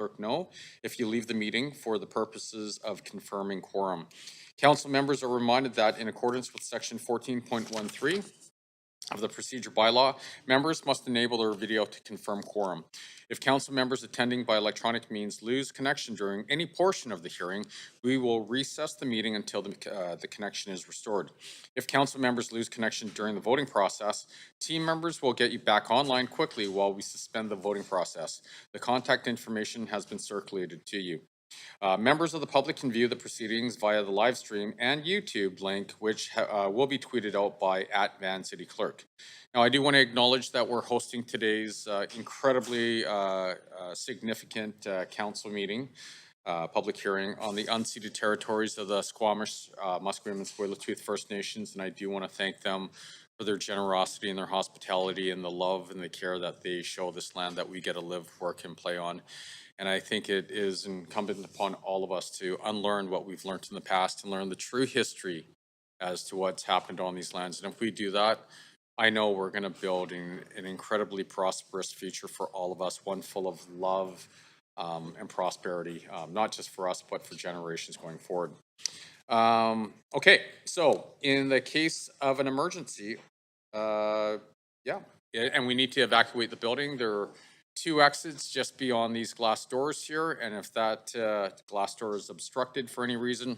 clerk know if you leave the meeting for the purposes of confirming quorum. Council members are reminded that in accordance with section 14.13 of the procedure bylaw, members must enable their video to confirm quorum. If council members attending by electronic means lose connection during any portion of the hearing, we will recess the meeting until the connection is restored. If council members lose connection during the voting process, team members will get you back online quickly while we suspend the voting process. The contact information has been circulated to you. Members of the public can view the proceedings via the live stream and YouTube link, which will be tweeted out by @VanCityClerk. Now, I do want to acknowledge that we're hosting today's incredibly significant council meeting, public hearing on the unceded territories of the Squamish, Musqueam, and Tsleil-Waututh First Nations, and I do want to thank them for their generosity and their hospitality and the love and the care that they show this land that we get to live, work, and play on. And I think it is incumbent upon all of us to unlearn what we've learned in the past and learn the true history as to what's happened on these lands. And if we do that, I know we're going to build an incredibly prosperous future for all of us, one full of love and prosperity, not just for us, but for generations going forward. Okay, so in the case of an emergency, and we need to evacuate the building. There are 2 exits just beyond these glass doors here, and if that glass door is obstructed for any reason,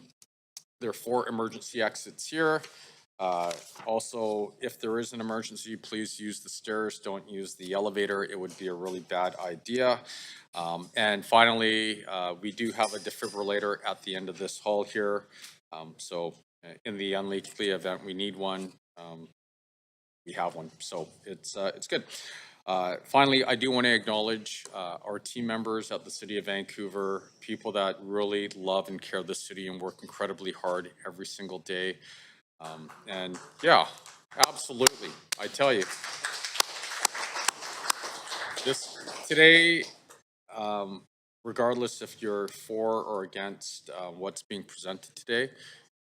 there are 4 emergency exits here. Also, if there is an emergency, please use the stairs, don't use the elevator. It would be a really bad idea. And finally, we do have a defibrillator at the end of this hall here. So in the unlikely event we need one, we have one, so it's good. Finally, I do want to acknowledge our team members at the City of Vancouver, people that really love and care the city and work incredibly hard every single day. And yeah, absolutely, I tell you. Today, regardless if you're for or against what's being presented today,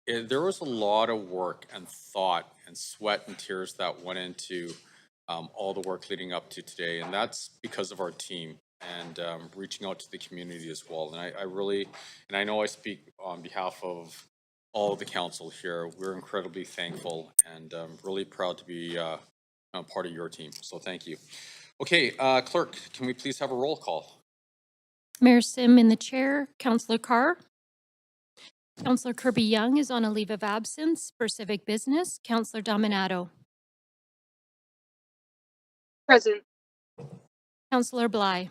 there was a lot of work and thought and sweat and tears that went into all the work leading up to today, and that's because of our team and reaching out to the community as well. And I really, and I know I speak on behalf of all of the council here, we're incredibly thankful and really proud to be part of your team. So thank you. Okay, clerk, can we please have a roll call? Mayor Sim in the chair, Councillor Carr. Councillor Kirby-Young is on a leave of absence for civic business. Councillor Dominato. Present. Councillor Bly.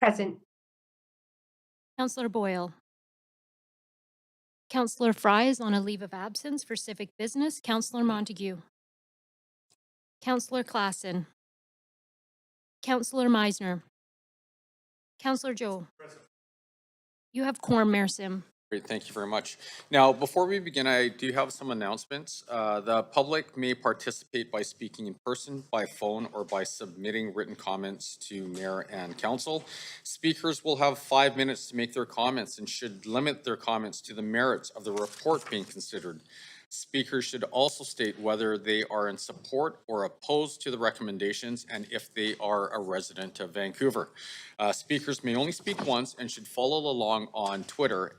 Present. Councillor Boyle. Councillor Fry is on a leave of absence for civic business. Councillor Montague. Councillor Klassen. Councillor Meisner. Councillor Joe. Present. You have quorum, Mayor Sim. Great, thank you very much. Now, before we begin, I do have some announcements. The public may participate by speaking in person, by phone, or by submitting written comments to Mayor and Council. Speakers will have 5 minutes to make their comments and should limit their comments to the merits of the report being considered. Speakers should also state whether they are in support or opposed to the recommendations and if they are a resident of Vancouver. Speakers may only speak once and should follow along on Twitter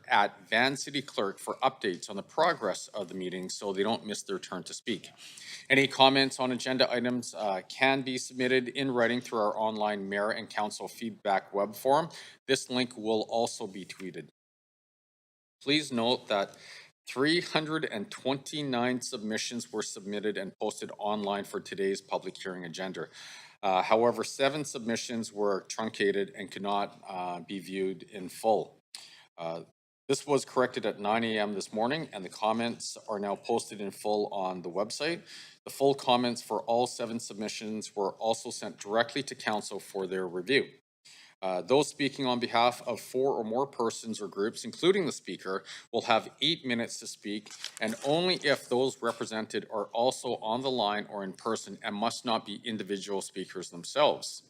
@VanCityClerk for updates on the progress of the meeting so they don't miss their turn to speak. Any comments on agenda items can be submitted in writing through our online Mayor and Council feedback web forum. This link will also be tweeted. Please note that 329 submissions were submitted and posted online for today's public hearing agenda. However, 7 submissions were truncated and could not be viewed in full. This was corrected at 9 a.m. this morning, and the comments are now posted in full on the website. The full comments for all 7 submissions were also sent directly to Council for their review. Those speaking on behalf of 4 or more persons or groups, including the speaker, will have 8 minutes to speak, and only if those represented are also on the line or in person and must not be individual speakers themselves.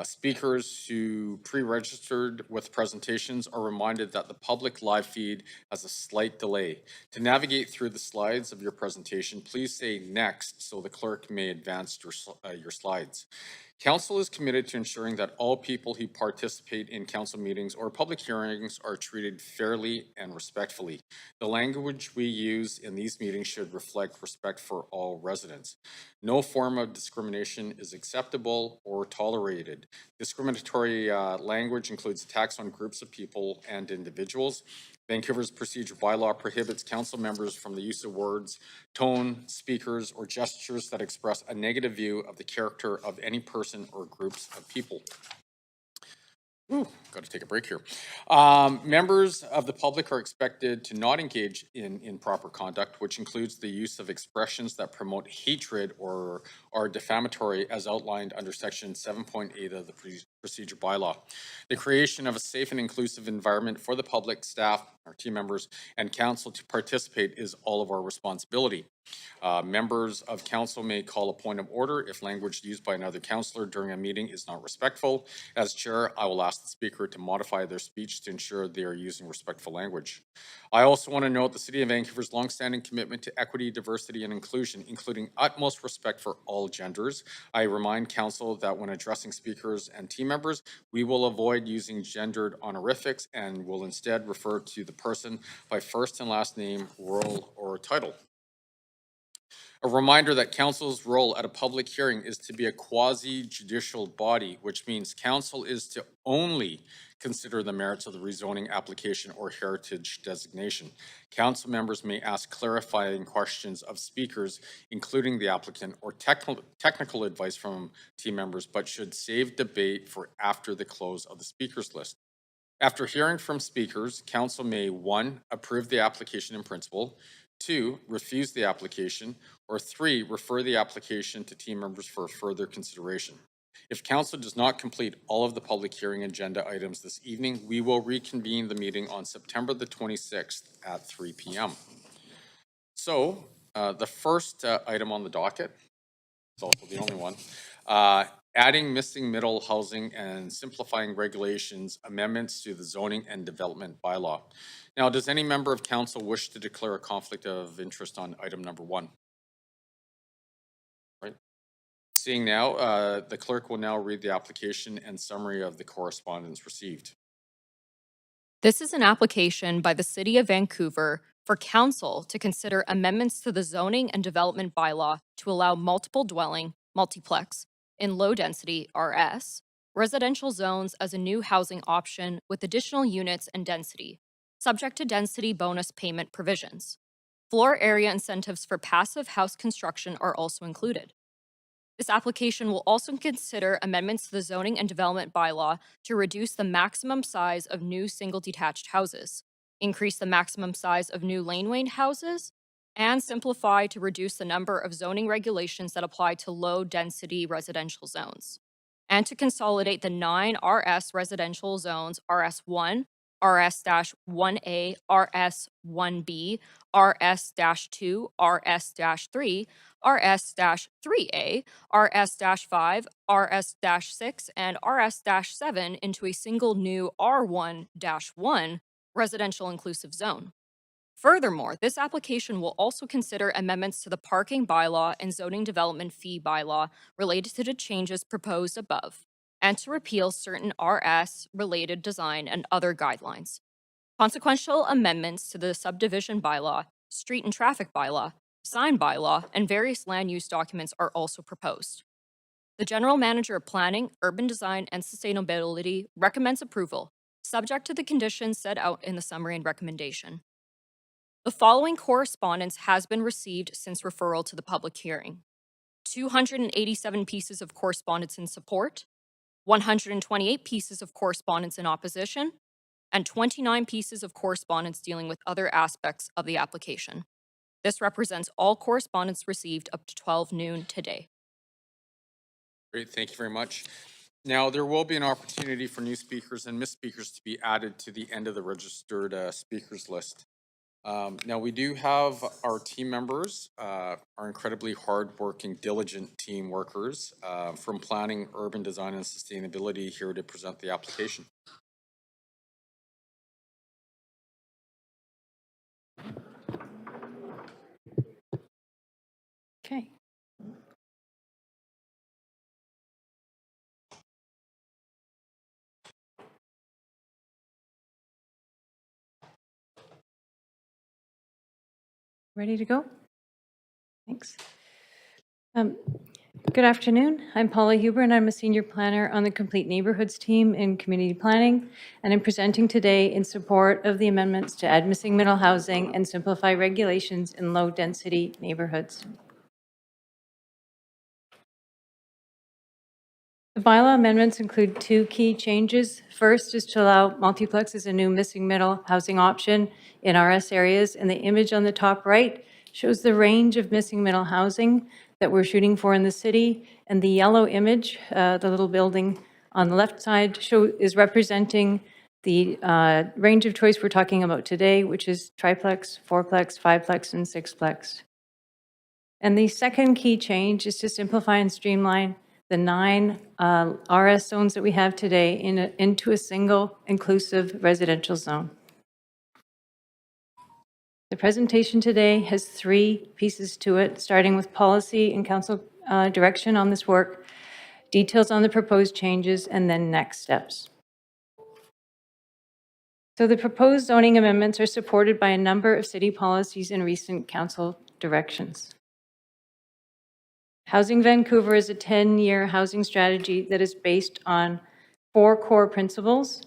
Speakers who pre-registered with presentations are reminded that the public live feed has a slight delay. To navigate through the slides of your presentation, please say next so the clerk may advance your slides. Council is committed to ensuring that all people who participate in council meetings or public hearings are treated fairly and respectfully. The language we use in these meetings should reflect respect for all residents. No form of discrimination is acceptable or tolerated. Discriminatory language includes attacks on groups of people and individuals. Vancouver's procedure bylaw prohibits council members from the use of words, tone, speakers, or gestures that express a negative view of the character of any person or groups of people. Ooh, got to take a break here. Members of the public are expected to not engage in improper conduct, which includes the use of expressions that promote hatred or are defamatory as outlined under section 7.8 of the procedure bylaw. The creation of a safe and inclusive environment for the public, staff, our team members, and council to participate is all of our responsibility. Members of council may call a point of order if language used by another councillor during a meeting is not respectful. As chair, I will ask the speaker to modify their speech to ensure they are using respectful language. I also want to note the City of Vancouver's longstanding commitment to equity, diversity, and inclusion, including utmost respect for all genders. I remind council that when addressing speakers and team members, we will avoid using gendered honorifics and will instead refer to the person by first and last name, role, or title. A reminder that council's role at a public hearing is to be a quasi-judicial body, which means council is to only consider the merits of the rezoning application or heritage designation. Council members may ask clarifying questions of speakers, including the applicant, or technical advice from team members, but should save debate for after the close of the speakers list. After hearing from speakers, council may 1, approve the application in principle, 2, refuse the application, or 3, refer the application to team members for further consideration. If council does not complete all of the public hearing agenda items this evening, we will reconvene the meeting on September the 26th at 3 p.m. So the first item on the docket, it's also the only one, adding missing middle housing and simplifying regulations amendments to the zoning and development bylaw. Now, does any member of council wish to declare a conflict of interest on item number 1? Right. Seeing now, the clerk will now read the application and summary of the correspondence received. This is an application by the City of Vancouver for council to consider amendments to the zoning and development bylaw to allow multiple dwelling, multiplex, in low-density RS, residential zones as a new housing option with additional units and density, subject to density bonus payment provisions. Floor area incentives for passive house construction are also included. This application will also consider amendments to the zoning and development bylaw to reduce the maximum size of new single detached houses, increase the maximum size of new laneway houses, and simplify to reduce the number of zoning regulations that apply to low-density residential zones, and to consolidate the 9 RS residential zones RS1, RS-1A, RS-1B, RS-2, RS-3, RS-3A, RS-5, RS-6, and RS-7 into a single new R1-1 residential inclusive zone. Furthermore, this application will also consider amendments to the parking bylaw and zoning development fee bylaw related to the changes proposed above, and to repeal certain RS-related design and other guidelines. Consequential amendments to the subdivision bylaw, street and traffic bylaw, sign bylaw, and various land use documents are also proposed. The General Manager of Planning, Urban Design, and Sustainability recommends approval, subject to the conditions set out in the summary and recommendation. The following correspondence has been received since referral to the public hearing: 287 pieces of correspondence in support, 128 pieces of correspondence in opposition, and 29 pieces of correspondence dealing with other aspects of the application. This represents all correspondence received up to 12 noon today. Great, thank you very much. Now, there will be an opportunity for new speakers and missed speakers to be added to the end of the registered speakers list. Now, we do have our team members, are incredibly hardworking, diligent team workers from planning, urban design, and sustainability here to present the application. Okay. Ready to go? Thanks. Good afternoon. I'm Paula Huber, and I'm a senior planner on the Complete Neighborhoods team in community planning, and I'm presenting today in support of the amendments to add missing middle housing and simplify regulations in low-density neighborhoods. The bylaw amendments include two key changes. First is to allow multiplex as a new missing middle housing option in RS areas, and the image on the top right shows the range of missing middle housing that we're shooting for in the city, and the yellow image, the little building on the left side, is representing the range of choice we're talking about today, which is triplex, fourplex, fiveplex, and sixplex. And the second key change is to simplify and streamline the 9 RS zones that we have today into a single inclusive residential zone. The presentation today has 3 pieces to it, starting with policy and council direction on this work, details on the proposed changes, and then next steps. So the proposed zoning amendments are supported by a number of city policies and recent council directions. Housing Vancouver is a 10-year housing strategy that is based on 4 core principles,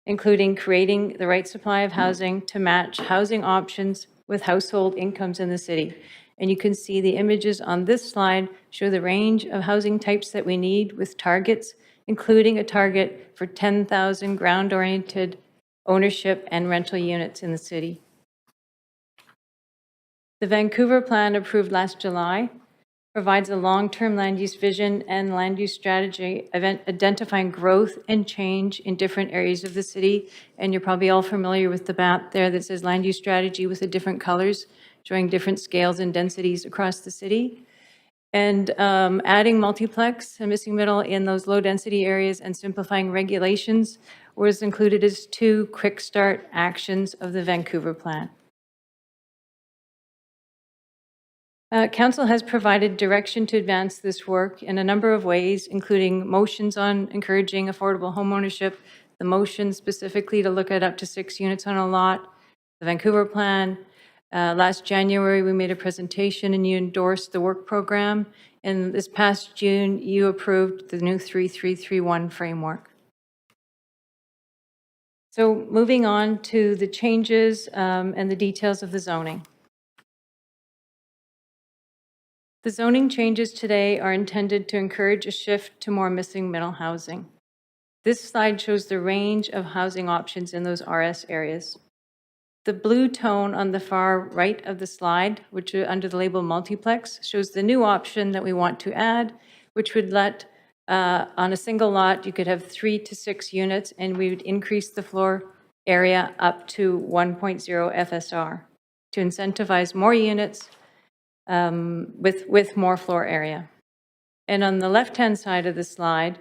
including creating the right supply of housing to match housing options with household incomes in the city. And you can see the images on this slide show the range of housing types that we need with targets, including a target for 10,000 ground-oriented ownership and rental units in the city. The Vancouver plan approved last July provides a long-term land use vision and land use strategy, identifying growth and change in different areas of the city. And you're probably all familiar with the map there that says land use strategy with the different colors, showing different scales and densities across the city. And adding multiplex and missing middle in those low-density areas and simplifying regulations was included as 2 quick start actions of the Vancouver plan. Council has provided direction to advance this work in a number of ways, including motions on encouraging affordable homeownership, the motion specifically to look at up to 6 units on a lot, the Vancouver plan. Last January, we made a presentation and you endorsed the work program. And this past June, you approved the new 3331 framework. So moving on to the changes and the details of the zoning. The zoning changes today are intended to encourage a shift to more missing middle housing. This slide shows the range of housing options in those RS areas. The blue tone on the far right of the slide, which is under the label multiplex, shows the new option that we want to add, which would let, on a single lot, you could have 3 to 6 units, and we would increase the floor area up to 1.0 FSR to incentivize more units with more floor area. And on the left-hand side of the slide,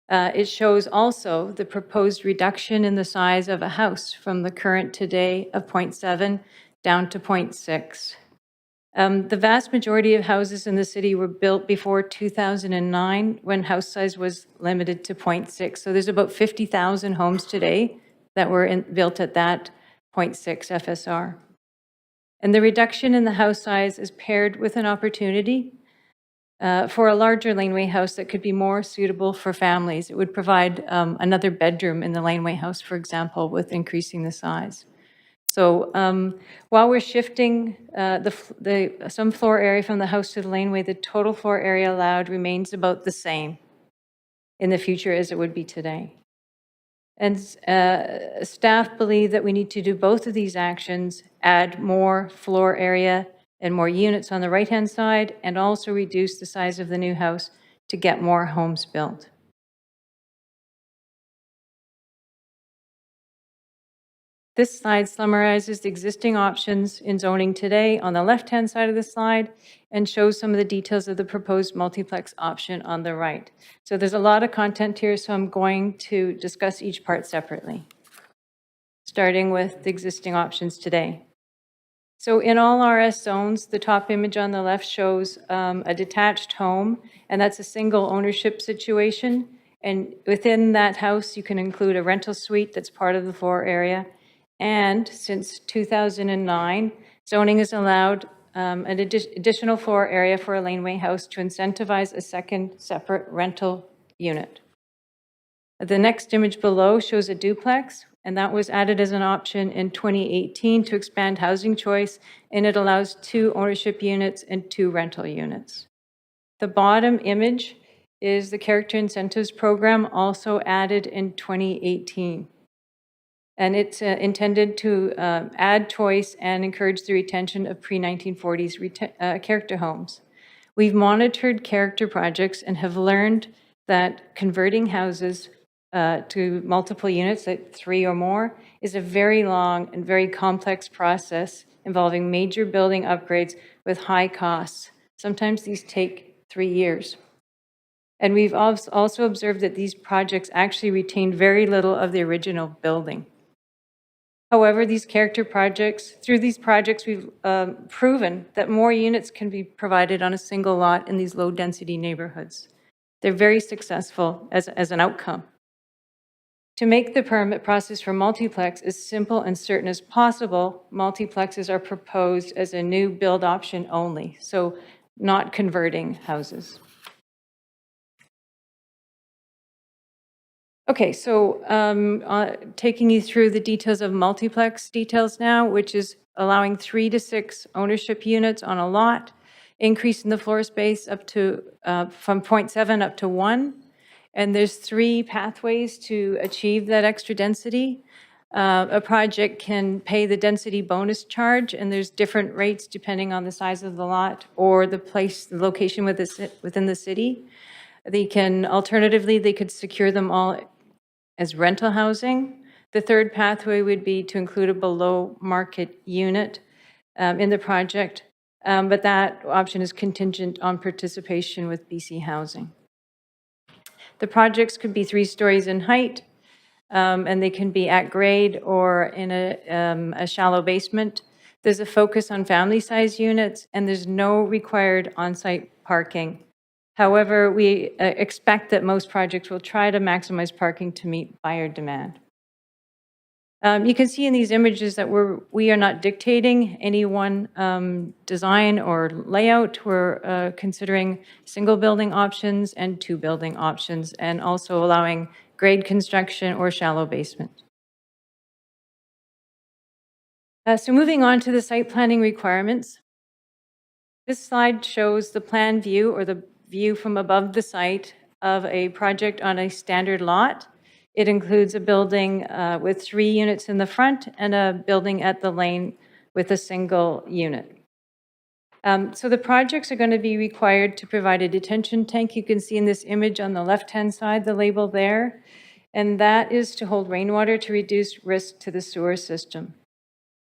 it shows also the proposed reduction in the size of a house from the current today of 0.7 down to 0.6. The vast majority of houses in the city were built before 2009 when house size was limited to 0.6. So there's about 50,000 homes today that were built at that 0.6 FSR. And the reduction in the house size is paired with an opportunity for a larger laneway house that could be more suitable for families. It would provide another bedroom in the laneway house, for example, with increasing the size. So while we're shifting some floor area from the house to the laneway, the total floor area allowed remains about the same in the future as it would be today. And staff believe that we need to do both of these actions, add more floor area and more units on the right-hand side, and also reduce the size of the new house to get more homes built. This slide summarizes the existing options in zoning today on the left-hand side of the slide and shows some of the details of the proposed multiplex option on the right. So there's a lot of content here, so I'm going to discuss each part separately, starting with the existing options today. So in all RS zones, the top image on the left shows a detached home, and that's a single ownership situation. And within that house, you can include a rental suite that's part of the floor area. And since 2009, zoning has allowed an additional floor area for a laneway house to incentivize a second separate rental unit. The next image below shows a duplex, and that was added as an option in 2018 to expand housing choice, and it allows 2 ownership units and 2 rental units. The bottom image is the character incentives program, also added in 2018. And it's intended to add choice and encourage the retention of pre-1940s character homes. We've monitored character projects and have learned that converting houses to multiple units, like 3 or more, is a very long and very complex process involving major building upgrades with high costs. Sometimes these take 3 years. And we've also observed that these projects actually retain very little of the original building. However, through these projects, we've proven that more units can be provided on a single lot in these low-density neighborhoods. They're very successful as an outcome. To make the permit process for multiplex as simple and certain as possible, multiplexes are proposed as a new build option only, so not converting houses. Okay, so taking you through the details of multiplex details now, which is allowing 3 to 6 ownership units on a lot, increasing the floor space up to from 0.7 up to 1. And there's 3 pathways to achieve that extra density. A project can pay the density bonus charge, and there's different rates depending on the size of the lot or the location within the city. Alternatively, they could secure them all as rental housing. The third pathway would be to include a below market unit in the project, but that option is contingent on participation with BC Housing. The projects could be 3 stories in height, and they can be at grade or in a shallow basement. There's a focus on family size units, and there's no required on-site parking. However, we expect that most projects will try to maximize parking to meet buyer demand. You can see in these images that we are not dictating any one design or layout. We're considering single building options and 2 building options, and also allowing grade construction or shallow basement. So moving on to the site planning requirements. This slide shows the plan view, or the view from above the site, of a project on a standard lot. It includes a building with 3 units in the front and a building at the lane with a single unit. So the projects are going to be required to provide a detention tank. You can see in this image on the left-hand side, the label there, and that is to hold rainwater to reduce risk to the sewer system.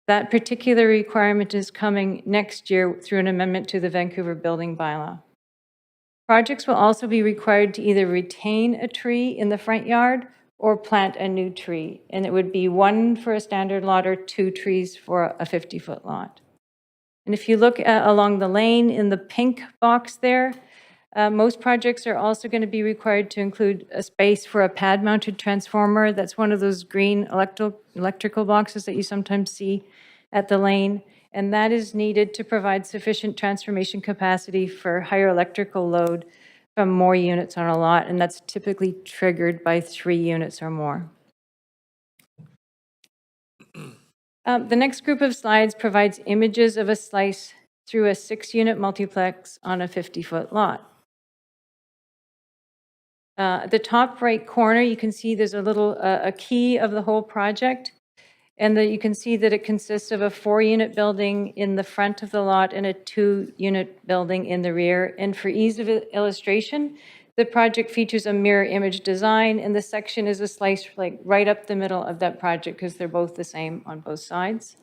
That particular requirement is coming next year through an amendment to the Vancouver building bylaw. Projects will also be required to either retain a tree in the front yard or plant a new tree, and it would be 1 for a standard lot or 2 trees for a 50-foot lot. And if you look along the lane in the pink box there, most projects are also going to be required to include a space for a pad-mounted transformer. That's one of those green electrical boxes that you sometimes see at the lane, and that is needed to provide sufficient transformation capacity for higher electrical load from more units on a lot, and that's typically triggered by 3 units or more. The next group of slides provides images of a slice through a 6-unit multiplex on a 50-foot lot. At the top right corner, you can see there's a key of the whole project, and you can see that it consists of a 4-unit building in the front of the lot and a 2-unit building in the rear. And for ease of illustration, The project features a mirror image design, and this section is a slice like right up the middle of that project because they're both the same on both sides.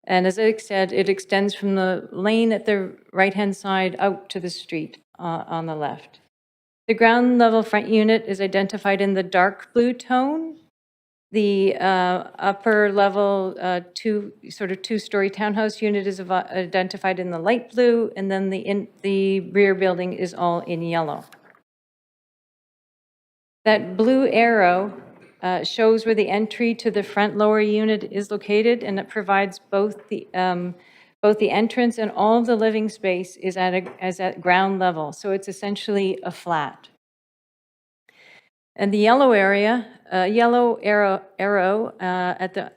And as I said, it extends from the lane at the right-hand side out to the street on the left. The ground level front unit is identified in the dark blue tone. The upper level two-story townhouse unit is identified in the light blue, and then the rear building is all in yellow. That blue arrow shows where the entry to the front lower unit is located, and it provides both the entrance and all of the living space is at ground level. So it's essentially a flat. And the yellow arrow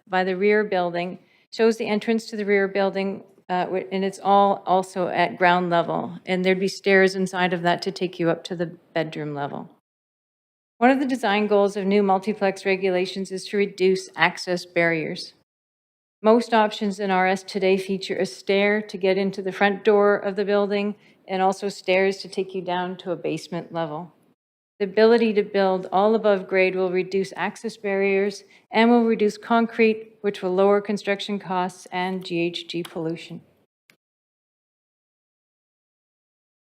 by the rear building shows the entrance to the rear building, and it's all also at ground level. And there'd be stairs inside of that to take you up to the bedroom level. One of the design goals of new multiplex regulations is to reduce access barriers. Most options in RS today feature a stair to get into the front door of the building and also stairs to take you down to a basement level. The ability to build all above grade will reduce access barriers and will reduce concrete, which will lower construction costs and GHG pollution.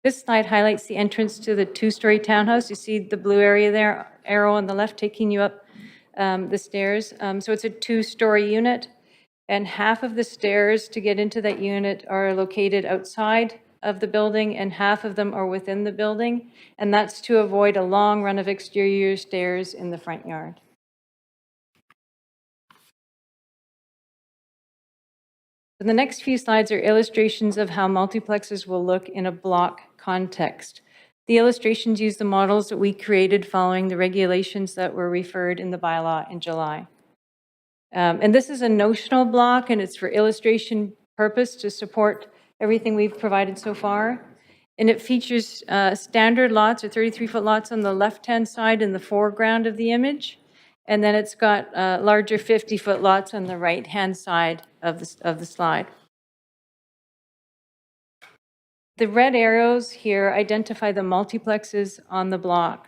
This slide highlights the entrance to the two-story townhouse. You see the blue area there, arrow on the left taking you up the stairs. So it's a two-story unit, and half of the stairs to get into that unit are located outside of the building, and half of them are within the building, and that's to avoid a long run of exterior stairs in the front yard. The next few slides are illustrations of how multiplexes will look in a block context. The illustrations use the models that we created following the regulations that were referred in the bylaw in July. And this is a notional block, and it's for illustration purpose to support everything we've provided so far. And it features standard lots or 33-foot lots on the left-hand side in the foreground of the image. And then it's got larger 50-foot lots on the right-hand side of the slide. The red arrows here identify the multiplexes on the block.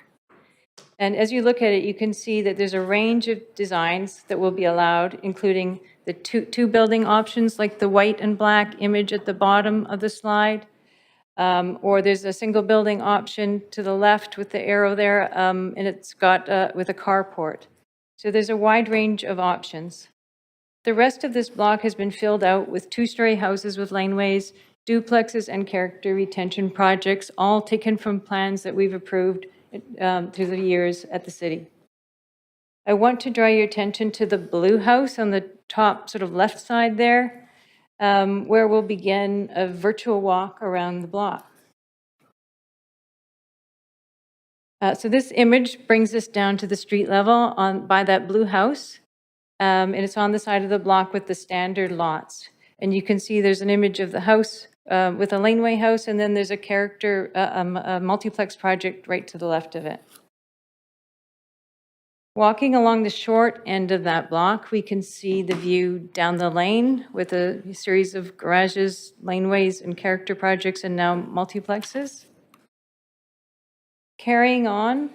And as you look at it, you can see that there's a range of designs that will be allowed, including the two building options like the white and black image at the bottom of the slide, or there's a single building option to the left with the arrow there, and it's got with a carport. So there's a wide range of options. The rest of this block has been filled out with two-story houses with laneways, duplexes, and character retention projects, all taken from plans that we've approved through the years at the city. I want to draw your attention to the blue house on the top sort of left side there, where we'll begin a virtual walk around the block. So this image brings us down to the street level by that blue house, and it's on the side of the block with the standard lots. And you can see there's an image of the house with a laneway house, and then there's a multiplex project right to the left of it. Walking along the short end of that block, we can see the view down the lane with a series of garages, laneways, and character projects, and now multiplexes. Carrying on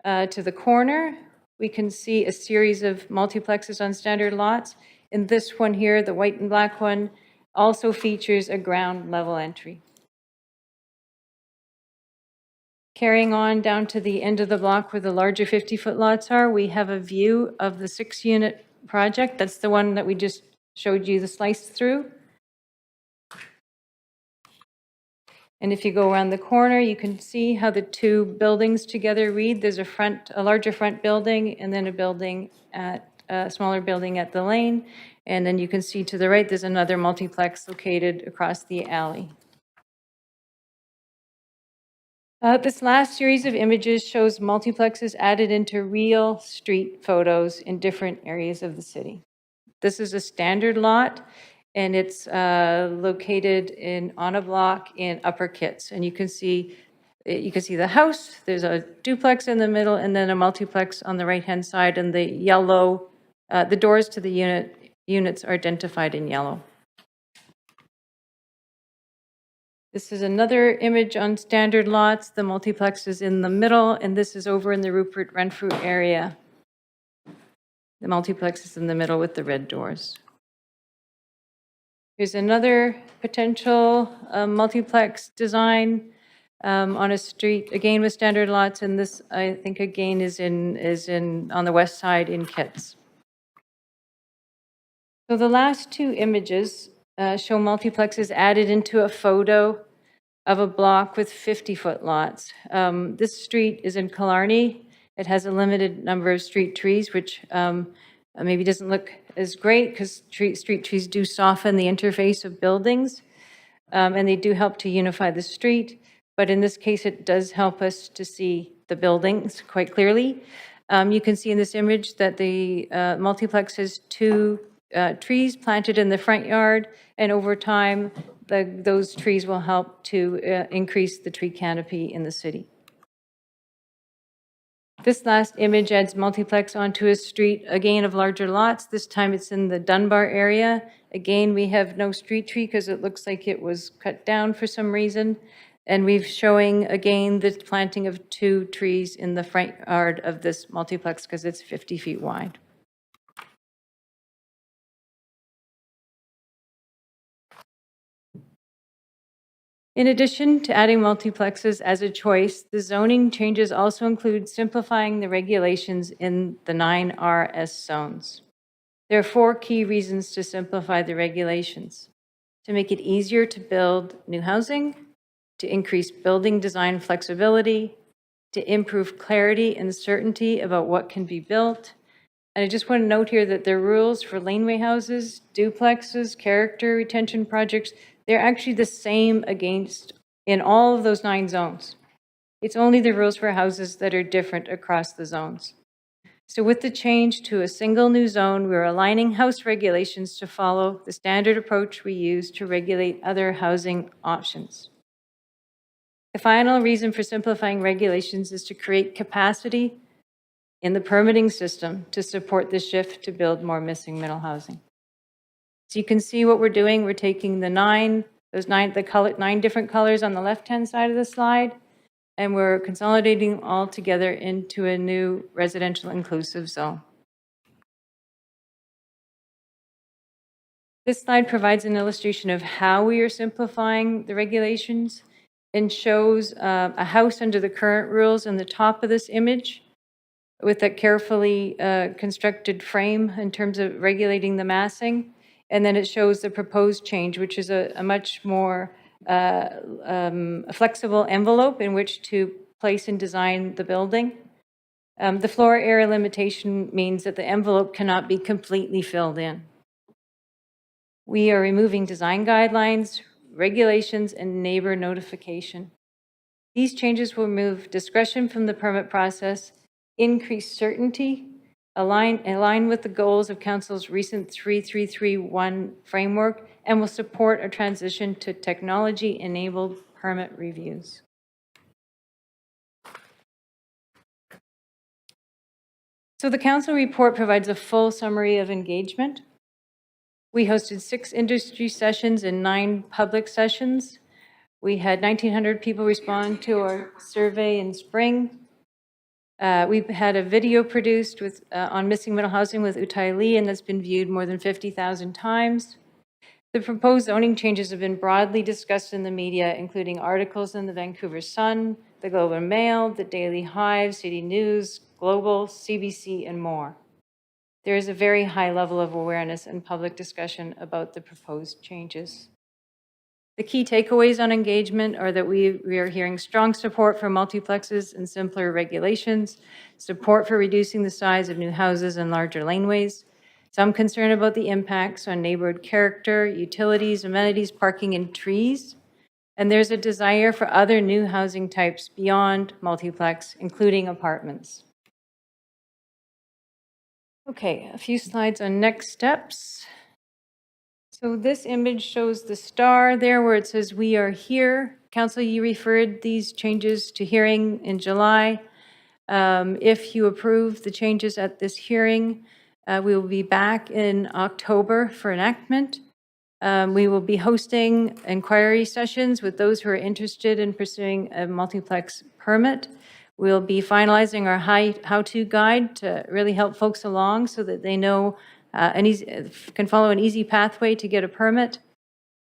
to the corner, we can see a series of multiplexes on standard lots. And this one here, the white and black one, also features a ground level entry. Carrying on down to the end of the block where the larger 50-foot lots are, we have a view of the 6-unit project. That's the one that we just showed you the slice through. And if you go around the corner, you can see how the two buildings together read. There's a larger front building, and then a smaller building at the lane. And then you can see to the right, there's another multiplex located across the alley. This last series of images shows multiplexes added into real street photos in different areas of the city. This is a standard lot, and it's located on a block in Upper Kitts. And you can see the house, there's a duplex in the middle, and then a multiplex on the right-hand side, and the yellow, the doors to the units are identified in yellow. This is another image on standard lots. The multiplex is in the middle, and this is over in the Rupert Renfrew area. The multiplex is in the middle with the red doors. Here's another potential multiplex design on a street, again with standard lots, and this, I think, again, is on the west side in Kitts. So the last two images show multiplexes added into a photo of a block with 50-foot lots. This street is in Killarney. It has a limited number of street trees, which maybe doesn't look as great because street trees do soften the interface of buildings, and they do help to unify the street. But in this case, it does help us to see the buildings quite clearly. You can see in this image that the multiplex has two trees planted in the front yard, and over time, those trees will help to increase the tree canopy in the city. This last image adds multiplex onto a street, again of larger lots. This time it's in the Dunbar area. Again, we have no street tree because it looks like it was cut down for some reason. And we're showing, again, the planting of two trees in the front yard of this multiplex because it's 50 feet wide. In addition to adding multiplexes as a choice, the zoning changes also include simplifying the regulations in the 9 RS zones. There are 4 key reasons to simplify the regulations: to make it easier to build new housing, to increase building design flexibility, to improve clarity and certainty about what can be built. And I just want to note here that the rules for laneway houses, duplexes, character retention projects, they're actually the same in all of those 9 zones. It's only the rules for houses that are different across the zones. So with the change to a single new zone, we're aligning house regulations to follow the standard approach we use to regulate other housing options. The final reason for simplifying regulations is to create capacity in the permitting system to support the shift to build more missing middle housing. So you can see what we're doing. We're taking the 9 different colors on the left-hand side of the slide, and we're consolidating all together into a new residential inclusive zone. This slide provides an illustration of how we are simplifying the regulations and shows a house under the current rules in the top of this image with a carefully constructed frame in terms of regulating the massing. And then it shows the proposed change, which is a much more flexible envelope in which to place and design the building. The floor area limitation means that the envelope cannot be completely filled in. We are removing design guidelines, regulations, and neighbor notification. These changes will remove discretion from the permit process, increase certainty, align with the goals of Council's recent 3331 framework, and will support a transition to technology-enabled permit reviews. So the Council report provides a full summary of engagement. We hosted 6 industry sessions and 9 public sessions. We had 1,900 people respond to our survey in spring. We've had a video produced on missing middle housing with Utai Lee, and that's been viewed more than 50,000 times. The proposed zoning changes have been broadly discussed in the media, including articles in the Vancouver Sun, the Globe and Mail, the Daily Hive, City News, Global, CBC, and more. There is a very high level of awareness and public discussion about the proposed changes. The key takeaways on engagement are that we are hearing strong support for multiplexes and simpler regulations, support for reducing the size of new houses and larger laneways, some concern about the impacts on neighborhood character, utilities, amenities, parking, and trees, and there's a desire for other new housing types beyond multiplex, including apartments. Okay, a few slides on next steps. So this image shows the star there where it says "We are here." Council, you referred these changes to hearing in July. If you approve the changes at this hearing, we will be back in October for enactment. We will be hosting inquiry sessions with those who are interested in pursuing a multiplex permit. We'll be finalizing our how-to guide to really help folks along so that they know can follow an easy pathway to get a permit.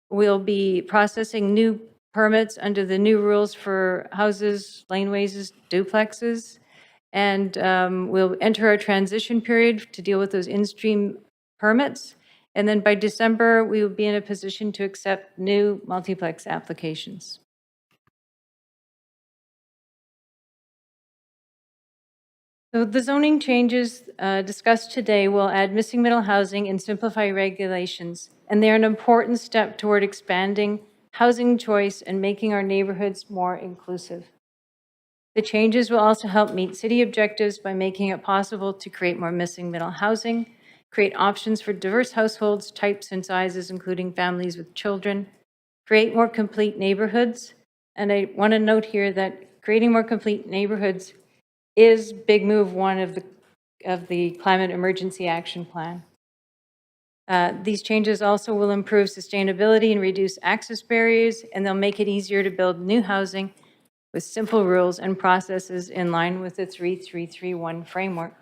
We'll be processing new permits under the new rules for houses, laneways, duplexes. And we'll enter our transition period to deal with those in-stream permits. And then by December, we will be in a position to accept new multiplex applications. So the zoning changes discussed today will add missing middle housing and simplify regulations, and they're an important step toward expanding housing choice and making our neighborhoods more inclusive. The changes will also help meet city objectives by making it possible to create more missing middle housing, create options for diverse households, types and sizes, including families with children, create more complete neighborhoods. And I want to note here that creating more complete neighborhoods is big move one of the Climate Emergency Action Plan. These changes also will improve sustainability and reduce access barriers, and they'll make it easier to build new housing with simple rules and processes in line with the 3331 framework.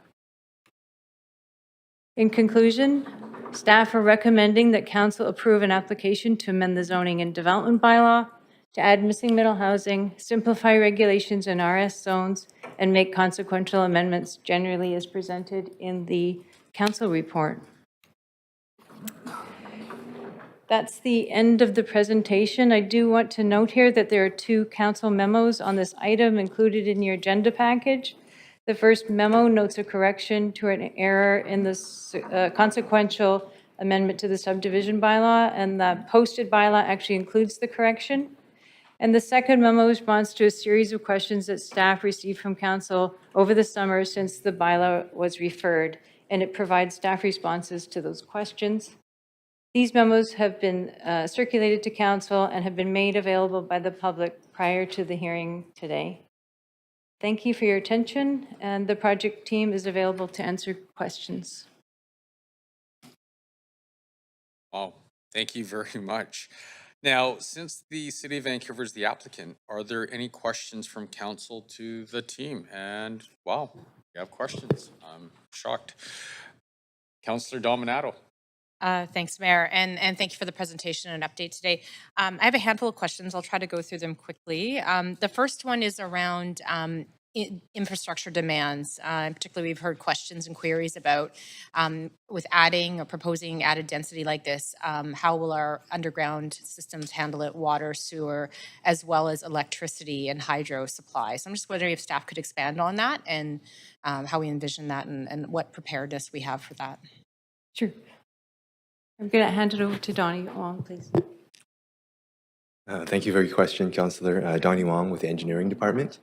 In conclusion, staff are recommending that council approve an application to amend the zoning and development bylaw to add missing middle housing, simplify regulations in RS zones, and make consequential amendments generally as presented in the council report. That's the end of the presentation. I do want to note here that there are 2 council memos on this item included in your agenda package. The first memo notes a correction to an error in the consequential amendment to the subdivision bylaw, and the posted bylaw actually includes the correction. And the second memo responds to a series of questions that staff received from council over the summer since the bylaw was referred, and it provides staff responses to those questions. These memos have been circulated to council and have been made available by the public prior to the hearing today. Thank you for your attention, and the project team is available to answer questions. Wow, thank you very much. Now, since the City of Vancouver is the applicant, are there any questions from council to the team? And wow, we have questions. I'm shocked. Councillor Dominato. Thanks, Mayor, and thank you for the presentation and update today. I have a handful of questions. I'll try to go through them quickly. The first one is around infrastructure demands. Particularly, we've heard questions and queries about with adding or proposing added density like this, how will our underground systems handle it, water, sewer, as well as electricity and hydro supply. So I'm just wondering if staff could expand on that and how we envision that and what preparedness we have for that. Sure. I'm going to hand it over to Donnie Wong, please. Thank you for your question, Councillor. Donnie Wong with the Engineering Department.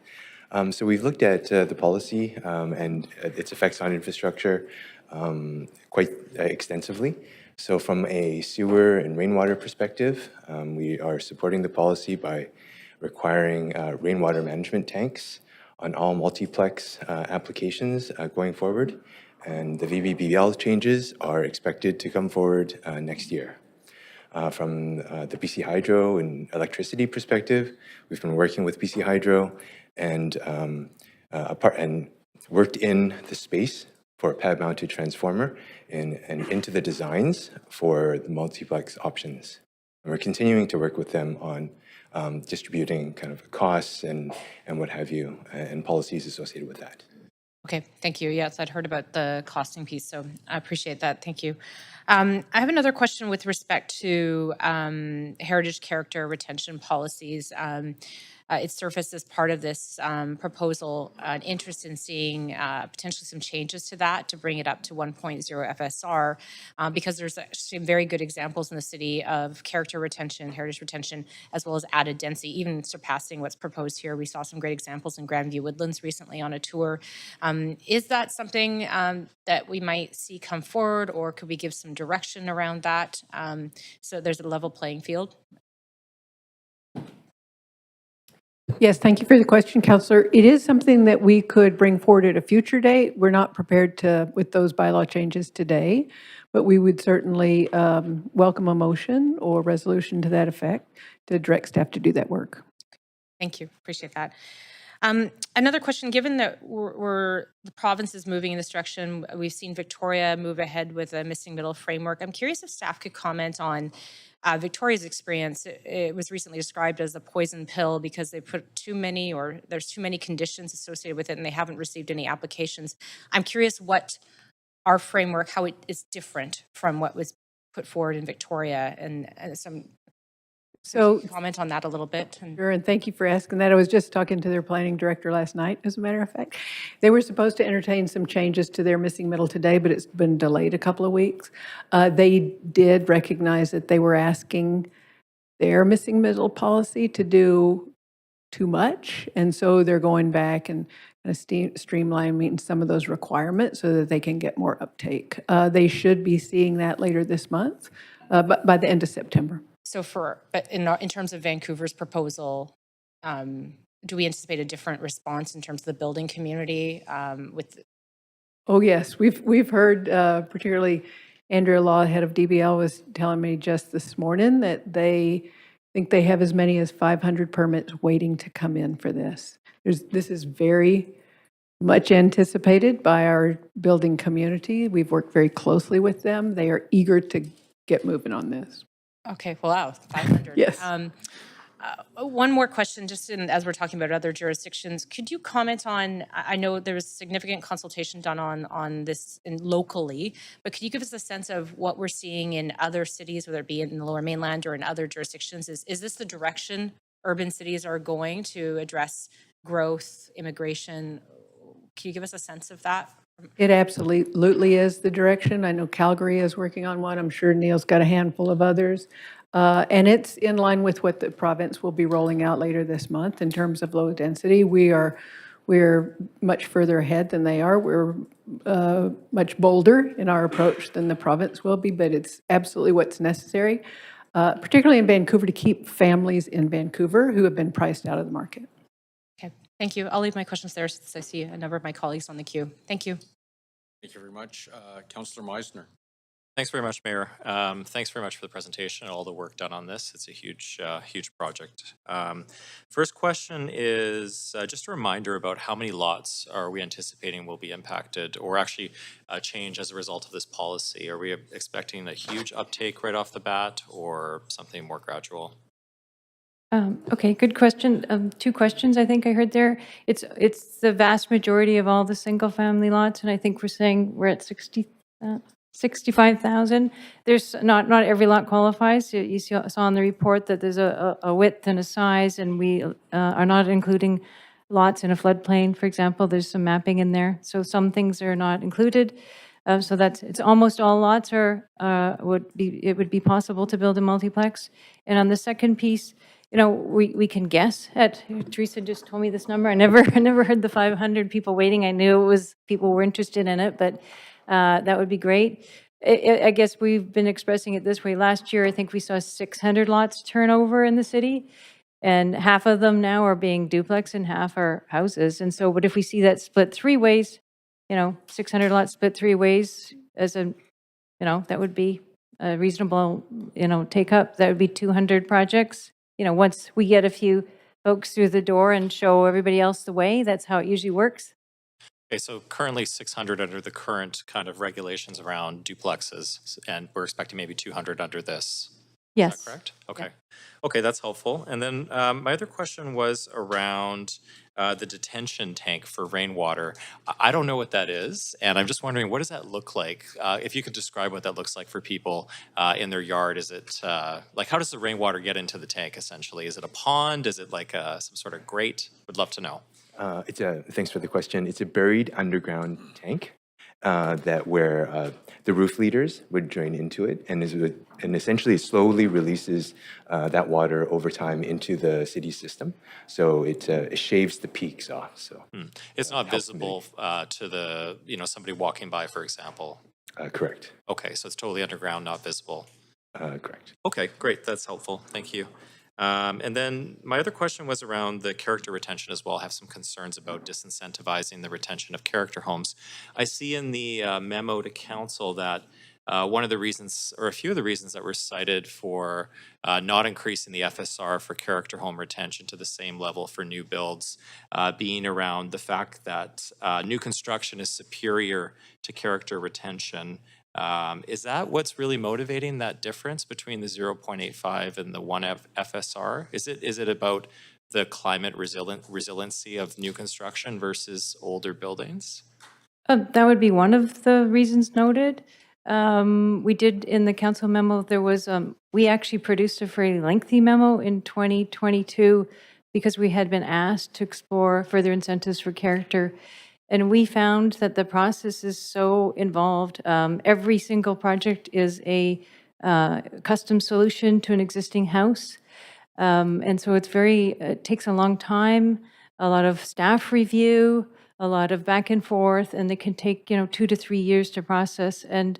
So we've looked at the policy and its effects on infrastructure quite extensively. So from a sewer and rainwater perspective, we are supporting the policy by requiring rainwater management tanks on all multiplex applications going forward. And the VBBL changes are expected to come forward next year. From the BC Hydro and electricity perspective, we've been working with BC Hydro and worked in the space for a pad-mounted transformer and into the designs for the multiplex options. And we're continuing to work with them on distributing kind of costs and what have you, and policies associated with that. Okay, thank you. Yes, I'd heard about the costing piece, so I appreciate that. Thank you. I have another question with respect to heritage character retention policies. It surfaced as part of this proposal an interest in seeing potentially some changes to that to bring it up to 1.0 FSR because there's actually very good examples in the city of character retention, heritage retention, as well as added density, even surpassing what's proposed here. We saw some great examples in Grandview Woodlands recently on a tour. Is that something that we might see come forward, or could we give some direction around that so there's a level playing field? Yes, thank you for the question, Counselor. It is something that we could bring forward at a future date. We're not prepared to, with those bylaw changes today, but we would certainly welcome a motion or resolution to that effect to direct staff to do that work. Thank you. Appreciate that. Another question, given that the province is moving in this direction, we've seen Victoria move ahead with a missing middle framework. I'm curious if staff could comment on Victoria's experience. It was recently described as a poison pill because they put too many, or there's too many conditions associated with it, and they haven't received any applications. I'm curious what our framework, how it is different from what was put forward in Victoria, and some So, comment on that a little bit. sure, and thank you for asking that. I was just talking to their planning director last night, as a matter of fact. They were supposed to entertain some changes to their missing middle today, but it's been delayed a couple of weeks. They did recognize that they were asking their missing middle policy to do too much, and so they're going back and kind of streamlining some of those requirements so that they can get more uptake. They should be seeing that later this month, but by the end of September. So but in terms of Vancouver's proposal, do we anticipate a different response in terms of the building community with? Oh, yes, we've heard, particularly Andrea Law, head of DBL, was telling me just this morning that they think they have as many as 500 permits waiting to come in for this. This is very much anticipated by our building community. We've worked very closely with them. They are eager to get moving on this. Okay, well, wow, 500. Yes. One more question, just as we're talking about other jurisdictions, could you comment on, I know there was significant consultation done on this locally, but could you give us a sense of what we're seeing in other cities, whether it be in the Lower Mainland or in other jurisdictions? Is this the direction urban cities are going to address growth, immigration? Can you give us a sense of that? It absolutely is the direction. I know Calgary is working on one. I'm sure Neil's got a handful of others. And it's in line with what the province will be rolling out later this month in terms of low density. We're much further ahead than they are. We're much bolder in our approach than the province will be, but it's absolutely what's necessary, particularly in Vancouver, to keep families in Vancouver who have been priced out of the market. Okay, thank you. I'll leave my questions there since I see a number of my colleagues on the queue. Thank you. Thank you very much. Councillor Meisner. Thanks very much, Mayor. Thanks very much for the presentation and all the work done on this. It's a huge project. First question is just a reminder about how many lots are we anticipating will be impacted or actually change as a result of this policy? Are we expecting a huge uptake right off the bat or something more gradual? Okay, good question. Two questions I think I heard there. It's the vast majority of all the single-family lots, and I think we're saying we're at 65,000. There's not every lot qualifies. You saw on the report that there's a width and a size, and we are not including lots in a floodplain, for example. There's some mapping in there, so some things are not included. So it's almost all lots would be possible to build a multiplex. And on the second piece, we can guess at. Teresa just told me this number. I never heard the 500 people waiting. I knew it was people were interested in it, but that would be great. I guess we've been expressing it this way. Last year, I think we saw 600 lots turnover in the city, and half of them now are being duplex and half are houses. And so, but if we see that split three ways, 600 lots split three ways as that would be a reasonable, take up. That would be 200 projects. Once we get a few folks through the door and show everybody else the way, that's how it usually works. Okay, so currently 600 under the current kind of regulations around duplexes, and we're expecting maybe 200 under this. Yes. Is that correct? Okay. Okay, that's helpful. And then my other question was around the detention tank for rainwater. I don't know what that is, and I'm just wondering, what does that look like? If you could describe what that looks like for people in their yard. Is it, how does the rainwater get into the tank, essentially? Is it a pond? Is it like some sort of grate? Would love to know. Thanks for the question. It's a buried underground tank where the roof leaders would drain into it, and essentially it slowly releases that water over time into the city system. So it shaves the peaks off. So it's not visible to the somebody walking by, for example. Correct. Okay, so it's totally underground, not visible. Correct. Okay, great. That's helpful. Thank you. And then my other question was around the character retention as well. I have some concerns about disincentivizing the retention of character homes. I see in the memo to council that one of the reasons, or a few of the reasons that were cited for not increasing the FSR for character home retention to the same level for new builds, being around the fact that new construction is superior to character retention. Is that what's really motivating that difference between the 0.85 and the 1 FSR? Is it about the climate resiliency of new construction versus older buildings? That would be one of the reasons noted. We did, in the council memo, there was, we actually produced a very lengthy memo in 2022 because we had been asked to explore further incentives for character. And we found that the process is so involved. Every single project is a custom solution to an existing house. And so it takes a long time, a lot of staff review, a lot of back and forth, and they can take, 2 to 3 years to process. And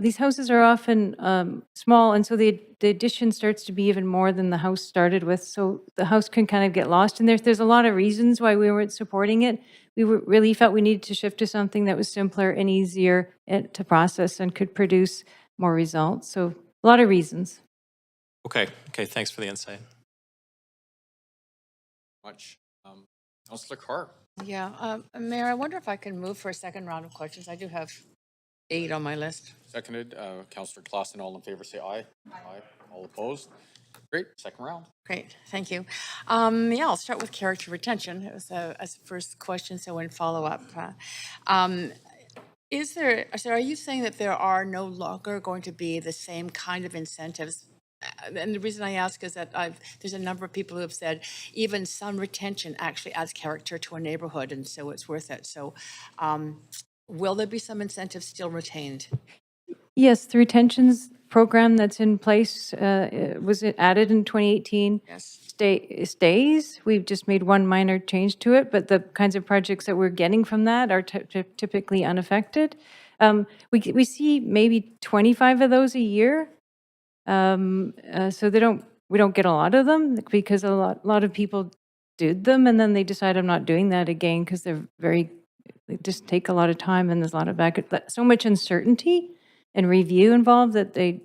these houses are often small, and so the addition starts to be even more than the house started with. So the house can kind of get lost in there. There's a lot of reasons why we weren't supporting it. We really felt we needed to shift to something that was simpler and easier to process and could produce more results. So a lot of reasons. Okay, thanks for the insight. Much. Councillor Carr. Yeah, Mayor, I wonder if I can move for a second round of questions. I do have 8 on my list. Seconded. Councillor Clausen, all in favor, say aye. Aye. All opposed? Great, second round. Great, thank you. Yeah, I'll start with character retention. It was as a first question, so in follow-up. Are you saying that there are no longer going to be the same kind of incentives? And the reason I ask is that there's a number of people who have said even some retention actually adds character to a neighborhood, and so it's worth it. So will there be some incentives still retained? Yes, the retentions program that's in place was added in 2018. Yes. Stays. We've just made one minor change to it, but the kinds of projects that we're getting from that are typically unaffected. We see maybe 25 of those a year. So we don't get a lot of them because a lot of people did them and then they decide I'm not doing that again because they just take a lot of time and there's a lot of so much uncertainty and review involved that they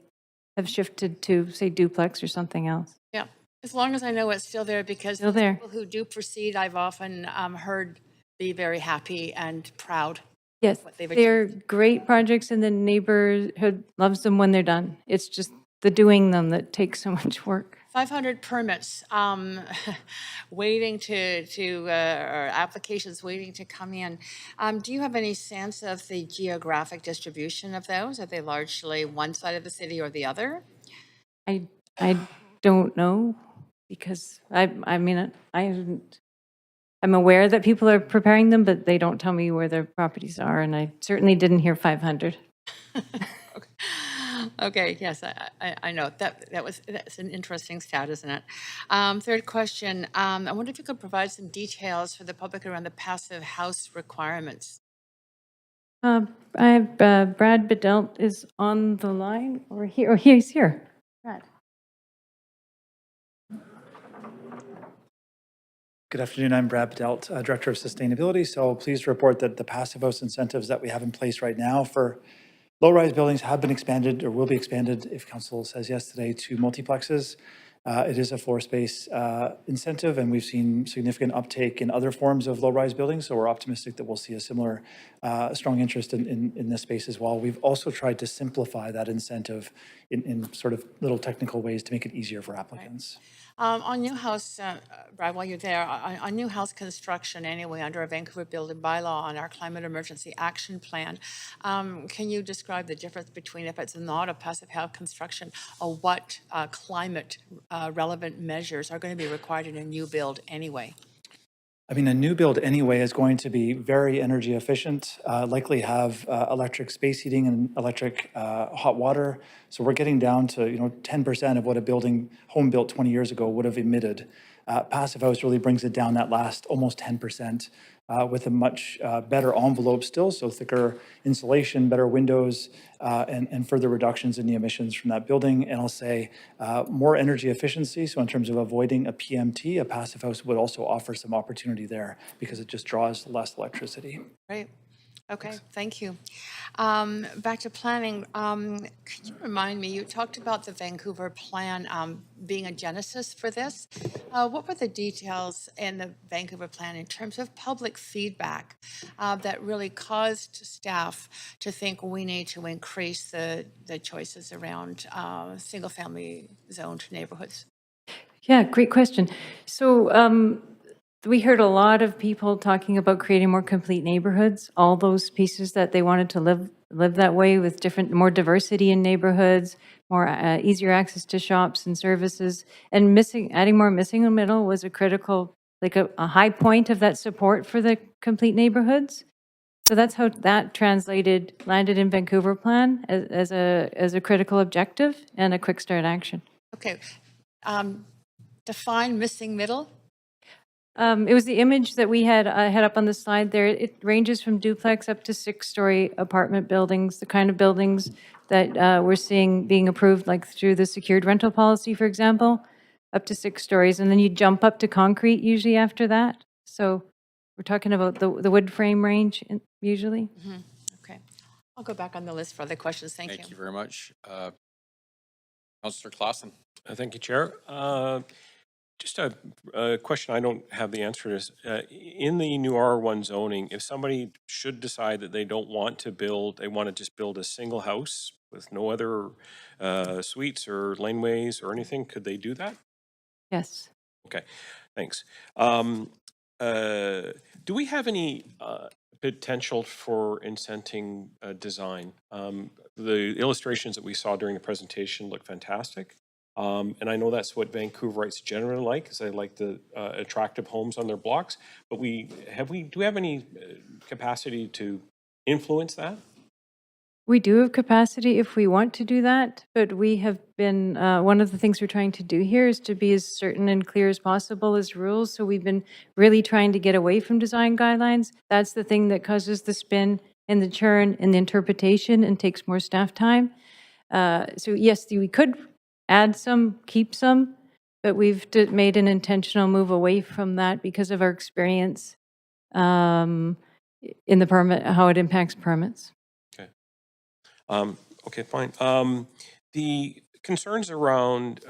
have shifted to, say, duplex or something else. Yeah, as long as I know it's still there, because Still there. people who do proceed, I've often heard be very happy and proud. Yes, What they've they're great projects and the neighborhood loves them when they're done. It's just the doing them that takes so much work. 500 permits waiting or applications waiting to come in. Do you have any sense of the geographic distribution of those? Are they largely one side of the city or the other? I don't know because I'm aware that people are preparing them, but they don't tell me where their properties are, and I certainly didn't hear 500. Okay, yes, I know. That's an interesting stat, isn't it? Third question, I wonder if you could provide some details for the public around the passive house requirements. I have Brad Bedelt is on the line, or here. Oh, he's here. Brad. Good afternoon. I'm Brad Bedelt, Director of Sustainability. So pleased to report that the passive house incentives that we have in place right now for low-rise buildings have been expanded or will be expanded, if council says yes today, to multiplexes. It is a floor space incentive, and we've seen significant uptake in other forms of low-rise buildings, so we're optimistic that we'll see a similar strong interest in this space as well. We've also tried to simplify that incentive in sort of little technical ways to make it easier for applicants. On new house, Brad, while you're there, on new house construction anyway, under our Vancouver building bylaw on our climate emergency action plan, can you describe the difference between if it's not a passive house construction or what climate relevant measures are going to be required in a new build anyway? I mean, a new build anyway is going to be very energy efficient, likely have electric space heating and electric hot water. So we're getting down to 10% of what a home built 20 years ago would have emitted. Passive house really brings it down that last almost 10%. with a much better envelope still, so thicker insulation, better windows, and further reductions in the emissions from that building. And I'll say more energy efficiency, so in terms of avoiding a PMT, a passive house would also offer some opportunity there because it just draws less electricity. Great. Okay, thank you. Back to planning, could you remind me, you talked about the Vancouver plan being a genesis for this. What were the details in the Vancouver plan in terms of public feedback that really caused staff to think we need to increase the choices around single-family zoned neighborhoods? Yeah, great question. So we heard a lot of people talking about creating more complete neighborhoods, all those pieces that they wanted to live that way with more diversity in neighborhoods, more easier access to shops and services, and adding more missing in the middle was a critical, like a high point of that support for the complete neighborhoods. So that's how that landed in Vancouver plan as a critical objective and a quick start action. Okay. Define missing middle. It was the image that we had up on the slide there. It ranges from duplex up to 6-story apartment buildings, the kind of buildings that we're seeing being approved, like through the secured rental policy, for example, up to 6 stories. And then you jump up to concrete usually after that. So we're talking about the wood frame range usually. Okay. I'll go back on the list for other questions. Thank you. Thank you very much. Councillor Claassen. Thank you, Chair. Just a question I don't have the answer to this. In the new R1 zoning, if somebody should decide that they don't want to build, they want to just build a single house with no other suites or laneways or anything, could they do that? Yes. Okay, thanks. Do we have any potential for incenting design? The illustrations that we saw during the presentation look fantastic. And I know that's what Vancouverites generally like, is they like the attractive homes on their blocks. But do we have any capacity to influence that? We do have capacity if we want to do that, but we have been, one of the things we're trying to do here is to be as certain and clear as possible as rules. So we've been really trying to get away from design guidelines. That's the thing that causes the spin and the churn and the interpretation and takes more staff time. So yes, we could add some, keep some, but we've made an intentional move away from that because of our experience in the permit, how it impacts permits. Okay, fine. The concerns around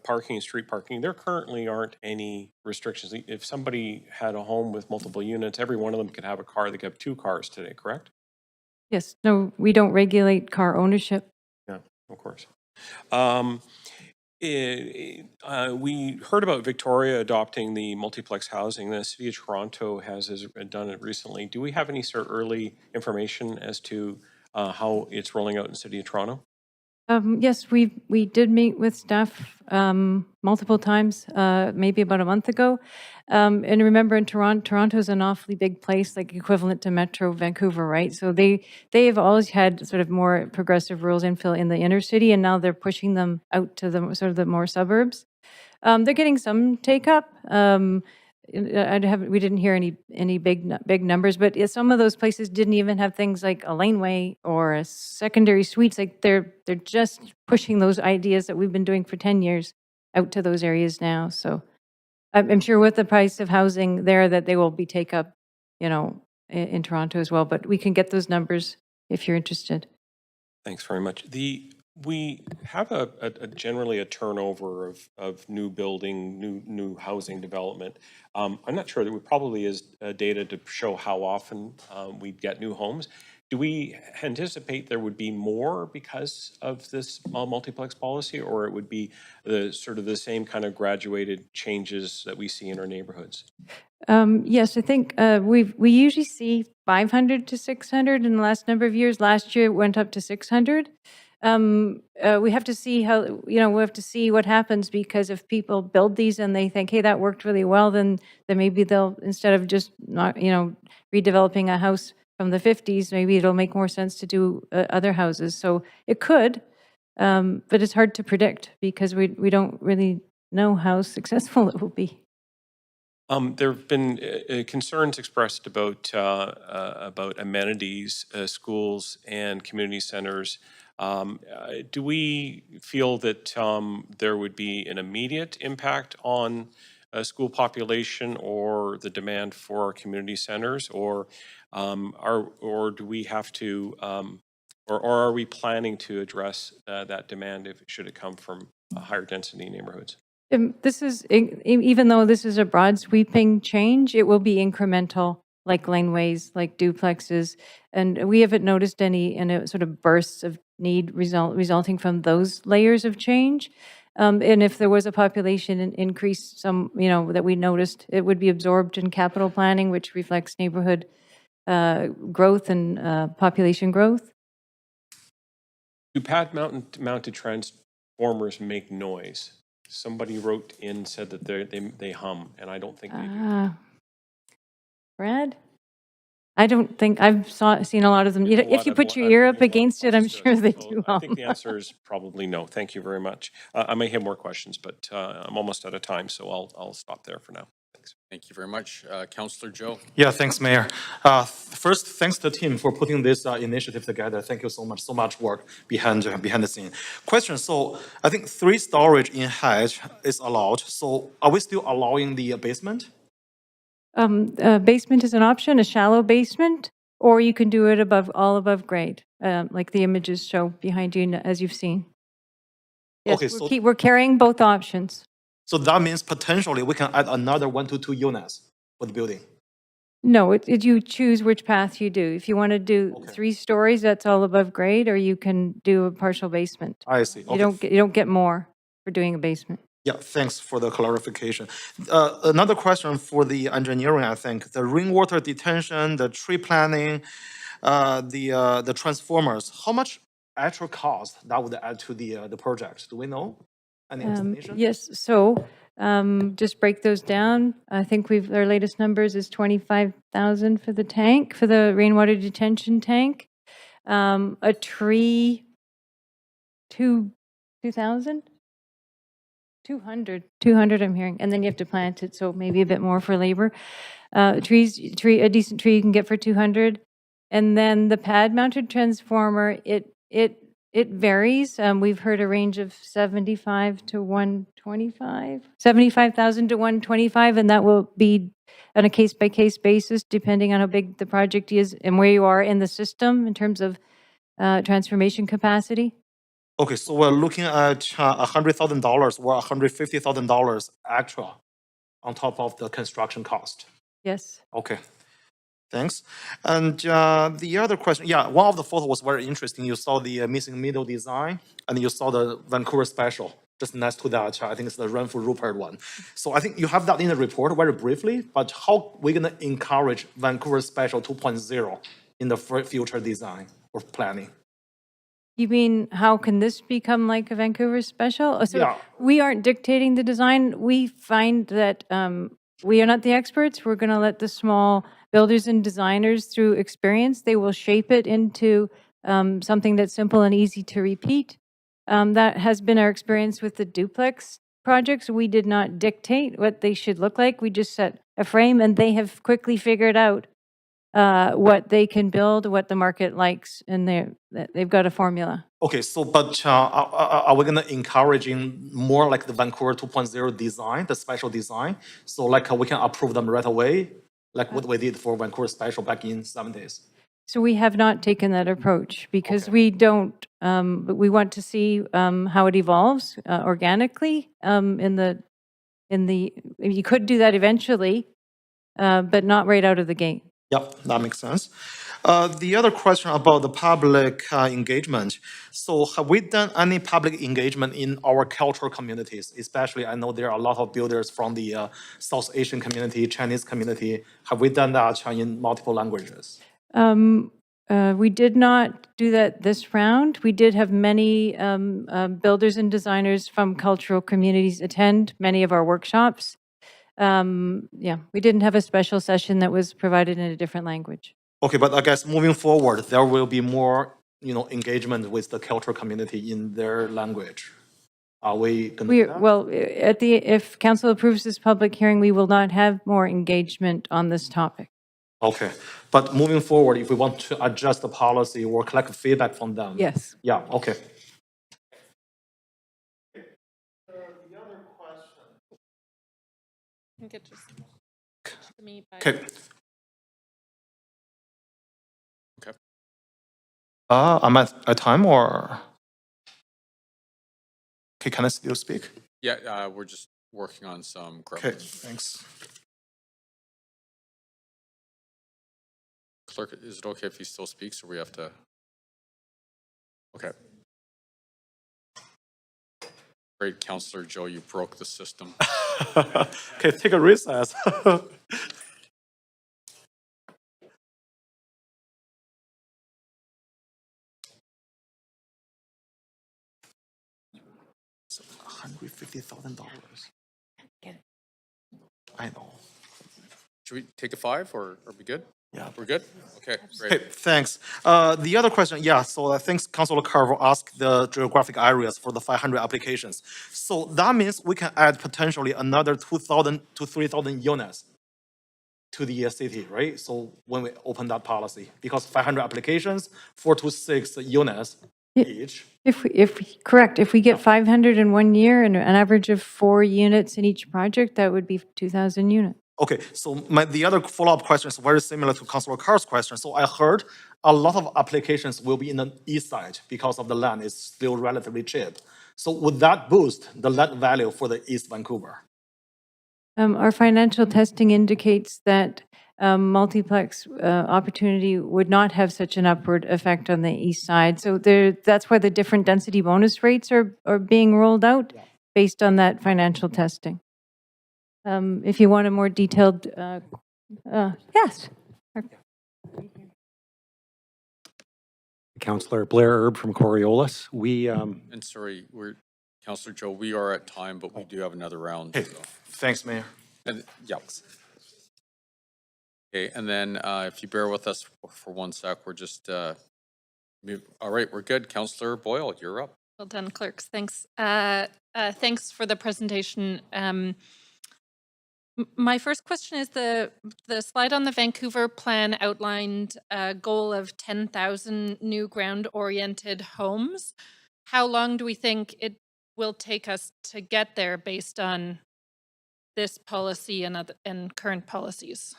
parking and street parking, there currently aren't any restrictions. If somebody had a home with multiple units, every one of them could have a car. They could have 2 cars today, correct? Yes, no, we don't regulate car ownership. Yeah, of course. We heard about Victoria adopting the multiplex housing. The City of Toronto has done it recently. Do we have any sort of early information as to how it's rolling out in the City of Toronto? Yes, we did meet with staff multiple times, maybe about a month ago. And remember, in Toronto's an awfully big place, like equivalent to Metro Vancouver, right? So they have always had sort of more progressive rules infill in the inner city, and now they're pushing them out to the sort of the more suburbs. They're getting some take up. We didn't hear any big numbers, but some of those places didn't even have things like a laneway or a secondary suites. Like they're just pushing those ideas that we've been doing for 10 years out to those areas now. So I'm sure with the price of housing there that they will be take up, in Toronto as well. But we can get those numbers if you're interested. Thanks very much. We have generally a turnover of new building, new housing development. I'm not sure, there probably is data to show how often we get new homes. Do we anticipate there would be more because of this multiplex policy, or it would be the same kind of graduated changes that we see in our neighborhoods? Yes, I think we usually see 500 to 600 in the last number of years. Last year it went up to 600. We have to see we have to see what happens, because if people build these and they think, hey, that worked really well, then maybe they'll, instead of just not, redeveloping a house from the 50s, maybe it'll make more sense to do other houses. So it could, but it's hard to predict because we don't really know how successful it will be. There have been concerns expressed about amenities, schools, and community centers. Do we feel that there would be an immediate impact on school population or the demand for our community centers, or do we have to, or are we planning to address that demand if should it come from higher density neighborhoods? This is, even though this is a broad sweeping change, it will be incremental, like laneways, like duplexes. And we haven't noticed any sort of bursts of need resulting from those layers of change. And if there was a population increase, that we noticed, it would be absorbed in capital planning, which reflects neighborhood growth and population growth. Do pad-mounted transformers make noise? Somebody wrote in, said that they hum, and I don't think they do. Brad? I don't think, I've seen a lot of them. If you put your ear up against it, I'm sure they do. I think the answer is probably no. Thank you very much. I may have more questions, but I'm almost out of time, so I'll stop there for now. Thanks. Thank you very much. Councillor Joe. Yeah, thanks, Mayor. First, thanks to the team for putting this initiative together. Thank you so much work behind the scene. Question, so I think 3 storage in height is allowed. So are we still allowing the basement? Basement is an option, a shallow basement, or you can do it all above grade, like the images show behind you as you've seen. Yes, Okay, we're carrying both options. So that means potentially we can add another 1 to 2 units for the building. No, you choose which path you do. If you want to do 3 stories, that's all above grade, or you can do a partial basement. I see. Okay. You don't get more for doing a basement. Yeah, thanks for the clarification. Another question for the engineering, I think. The rainwater detention, the tree planning, the transformers, how much actual cost that would add to the project? Do we know? Any estimation? Yes, so just break those down. I think our latest numbers is 25,000 for the tank, for the rainwater detention tank. A tree, 2,000? 200 I'm hearing, and then you have to plant it, so maybe a bit more for labor. A decent tree you can get for 200. And then the pad-mounted transformer, it varies. We've heard a range of 75 to 125, 75,000 to 125, and that will be on a case-by-case basis, depending on how big the project is and where you are in the system in terms of transformation capacity. Okay, so we're looking at $100,000 or $150,000 extra on top of the construction cost. Yes. Okay, thanks. And the other question, yeah, one of the photos was very interesting. You saw the missing middle design, and you saw the Vancouver special just next to that. I think it's the Renfrew Rupert one. So I think you have that in the report very briefly, but how we gonna encourage Vancouver Special 2.0 in the future design or planning? You mean, how can this become like a Vancouver special? So Yeah. we aren't dictating the design. We find that we are not the experts. We're going to let the small builders and designers, through experience, they will shape it into something that's simple and easy to repeat. That has been our experience with the duplex projects. We did not dictate what they should look like. We just set a frame, and they have quickly figured out what they can build, what the market likes, and they've got a formula. Okay, so but are we gonna encouraging more like the Vancouver 2.0 design, the special design? So like we can approve them right away, like what we did for Vancouver Special back in 70s? So we have not taken that approach because we don't, but we want to see how it evolves organically you could do that eventually, but not right out of the gate. Yep, that makes sense. The other question about the public engagement. So have we done any public engagement in our cultural communities? Especially, I know there are a lot of builders from the South Asian community, Chinese community. Have we done that in multiple languages? We did not do that this round. We did have many builders and designers from cultural communities attend many of our workshops. We didn't have a special session that was provided in a different language. Okay, but I guess moving forward, there will be more, engagement with the cultural community in their language. Are we going to do that? Well, if council approves this public hearing, we will not have more engagement on this topic. Okay, but moving forward, if we want to adjust the policy or collect feedback from them. Yes. Yeah, okay. I think it just to me by Okay. Okay. I'm at time or? Okay, can I still speak? Yeah, we're just working on some Okay, growth. thanks. Clerk, is it okay if he still speaks, or we have to? Okay. Great, Councillor Joe, you broke the system. Okay, take a recess. $150,000. I know. Should we take a 5, or are we good? Yeah. We're good? Okay, Okay, great. thanks. The other question, yeah, so I think Councilor Carver asked the geographic areas for the 500 applications. So that means we can add potentially another 2,000 to 3,000 units to the city, right? So when we open that policy, because 500 applications, 4 to 6 units each. Correct, if we get 500 in 1 year and an average of 4 units in each project, that would be 2,000 units. Okay, so the other follow-up question is very similar to Councilor Carr's question. So I heard a lot of applications will be in the east side because of the land is still relatively cheap. So would that boost the land value for the East Vancouver? Our financial testing indicates that multiplex opportunity would not have such an upward effect on the east side. So that's why the different density bonus rates are being rolled out based on that financial testing. If you want a more detailed, yes. Councillor Blair Erb from Coriolis. And sorry, Councillor Joe, we are at time, but we do have another round. Okay, So. thanks, Mayor. And, yeah. Okay, and then if you bear with us for 1 sec, we're just, all right, we're good. Councillor Boyle, you're up. Well done, clerks. Thanks. Thanks for the presentation. My first question is the slide on the Vancouver plan outlined a goal of 10,000 new ground-oriented homes. How long do we think it will take us to get there based on this policy and current policies?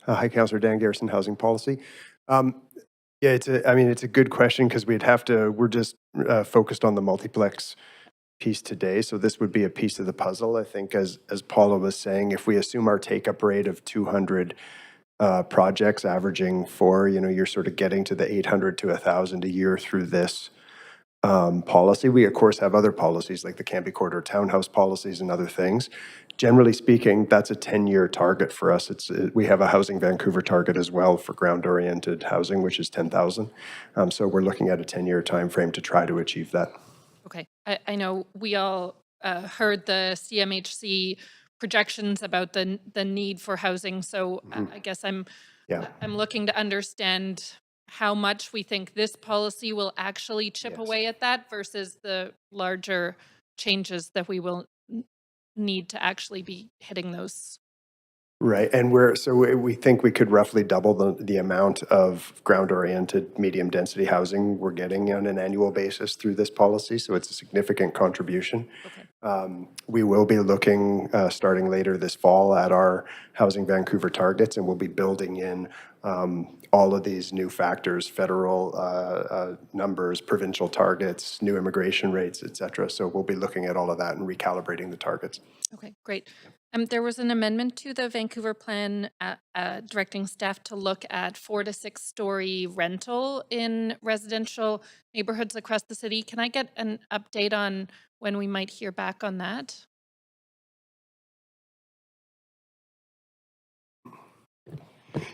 Hi, Councillor Dan Garrison, Housing Policy. Yeah, it's a good question because we're just focused on the multiplex piece today. So this would be a piece of the puzzle. I think as Paula was saying, if we assume our take-up rate of 200 projects averaging 4, you're sort of getting to the 800 to 1,000 a year through this policy. We, of course, have other policies like the Canby Corridor townhouse policies and other things. Generally speaking, that's a 10-year target for us. We have a Housing Vancouver target as well for ground-oriented housing, which is 10,000. So we're looking at a 10-year time frame to try to achieve that. Okay, I know we all heard the CMHC projections about the need for housing, so I guess I'm looking to understand how much we think this policy will actually chip away at that versus the larger changes that we will need to actually be hitting those. Right, and we think we could roughly double the amount of ground-oriented medium-density housing we're getting on an annual basis through this policy, so it's a significant contribution. Okay. We will be looking, starting later this fall, at our Housing Vancouver targets, and we'll be building in all of these new factors, federal numbers, provincial targets, new immigration rates, et cetera. So we'll be looking at all of that and recalibrating the targets. Okay, great. There was an amendment to the Vancouver plan directing staff to look at 4 to 6 story rental in residential neighborhoods across the city. Can I get an update on when we might hear back on that?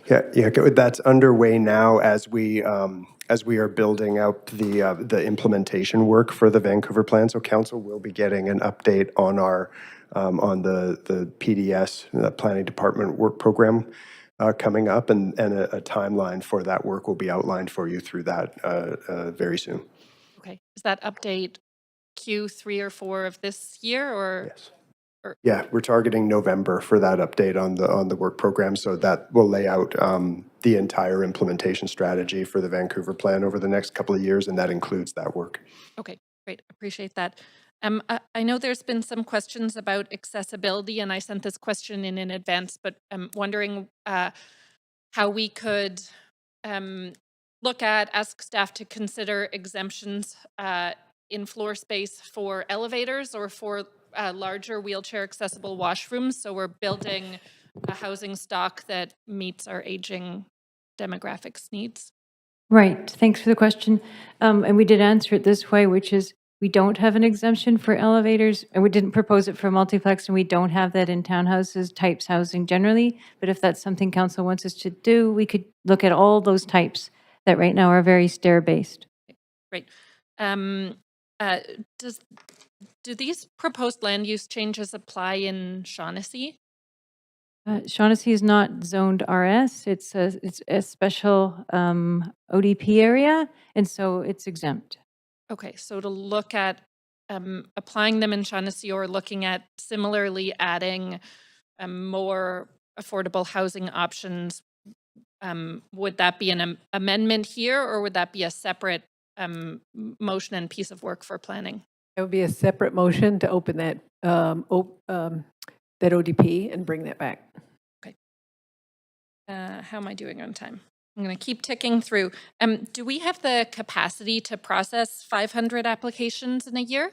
Yeah, that's underway now as we are building out the implementation work for the Vancouver plan. So council will be getting an update on our on the PDS, the Planning Department work program coming up, and a timeline for that work will be outlined for you through that very soon. Okay, is that update Q3 or 4 of this year, or? Yes. Or- Yeah, we're targeting November for that update on the work program. So that will lay out the entire implementation strategy for the Vancouver plan over the next couple of years, and that includes that work. Okay, great. Appreciate that. I know there's been some questions about accessibility, and I sent this question in advance, but I'm wondering how we could ask staff to consider exemptions in floor space for elevators or for larger wheelchair accessible washrooms. So we're building a housing stock that meets our aging demographics needs. Right, thanks for the question. And we did answer it this way, which is we don't have an exemption for elevators, and we didn't propose it for multiplex, and we don't have that in townhouses, types housing generally. But if that's something council wants us to do, we could look at all those types that right now are very stair-based. Great. Do these proposed land use changes apply in Shaughnessy? Shaughnessy is not zoned RS. It's a special ODP area, and so it's exempt. Okay, so to look at applying them in Shaughnessy or looking at similarly adding more affordable housing options, would that be an amendment here, or would that be a separate motion and piece of work for planning? It would be a separate motion to open that, that ODP and bring that back. Okay. How am I doing on time? I'm going to keep ticking through. Do we have the capacity to process 500 applications in a year?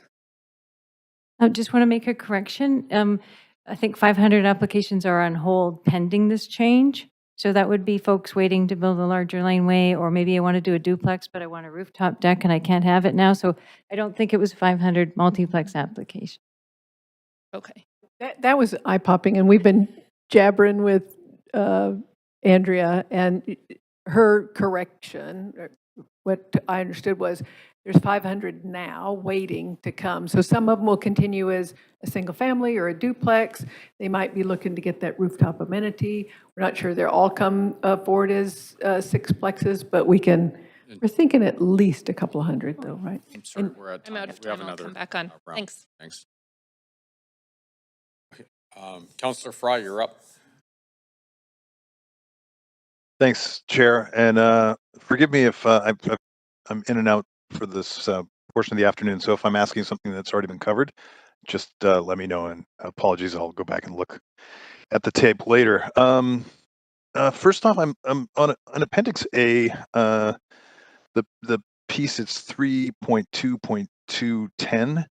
I just want to make a correction. I think 500 applications are on hold pending this change. So that would be folks waiting to build a larger laneway, or maybe I want to do a duplex, but I want a rooftop deck and I can't have it now. So I don't think it was 500 multiplex applications. Okay. That was eye-popping, and we've been jabbering with Andrea, and her correction, what I understood was there's 500 now waiting to come. So some of them will continue as a single family or a duplex. They might be looking to get that rooftop amenity. We're not sure they'll all come forward as sixplexes, but we're thinking at least a couple of hundred though, right? I'm sorry, we're at I'm time. out of We have time. I'll another come back on. round. Thanks. Thanks. Councillor Fry, you're up. Thanks, Chair. And forgive me if I'm in and out for this portion of the afternoon. So if I'm asking something that's already been covered, just let me know. And apologies, I'll go back and look at the tape later. First off, I'm on Appendix A. The piece, it's 3.2.210.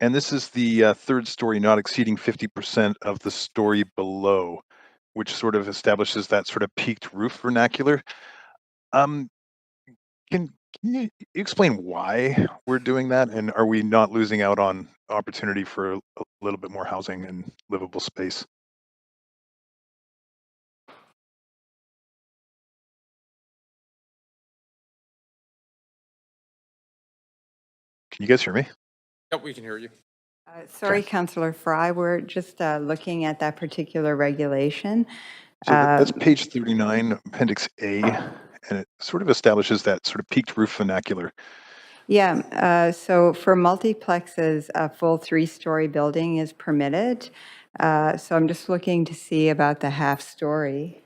And this is the third story not exceeding 50% of the story below, which sort of establishes that sort of peaked roof vernacular. Can you explain why we're doing that? And are we not losing out on opportunity for a little bit more housing and livable space? Can you guys hear me? Yep, we can hear you. Sorry, Councillor Fry, we're just looking at that particular regulation. So that's page 39, Appendix A, and it sort of establishes that sort of peaked roof vernacular. Yeah, so for multiplexes, a full 3-story building is permitted. So I'm just looking to see about the half-story.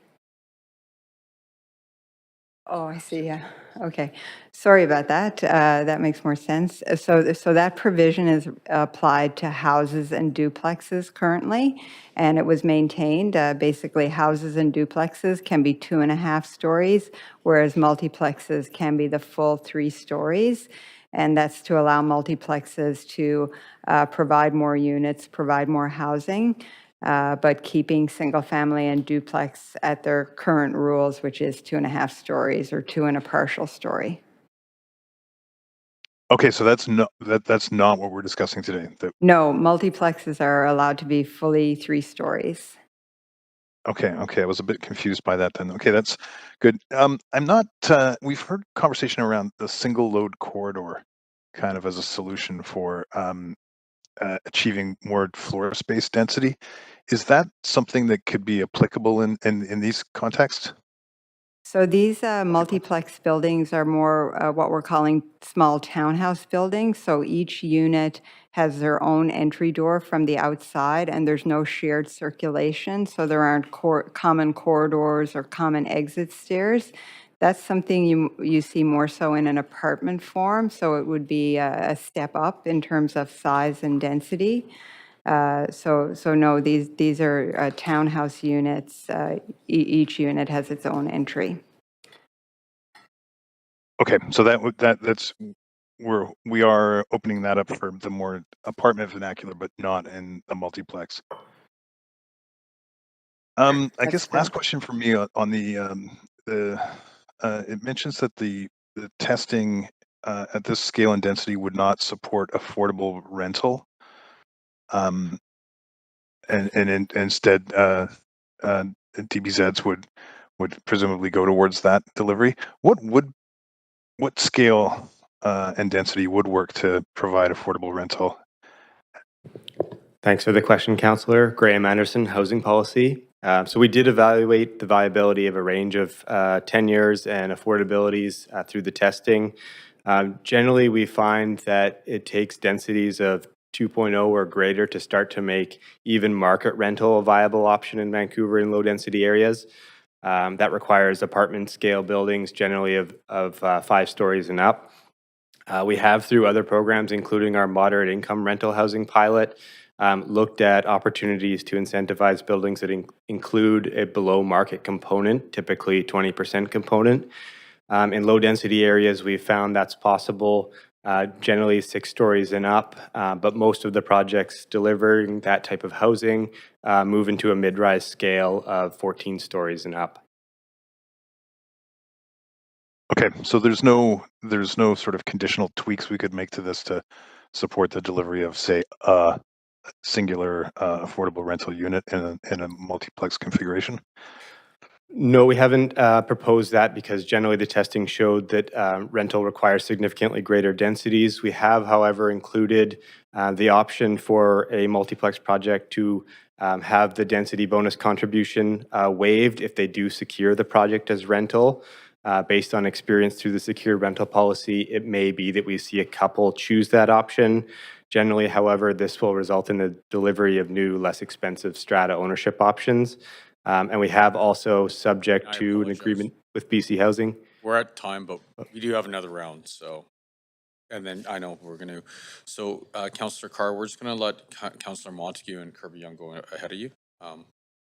Oh, I see, yeah. Okay. Sorry about that. That makes more sense. So that provision is applied to houses and duplexes currently, and it was maintained. Basically, houses and duplexes can be 2.5 stories, whereas multiplexes can be the full 3 stories. And that's to allow multiplexes to provide more units, provide more housing. But keeping single family and duplex at their current rules, which is 2.5 stories or 2 and a partial story. Okay, so that's not what we're discussing today. No, multiplexes are allowed to be fully 3 stories. Okay, I was a bit confused by that then. Okay, that's good. I'm not, we've heard conversation around the single load corridor kind of as a solution for achieving more floor space density. Is that something that could be applicable in these contexts? So these multiplex buildings are more what we're calling small townhouse buildings. So each unit has their own entry door from the outside, and there's no shared circulation. So there aren't common corridors or common exit stairs. That's something you see more so in an apartment form. So it would be a step up in terms of size and density. So no, these are townhouse units. Each unit has its own entry. Okay, so that's we are opening that up for the more apartment vernacular, but not in a multiplex. I guess last question for me on the it mentions that the testing at this scale and density would not support affordable rental. And instead, DBZs would presumably go towards that delivery. What scale and density would work to provide affordable rental? Thanks for the question, Councillor. Graham Anderson, Housing Policy. So we did evaluate the viability of a range of tenures and affordabilities through the testing. Generally, we find that it takes densities of 2.0 or greater to start to make even market rental a viable option in Vancouver in low-density areas. That requires apartment scale buildings, generally of 5 stories and up. We have, through other programs, including our moderate income rental housing pilot, looked at opportunities to incentivize buildings that include a below market component, typically 20% component. In low density areas, we've found that's possible, generally 6 stories and up, but most of the projects delivering that type of housing move into a mid-rise scale of 14 stories and up. Okay, so there's no sort of conditional tweaks we could make to this to support the delivery of, say, a singular affordable rental unit in a multiplex configuration? No, we haven't proposed that because generally the testing showed that rental requires significantly greater densities. We have, however, included the option for a multiplex project to have the density bonus contribution waived if they do secure the project as rental. Based on experience through the secure rental policy, it may be that we see a couple choose that option. Generally, however, this will result in the delivery of new, less expensive strata ownership options. And we have also, subject to an agreement with BC Housing. We're at time, but we do have another round, so. And then I know we're going to. So, Councillor Carr, we're just going to let Councillor Montague and Kirby Young go ahead of you.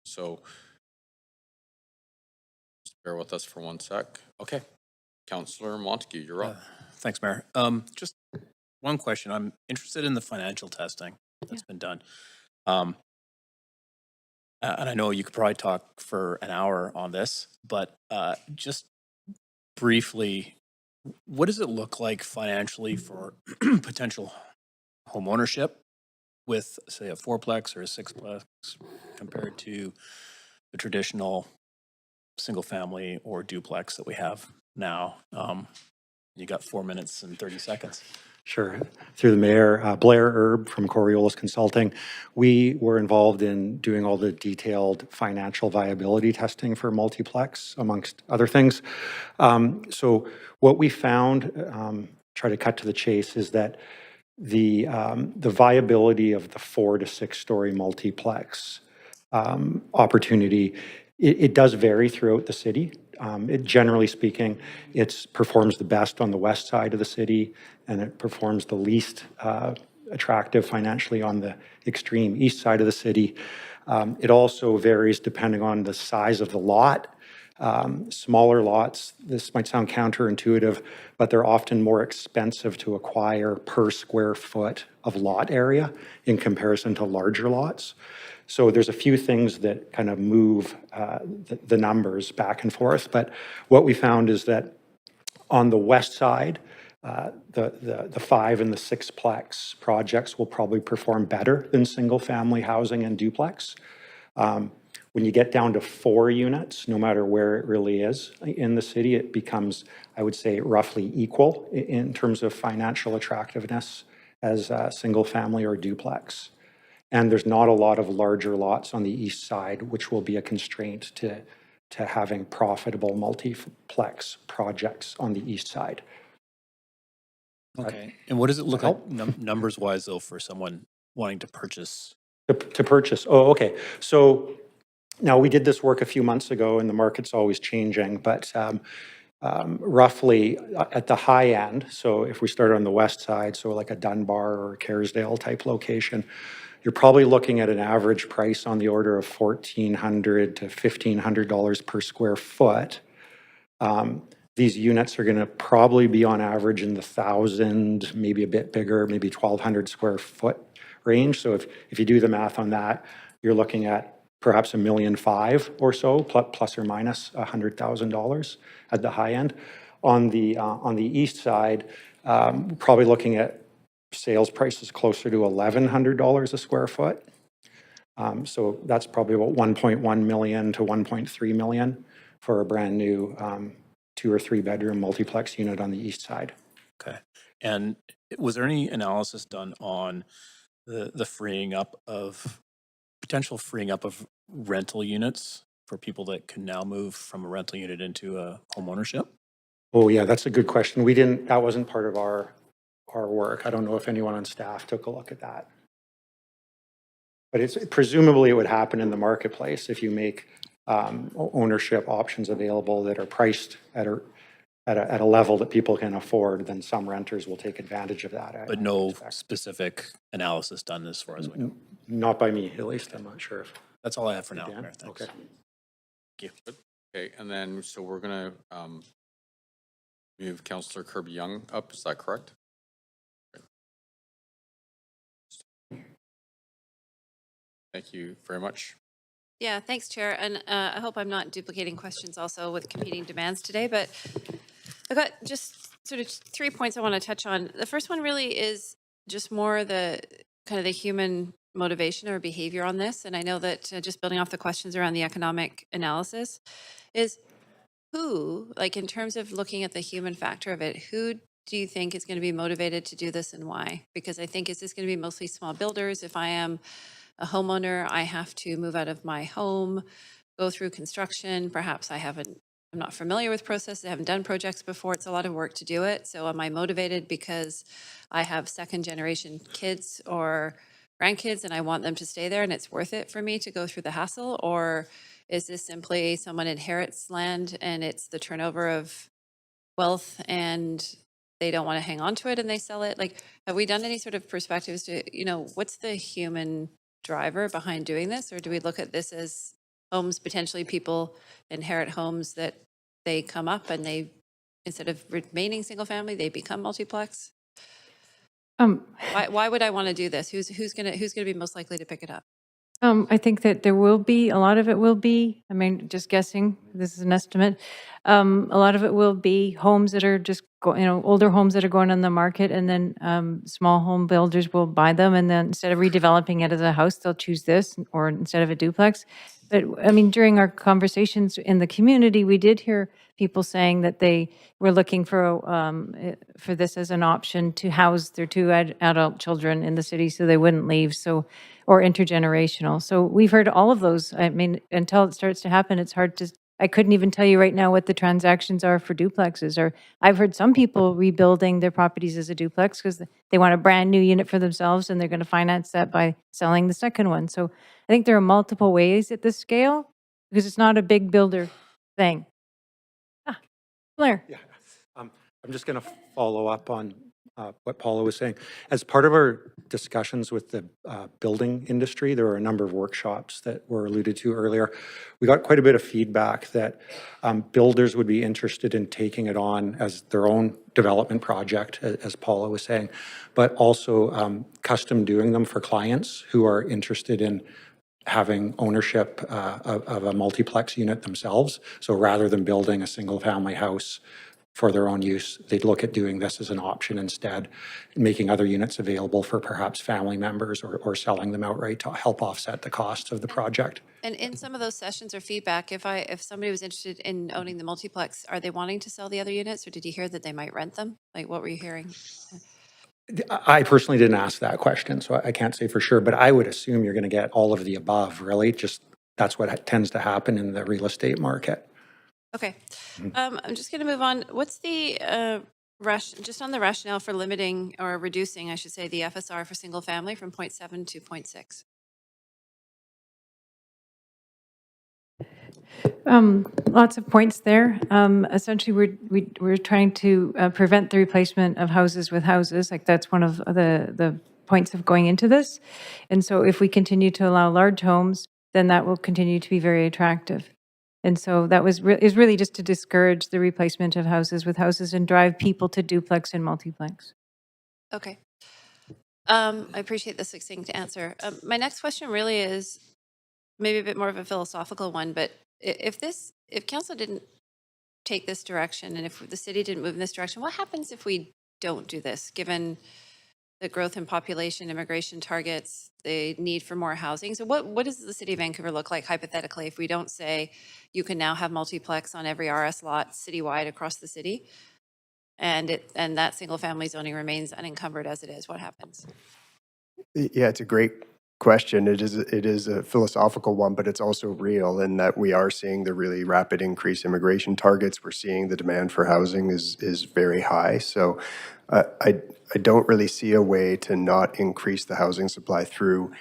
So, just bear with us for 1 sec. Okay. Councillor Montague, you're up. Thanks, Mayor. Just one question. I'm interested in the financial testing that's been done. And I know you could probably talk for an hour on this, but just briefly, what does it look like financially for potential home ownership with, say, a 4-plex or a 6-plex compared to the traditional single family or duplex that we have now? You got 4 minutes and 30 seconds. Sure. Through the mayor, Blair Erb from Coriolis Consulting. We were involved in doing all the detailed financial viability testing for multiplex, amongst other things. So what we found, try to cut to the chase, is that the viability of the 4 to 6 story multiplex opportunity, it does vary throughout the city. Generally speaking, it performs the best on the west side of the city, and it performs the least attractive financially on the extreme east side of the city. It also varies depending on the size of the lot. Smaller lots, this might sound counterintuitive, but they're often more expensive to acquire per square foot of lot area in comparison to larger lots. So there's a few things that kind of move the numbers back and forth. But what we found is that on the west side, the 5 and the 6-plex projects will probably perform better than single-family housing and duplex. When you get down to 4 units, no matter where it really is in the city, it becomes, I would say, roughly equal in terms of financial attractiveness as single-family or duplex. And there's not a lot of larger lots on the east side, which will be a constraint to to having profitable multiplex projects on the east side. Okay. And what does it look help? like numbers wise though for someone wanting to purchase? To purchase. Oh, okay. So now we did this work a few months ago, and the market's always changing, but roughly at the high end, so if we start on the west side, so like a Dunbar or a Kerrisdale type location, you're probably looking at an average price on the order of $1,400 to $1,500 per square foot. These units are going to probably be on average in the 1,000, maybe a bit bigger, maybe 1,200 square foot range. So if you do the math on that, you're looking at perhaps $1.5 million or so, plus or minus $100,000 at the high end. On the east side, probably looking at sales prices closer to $1,100 a square foot. So that's probably about 1.1 million to 1.3 million for a brand new 2 or 3 bedroom multiplex unit on the east side. Okay. And was there any analysis done on the potential freeing up of rental units for people that can now move from a rental unit into a home ownership? Oh yeah, that's a good question. That wasn't part of our work. I don't know if anyone on staff took a look at that. But presumably it would happen in the marketplace if you make ownership options available that are priced at a level that people can afford, then some renters will take advantage of that. But no specific analysis done as far as we know? Not by me, at least. I'm not sure if. That's all I have for now. Dan? Mayor, thanks. Okay. Thank you. Okay, and then, so we're gonna move Councillor Kirby Young up, is that correct? Thank you very much. Yeah, thanks, Chair. And I hope I'm not duplicating questions also with competing demands today, but I've got just sort of 3 points I want to touch on. The first one really is just more the kind of the human motivation or behavior on this. And I know that just building off the questions around the economic analysis is who, like in terms of looking at the human factor of it, who do you think is going to be motivated to do this and why? Because I think, is this going to be mostly small builders? If I am a homeowner, I have to move out of my home, go through construction. Perhaps I'm not familiar with processes. I haven't done projects before. It's a lot of work to do it. So am I motivated because I have second generation kids or grandkids and I want them to stay there and it's worth it for me to go through the hassle? Or is this simply someone inherits land and it's the turnover of wealth and they don't want to hang on to it and they sell it? Like, have we done any sort of perspectives to, what's the human driver behind doing this? Or do we look at this as homes, potentially people inherit homes that they come up and they, instead of remaining single family, they become multiplex? Why would I want to do this? Who's gonna be most likely to pick it up? I think that there will be, a lot of it will be, I mean, just guessing, this is an estimate. A lot of it will be homes that are just, older homes that are going on the market, and then small home builders will buy them, and then instead of redeveloping it as a house, they'll choose this, or instead of a duplex. But I mean, during our conversations in the community, we did hear people saying that they were looking for this as an option to house their 2 adult children in the city so they wouldn't leave. So, or intergenerational. So we've heard all of those. I mean, until it starts to happen, it's hard to, I couldn't even tell you right now what the transactions are for duplexes. Or I've heard some people rebuilding their properties as a duplex because they want a brand new unit for themselves and they're going to finance that by selling the second one. So I think there are multiple ways at this scale because it's not a big builder thing. Blair. Yeah. I'm just going to follow up on what Paula was saying. As part of our discussions with the building industry, there were a number of workshops that were alluded to earlier. We got quite a bit of feedback that builders would be interested in taking it on as their own development project, as Paula was saying, but also custom doing them for clients who are interested in having ownership of a multiplex unit themselves. So rather than building a single family house for their own use, they'd look at doing this as an option instead, making other units available for perhaps family members or selling them outright to help offset the costs of the project. And in some of those sessions or feedback, if somebody was interested in owning the multiplex, are they wanting to sell the other units, or did you hear that they might rent them? Like, what were you hearing? I personally didn't ask that question, so I can't say for sure, but I would assume you're going to get all of the above, really. Just That's what tends to happen in the real estate market. Okay. I'm just going to move on. What's the just on the rationale for limiting or reducing, I should say, the FSR for single family from 0.7 to 0.6? Lots of points there. Essentially, we're trying to prevent the replacement of houses with houses. Like that's one of the points of going into this. And so if we continue to allow large homes, then that will continue to be very attractive. And so that is really just to discourage the replacement of houses with houses and drive people to duplex and multiplex. Okay. I appreciate the succinct answer. My next question really is maybe a bit more of a philosophical one, but if council didn't take this direction and if the city didn't move in this direction, what happens if we don't do this, given the growth in population, immigration targets, the need for more housing? So what does the city of Vancouver look like hypothetically if we don't say you can now have multiplex on every RS lot citywide across the city, and that single family zoning remains unencumbered as it is? What happens? Yeah, it's a great question. It is a philosophical one, but it's also real in that we are seeing the really rapid increase in immigration targets. We're seeing the demand for housing is very high. So I don't really see a way to not increase the housing supply through,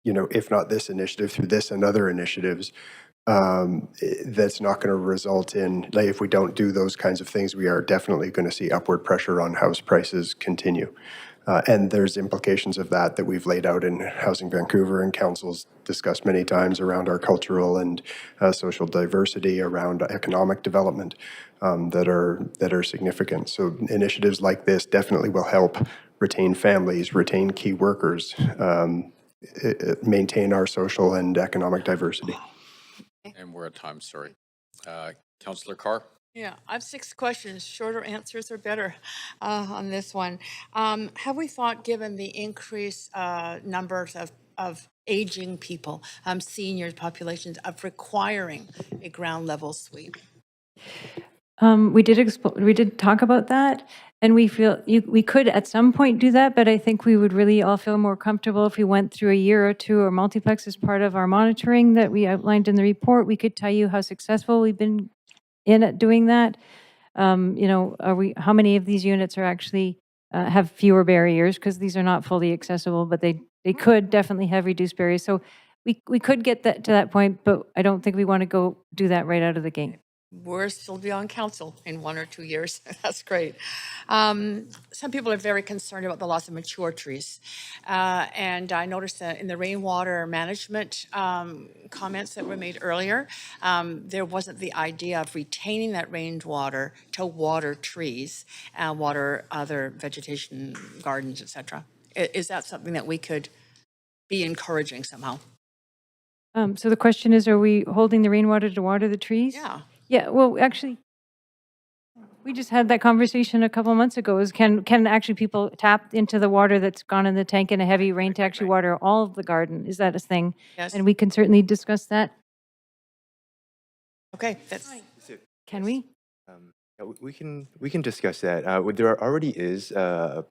if not this initiative, through this and other initiatives. That's not going to result in, like, if we don't do those kinds of things, we are definitely going to see upward pressure on house prices continue. And there's implications of that we've laid out in Housing Vancouver, and council's discussed many times around our cultural and social diversity, around economic development that are significant. So initiatives like this definitely will help retain families, retain key workers, maintain our social and economic diversity. And we're at time, sorry. Councillor Carr? Yeah, I have 6 questions. Shorter answers are better on this one. Have we thought, given the increased numbers of aging people, senior populations, of requiring a ground level suite? We did talk about that, and we feel we could at some point do that, but I think we would really all feel more comfortable if we went through a year or two or multiplex as part of our monitoring that we outlined in the report. We could tell you how successful we've been in at doing that. How many of these units are actually have fewer barriers, because these are not fully accessible, but they could definitely have reduced barriers. So we could get to that point, but I don't think we want to go do that right out of the gate. We're still be on council in 1 or 2 years. That's great. Some people are very concerned about the loss of mature trees. And I noticed that in the rainwater management comments that were made earlier, there wasn't the idea of retaining that rainwater to water trees, water other vegetation, gardens, et cetera. Is that something that we could be encouraging somehow? So the question is, are we holding the rainwater to water the trees? Yeah. Yeah, well, actually, we just had that conversation a couple months ago, is can actually people tap into the water that's gone in the tank in a heavy rain to actually water all of the garden? Is that a thing? Yes. And we can certainly discuss that. Okay, that's. Can we? Yeah, we can discuss that. There already is a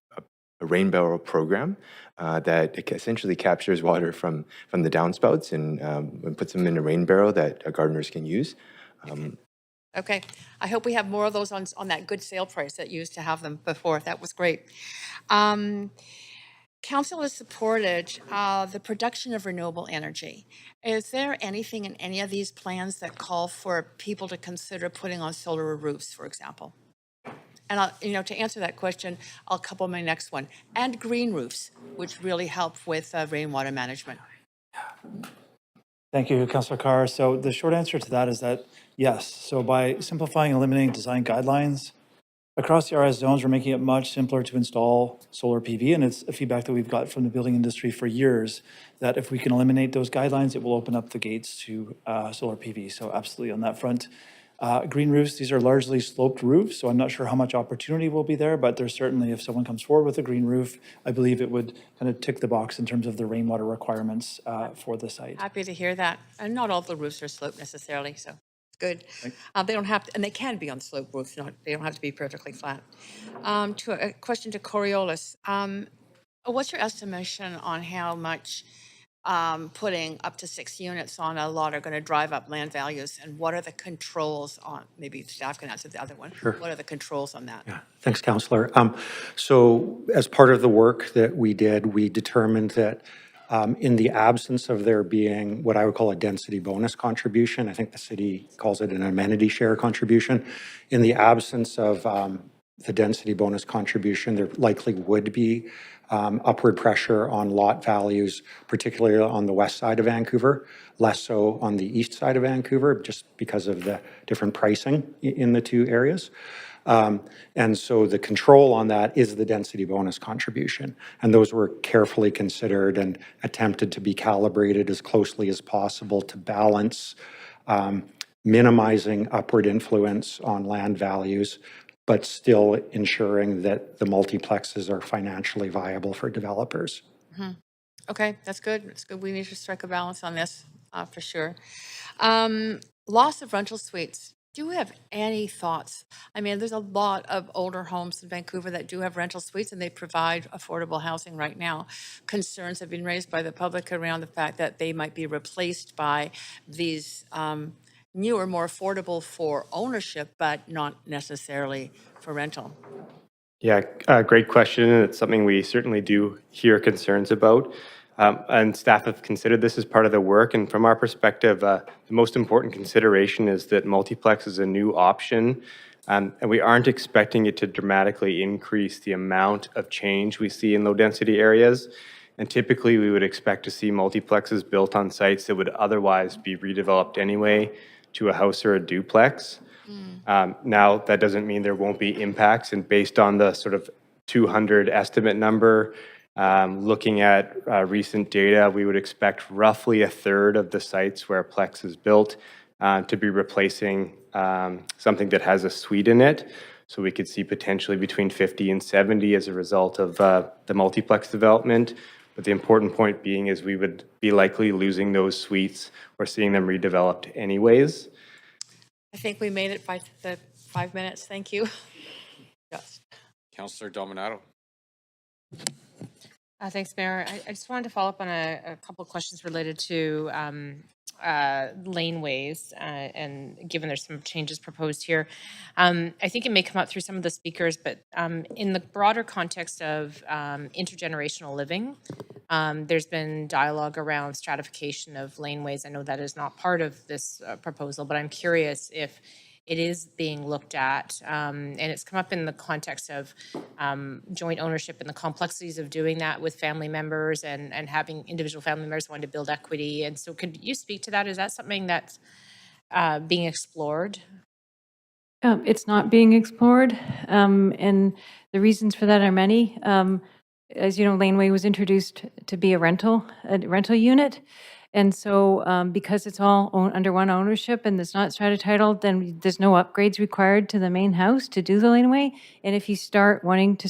rain barrel program that essentially captures water from the downspouts and puts them in a rain barrel that gardeners can use. Okay, I hope we have more of those on that good sale price that you used to have them before. That was great. Council has supported the production of renewable energy. Is there anything in any of these plans that call for people to consider putting on solar roofs, for example? And to answer that question, I'll couple my next one. And green roofs, which really help with rainwater management. Thank you, Councillor Carr. So the short answer to that is that yes. So by simplifying and eliminating design guidelines across the RS zones, we're making it much simpler to install solar PV. And it's a feedback that we've got from the building industry for years, that if we can eliminate those guidelines, it will open up the gates to solar PV. So absolutely on that front. Green roofs, these are largely sloped roofs, so I'm not sure how much opportunity will be there, but there's certainly, if someone comes forward with a green roof, I believe it would kind of tick the box in terms of the rainwater requirements for the site. Happy to hear that. And not all the roofs are sloped necessarily, so it's good. They don't have to, and they can be on slope roofs, they don't have to be perfectly flat. To a question to Coriolis, what's your estimation on how much putting up to 6 units on a lot are going to drive up land values? And what are the controls on, maybe staff can answer the other one. Sure. What are the controls on that? Yeah, thanks, Counselor. So as part of the work that we did, we determined that in the absence of there being what I would call a density bonus contribution, I think the city calls it an amenity share contribution. In the absence of the density bonus contribution, there likely would be upward pressure on lot values, particularly on the west side of Vancouver, less so on the east side of Vancouver, just because of the different pricing in the two areas. And so the control on that is the density bonus contribution. And those were carefully considered and attempted to be calibrated as closely as possible to balance minimizing upward influence on land values, but still ensuring that the multiplexes are financially viable for developers. Okay, that's good. It's good. We need to strike a balance on this for sure. Loss of rental suites. Do you have any thoughts? I mean, there's a lot of older homes in Vancouver that do have rental suites and they provide affordable housing right now. Concerns have been raised by the public around the fact that they might be replaced by these newer, more affordable for ownership, but not necessarily for rental. Yeah, great question, and it's something we certainly do hear concerns about. And staff have considered this as part of the work, and from our perspective, the most important consideration is that multiplex is a new option, and we aren't expecting it to dramatically increase the amount of change we see in low-density areas. And typically, we would expect to see multiplexes built on sites that would otherwise be redeveloped anyway to a house or a duplex. Now, that doesn't mean there won't be impacts, and based on the sort of 200 estimate number, looking at recent data, we would expect roughly a third of the sites where Plex is built to be replacing something that has a suite in it. So we could see potentially between 50 and 70 as a result of the multiplex development. But the important point being is we would be likely losing those suites or seeing them redeveloped anyways. I think we made it by the 5 minutes. Thank you. Yes. Councillor Dominato. Thanks, Mayor. I just wanted to follow up on a couple of questions related to laneways, and given there's some changes proposed here. I think it may come up through some of the speakers, but in the broader context of intergenerational living, there's been dialogue around stratification of laneways. I know that is not part of this proposal, but I'm curious if it is being looked at, and it's come up in the context of joint ownership and the complexities of doing that with family members and having individual family members wanting to build equity. And so could you speak to that? Is that something that's being explored? It's not being explored, and the reasons for that are many. As you know, laneway was introduced to be a rental unit. And so because it's all under one ownership and it's not strata titled, then there's no upgrades required to the main house to do the laneway. And if you start wanting to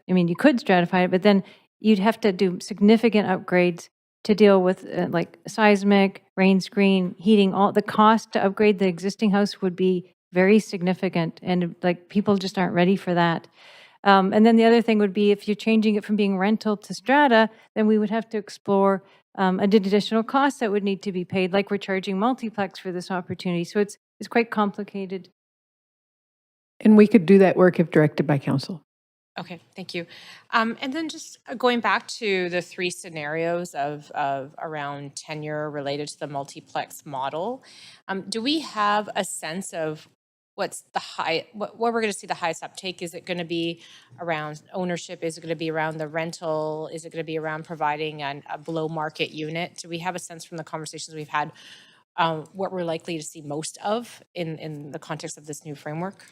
you could stratify it, but then you'd have to do significant upgrades to deal with like seismic, rain screen, heating. All the cost to upgrade the existing house would be very significant, and like people just aren't ready for that. And then the other thing would be if you're changing it from being rental to strata, then we would have to explore additional costs that would need to be paid, like we're charging multiplex for this opportunity. So it's quite complicated. And we could do that work if directed by council. Okay, thank you. And then just going back to the three scenarios of around tenure related to the multiplex model, do we have a sense of what's the what we're going to see the highest uptake? Is it going to be around ownership? Is it going to be around the rental? Is it going to be around providing a below market unit? Do we have a sense from the conversations we've had what we're likely to see most of in the context of this new framework?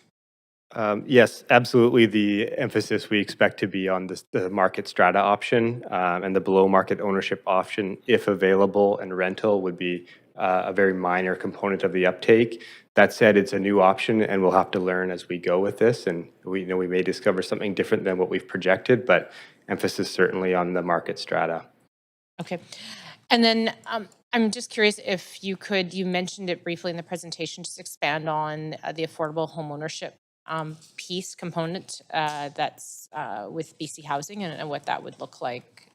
Yes, absolutely. The emphasis we expect to be on the market strata option and the below market ownership option, if available, and rental would be a very minor component of the uptake. That said, it's a new option and we'll have to learn as we go with this. And we know we may discover something different than what we've projected, but emphasis certainly on the market strata. Okay. And then I'm just curious if you mentioned it briefly in the presentation, just expand on the affordable home ownership piece component that's with BC Housing and what that would look like.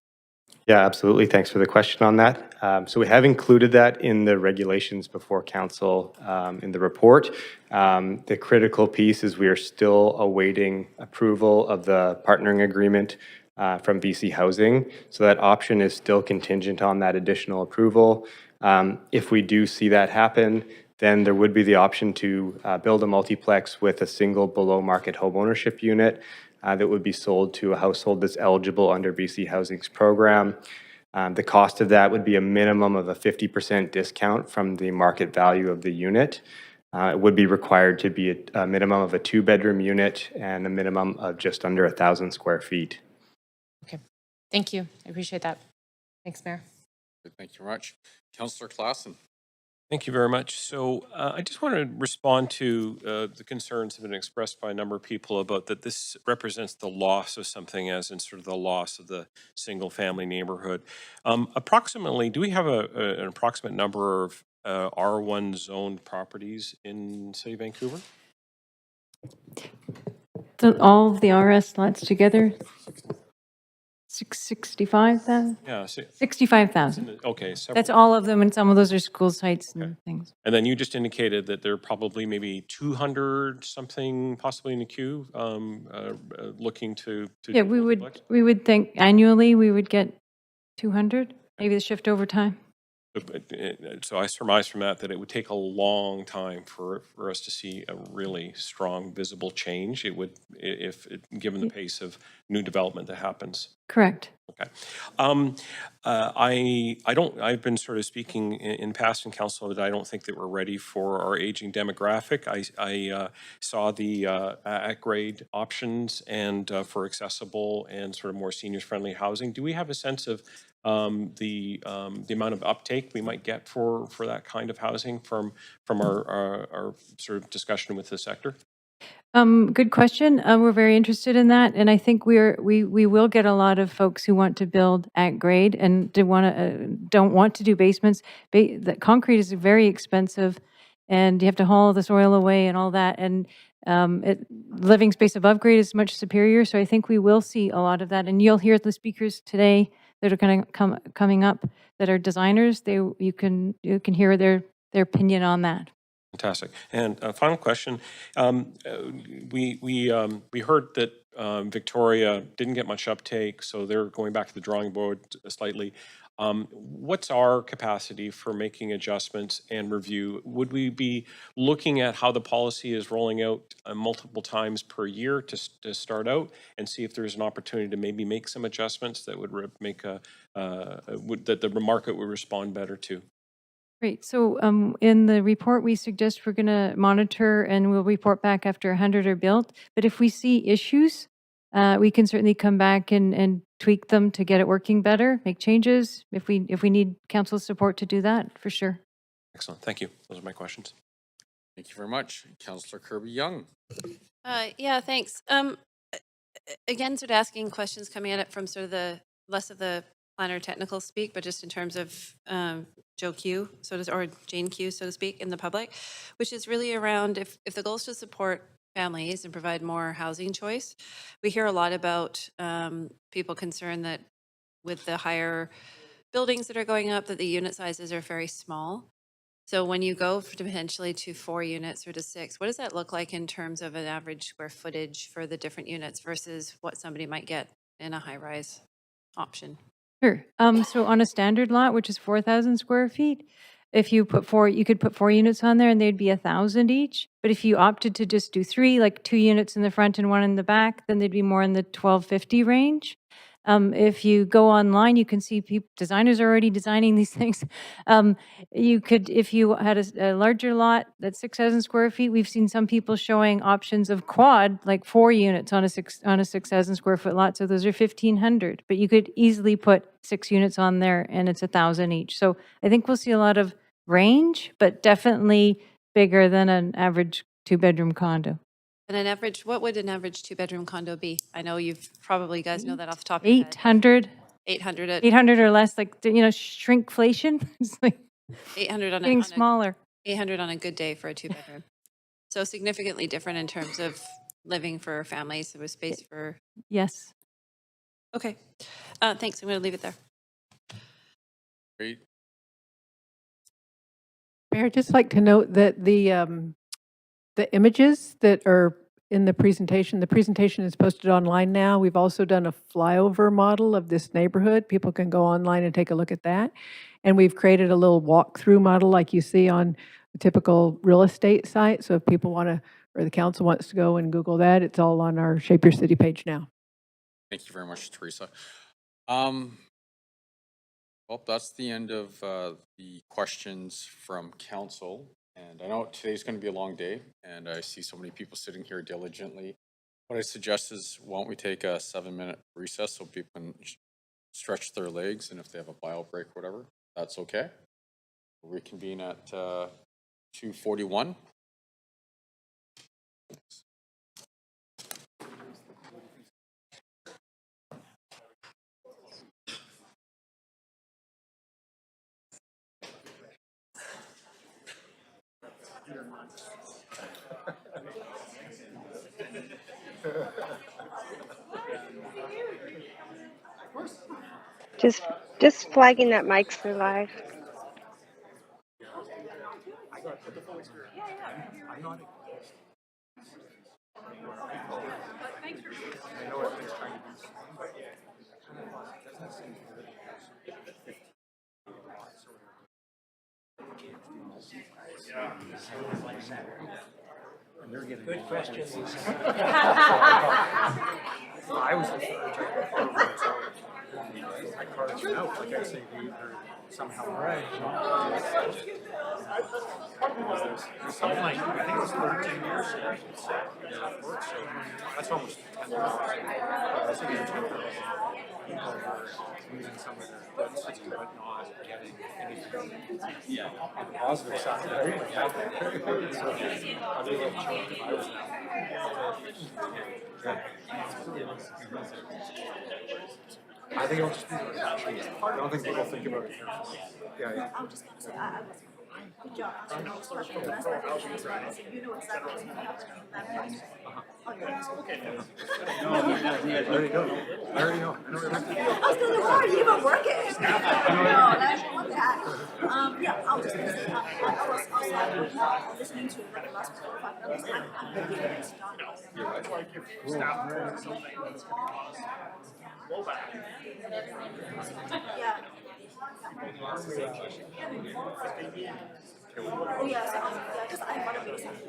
Yeah, absolutely. Thanks for the question on that. So we have included that in the regulations before council in the report. The critical piece is we are still awaiting approval of the partnering agreement from BC Housing. So that option is still contingent on that additional approval. If we do see that happen, then there would be the option to build a multiplex with a single below market homeownership unit that would be sold to a household that's eligible under BC Housing's program. The cost of that would be a minimum of a 50% discount from the market value of the unit. It would be required to be a minimum of a 2-bedroom unit and a minimum of just under 1,000 square feet. Okay, thank you. I appreciate that. Thanks, Mayor. Thank you very much. Councillor Klassen. Thank you very much. So I just want to respond to the concerns that have been expressed by a number of people about that this represents the loss of something, as in sort of the loss of the single family neighborhood. Approximately, do we have an approximate number of R1 zoned properties in City of Vancouver? So all of the RS lots together, 65,000? Yeah. 65,000. Okay. That's all of them, and some of those are school sites and things. And then you just indicated that there are probably maybe 200 something possibly in the queue looking to Yeah, we would think annually we would get 200, maybe the shift over time. So I surmise from that it would take a long time for us to see a really strong visible change. It would, if given the pace of new development that happens. Correct. Okay. I've been sort of speaking in past in council that I don't think that we're ready for our aging demographic. I saw the at-grade options and for accessible and sort of more seniors-friendly housing. Do we have a sense of the amount of uptake we might get for that kind of housing from our sort of discussion with the sector? Good question. We're very interested in that, and I think we will get a lot of folks who want to build at grade and don't want to do basements. The concrete is very expensive, and you have to haul the soil away and all that. And living space above grade is much superior. So I think we will see a lot of that, and you'll hear the speakers today that are going to coming up that are designers. You can hear their opinion on that. Fantastic. And final question. We heard that Victoria didn't get much uptake, so they're going back to the drawing board slightly. What's our capacity for making adjustments and review? Would we be looking at how the policy is rolling out multiple times per year to start out and see if there's an opportunity to maybe make some adjustments that would make that the market would respond better to? Great. So in the report, we suggest we're going to monitor and we'll report back after 100 are built. But if we see issues, we can certainly come back and tweak them to get it working better, make changes if we need council support to do that, for sure. Excellent. Thank you. Those are my questions. Thank you very much. Councillor Kirby-Young. Yeah, thanks. Again, sort of asking questions coming at it from sort of the less of the planner technical speak, but just in terms of Joe Q, or Jane Q, so to speak, in the public, which is really around if the goal is to support families and provide more housing choice. We hear a lot about people concerned that with the higher buildings that are going up, that the unit sizes are very small. So when you go potentially to 4 units or to 6, what does that look like in terms of an average square footage for the different units versus what somebody might get in a high-rise option? Sure. So on a standard lot, which is 4,000 square feet, if you put 4, you could put 4 units on there and they'd be 1,000 each. But if you opted to just do 3, like 2 units in the front and 1 in the back, then they'd be more in the 1,250 range. If you go online, you can see designers are already designing these things. You could, if you had a larger lot that's 6,000 square feet, we've seen some people showing options of quad, like 4 units on a 6,000 square foot lot. So those are 1,500. But you could easily put 6 units on there, and it's 1,000 each. So I think we'll see a lot of range, but definitely bigger than an average 2-bedroom condo. And an average, what would an average 2-bedroom condo be? I know you guys know that off the top of your head. 800. 800 or less, like, shrinkflation. It's like 800 on getting smaller. 800 on a good day for a 2-bedroom. So significantly different in terms of living for families with space for. Yes. Okay. Thanks. I'm going to leave it there. Great. Mayor, I'd just like to note that the images that are in the presentation is posted online now. We've also done a flyover model of this neighborhood. People can go online and take a look at that. And we've created a little walkthrough model like you see on a typical real estate site. So if people want to, or the council wants to go and Google that, it's all on our Shape Your City page now. Thank you very much, Teresa. Well, that's the end of the questions from council. And I know today's going to be a long day, and I see so many people sitting here diligently. What I suggest is, why don't we take a 7-minute recess so people can stretch their legs, and if they have a bio break, whatever, that's okay. We'll reconvene at 2:41. Just flagging that mics for live. Good questions. I was I carved you out, like I say, somehow right. There's something like, I think it was 13 years ago. So that's almost 10 years. That's a good time. People are using some of their density, but not getting anything. Yeah. On the positive side, right? So, are they like children? I was I think it'll just be I don't think people think about it carefully. Yeah, yeah. I was just going to say, I was good job. I know exactly what's going to happen. Okay. No, I already know. I already know. I was going to warn you about working. No, that's what that. Yeah, I was just going to say, I was listening to the last 5 minutes. I'm going to get started. It's like if staff or something that's going to cause blowback. Yeah. Yeah, just I want to be something.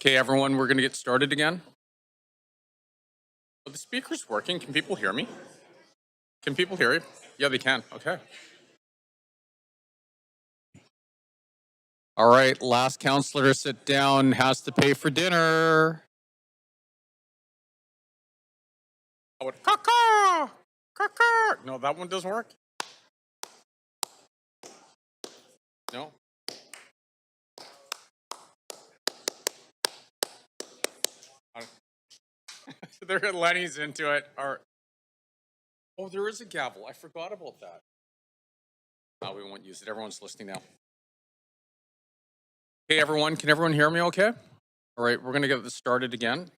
Okay, everyone, we're going to get started again. Are the speakers working? Can people hear me? Can people hear you? Yeah, they can. Okay. All right, last counselor to sit down has to pay for dinner. I went, caw, caw. No, that one doesn't work. No. They're Lenny's into it. Oh, there is a gavel. I forgot about that. No, we won't use it. Everyone's listening now. Hey, everyone. Can everyone hear me okay? All right, we're going to get this started again.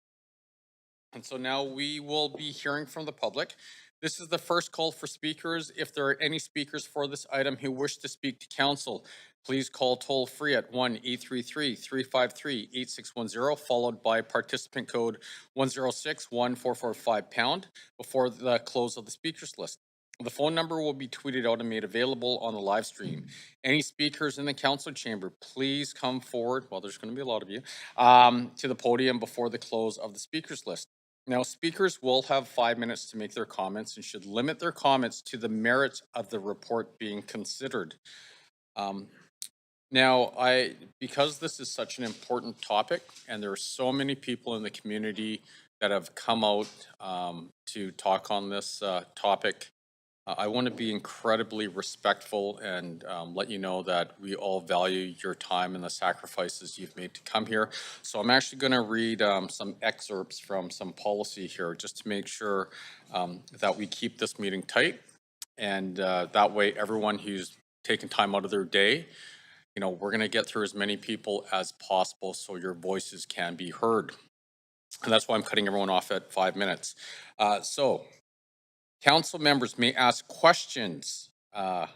And so now we will be hearing from the public. This is the first call for speakers. If there are any speakers for this item who wish to speak to council, please call toll free at 1-833-353-8610, followed by participant code 106-1445# before the close of the speakers list. The phone number will be tweeted out and made available on the live stream. Any speakers in the council chamber, please come forward, well, there's going to be a lot of you, to the podium before the close of the speakers list. Now, speakers will have 5 minutes to make their comments and should limit their comments to the merits of the report being considered. Because this is such an important topic and there are so many people in the community that have come out to talk on this topic, I want to be incredibly respectful and let you know that we all value your time and the sacrifices you've made to come here. So I'm actually going to read some excerpts from some policy here just to make sure that we keep this meeting tight. And that way, everyone who's taken time out of their day, we're going to get through as many people as possible so your voices can be heard. And that's why I'm cutting everyone off at 5 minutes. Council members may ask questions of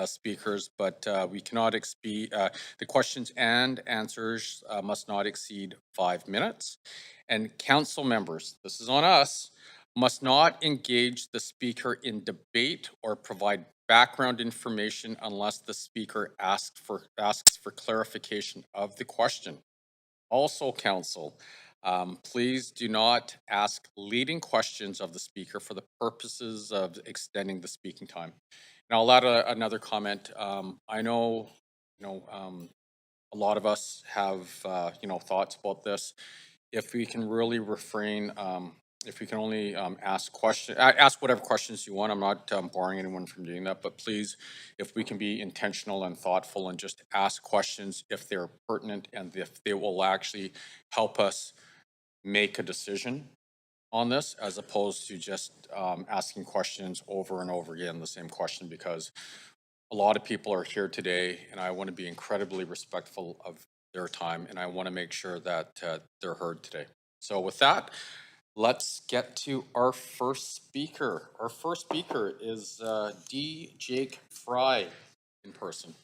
speakers, but we cannot exceed, the questions and answers must not exceed 5 minutes. And council members, this is on us, must not engage the speaker in debate or provide background information unless the speaker asks for clarification of the question. Also, council, please do not ask leading questions of the speaker for the purposes of extending the speaking time. And I'll add another comment. I know, a lot of us have, thoughts about this. If we can really refrain, if we can only ask whatever questions you want. I'm not barring anyone from doing that, but please, if we can be intentional and thoughtful and just ask questions if they're pertinent and if they will actually help us make a decision on this, as opposed to just asking questions over and over again, the same question, because a lot of people are here today and I want to be incredibly respectful of their time and I want to make sure that they're heard today. So with that, let's get to our first speaker. Our first speaker is D. Jake Fry in person.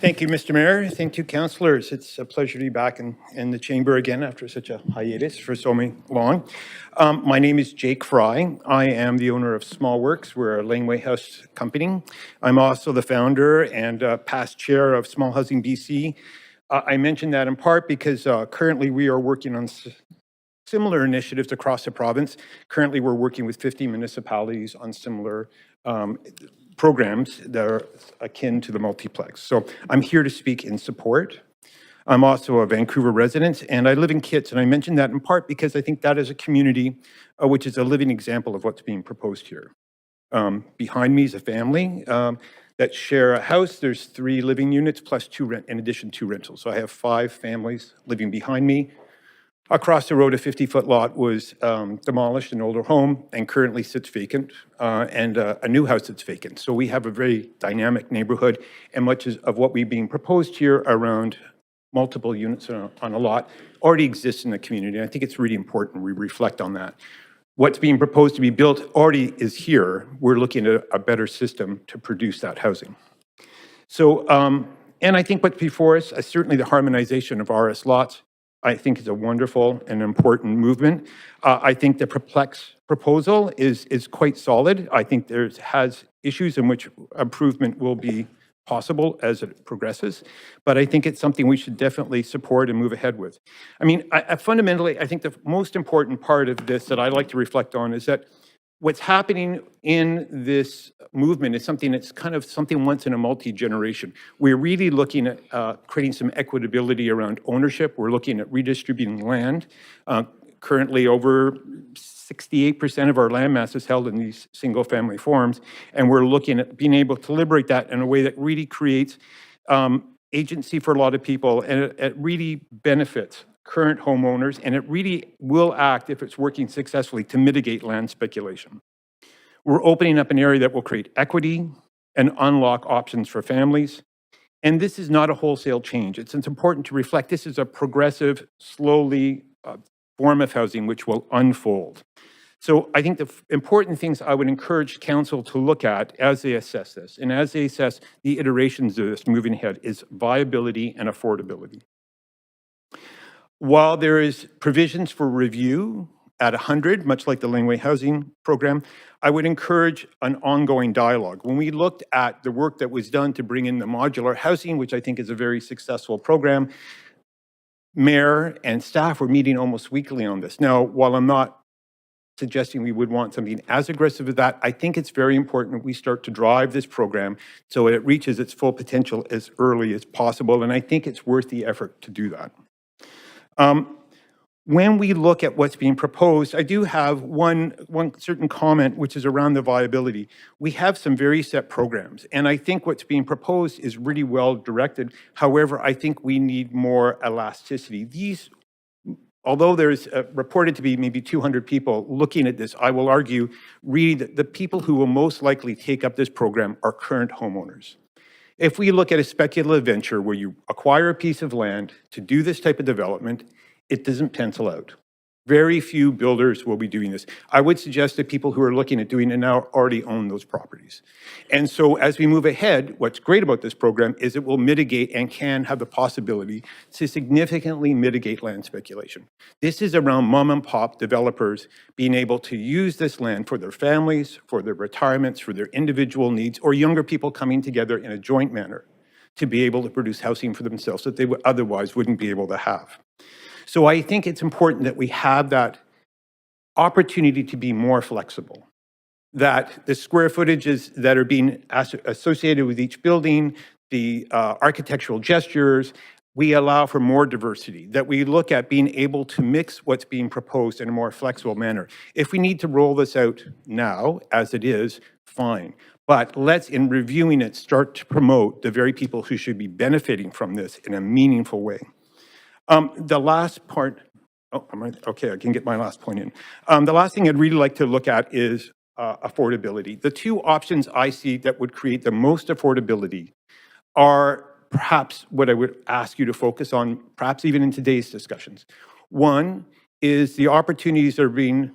Thank you, Mr. Mayor. Thank you, councillors. It's a pleasure to be back in the chamber again after such a hiatus for so long. My name is Jake Fry. I am the owner of Small Works. We're a laneway house company. I'm also the founder and past chair of Small Housing BC. I mention that in part because currently we are working on similar initiatives across the province. Currently, we're working with 50 municipalities on similar programs that are akin to the multiplex. So I'm here to speak in support. I'm also a Vancouver resident and I live in Kitts, and I mention that in part because I think that is a community which is a living example of what's being proposed here. Behind me is a family that share a house. There's 3 living units plus 2 in addition 2 rentals. So I have 5 families living behind me. Across the road, a 50-foot lot was demolished, an older home, and currently sits vacant, and a new house that's vacant. So we have a very dynamic neighborhood, and much of what we're being proposed here around multiple units on a lot already exists in the community. And I think it's really important we reflect on that. What's being proposed to be built already is here. We're looking at a better system to produce that housing. So, and I think what's before us, certainly the harmonization of RS lots, I think is a wonderful and important movement. I think the proposal is quite solid. I think has issues in which improvement will be possible as it progresses, but I think it's something we should definitely support and move ahead with. I mean, fundamentally, I think the most important part of this that I like to reflect on is that what's happening in this movement is something that's kind of something once in a multi-generation. We're really looking at creating some equitability around ownership. We're looking at redistributing land. Currently, over 68% of our land mass is held in these single-family forms, and we're looking at being able to liberate that in a way that really creates agency for a lot of people, and it really benefits current homeowners, and it really will act, if it's working successfully, to mitigate land speculation. We're opening up an area that will create equity and unlock options for families. And this is not a wholesale change. It's important to reflect this is a progressive, slowly form of housing which will unfold. So I think the important things I would encourage council to look at as they assess this, and as they assess the iterations of this moving ahead, is viability and affordability. While there is provisions for review at 100, much like the Laneway Housing Program, I would encourage an ongoing dialogue. When we looked at the work that was done to bring in the modular housing, which I think is a very successful program, Mayor and staff were meeting almost weekly on this. Now, while I'm not suggesting we would want something as aggressive as that, I think it's very important that we start to drive this program so it reaches its full potential as early as possible, and I think it's worth the effort to do that. When we look at what's being proposed, I do have one certain comment, which is around the viability. We have some very set programs, and I think what's being proposed is really well directed. However, I think we need more elasticity. These, although there's reported to be maybe 200 people looking at this, I will argue really that the people who will most likely take up this program are current homeowners. If we look at a speculative venture where you acquire a piece of land to do this type of development, it doesn't pencil out. Very few builders will be doing this. I would suggest that people who are looking at doing it now already own those properties. And so as we move ahead, what's great about this program is it will mitigate and can have the possibility to significantly mitigate land speculation. This is around mom and pop developers being able to use this land for their families, for their retirements, for their individual needs, or younger people coming together in a joint manner to be able to produce housing for themselves that they otherwise wouldn't be able to have. So I think it's important that we have that opportunity to be more flexible, that the square footages that are being associated with each building, the architectural gestures, we allow for more diversity, that we look at being able to mix what's being proposed in a more flexible manner. If we need to roll this out now, as it is, fine. But let's, in reviewing it, start to promote the very people who should be benefiting from this in a meaningful way. The last part, okay, I can get my last point in. The last thing I'd really like to look at is affordability. The two options I see that would create the most affordability are perhaps what I would ask you to focus on, perhaps even in today's discussions. One is the opportunities that are being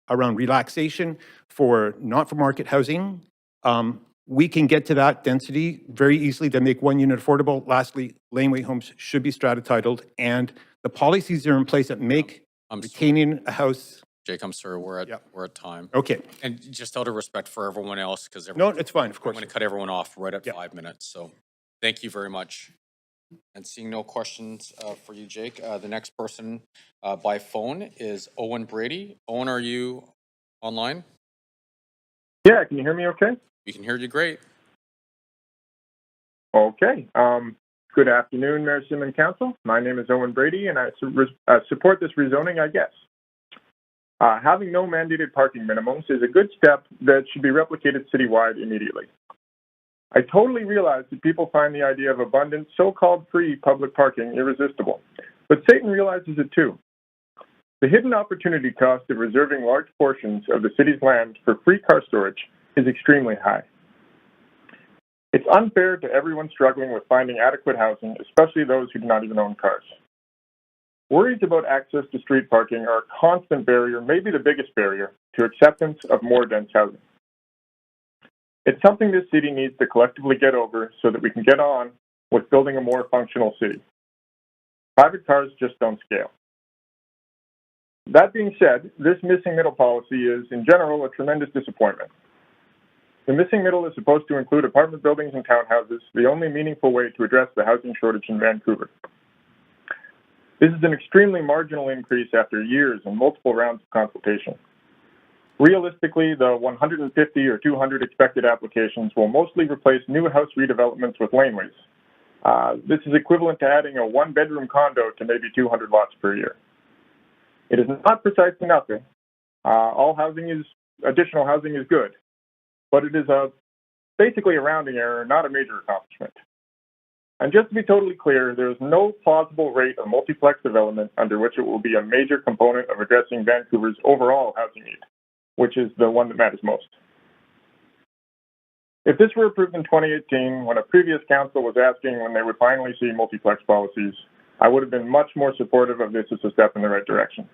around relaxation for not-for-market housing. We can get to that density very easily to make one unit affordable. Lastly, laneway homes should be strata titled, and the policies are in place that make retaining a house. Jake, I'm sorry, we're at time. Okay. And just out of respect for everyone else, because no, it's fine, of course. I'm going to cut everyone off right at 5 minutes. So thank you very much. And seeing no questions for you, Jake, the next person by phone is Owen Brady. Owen, are you online? Yeah, can you hear me okay? We can hear you great. Okay. Good afternoon, Mayor Simon Council. My name is Owen Brady, and I support this rezoning, I guess. Having no mandated parking minimums is a good step that should be replicated citywide immediately. I totally realize that people find the idea of abundant, so-called free public parking irresistible, but Satan realizes it too. The hidden opportunity cost of reserving large portions of the city's land for free car storage is extremely high. It's unfair to everyone struggling with finding adequate housing, especially those who do not even own cars. Worries about access to street parking are a constant barrier, maybe the biggest barrier, to acceptance of more dense housing. It's something this city needs to collectively get over so that we can get on with building a more functional city. Private cars just don't scale. That being said, this missing middle policy is, in general, a tremendous disappointment. The missing middle is supposed to include apartment buildings and townhouses, the only meaningful way to address the housing shortage in Vancouver. This is an extremely marginal increase after years and multiple rounds of consultation. Realistically, the 150 or 200 expected applications will mostly replace new house redevelopments with laneways. This is equivalent to adding a one-bedroom condo to maybe 200 lots per year. It is not precisely nothing. Additional housing is good, but it is basically a rounding error, not a major accomplishment. And just to be totally clear, there is no plausible rate of multiplex development under which it will be a major component of addressing Vancouver's overall housing need, which is the one that matters most. If this were approved in 2018, when a previous council was asking when they would finally see multiplex policies, I would have been much more supportive of this as a step in the right direction.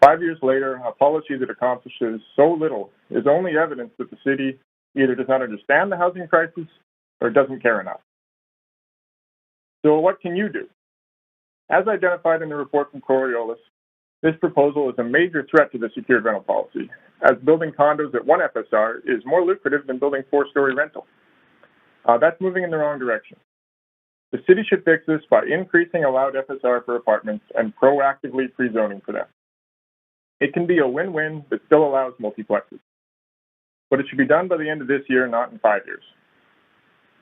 5 years later, a policy that accomplishes so little is only evidence that the city either does not understand the housing crisis or doesn't care enough. So what can you do? As identified in the report from Coriolis, this proposal is a major threat to the secured rental policy, as building condos at one FSR is more lucrative than building four-story rental. That's moving in the wrong direction. The city should fix this by increasing allowed FSR for apartments and proactively pre-zoning for them. It can be a win-win that still allows multiplexes, but it should be done by the end of this year, not in 5 years.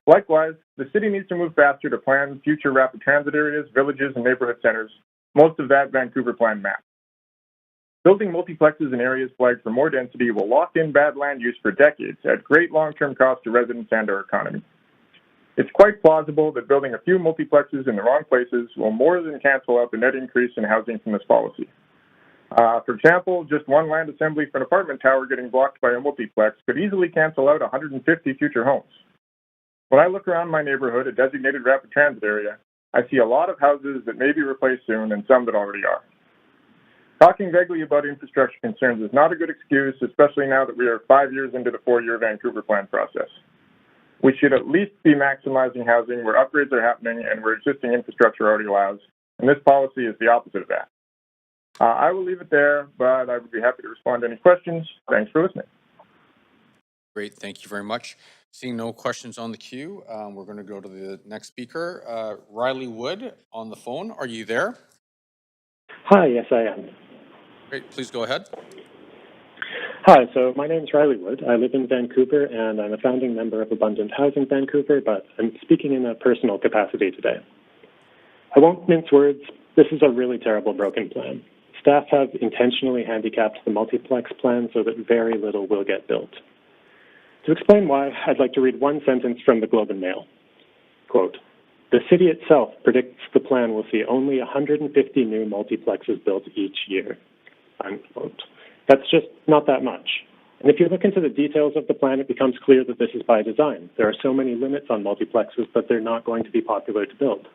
Likewise, the city needs to move faster to plan future rapid transit areas, villages, and neighborhood centers, most of that Vancouver Plan map. Building multiplexes in areas flagged for more density will lock in bad land use for decades at great long-term cost to residents and our economy. It's quite plausible that building a few multiplexes in the wrong places will more than cancel out the net increase in housing from this policy. For example, just one land assembly for an apartment tower getting blocked by a multiplex could easily cancel out 150 future homes. When I look around my neighborhood, a designated rapid transit area, I see a lot of houses that may be replaced soon and some that already are. Talking vaguely about infrastructure concerns is not a good excuse, especially now that we are 5 years into the 4-year Vancouver Plan process. We should at least be maximizing housing where upgrades are happening and where existing infrastructure already allows, and this policy is the opposite of that. I will leave it there, but I would be happy to respond to any questions. Thanks for listening. Great, thank you very much. Seeing no questions on the queue, we're going to go to the next speaker. Riley Wood on the phone. Are you there? Hi, yes, I am. Great, please go ahead. Hi, so my name is Riley Wood. I live in Vancouver, and I'm a founding member of Abundant Housing Vancouver, but I'm speaking in a personal capacity today. I won't mince words. This is a really terrible broken plan. Staff have intentionally handicapped the multiplex plan so that very little will get built. To explain why, I'd like to read one sentence from the Globe and Mail. Quote, "The city itself predicts the plan will see only 150 new multiplexes built each year." Unquote. That's just not that much. And if you look into the details of the plan, it becomes clear that this is by design. There are so many limits on multiplexes that they're not going to be popular to build.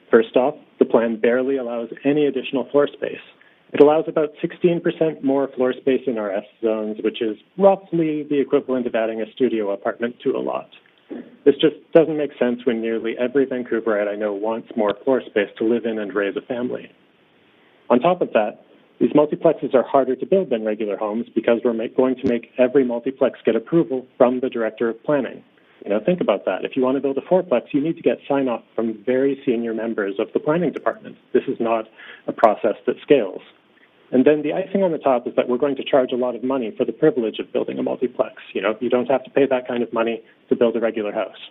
First off, the plan barely allows any additional floor space. It allows about 16% more floor space in our S zones, which is roughly the equivalent of adding a studio apartment to a lot. This just doesn't make sense when nearly every Vancouverite I know wants more floor space to live in and raise a family. On top of that, these multiplexes are harder to build than regular homes because we're going to make every multiplex get approval from the Director of Planning. Think about that. If you want to build a fourplex, you need to get sign-off from very senior members of the planning department. This is not a process that scales. And then the icing on the top is that we're going to charge a lot of money for the privilege of building a multiplex. You don't have to pay that kind of money to build a regular house.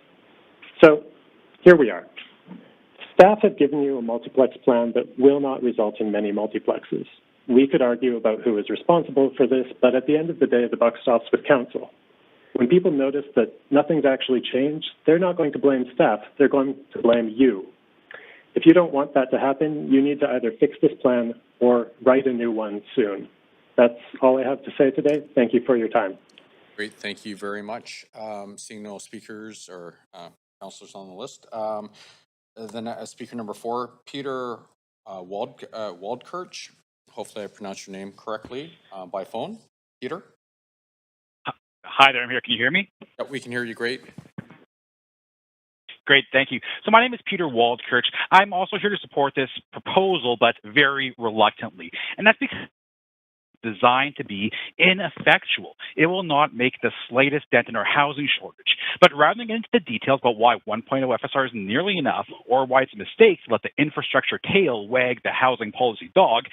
So here we are. Staff have given you a multiplex plan that will not result in many multiplexes. We could argue about who is responsible for this, but at the end of the day, the buck stops with council. When people notice that nothing's actually changed, they're not going to blame staff, they're going to blame you. If you don't want that to happen, you need to either fix this plan or write a new one soon. That's all I have to say today. Thank you for your time. Great, thank you very much. Seeing no speakers or councillors on the list. Then speaker number 4, Peter Waldkirch. Hopefully I pronounced your name correctly by phone. Peter? Hi there, I'm here. Can you hear me? Yep, we can hear you great. Great, thank you. So my name is Peter Waldkirch. I'm also here to support this proposal, but very reluctantly. And that's because designed to be ineffectual. It will not make the slightest dent in our housing shortage. But rather than get into the details about why 1.0 FSR is nearly enough or why it's a mistake to let the infrastructure tail wag the housing policy dog,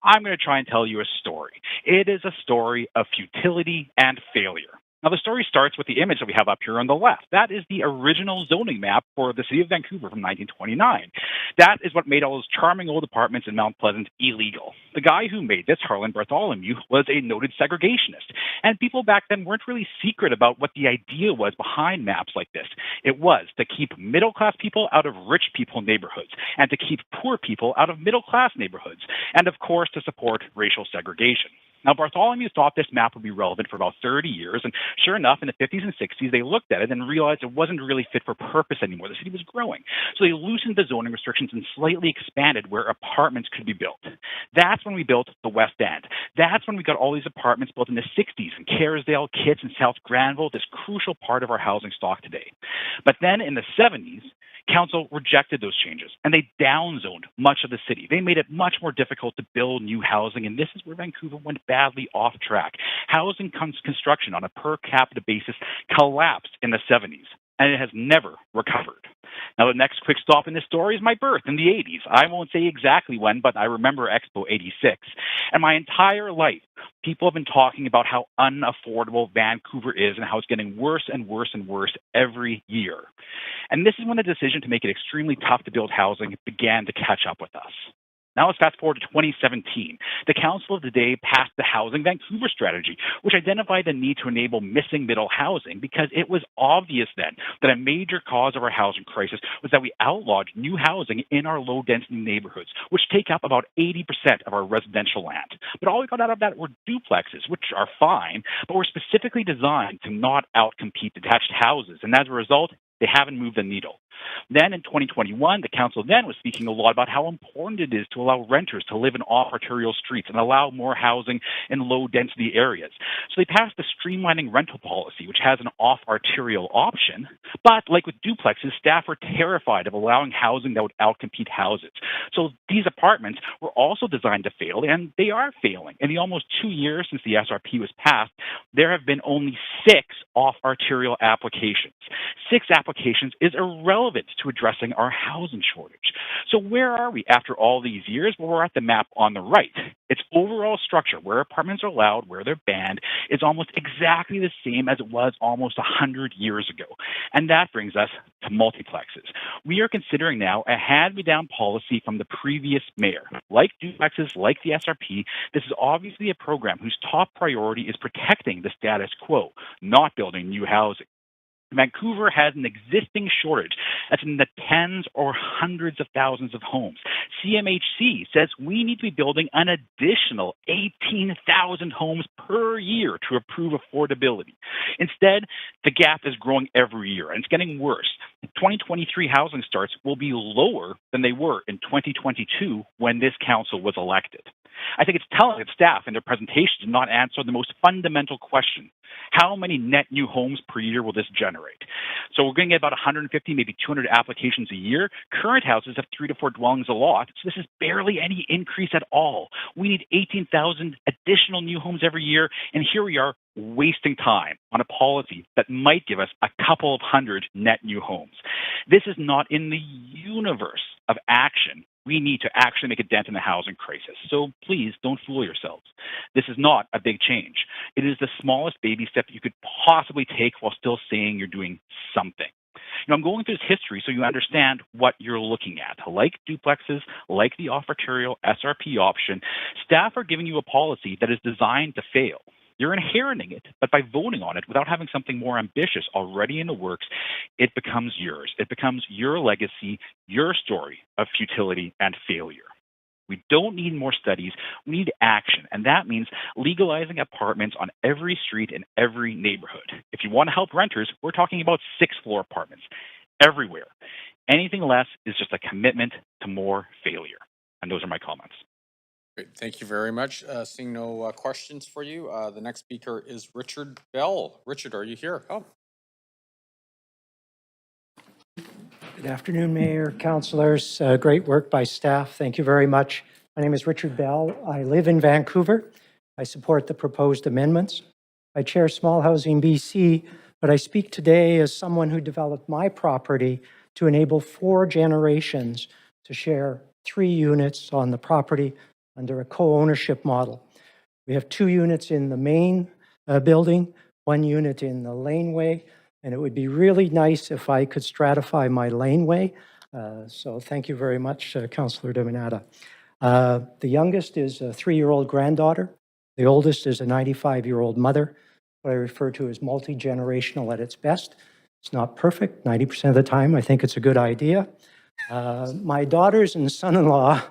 I'm going to try and tell you a story. It is a story of futility and failure. Now, the story starts with the image that we have up here on the left. That is the original zoning map for the city of Vancouver from 1929. That is what made all those charming old apartments in Mount Pleasant illegal. The guy who made this, Harlan Bartholomew, was a noted segregationist. And people back then weren't really secret about what the idea was behind maps like this. It was to keep middle-class people out of rich people neighborhoods and to keep poor people out of middle-class neighborhoods. And, of course, to support racial segregation. Now, Bartholomew thought this map would be relevant for about 30 years, and sure enough, in the 50s and 60s, they looked at it and realized it wasn't really fit for purpose anymore. The city was growing. So they loosened the zoning restrictions and slightly expanded where apartments could be built. That's when we built the West End. That's when we got all these apartments built in the 60s in Kerrisdale, Kitts, and South Granville, this crucial part of our housing stock today. But then in the 70s, Council rejected those changes, and they downzoned much of the city. They made it much more difficult to build new housing, and this is where Vancouver went badly off track. Housing construction on a per capita basis collapsed in the 70s, and it has never recovered. Now, the next quick stop in this story is my birth in the 80s. I won't say exactly when, but I remember Expo 86. And my entire life, people have been talking about how unaffordable Vancouver is and how it's getting worse and worse and worse every year. And this is when the decision to make it extremely tough to build housing began to catch up with us. Now let's fast forward to 2017. The Council of the day passed the Housing Vancouver strategy, which identified the need to enable missing middle housing because it was obvious then that a major cause of our housing crisis was that we outlawed new housing in our low-density neighborhoods, which take up about 80% of our residential land. But all we got out of that were duplexes, which are fine, but were specifically designed to not outcompete detached houses, and as a result, they haven't moved the needle. Then in 2021, the council then was speaking a lot about how important it is to allow renters to live in off-arterial streets and allow more housing in low-density areas. So they passed the streamlining rental policy, which has an off-arterial option. But like with duplexes, staff were terrified of allowing housing that would outcompete houses. So these apartments were also designed to fail, and they are failing. In the almost 2 years since the SRP was passed, there have been only 6 off-arterial applications. 6 applications is irrelevant to addressing our housing shortage. So where are we after all these years? Well, we're at the map on the right. Its overall structure, where apartments are allowed, where they're banned, is almost exactly the same as it was almost 100 years ago. And that brings us to multiplexes. We are considering now a hand-me-down policy from the previous mayor. Like duplexes, like the SRP, this is obviously a program whose top priority is protecting the status quo, not building new housing. Vancouver has an existing shortage that's in the tens or hundreds of thousands of homes. CMHC says we need to be building an additional 18,000 homes per year to improve affordability. Instead, the gap is growing every year, and it's getting worse. 2023 housing starts will be lower than they were in 2022 when this council was elected. I think it's telling that staff in their presentation did not answer the most fundamental question. How many net new homes per year will this generate? So we're going to get about 150, maybe 200 applications a year. Current houses have 3 to 4 dwellings a lot, so this is barely any increase at all. We need 18,000 additional new homes every year, and here we are wasting time on a policy that might give us a couple of hundred net new homes. This is not in the universe of action we need to actually make a dent in the housing crisis. So please don't fool yourselves. This is not a big change. It is the smallest baby step you could possibly take while still saying you're doing something. You know, I'm going through this history so you understand what you're looking at. Like duplexes, like the off-arterial SRP option, staff are giving you a policy that is designed to fail. You're inheriting it, but by voting on it without having something more ambitious already in the works, it becomes yours. It becomes your legacy, your story of futility and failure. We don't need more studies. We need action, and that means legalizing apartments on every street in every neighborhood. If you want to help renters, we're talking about 6th-floor apartments everywhere. Anything less is just a commitment to more failure. And those are my comments. Great. Thank you very much. Seeing no questions for you, the next speaker is Richard Bell. Richard, are you here? Oh. Good afternoon, Mayor, councilors. Great work by staff. Thank you very much. My name is Richard Bell. I live in Vancouver. I support the proposed amendments. I chair Small Housing BC, but I speak today as someone who developed my property to enable 4 generations to share 3 units on the property under a co-ownership model. We have 2 units in the main building, 1 unit in the laneway, and it would be really nice if I could stratify my laneway. So thank you very much, Councillor Dominata. The youngest is a 3-year-old granddaughter. The oldest is a 95-year-old mother, what I refer to as multi-generational at its best. It's not perfect. 90% of the time, I think it's a good idea. My daughters and son-in-law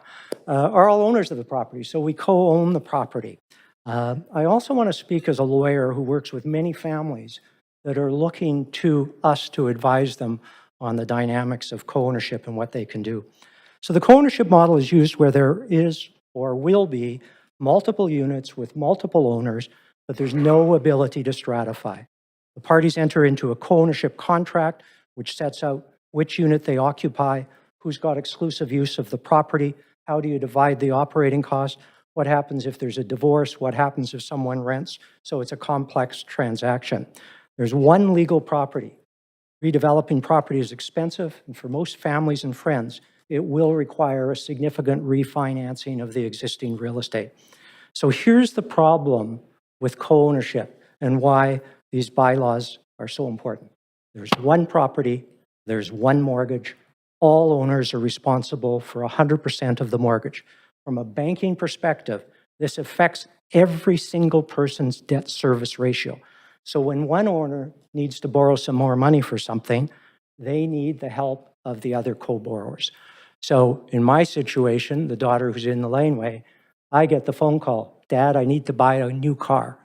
are all owners of the property, so we co-own the property. I also want to speak as a lawyer who works with many families that are looking to us to advise them on the dynamics of co-ownership and what they can do. So the co-ownership model is used where there is or will be multiple units with multiple owners, but there's no ability to stratify. The parties enter into a co-ownership contract, which sets out which unit they occupy, who's got exclusive use of the property, how do you divide the operating cost, what happens if there's a divorce, what happens if someone rents. So it's a complex transaction. There's one legal property. Redeveloping property is expensive, and for most families and friends, it will require a significant refinancing of the existing real estate. So here's the problem with co-ownership and why these bylaws are so important. There's one property, there's one mortgage. All owners are responsible for 100% of the mortgage. From a banking perspective, this affects every single person's debt service ratio. So when one owner needs to borrow some more money for something, they need the help of the other co-borrowers. So in my situation, the daughter who's in the laneway, I get the phone call, Dad, I need to buy a new car.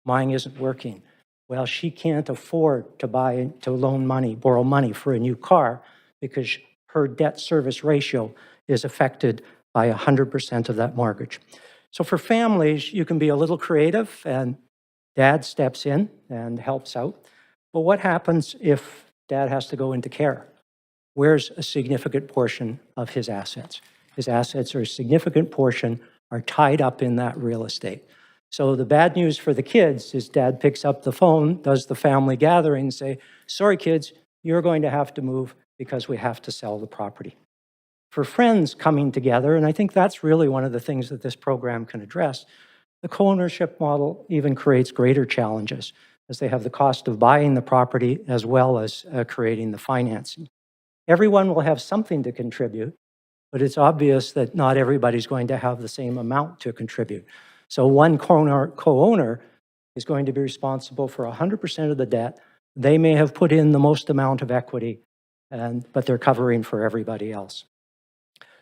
Mine isn't working. Well, she can't afford to borrow money for a new car because her debt service ratio is affected by 100% of that mortgage. So for families, you can be a little creative and Dad steps in and helps out. But what happens if Dad has to go into care? Where's a significant portion of his assets? His assets, or a significant portion, are tied up in that real estate. So the bad news for the kids is Dad picks up the phone, does the family gathering, and say, sorry kids, you're going to have to move because we have to sell the property. For friends coming together, and I think that's really one of the things that this program can address, the co-ownership model even creates greater challenges as they have the cost of buying the property as well as creating the financing. Everyone will have something to contribute, but it's obvious that not everybody's going to have the same amount to contribute. So one co-owner is going to be responsible for 100% of the debt. They may have put in the most amount of equity, but they're covering for everybody else.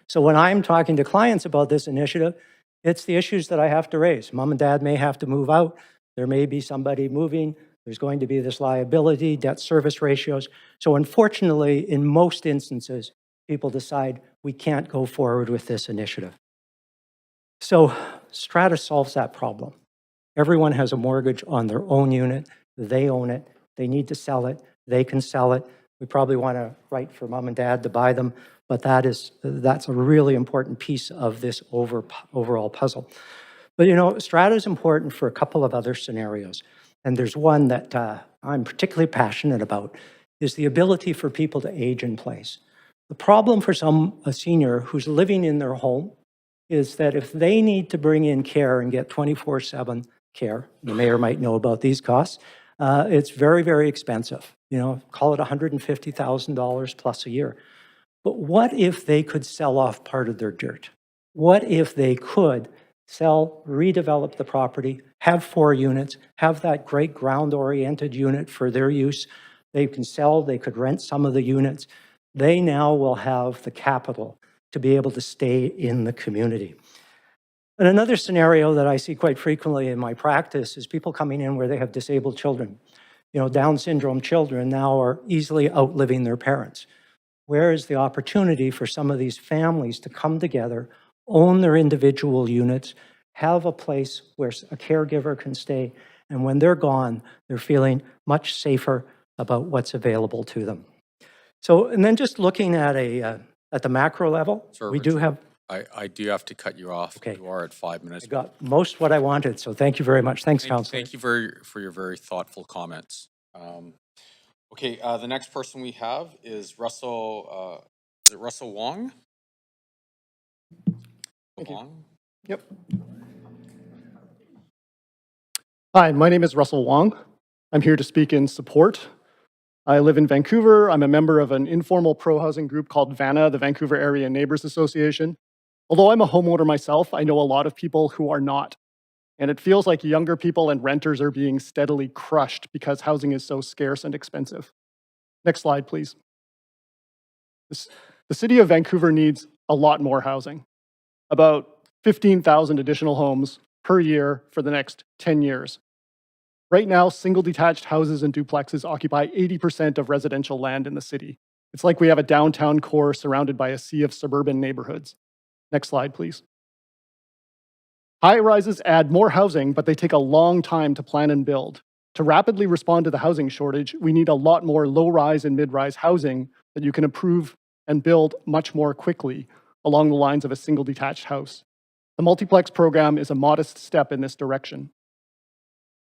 So when I'm talking to clients about this initiative, it's the issues that I have to raise. Mom and Dad may have to move out. There may be somebody moving. There's going to be this liability, debt service ratios. So unfortunately, in most instances, people decide we can't go forward with this initiative. So Strata solves that problem. Everyone has a mortgage on their own unit. They own it. They need to sell it. They can sell it. We probably want to write for Mom and Dad to buy them, but that's a really important piece of this overall puzzle. But you know, Strata is important for a couple of other scenarios. And there's one that I'm particularly passionate about, is the ability for people to age in place. The problem for a senior who's living in their home is that if they need to bring in care and get 24/7 care, the mayor might know about these costs, it's very, very expensive. You know, call it $150,000 plus a year. But what if they could sell off part of their dirt? What if they could redevelop the property, have 4 units, have that great ground-oriented unit for their use? They can sell, they could rent some of the units. They now will have the capital to be able to stay in the community. And another scenario that I see quite frequently in my practice is people coming in where they have disabled children. You know, Down syndrome children now are easily outliving their parents. Where is the opportunity for some of these families to come together, own their individual units, have a place where a caregiver can stay, and when they're gone, they're feeling much safer about what's available to them. So, and then just looking at the macro level, Sorry, we do have, I do have to cut you off. Okay. You are at 5 minutes. I got most what I wanted, so thank you very much. Thanks, Councillor. Thank you for your very thoughtful comments. Okay, the next person we have is Russell, is it Russell Wong? Wong? Yep. Hi, my name is Russell Wong. I'm here to speak in support. I live in Vancouver. I'm a member of an informal pro-housing group called VANA, the Vancouver Area Neighbors Association. Although I'm a homeowner myself, I know a lot of people who are not. And it feels like younger people and renters are being steadily crushed because housing is so scarce and expensive. Next slide, please. The city of Vancouver needs a lot more housing, about 15,000 additional homes per year for the next 10 years. Right now, single detached houses and duplexes occupy 80% of residential land in the city. It's like we have a downtown core surrounded by a sea of suburban neighborhoods. Next slide, please. High-rises add more housing, but they take a long time to plan and build. To rapidly respond to the housing shortage, we need a lot more low-rise and mid-rise housing that you can approve and build much more quickly along the lines of a single detached house. The multiplex program is a modest step in this direction.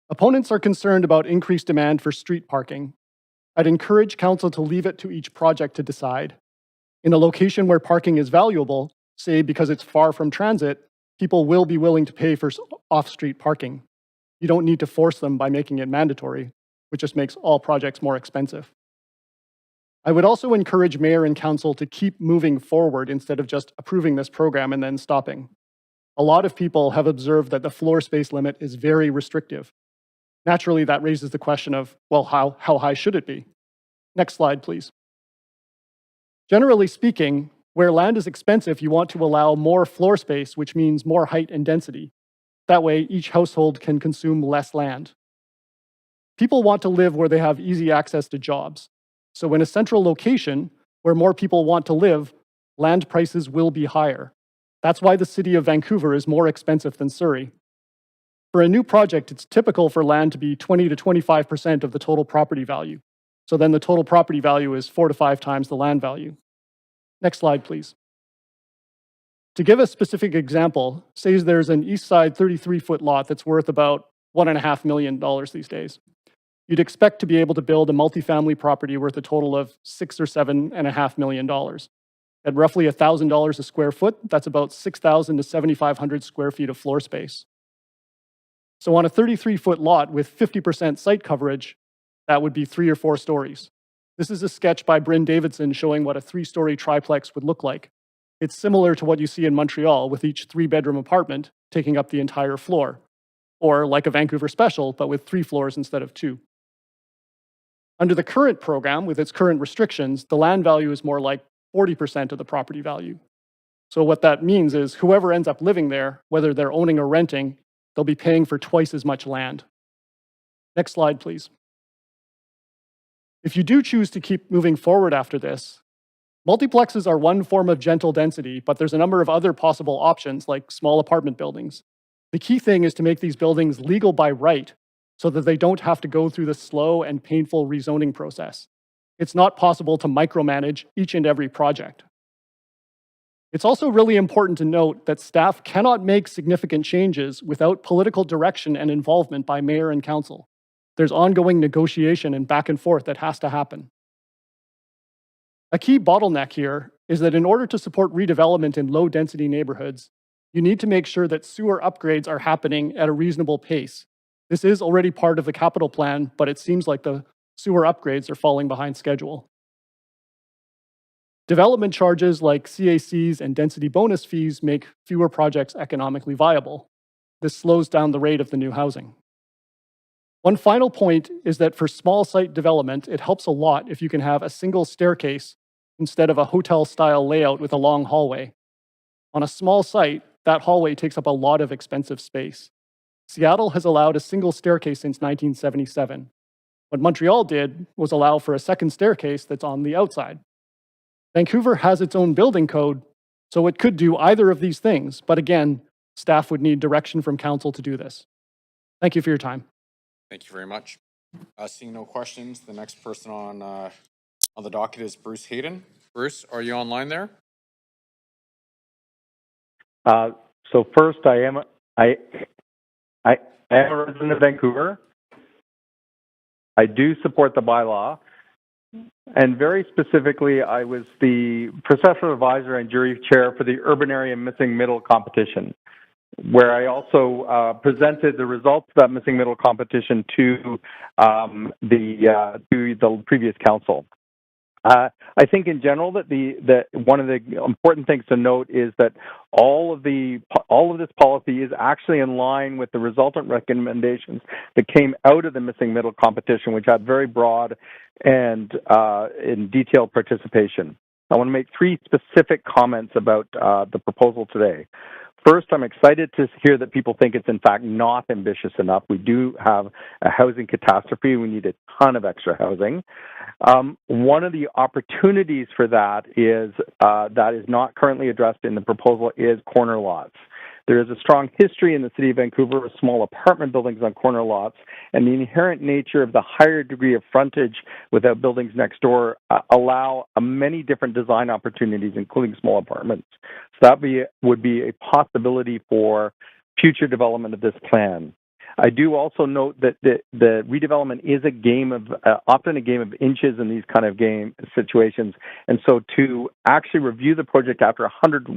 Opponents are concerned about increased demand for street parking. I'd encourage council to leave it to each project to decide. In a location where parking is valuable, say because it's far from transit, people will be willing to pay for off-street parking. You don't need to force them by making it mandatory, which just makes all projects more expensive. I would also encourage mayor and council to keep moving forward instead of just approving this program and then stopping. A lot of people have observed that the floor space limit is very restrictive. Naturally, that raises the question of, well, how high should it be? Next slide, please. Generally speaking, where land is expensive, you want to allow more floor space, which means more height and density. That way, each household can consume less land. People want to live where they have easy access to jobs. So in a central location where more people want to live, land prices will be higher. That's why the city of Vancouver is more expensive than Surrey. For a new project, it's typical for land to be 20 to 25% of the total property value. So then the total property value is 4 to 5 times the land value. Next slide, please. To give a specific example, say there's an east side 33-foot lot that's worth about $1.5 million these days. You'd expect to be able to build a multifamily property worth a total of $6 or $7.5 million. At roughly $1,000 a square foot, that's about 6,000 to 7,500 square feet of floor space. So on a 33-foot lot with 50% site coverage, that would be 3 or 4 stories. This is a sketch by Bryn Davidson showing what a 3-story triplex would look like. It's similar to what you see in Montreal, with each 3-bedroom apartment taking up the entire floor, or like a Vancouver special, but with 3 floors instead of 2. Under the current program, with its current restrictions, the land value is more like 40% of the property value. So what that means is whoever ends up living there, whether they're owning or renting, they'll be paying for twice as much land. Next slide, please. If you do choose to keep moving forward after this, multiplexes are one form of gentle density, but there's a number of other possible options like small apartment buildings. The key thing is to make these buildings legal by right so that they don't have to go through the slow and painful rezoning process. It's not possible to micromanage each and every project. It's also really important to note that staff cannot make significant changes without political direction and involvement by mayor and council. There's ongoing negotiation and back and forth that has to happen. A key bottleneck here is that in order to support redevelopment in low-density neighborhoods, you need to make sure that sewer upgrades are happening at a reasonable pace. This is already part of the capital plan, but it seems like the sewer upgrades are falling behind schedule. Development charges like CACs and density bonus fees make fewer projects economically viable. This slows down the rate of the new housing. One final point is that for small site development, it helps a lot if you can have a single staircase instead of a hotel-style layout with a long hallway. On a small site, that hallway takes up a lot of expensive space. Seattle has allowed a single staircase since 1977. What Montreal did was allow for a second staircase that's on the outside. Vancouver has its own building code, so it could do either of these things, but again, staff would need direction from council to do this. Thank you for your time. Thank you very much. Seeing no questions, the next person on the docket is Bruce Hayden. Bruce, are you online there? So first, I am a resident of Vancouver. I do support the bylaw, and very specifically, I was the processional advisor and jury chair for the urban area missing middle competition, where I also presented the results of that missing middle competition to the previous council. I think in general that one of the important things to note is that all of this policy is actually in line with the resultant recommendations that came out of the missing middle competition, which had very broad and in detailed participation. I want to make three specific comments about the proposal today. First, I'm excited to hear that people think it's in fact not ambitious enough. We do have a housing catastrophe. We need a ton of extra housing. One of the opportunities for that is not currently addressed in the proposal is corner lots. There is a strong history in the City of Vancouver of small apartment buildings on corner lots, and the inherent nature of the higher degree of frontage without buildings next door allow many different design opportunities, including small apartments. So that would be a possibility for future development of this plan. I do also note that the redevelopment is often a game of inches in these kind of game situations, and so to actually review the project after 100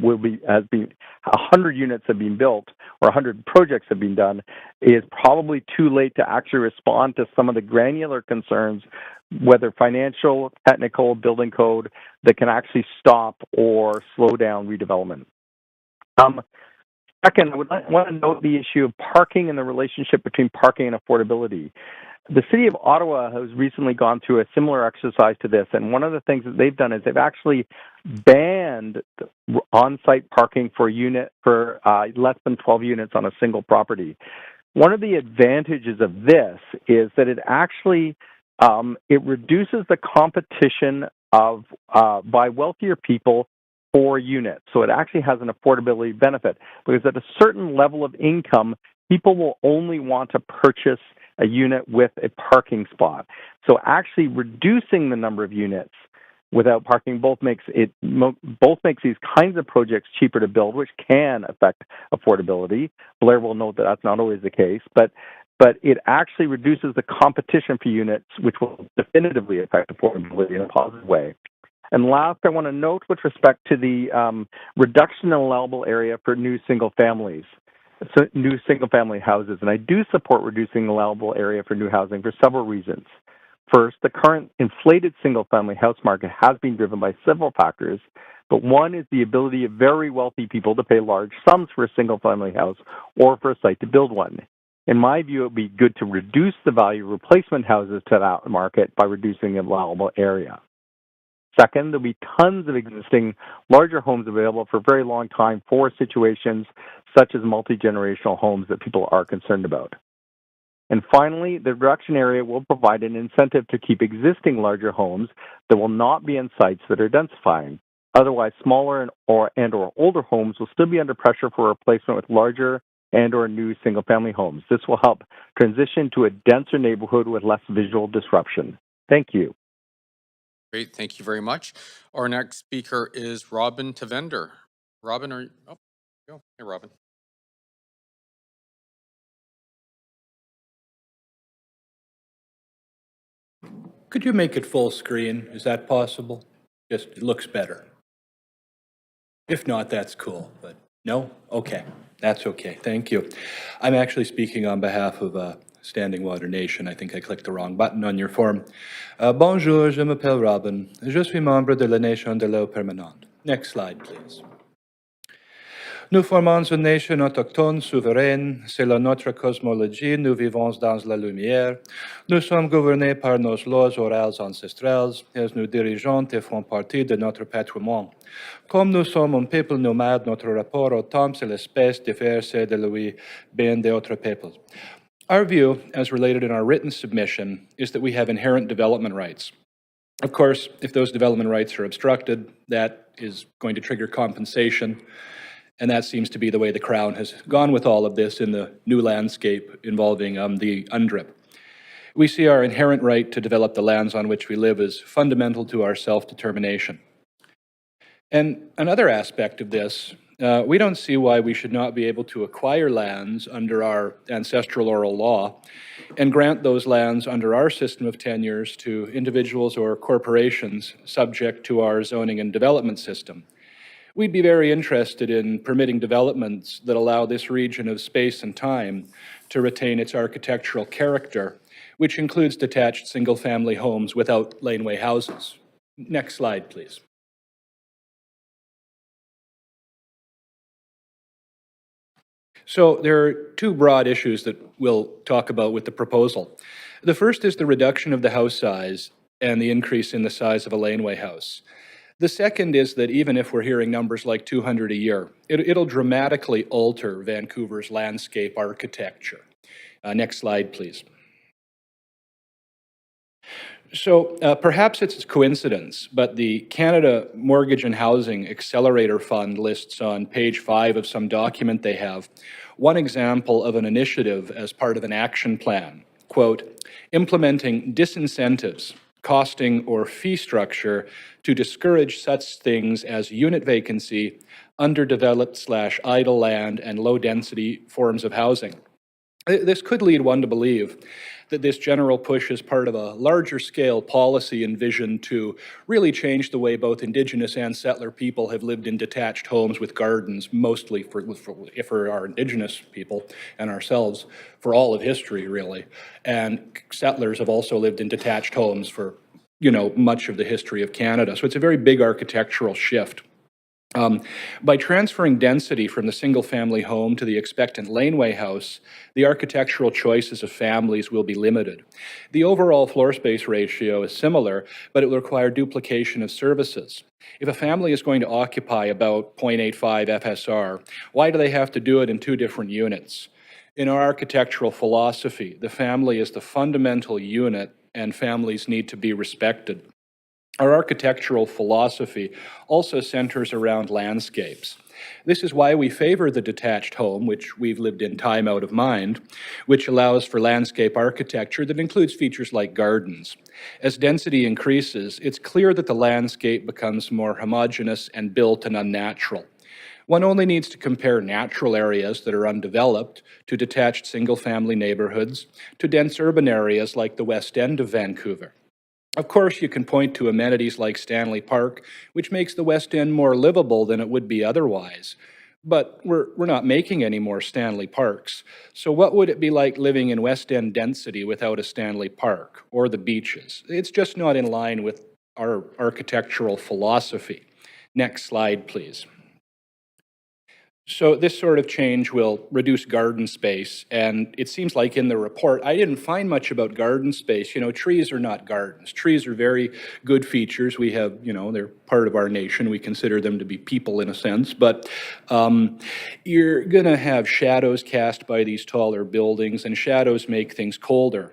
units have been built or 100 projects have been done is probably too late to actually respond to some of the granular concerns, whether financial, technical, building code, that can actually stop or slow down redevelopment. Second, I want to note the issue of parking and the relationship between parking and affordability. The City of Ottawa has recently gone through a similar exercise to this, and one of the things that they've done is they've actually banned on-site parking for less than 12 units on a single property. One of the advantages of this is that it actually it reduces the competition by wealthier people for units. So it actually has an affordability benefit because at a certain level of income, people will only want to purchase a unit with a parking spot. So actually reducing the number of units without parking both makes these kinds of projects cheaper to build, which can affect affordability. Blair will note that that's not always the case, but it actually reduces the competition for units, which will definitively affect affordability in a positive way. And last, I want to note with respect to the reduction in allowable area for new single families, new single-family houses. And I do support reducing allowable area for new housing for several reasons. First, the current inflated single-family house market has been driven by several factors, but one is the ability of very wealthy people to pay large sums for a single-family house or for a site to build one. In my view, it would be good to reduce the value of replacement houses to that market by reducing the allowable area. Second, there'll be tons of existing larger homes available for a very long time for situations such as multi-generational homes that people are concerned about. And finally, the reduction area will provide an incentive to keep existing larger homes that will not be in sites that are densifying. Otherwise, smaller and or older homes will still be under pressure for replacement with larger and or new single-family homes. This will help transition to a denser neighborhood with less visual disruption. Thank you. Great, thank you very much. Our next speaker is Robin Tavender. Robin, are you? Oh, go. Hey, Robin. Could you make it full screen? Is that possible? Just, it looks better. If not, that's cool, but no? Okay, that's okay, thank you. I'm actually speaking on behalf of Standing Water Nation. I think I clicked the wrong button on your form. Bonjour, je m'appelle Robin. Je suis membre de la Nation de l'eau permanente. Next slide, please. Nous formons une nation autochtone souveraine. Selon notre cosmologie, nous vivons dans la lumière. Nous sommes gouvernés par nos lois orales ancestrales et nous dirigeons et font partie de notre patrimoine. Comme nous sommes un peuple nomade, notre rapport au temps et l'espèce diffère de lui bien d'autres peuples. Our view, as related in our written submission, is that we have inherent development rights. Of course, if those development rights are obstructed, that is going to trigger compensation, and that seems to be the way the Crown has gone with all of this in the new landscape involving the UNDRIP. We see our inherent right to develop the lands on which we live as fundamental to our self-determination. And another aspect of this We don't see why we should not be able to acquire lands under our ancestral oral law and grant those lands under our system of tenures to individuals or corporations subject to our zoning and development system. We'd be very interested in permitting developments that allow this region of space and time to retain its architectural character, which includes detached single-family homes without laneway houses. Next slide, please. So there are two broad issues that we'll talk about with the proposal. The first is the reduction of the house size and the increase in the size of a laneway house. The second is that even if we're hearing numbers like 200 a year, it'll dramatically alter Vancouver's landscape architecture. Next slide, please. So perhaps it's a coincidence, but the Canada Mortgage and Housing Accelerator Fund lists on page 5 of some document they have one example of an initiative as part of an action plan, quote, implementing disincentives, costing or fee structure to discourage such things as unit vacancy, underdeveloped/idle land, and low-density forms of housing. This could lead one to believe that this general push is part of a larger scale policy envisioned to really change the way both Indigenous and settler people have lived in detached homes with gardens, mostly for our Indigenous people and ourselves, for all of history, really. And settlers have also lived in detached homes for, much of the history of Canada. So it's a very big architectural shift. By transferring density from the single-family home to the expectant laneway house, the architectural choices of families will be limited. The overall floor space ratio is similar, but it will require duplication of services. If a family is going to occupy about 0.85 FSR, why do they have to do it in 2 different units? In our architectural philosophy, the family is the fundamental unit, and families need to be respected. Our architectural philosophy also centers around landscapes. This is why we favor the detached home, which we've lived in time out of mind, which allows for landscape architecture that includes features like gardens. As density increases, it's clear that the landscape becomes more homogeneous and built and unnatural. One only needs to compare natural areas that are undeveloped to detached single-family neighborhoods to dense urban areas like the West End of Vancouver. Of course, you can point to amenities like Stanley Park, which makes the West End more livable than it would be otherwise. But we're not making any more Stanley Parks. So what would it be like living in West End density without a Stanley Park or the beaches? It's just not in line with our architectural philosophy. Next slide, please. So this sort of change will reduce garden space, and it seems like in the report, I didn't find much about garden space. Trees are not gardens. Trees are very good features. We have, they're part of our nation. We consider them to be people in a sense, but you're gonna have shadows cast by these taller buildings, and shadows make things colder.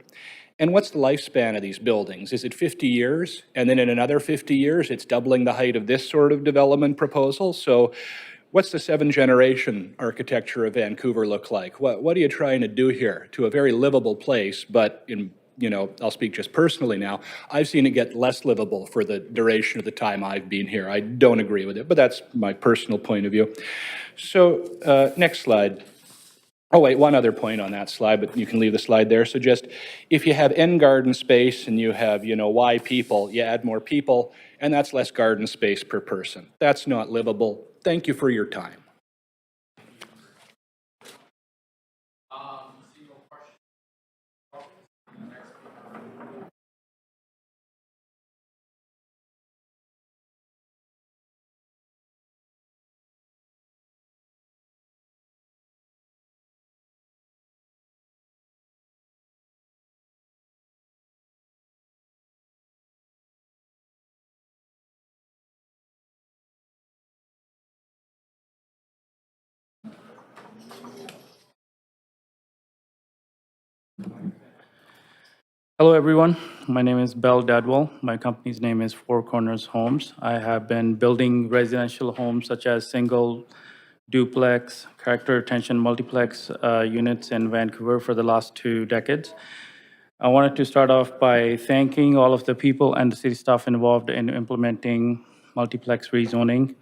And what's the lifespan of these buildings? Is it 50 years? And then in another 50 years, it's doubling the height of this sort of development proposal? So what's the 7th-generation architecture of Vancouver look like? What are you trying to do here to a very livable place, but I'll speak just personally now, I've seen it get less livable for the duration of the time I've been here. I don't agree with it, but that's my personal point of view. So next slide. Oh wait, one other point on that slide, but you can leave the slide there. So just, if you have N garden space and you have, Y people, you add more people, and that's less garden space per person. That's not livable. Thank you for your time. Hello, everyone. My name is Bell Dadwell. My company's name is Four Corners Homes. I have been building residential homes such as single, duplex, character retention, multiplex units in Vancouver for the last 2 decades. I wanted to start off by thanking all of the people and the city staff involved in implementing multiplex rezoning.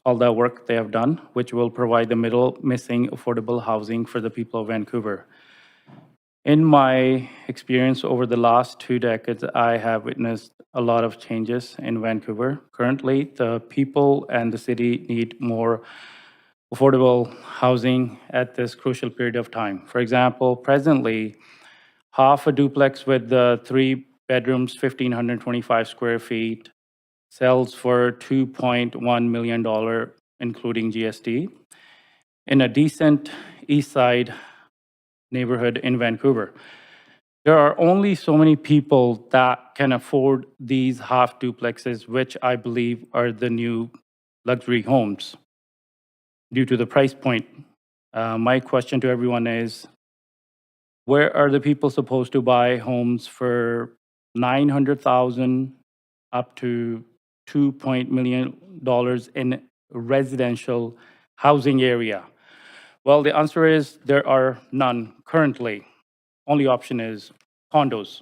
all the work they have done, which will provide the middle missing affordable housing for the people of Vancouver. In my experience over the last 2 decades, I have witnessed a lot of changes in Vancouver. Currently, the people and the city need more affordable housing at this crucial period of time. For example, presently, half a duplex with 3 bedrooms, 1,525 square feet, sells for $2.1 million, including GST, in a decent east side neighborhood in Vancouver. There are only so many people that can afford these half duplexes, which I believe are the new luxury homes due to the price point. My question to everyone is, where are the people supposed to buy homes for $900,000 up to $2 million in residential housing area? Well, the answer is there are none currently. Only option is condos.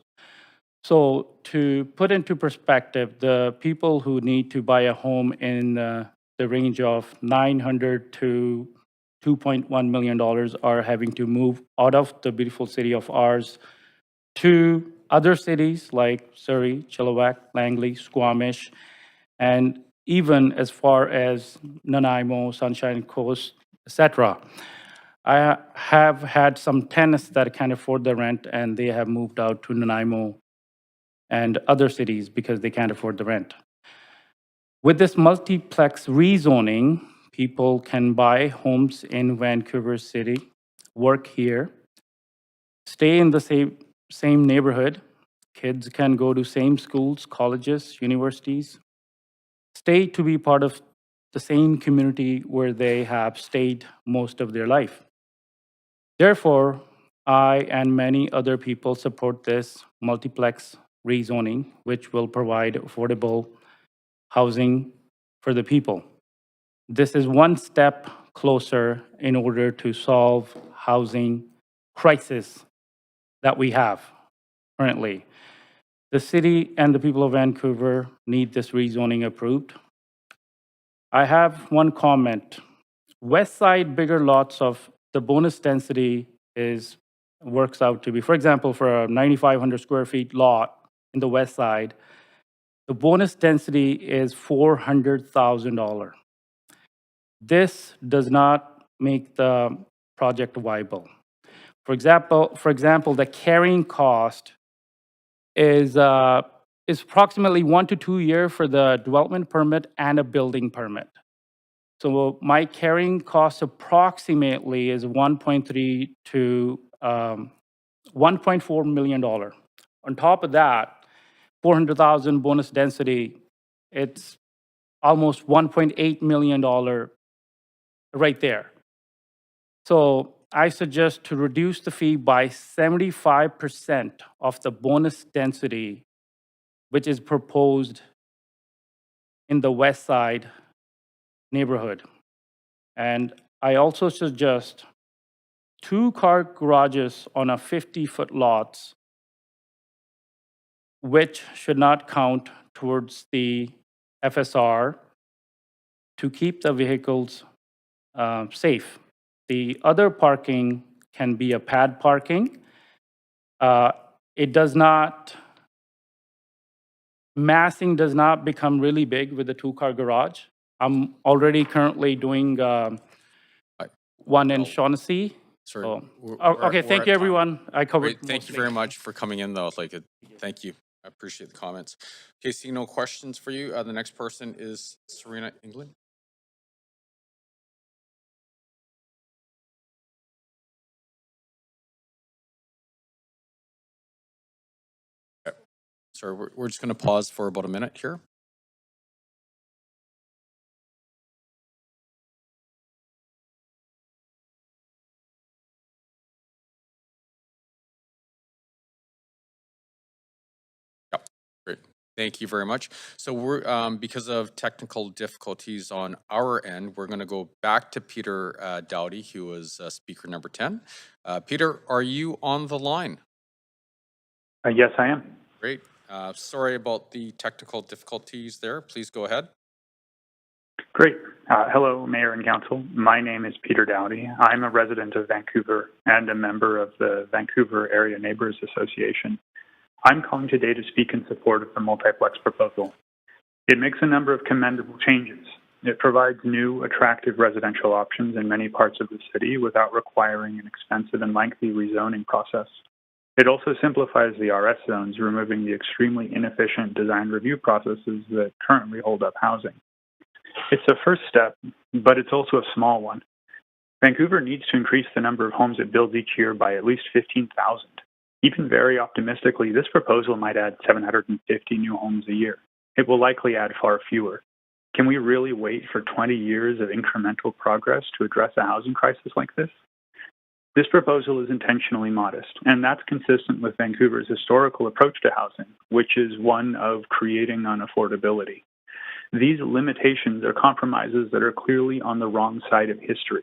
So to put into perspective, the people who need to buy a home in the range of $900 to $2.1 million are having to move out of the beautiful city of ours to other cities like Surrey, Chilliwack, Langley, Squamish, and even as far as Nanaimo, Sunshine Coast, etc. I have had some tenants that can't afford the rent, and they have moved out to Nanaimo and other cities because they can't afford the rent. With this multiplex rezoning, people can buy homes in Vancouver City, work here, stay in the same neighborhood. Kids can go to same schools, colleges, universities, stay to be part of the same community where they have stayed most of their life. Therefore, I and many other people support this multiplex rezoning, which will provide affordable housing for the people. This is one step closer in order to solve housing crisis that we have currently. The city and the people of Vancouver need this rezoning approved. I have one comment. West side bigger lots of the bonus density works out to be, for example, for a 9,500 square feet lot in the west side, the bonus density is $400,000. This does not make the project viable. For example, the carrying cost is approximately 1 to 2 years for the development permit and a building permit. So my carrying cost approximately is 1.3 to $1.4 million. On top of that, 400,000 bonus density, it's almost $1.8 million right there. So I suggest to reduce the fee by 75% of the bonus density, which is proposed in the west side neighborhood. And I also suggest 2-car garages on a 50-foot lots, which should not count towards the FSR to keep the vehicles safe. The other parking can be a pad parking. Massing does not become really big with a 2-car garage. I'm already currently doing one in Shaughnessy. Sorry. Okay, thank you, everyone. I covered. Great. Thank you very much for coming in, though. Thank you. I appreciate the comments. Okay, seeing no questions for you. The next person is Serena England. Okay. Sorry, we're just going to pause for about a minute here. Great. Thank you very much. So we're because of technical difficulties on our end, we're going to go back to Peter Dowdy, who was speaker number 10. Peter, are you on the line? Yes, I am. Great. Sorry about the technical difficulties there. Please go ahead. Great. Hello, Mayor and Council. My name is Peter Dowdy. I'm a resident of Vancouver and a member of the Vancouver Area Neighbours Association. I'm calling today to speak in support of the multiplex proposal. It makes a number of commendable changes. It provides new, attractive residential options in many parts of the city without requiring an expensive and lengthy rezoning process. It also simplifies the RS zones, removing the extremely inefficient design review processes that currently hold up housing. It's a first step, but it's also a small one. Vancouver needs to increase the number of homes it builds each year by at least 15,000. Even very optimistically, this proposal might add 750 new homes a year. It will likely add far fewer. Can we really wait for 20 years of incremental progress to address a housing crisis like this? This proposal is intentionally modest, and that's consistent with Vancouver's historical approach to housing, which is one of creating unaffordability. These limitations are compromises that are clearly on the wrong side of history.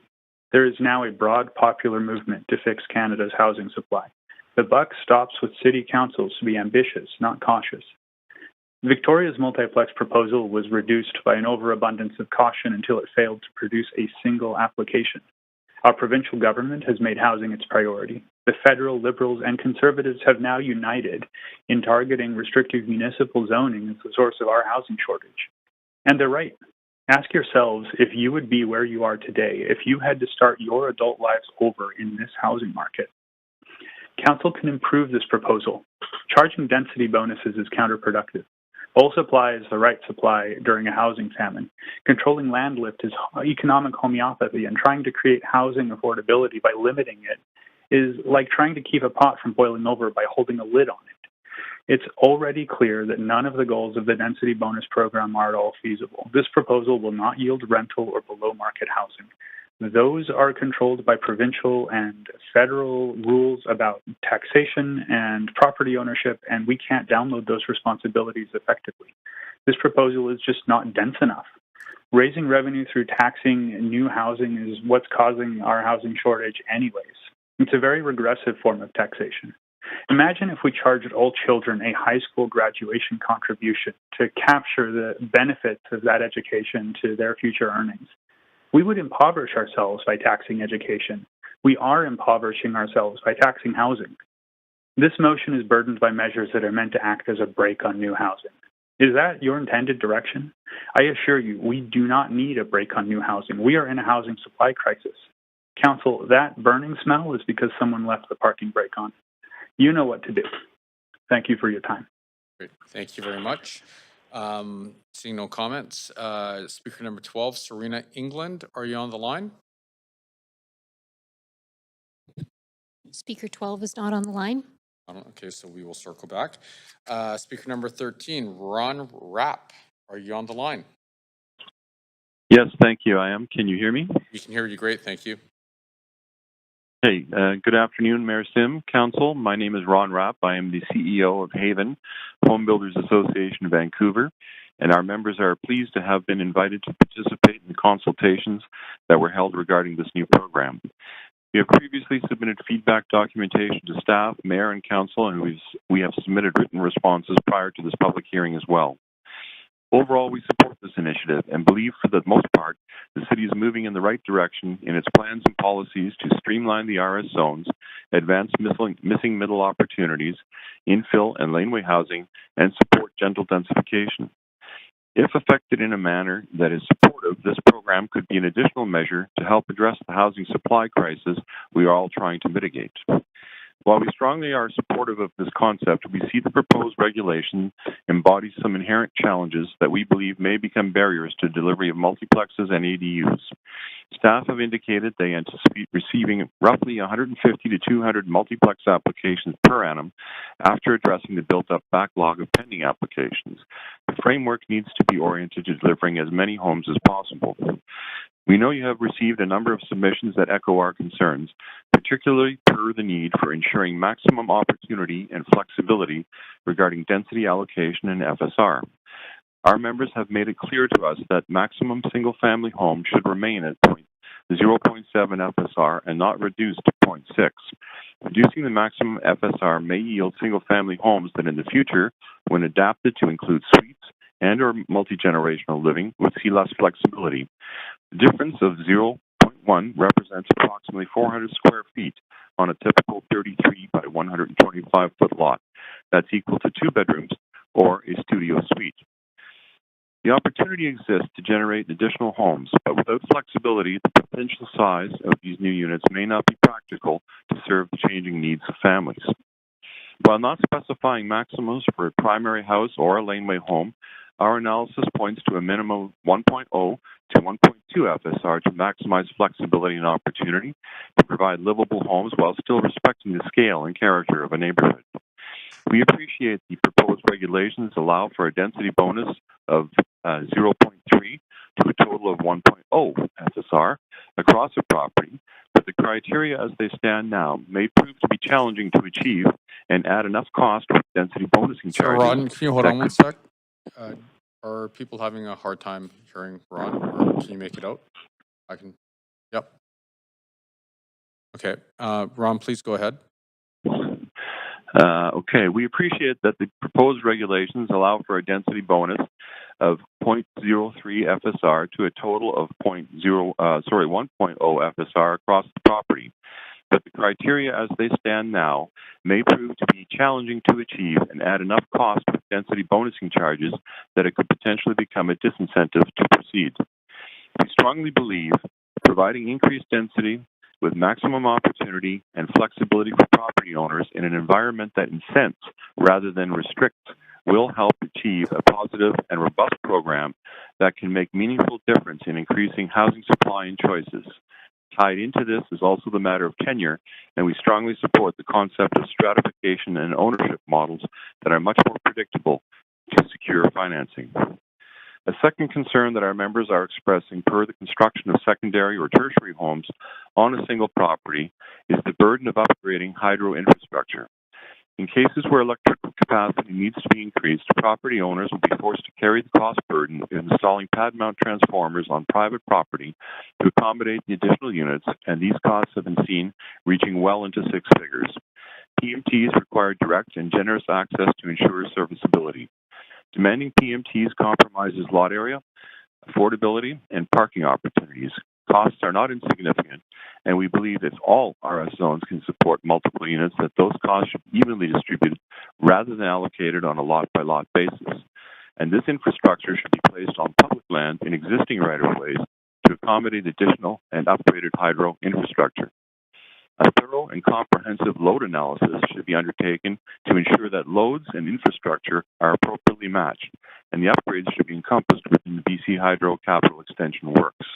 There is now a broad popular movement to fix Canada's housing supply. The buck stops with city councils to be ambitious, not cautious. Victoria's multiplex proposal was reduced by an overabundance of caution until it failed to produce a single application. Our provincial government has made housing its priority. The federal Liberals and Conservatives have now united in targeting restrictive municipal zoning as the source of our housing shortage. And they're right. Ask yourselves if you would be where you are today if you had to start your adult lives over in this housing market. Council can improve this proposal. Charging density bonuses is counterproductive. Full supply is the right supply during a housing famine. Controlling land lift is economic homeopathy, and trying to create housing affordability by limiting it is like trying to keep a pot from boiling over by holding a lid on it. It's already clear that none of the goals of the density bonus program are at all feasible. This proposal will not yield rental or below market housing. Those are controlled by provincial and federal rules about taxation and property ownership, and we can't download those responsibilities effectively. This proposal is just not dense enough. Raising revenue through taxing new housing is what's causing our housing shortage anyways. It's a very regressive form of taxation. Imagine if we charged all children a high school graduation contribution to capture the benefits of that education to their future earnings. We would impoverish ourselves by taxing education. We are impoverishing ourselves by taxing housing. This motion is burdened by measures that are meant to act as a brake on new housing. Is that your intended direction? I assure you, we do not need a brake on new housing. We are in a housing supply crisis. Council, that burning smell is because someone left the parking brake on. You know what to do. Thank you for your time. Great. Thank you very much. Seeing no comments, speaker number 12, Serena England, are you on the line? Speaker 12 is not on the line. Okay, so we will circle back. Speaker number 13, Ron Rapp, are you on the line? Yes, thank you. I am. Can you hear me? We can hear you great, thank you. Hey, good afternoon, Mayor Sim, Council. My name is Ron Rapp. I am the CEO of Haven Home Builders Association Vancouver, and our members are pleased to have been invited to participate in the consultations that were held regarding this new program. We have previously submitted feedback documentation to staff, Mayor, and Council, and we have submitted written responses prior to this public hearing as well. Overall, we support this initiative and believe for the most part, the city is moving in the right direction in its plans and policies to streamline the RS zones, advance missing middle opportunities, infill and laneway housing, and support gentle densification. If effected in a manner that is supportive, this program could be an additional measure to help address the housing supply crisis we are all trying to mitigate. While we strongly are supportive of this concept, we see the proposed regulation embodies some inherent challenges that we believe may become barriers to delivery of multiplexes and ADUs. Staff have indicated they anticipate receiving roughly 150 to 200 multiplex applications per annum after addressing the built-up backlog of pending applications. The framework needs to be oriented to delivering as many homes as possible. We know you have received a number of submissions that echo our concerns, particularly per the need for ensuring maximum opportunity and flexibility regarding density allocation and FSR. Our members have made it clear to us that maximum single-family homes should remain at 0.7 FSR and not reduced to 0.6. Reducing the maximum FSR may yield single-family homes that in the future, when adapted to include suites and or multi-generational living would see less flexibility. The difference of 0.1 represents approximately 400 square feet on a typical 33 by 125 foot lot. That's equal to 2 bedrooms or a studio suite. The opportunity exists to generate additional homes, but without flexibility, the potential size of these new units may not be practical to serve the changing needs of families. While not specifying maximums for a primary house or a laneway home, our analysis points to a minimum of 1.0 to 1.2 FSR to maximize flexibility and opportunity to provide livable homes while still respecting the scale and character of a neighborhood. We appreciate the proposed regulations allow for a density bonus of 0.3 to a total of 1.0 FSR across a property, but the criteria as they stand now may prove to be challenging to achieve and add enough cost with density bonusing So charges. Ron, can you hold on one sec? Are people having a hard time hearing Ron, or can you make it out? I can, yep. Okay, Ron, please go ahead. Okay, we appreciate that the proposed regulations allow for a density bonus of 0.03 FSR to a total of 1.0 FSR across the property. But the criteria as they stand now may prove to be challenging to achieve and add enough cost with density bonusing charges that it could potentially become a disincentive to proceed. We strongly believe providing increased density with maximum opportunity and flexibility for property owners in an environment that incents rather than restricts will help achieve a positive and robust program that can make meaningful difference in increasing housing supply and choices. Tied into this is also the matter of tenure, and we strongly support the concept of stratification and ownership models that are much more predictable to secure financing. A second concern that our members are expressing per the construction of secondary or tertiary homes on a single property is the burden of upgrading hydro infrastructure. In cases where electrical capacity needs to be increased, property owners will be forced to carry the cost burden of installing pad mount transformers on private property to accommodate the additional units, and these costs have been seen reaching well into six figures. PMTs require direct and generous access to ensure serviceability. Demanding PMTs compromises lot area, affordability, and parking opportunities. Costs are not insignificant, and we believe if all RS zones can support multiple units, that those costs should be evenly distributed rather than allocated on a lot-by-lot basis. And this infrastructure should be placed on public land in existing right-of-ways to accommodate additional and upgraded hydro infrastructure. A thorough and comprehensive load analysis should be undertaken to ensure that loads and infrastructure are appropriately matched, and the upgrades should be encompassed within the BC Hydro capital extension works.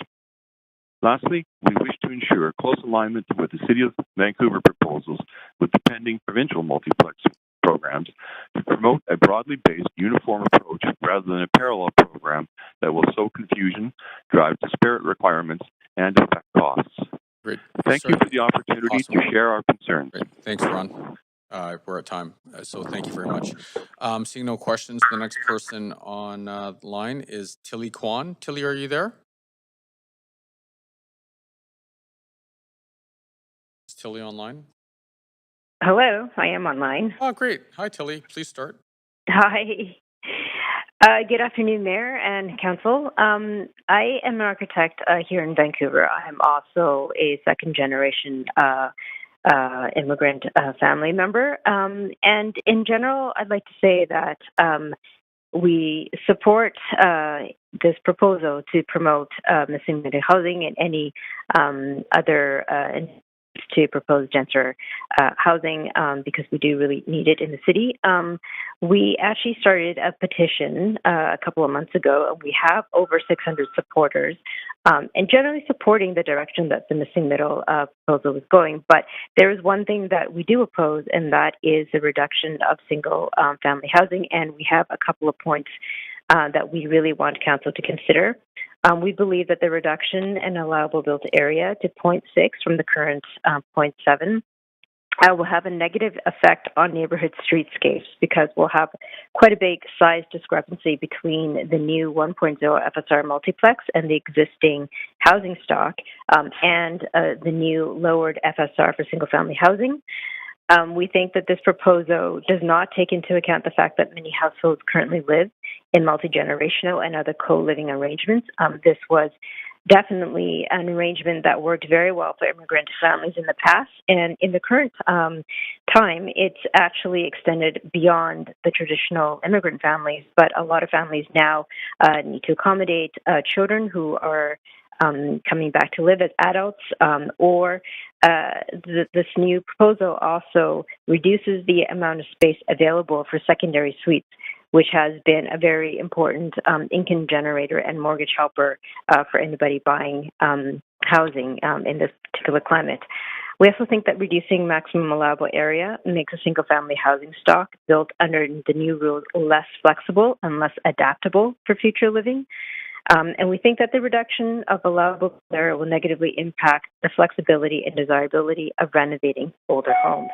Lastly, we wish to ensure close alignment with the City of Vancouver proposals with the pending provincial multiplex programs to promote a broadly based uniform approach rather than a parallel program that will sow confusion, drive disparate requirements, and affect costs. Great. Thank you for the opportunity to share our concerns. Great. Thanks, Ron. We're at time, so thank you very much. Seeing no questions, the next person on the line is Tilly Kwan. Tilly, are you there? Is Tilly online? Hello, I am online. Oh, great. Hi, Tilly. Please start. Hi. Good afternoon, Mayor and Council. I am an architect here in Vancouver. I'm also a second-generation immigrant family member. And in general, I'd like to say that we support this proposal to promote missing middle housing and any other to propose denser housing because we do really need it in the city. We actually started a petition a couple of months ago, and we have over 600 supporters and generally supporting the direction that the missing middle proposal is going. But there is one thing that we do oppose, and that is the reduction of single family housing, and we have a couple of points that we really want Council to consider. We believe that the reduction in allowable built area to 0.6 from the current 0.7 will have a negative effect on neighborhood streetscapes because we'll have quite a big size discrepancy between the new 1.0 FSR multiplex and the existing housing stock and the new lowered FSR for single-family housing. We think that this proposal does not take into account the fact that many households currently live in multi-generational and other co-living arrangements. This was definitely an arrangement that worked very well for immigrant families in the past, and in the current time, it's actually extended beyond the traditional immigrant families, but a lot of families now need to accommodate children who are coming back to live as adults, or this new proposal also reduces the amount of space available for secondary suites, which has been a very important income generator and mortgage helper for anybody buying housing in this particular climate. We also think that reducing maximum allowable area makes a single-family housing stock built under the new rules less flexible and less adaptable for future living. And we think that the reduction of allowable area will negatively impact the flexibility and desirability of renovating older homes.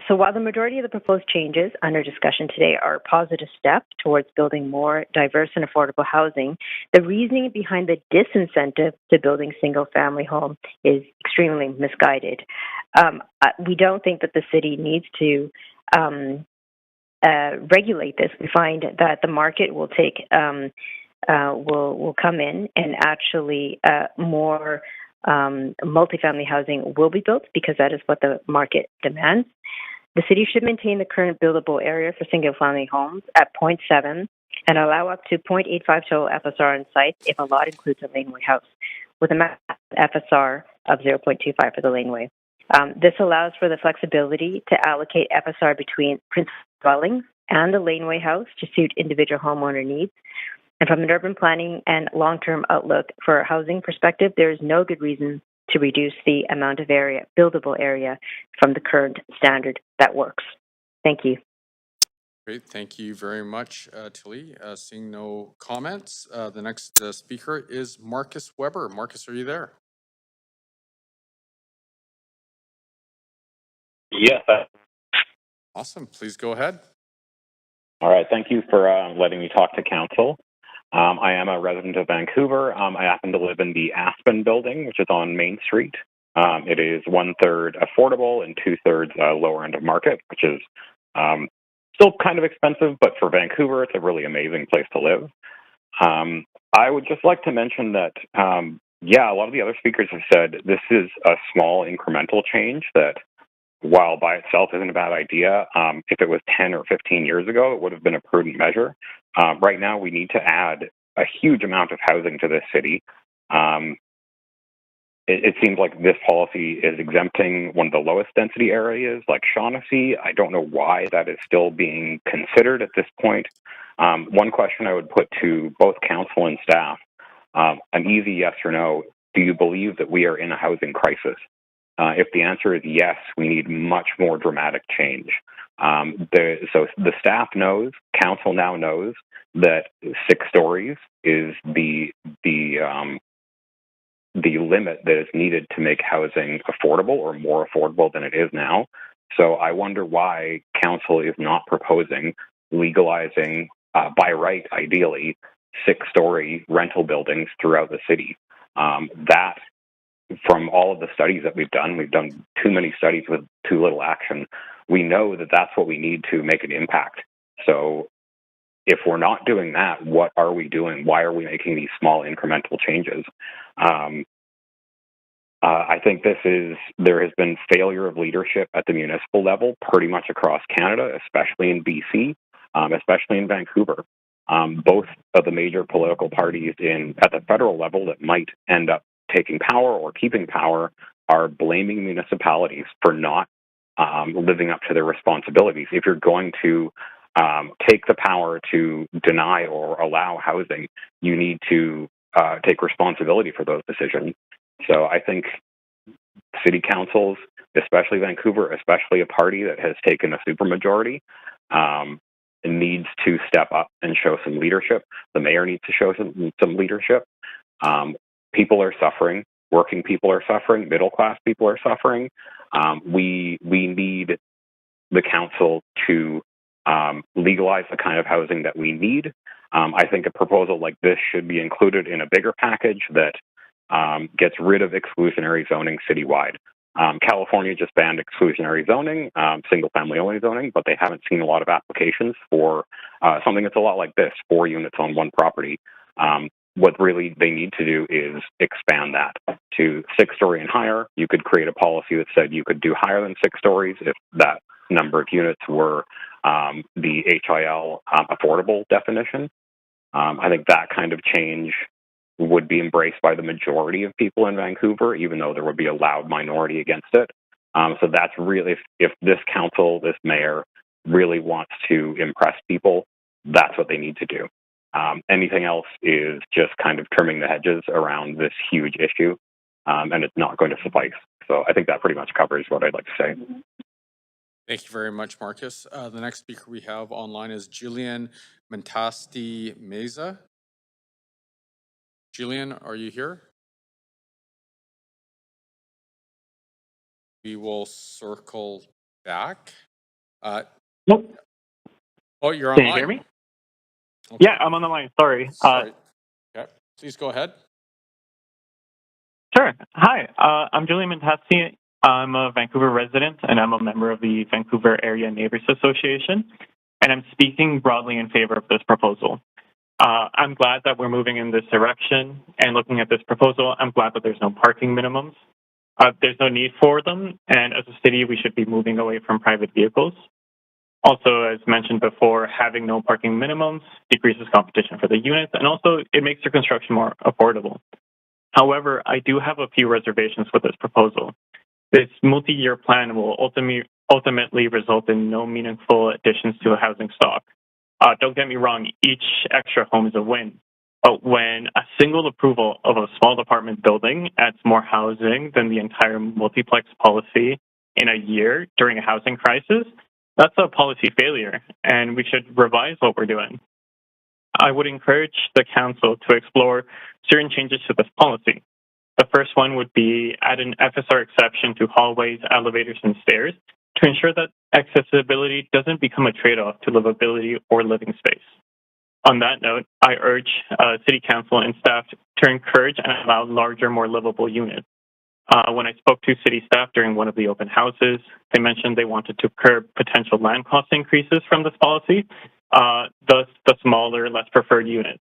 So while the majority of the proposed changes under discussion today are a positive step towards building more diverse and affordable housing, the reasoning behind the disincentive to building single-family home is extremely misguided. We don't think that the city needs to regulate this. We find that the market will take will come in, and actually more multifamily housing will be built because that is what the market demands. The city should maintain the current buildable area for single-family homes at 0.7 and allow up to 0.85 total FSR on sites if a lot includes a laneway house, with a max FSR of 0.25 for the laneway. This allows for the flexibility to allocate FSR between principal dwellings and the laneway house to suit individual homeowner needs. And from an urban planning and long-term outlook for a housing perspective, there is no good reason to reduce the amount of area, buildable area, from the current standard that works. Thank you. Great, thank you very much, Tilly. Seeing no comments, the next speaker is Marcus Weber. Marcus, are you there? Yes. Awesome, please go ahead. All right, thank you for letting me talk to council. I am a resident of Vancouver. I happen to live in the Aspen building, which is on Main Street. It is 1/3 affordable and 2/3 lower end of market, which is still kind of expensive, but for Vancouver, it's a really amazing place to live. I would just like to mention that, a lot of the other speakers have said this is a small incremental change that, while by itself isn't a bad idea, if it was 10 or 15 years ago, it would have been a prudent measure. Right now, we need to add a huge amount of housing to this city. It seems like this policy is exempting one of the lowest density areas, like Shaughnessy. I don't know why that is still being considered at this point. One question I would put to both council and staff, an easy yes or no, do you believe that we are in a housing crisis? If the answer is yes, we need much more dramatic change. So the staff knows, council now knows that 6 stories is the limit that is needed to make housing affordable or more affordable than it is now. So I wonder why council is not proposing legalizing, by right, ideally, 6-story rental buildings throughout the city. That, from all of the studies that we've done too many studies with too little action. We know that that's what we need to make an impact. So if we're not doing that, what are we doing? Why are we making these small incremental changes? I think there has been failure of leadership at the municipal level pretty much across Canada, especially in BC, especially in Vancouver. Both of the major political parties at the federal level that might end up taking power or keeping power are blaming municipalities for not living up to their responsibilities. If you're going to take the power to deny or allow housing, you need to take responsibility for those decisions. So I think city councils, especially Vancouver, especially a party that has taken a supermajority, needs to step up and show some leadership. The mayor needs to show some leadership. People are suffering. Working people are suffering. Middle-class people are suffering. We need the council to legalize the kind of housing that we need. I think a proposal like this should be included in a bigger package that gets rid of exclusionary zoning citywide. California just banned exclusionary zoning, single-family only zoning, but they haven't seen a lot of applications for something that's a lot like this, 4 units on one property. What really they need to do is expand that to 6-story and higher. You could create a policy that said you could do higher than 6 stories if that number of units were the HIL affordable definition. I think that kind of change would be embraced by the majority of people in Vancouver, even though there would be a loud minority against it. So that's really, if this council, this mayor really wants to impress people, that's what they need to do. Anything else is just kind of trimming the hedges around this huge issue, and it's not going to suffice. So I think that pretty much covers what I'd like to say. Thank you very much, Marcus. The next speaker we have online is Julian Mentasti Meza. Julian, are you here? We will circle back. Nope. Oh, you're Can online. you hear me? Okay. Yeah, I'm on the line. Sorry. Sorry. Okay. Please go ahead. Sure. Hi, I'm Julian Mentasti. I'm a Vancouver resident, and I'm a member of the Vancouver Area Neighbors Association, and I'm speaking broadly in favor of this proposal. I'm glad that we're moving in this direction, and looking at this proposal, I'm glad that there's no parking minimums. There's no need for them, and as a city, we should be moving away from private vehicles. Also, as mentioned before, having no parking minimums decreases competition for the units, and also it makes their construction more affordable. However, I do have a few reservations with this proposal. This multi-year plan will ultimately result in no meaningful additions to a housing stock. Don't get me wrong, each extra home is a win. But when a single approval of a small apartment building adds more housing than the entire multiplex policy in a year during a housing crisis, that's a policy failure, and we should revise what we're doing. I would encourage the council to explore certain changes to this policy. The first one would be add an FSR exception to hallways, elevators, and stairs to ensure that accessibility doesn't become a trade-off to livability or living space. On that note, I urge City Council and staff to encourage and allow larger, more livable units. When I spoke to City staff during one of the open houses, they mentioned they wanted to curb potential land cost increases from this policy, thus the smaller, less preferred unit.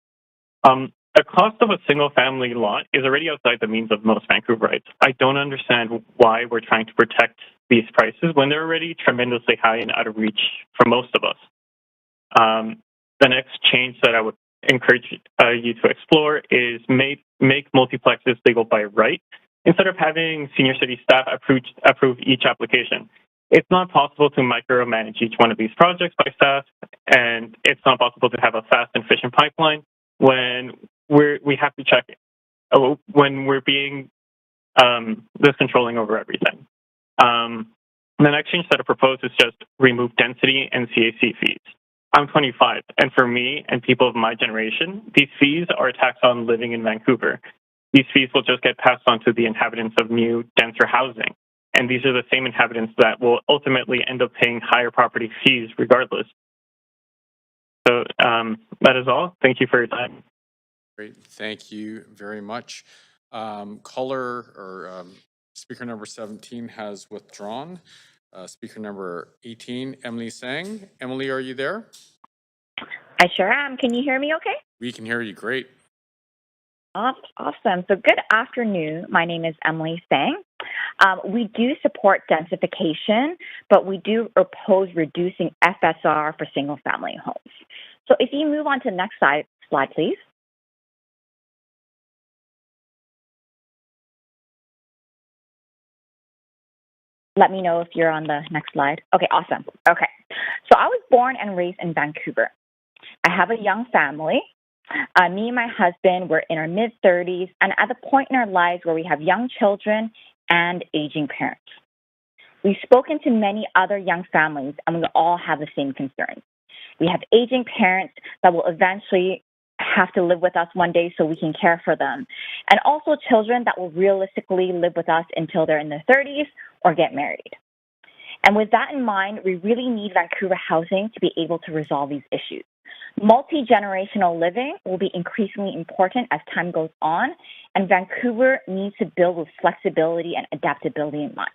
The cost of a single-family lot is already outside the means of most Vancouverites. I don't understand why we're trying to protect these prices when they're already tremendously high and out of reach for most of us. The next change that I would encourage you to explore is make multiplexes legal by right instead of having senior city staff approve each application. It's not possible to micromanage each one of these projects by staff, and it's not possible to have a fast and efficient pipeline when we have to check when we're being this controlling over everything. The next change that I propose is just remove density and CAC fees. I'm 25, and for me and people of my generation, these fees are a tax on living in Vancouver. These fees will just get passed on to the inhabitants of new, denser housing. And these are the same inhabitants that will ultimately end up paying higher property fees regardless. So that is all. Thank you for your time. Great. Thank you very much. Speaker number 17 has withdrawn. Speaker number 18, Emily Sang. Emily, are you there? I sure am. Can you hear me okay? We can hear you. Great. Awesome. So good afternoon. My name is Emily Sang. We do support densification, but we do oppose reducing FSR for single-family homes. So if you move on to the next slide, please. Let me know if you're on the next slide. Okay, awesome. Okay. So I was born and raised in Vancouver. I have a young family. Me and my husband were in our mid-30s and at the point in our lives where we have young children and aging parents. We've spoken to many other young families and we all have the same concerns. We have aging parents that will eventually have to live with us one day so we can care for them. And also children that will realistically live with us until they're in their 30s or get married. And with that in mind, we really need Vancouver housing to be able to resolve these issues. Multi-generational living will be increasingly important as time goes on, and Vancouver needs to build with flexibility and adaptability in mind.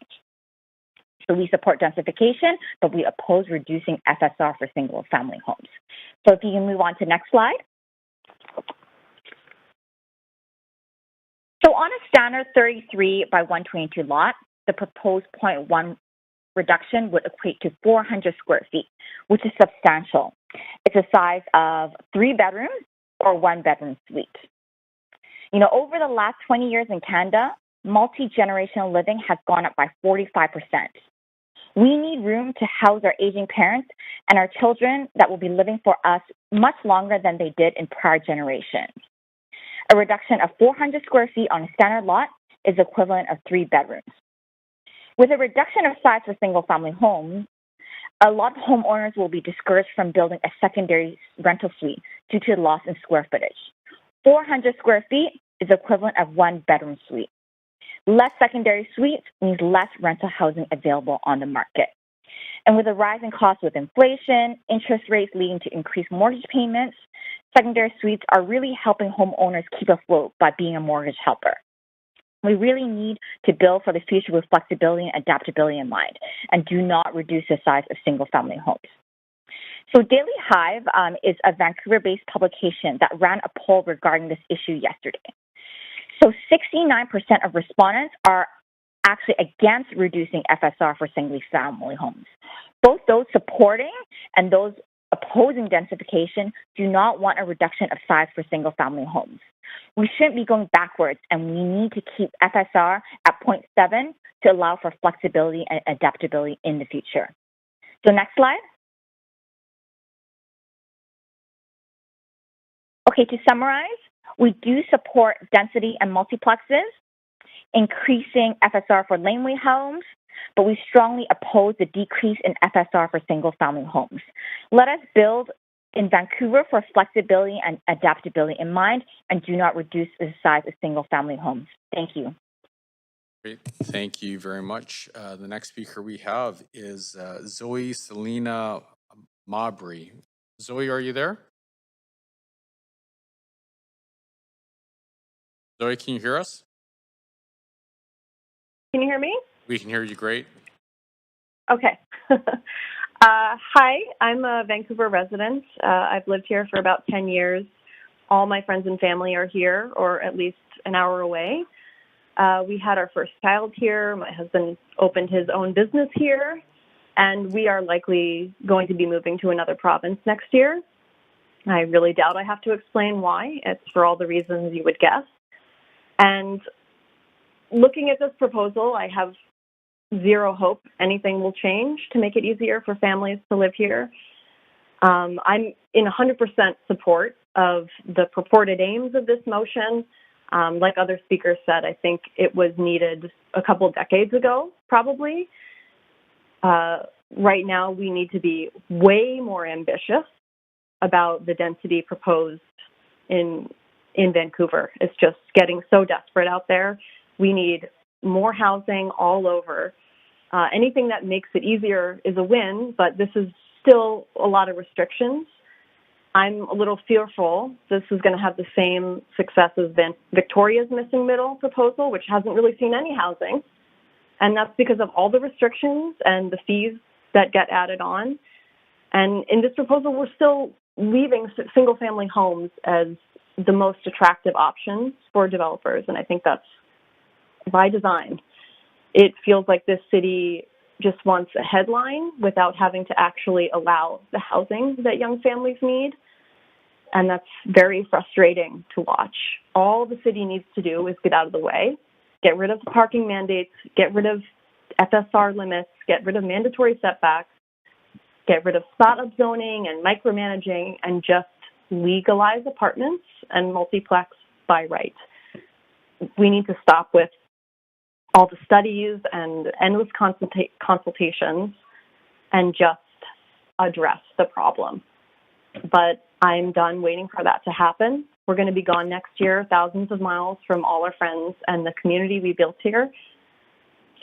So we support densification, but we oppose reducing FSR for single-family homes. So if you can move on to the next slide. So on a standard 33 by 122 lot, the proposed 0.1 reduction would equate to 400 square feet, which is substantial. It's a size of 3 bedrooms or 1 bedroom suite. You know, over the last 20 years in Canada, multi-generational living has gone up by 45%. We need room to house our aging parents and our children that will be living for us much longer than they did in prior generations. A reduction of 400 square feet on a standard lot is equivalent of 3 bedrooms. With a reduction of size for single-family homes, a lot of homeowners will be discouraged from building a secondary rental suite due to the loss in square footage. 400 square feet is equivalent of 1 bedroom suite. Less secondary suites means less rental housing available on the market. And with a rise in costs with inflation, interest rates leading to increased mortgage payments, secondary suites are really helping homeowners keep afloat by being a mortgage helper. We really need to build for the future with flexibility and adaptability in mind, and do not reduce the size of single-family homes. So Daily Hive is a Vancouver-based publication that ran a poll regarding this issue yesterday. So 69% of respondents are actually against reducing FSR for single-family homes. Both those supporting and those opposing densification do not want a reduction of size for single-family homes. We shouldn't be going backwards, and we need to keep FSR at 0.7 to allow for flexibility and adaptability in the future. So next slide. Okay, to summarize, we do support density and multiplexes, increasing FSR for laneway homes, but we strongly oppose the decrease in FSR for single-family homes. Let us build in Vancouver for flexibility and adaptability in mind, and do not reduce the size of single-family homes. Thank you. Great. Thank you very much. The next speaker we have is Zoe Selena Mabry. Zoe, are you there? Zoe, can you hear us? Can you hear me? We can hear you great. Okay. Hi, I'm a Vancouver resident. I've lived here for about 10 years. All my friends and family are here, or at least an hour away. We had our first child here. My husband opened his own business here, and we are likely going to be moving to another province next year. I really doubt I have to explain why. It's for all the reasons you would guess. And looking at this proposal, I have zero hope anything will change to make it easier for families to live here. I'm in 100% support of the purported aims of this motion. Like other speakers said, I think it was needed a couple decades ago, probably. Right now, we need to be way more ambitious about the density proposed in Vancouver. It's just getting so desperate out there. We need more housing all over. Anything that makes it easier is a win, but this is still a lot of restrictions. I'm a little fearful this is going to have the same success as Victoria's missing middle proposal, which hasn't really seen any housing. And that's because of all the restrictions and the fees that get added on. And in this proposal, we're still leaving single-family homes as the most attractive options for developers, and I think that's by design. It feels like this city just wants a headline without having to actually allow the housing that young families need, and that's very frustrating to watch. All the city needs to do is get out of the way, get rid of the parking mandates, get rid of FSR limits, get rid of mandatory setbacks, get rid of spot-up zoning and micromanaging, and just legalize apartments and multiplex by right. We need to stop with all the studies and endless consultations and just address the problem. But I'm done waiting for that to happen. We're going to be gone next year, thousands of miles from all our friends and the community we built here.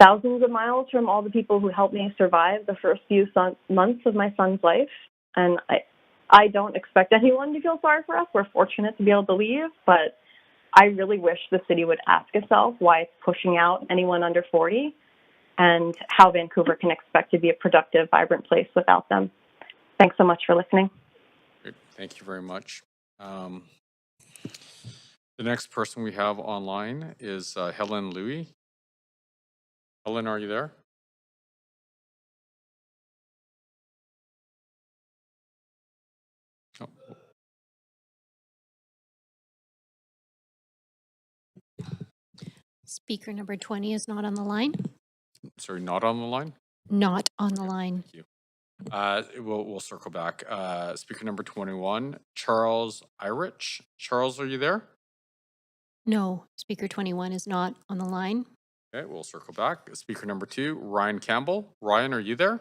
thousands of miles from all the people who helped me survive the first few months of my son's life. And I don't expect anyone to feel sorry for us. We're fortunate to be able to leave, but I really wish the city would ask itself why it's pushing out anyone under 40 and how Vancouver can expect to be a productive, vibrant place without them. Thanks so much for listening. Great. Thank you very much. The next person we have online is Helen Louie. Helen, are you there? Oh. Speaker number 20 is not on the line. Sorry, not on the line? Not on the line. Thank you. We'll circle back. Speaker number 21, Charles Irich. Charles, are you there? No, speaker 21 is not on the line. Okay, we'll circle back. Speaker number 2, Ryan Campbell. Ryan, are you there?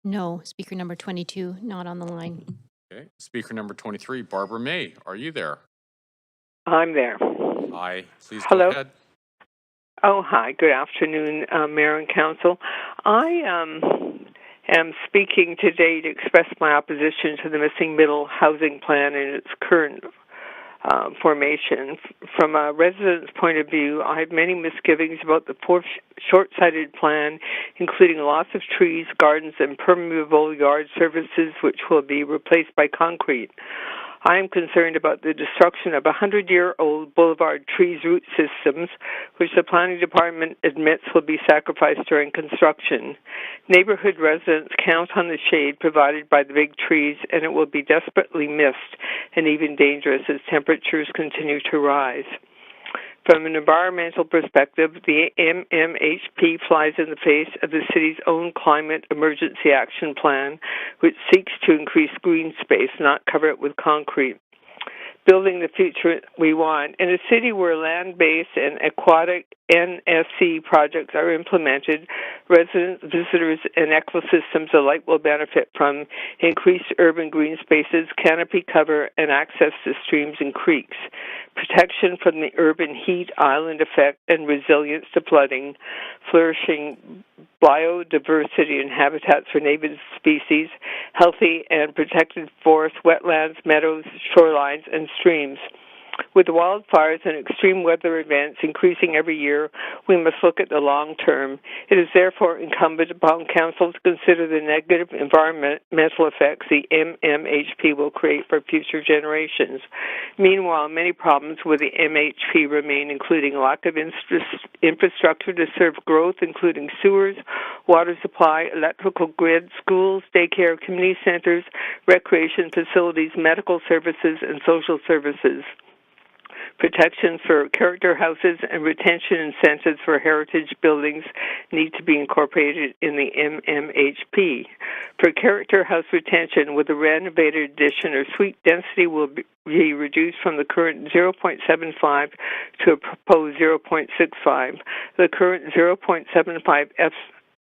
No, speaker number 22, not on the line. Okay. Speaker number 23, Barbara May. Are you there? I'm there. Hi. Please Hello. go ahead. Oh, hi. Good afternoon, Mayor and Council. I am speaking today to express my opposition to the missing middle housing plan in its current formation. From a resident's point of view, I have many misgivings about the poor, short-sighted plan, including loss of trees, gardens, and permeable yard surfaces, which will be replaced by concrete. I am concerned about the destruction of 100-year-old boulevard trees root systems, which the planning department admits will be sacrificed during construction. Neighborhood residents count on the shade provided by the big trees, and it will be desperately missed and even dangerous as temperatures continue to rise. From an environmental perspective, the MMHP flies in the face of the city's own climate emergency action plan, which seeks to increase green space, not cover it with concrete. Building the future we want. In a city where land-based and aquatic NSC projects are implemented, residents, visitors, and ecosystems alike will benefit from increased urban green spaces, canopy cover, and access to streams and creeks, protection from the urban heat island effect and resilience to flooding, flourishing biodiversity and habitats for native species, healthy and protected forests, wetlands, meadows, shorelines, and streams. With wildfires and extreme weather events increasing every year, we must look at the long term. It is therefore incumbent upon Council to consider the negative environmental effects the MMHP will create for future generations. Meanwhile, many problems with the MHP remain, including lack of infrastructure to serve growth, including sewers, water supply, electrical grid, schools, daycare, community centers, recreation facilities, medical services, and social services. Protection for character houses and retention incentives for heritage buildings need to be incorporated in the MMHP. For character house retention, with a renovated addition or suite density will be reduced from the current 0.75 to a proposed 0.65. The current 0.75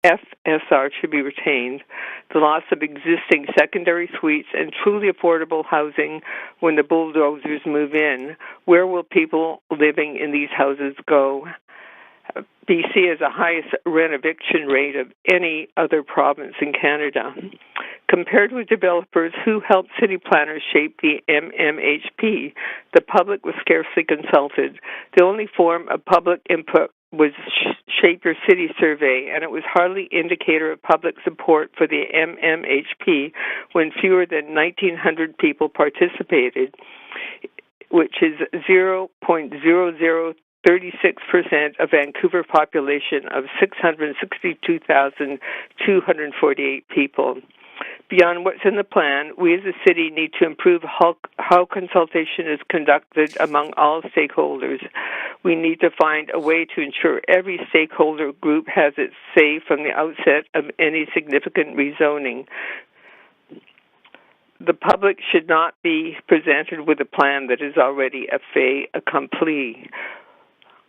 FSR should be retained. The loss of existing secondary suites and truly affordable housing when the bulldozers move in. Where will people living in these houses go? BC has the highest rent eviction rate of any other province in Canada. Compared with developers who helped city planners shape the MMHP, the public was scarcely consulted. The only form of public input was Shape Your City survey, and it was hardly indicator of public support for the MMHP when fewer than 1,900 people participated, which is 0.0036% of Vancouver population of 662,248 people. Beyond what's in the plan, we as a city need to improve how consultation is conducted among all stakeholders. We need to find a way to ensure every stakeholder group has its say from the outset of any significant rezoning. The public should not be presented with a plan that is already a fait accompli.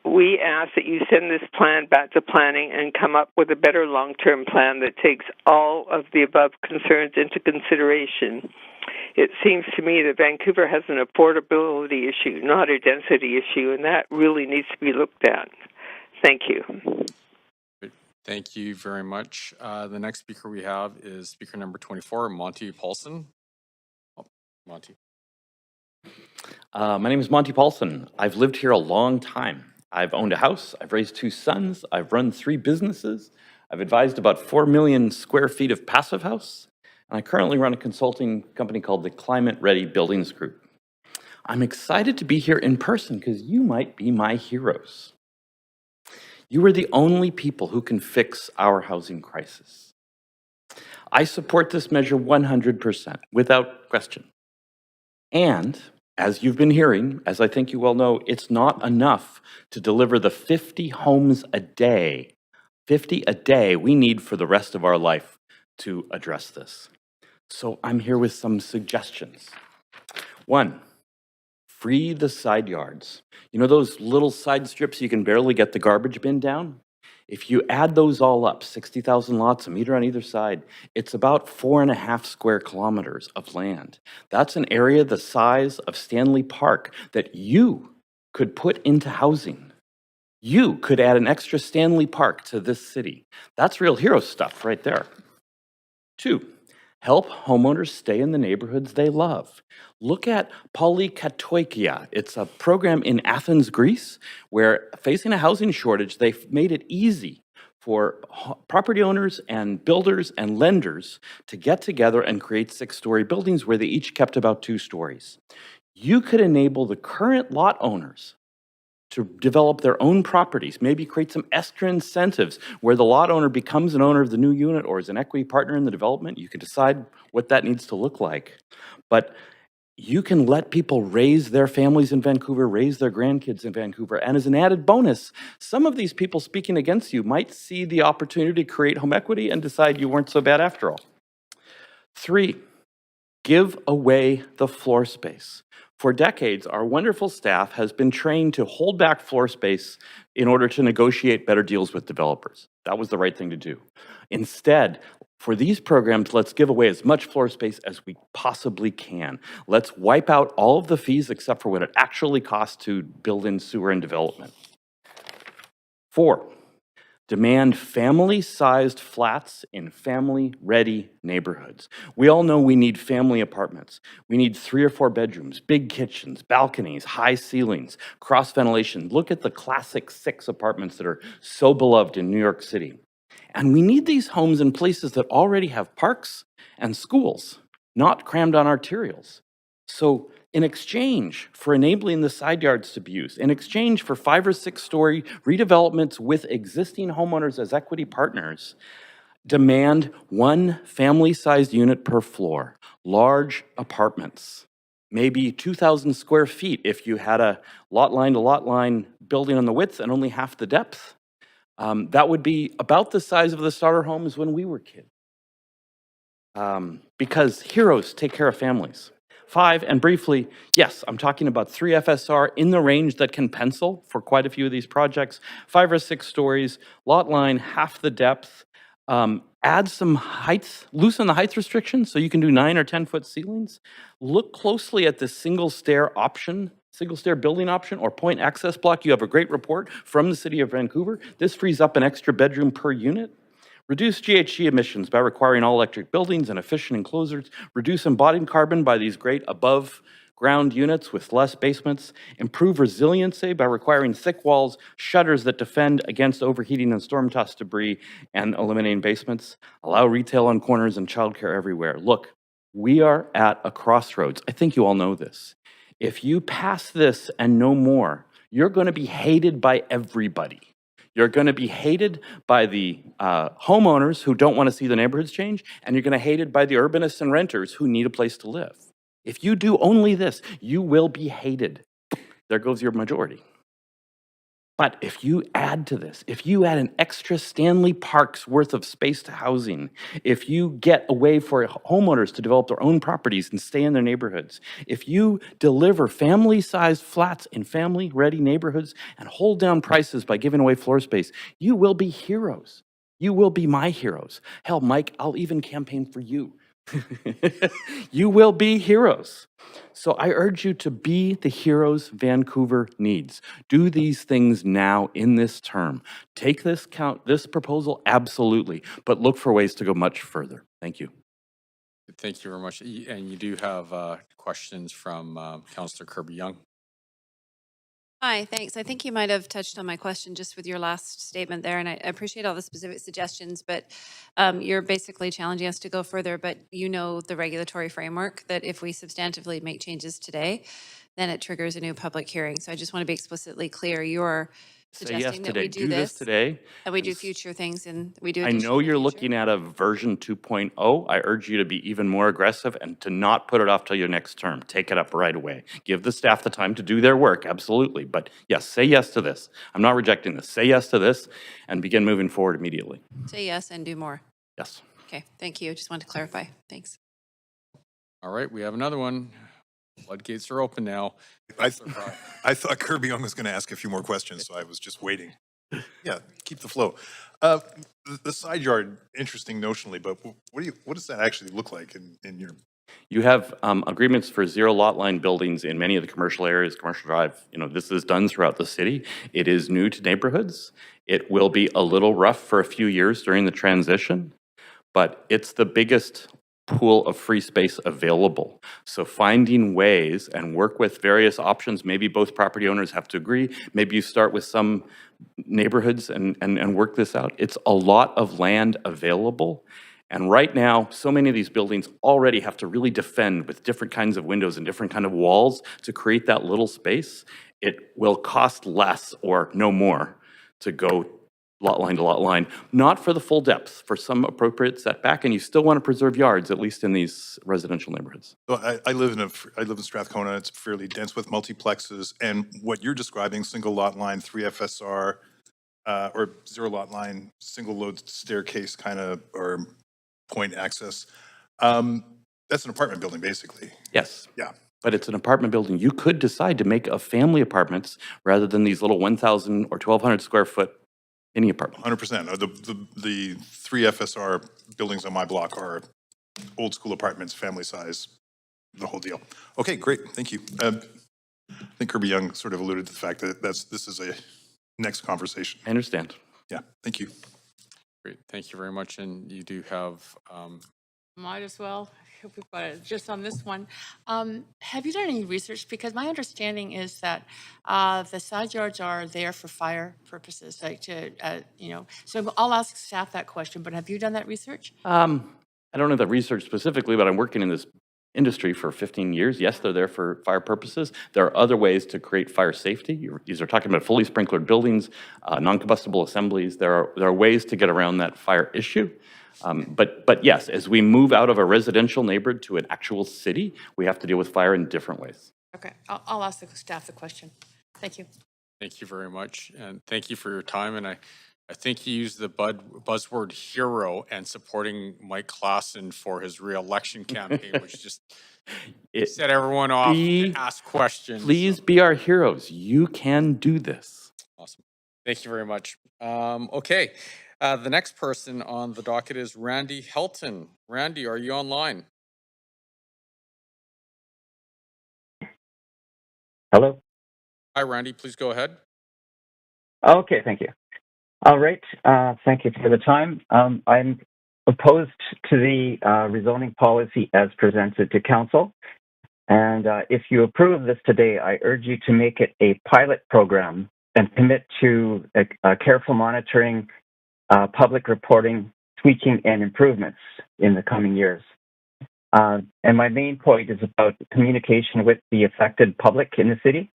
We ask that you send this plan back to planning and come up with a better long-term plan that takes all of the above concerns into consideration. It seems to me that Vancouver has an affordability issue, not a density issue, and that really needs to be looked at. Thank you. Thank you very much. The next speaker we have is speaker number 24, Monty Paulson. Oh, Monty. My name is Monty Paulson. I've lived here a long time. I've owned a house, I've raised 2 sons, I've run 3 businesses, I've advised about 4 million square feet of passive house, and I currently run a consulting company called the Climate Ready Buildings Group. I'm excited to be here in person because you might be my heroes. You are the only people who can fix our housing crisis. I support this measure 100%, without question. And as you've been hearing, as I think you well know, it's not enough to deliver the 50 homes a day, 50 a day we need for the rest of our life to address this. So I'm here with some suggestions. 1, free the side yards. You know those little side strips you can barely get the garbage bin down? If you add those all up, 60,000 lots, a meter on either side, it's about 4.5 square kilometers of land. That's an area the size of Stanley Park that you could put into housing. You could add an extra Stanley Park to this city. That's real hero stuff right there. 2, help homeowners stay in the neighborhoods they love. Look at Polykatoikia. It's a program in Athens, Greece, where facing a housing shortage, they've made it easy for property owners and builders and lenders to get together and create 6-story buildings where they each kept about 2 stories. You could enable the current lot owners to develop their own properties, maybe create some extra incentives where the lot owner becomes an owner of the new unit or is an equity partner in the development. You can decide what that needs to look like. But you can let people raise their families in Vancouver, raise their grandkids in Vancouver. And as an added bonus, some of these people speaking against you might see the opportunity to create home equity and decide you weren't so bad after all. 3, give away the floor space. For decades, our wonderful staff has been trained to hold back floor space in order to negotiate better deals with developers. That was the right thing to do. Instead, for these programs, let's give away as much floor space as we possibly can. Let's wipe out all of the fees except for what it actually costs to build in sewer and development. 4, demand family-sized flats in family-ready neighborhoods. We all know we need family apartments. We need 3 or 4 bedrooms, big kitchens, balconies, high ceilings, cross ventilation. Look at the classic 6 apartments that are so beloved in New York City. And we need these homes in places that already have parks and schools, not crammed on arterials. So in exchange for enabling the side yards to be used, in exchange for 5 or 6 story redevelopments with existing homeowners as equity partners, demand 1 family-sized unit per floor, large apartments, maybe 2,000 square feet if you had a lot line to lot line building on the width and only half the depth. That would be about the size of the starter homes when we were kids. Because heroes take care of families. 5, and briefly, yes, I'm talking about 3 FSR in the range that can pencil for quite a few of these projects. 5 or 6 stories, lot line, half the depth. Add some height, loosen the height restrictions so you can do 9 or 10-foot ceilings. Look closely at this single stair option, single stair building option or point access block. You have a great report from the city of Vancouver. This frees up an extra bedroom per unit. Reduce GHG emissions by requiring all electric buildings and efficient enclosures. Reduce embodied carbon by these great above ground units with less basements. Improve resiliency by requiring thick walls, shutters that defend against overheating and storm tossed debris, and eliminating basements. Allow retail on corners and childcare everywhere. Look, we are at a crossroads. I think you all know this. If you pass this and no more, you're going to be hated by everybody. You're going to be hated by the homeowners who don't want to see the neighborhoods change, and you're going to be hated by the urbanists and renters who need a place to live. If you do only this, you will be hated. There goes your majority. But if you add to this, if you add an extra Stanley Park's worth of space to housing, if you get a way for homeowners to develop their own properties and stay in their neighborhoods, if you deliver family-sized flats in family-ready neighborhoods and hold down prices by giving away floor space, you will be heroes. You will be my heroes. Hell, Mike, I'll even campaign for you. You will be heroes. So I urge you to be the heroes Vancouver needs. Do these things now in this term. Take this proposal, absolutely, but look for ways to go much further. Thank you. Thank you very much. And you do have questions from Councillor Kirby-Young. Hi, thanks. I think you might have touched on my question just with your last statement there, and I appreciate all the specific suggestions, but you're basically challenging us to go further, but you know the regulatory framework that if we substantively make changes today, then it triggers a new public hearing. So I just want to be explicitly clear. You're Say yes suggesting that today. we do this this today. and we do future things and we do I additional know in the you're future. looking at a version 2.0. I urge you to be even more aggressive and to not put it off till your next term. Take it up right away. Give the staff the time to do their work, absolutely. But yes, say yes to this. I'm not rejecting this. Say yes to this and begin moving forward immediately. Say yes and do more. Yes. Okay, thank you. Just wanted to clarify. Thanks. All right, we have another one. Floodgates are open now. I thought Kirby-Young was going to ask a few more questions, so I was just waiting. Yeah, keep the flow. The side yard, interesting notionally, but what does that actually look like in your? You have agreements for zero lot line buildings in many of the commercial areas, commercial drive. You know, this is done throughout the city. It is new to neighborhoods. It will be a little rough for a few years during the transition, but it's the biggest pool of free space available. So finding ways and work with various options, maybe both property owners have to agree, maybe you start with some neighborhoods and work this out. It's a lot of land available. And right now, so many of these buildings already have to really defend with different kinds of windows and different kind of walls to create that little space. It will cost less or no more to go lot line to lot line, not for the full depth, for some appropriate setback, and you still want to preserve yards, at least in these residential neighborhoods. Well, I live in Strathcona. It's fairly dense with multiplexes, and what you're describing, single lot line, 3 FSR, or zero lot line, single load staircase kind of, or point access. That's an apartment building, basically. Yes. Yeah. But it's an apartment building. You could decide to make a family apartments rather than these little 1,000 or 1,200 square foot any apartment. 100%. The 3 FSR buildings on my block are old school apartments, family size, the whole deal. Okay, great. Thank you. I think Kirby-Young sort of alluded to the fact that this is a next conversation. I understand. Yeah, thank you. Great, thank you very much. And you do have. Might as well. We've got it just on this one. Have you done any research? Because my understanding is that the side yards are there for fire purposes, like to, so I'll ask staff that question, but have you done that research? I don't know the research specifically, but I'm working in this industry for 15 years. Yes, they're there for fire purposes. There are other ways to create fire safety. These are talking about fully sprinklered buildings, non-combustible assemblies. There are ways to get around that fire issue. But yes, as we move out of a residential neighborhood to an actual city, we have to deal with fire in different ways. Okay, I'll ask the staff the question. Thank you. Thank you very much, and thank you for your time. And I think you used the buzzword hero and supporting Mike Klassen for his re-election campaign, which just set everyone off to ask questions. Please be our heroes. You can do this. Awesome. Thank you very much. Okay. The next person on the docket is Randy Helton. Randy, are you online? Hello. Hi, Randy. Please go ahead. Okay, thank you. All right. Thank you for the time. I'm opposed to the rezoning policy as presented to council. And if you approve of this today, I urge you to make it a pilot program and commit to careful monitoring, public reporting, tweaking, and improvements in the coming years. And my main point is about communication with the affected public in the city.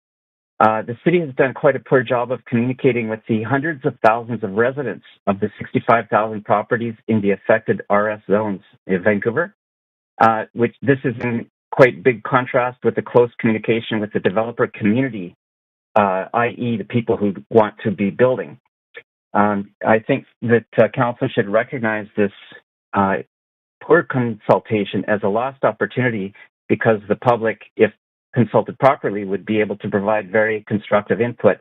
The city has done quite a poor job of communicating with the hundreds of thousands of residents of the 65,000 properties in the affected RS zones in Vancouver, which this is in quite big contrast with the close communication with the developer community, i.e. the people who want to be building. I think that council should recognize this poor consultation as a lost opportunity because the public, if consulted properly, would be able to provide very constructive input,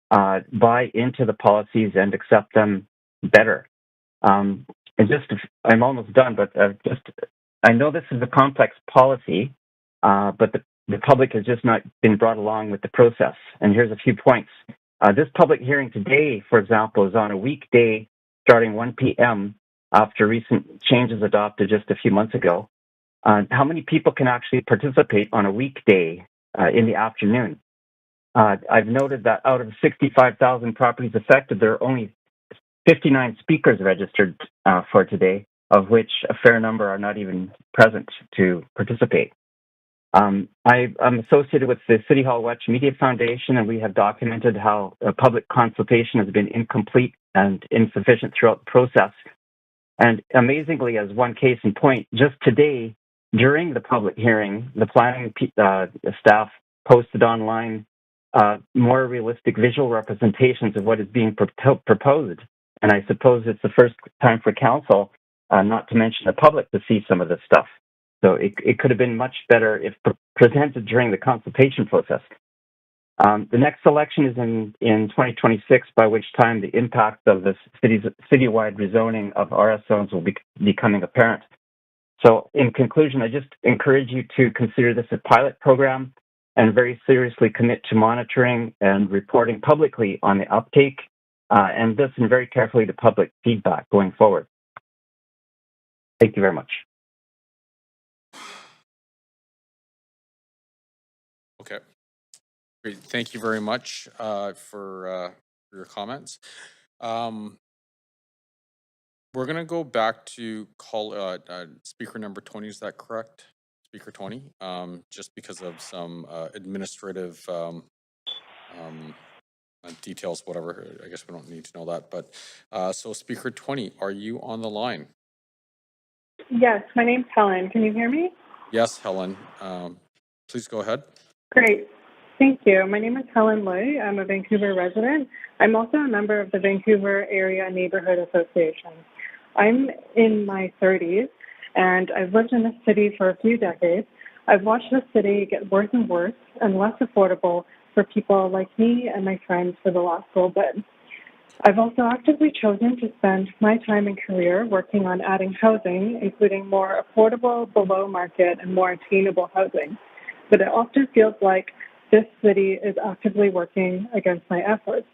buy into the policies and accept them better. And I'm almost done, but I know this is a complex policy, but the public has just not been brought along with the process. And here's a few points. This public hearing today, for example, is on a weekday starting 1 p.m. after recent changes adopted just a few months ago. How many people can actually participate on a weekday in the afternoon? I've noted that out of 65,000 properties affected, there are only 59 speakers registered for today, of which a fair number are not even present to participate. I'm associated with the City Hall Watch Media Foundation, and we have documented how public consultation has been incomplete and insufficient throughout the process. And amazingly, as one case in point, just today, during the public hearing, the planning staff posted online more realistic visual representations of what is being proposed. And I suppose it's the first time for council, not to mention the public, to see some of this stuff. So it could have been much better if presented during the consultation process. The next election is in 2026, by which time the impact of the citywide rezoning of RS zones will be becoming apparent. So in conclusion, I just encourage you to consider this a pilot program and very seriously commit to monitoring and reporting publicly on the uptake and listen very carefully to public feedback going forward. Thank you very much. Okay. Great. Thank you very much for your comments. We're going to go back to call speaker number 20. Is that correct? Speaker 20, just because of some administrative details, whatever. I guess we don't need to know that. But so speaker 20, are you on the line? Yes, my name's Helen. Can you hear me? Yes, Helen. Please go ahead. Great. Thank you. My name is Helen Loy. I'm a Vancouver resident. I'm also a member of the Vancouver Area Neighborhood Association. I'm in my 30s, and I've lived in this city for a few decades. I've watched the city get worse and worse and less affordable for people like me and my friends for the last little bit. I've also actively chosen to spend my time and career working on adding housing, including more affordable, below market, and more attainable housing. But it often feels like this city is actively working against my efforts.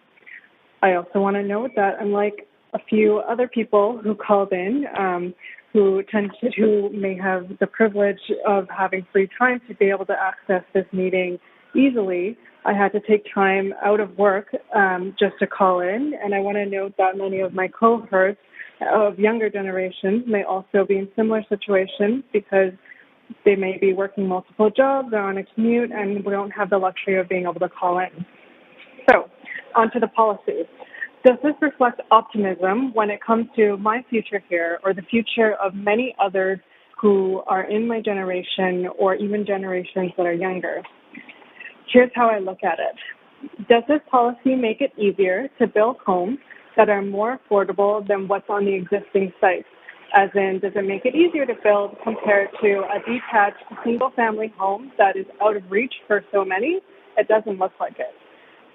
I also want to note that unlike a few other people who called in, who may have the privilege of having free time to be able to access this meeting easily, I had to take time out of work just to call in. And I want to note that many of my cohorts of younger generations may also be in similar situations because they may be working multiple jobs, they're on a commute, and we don't have the luxury of being able to call in. So, onto the policies. Does this reflect optimism when it comes to my future here or the future of many others who are in my generation or even generations that are younger? Here's how I look at it. Does this policy make it easier to build homes that are more affordable than what's on the existing site? As in, does it make it easier to build compared to a detached single-family home that is out of reach for so many? It doesn't look like it.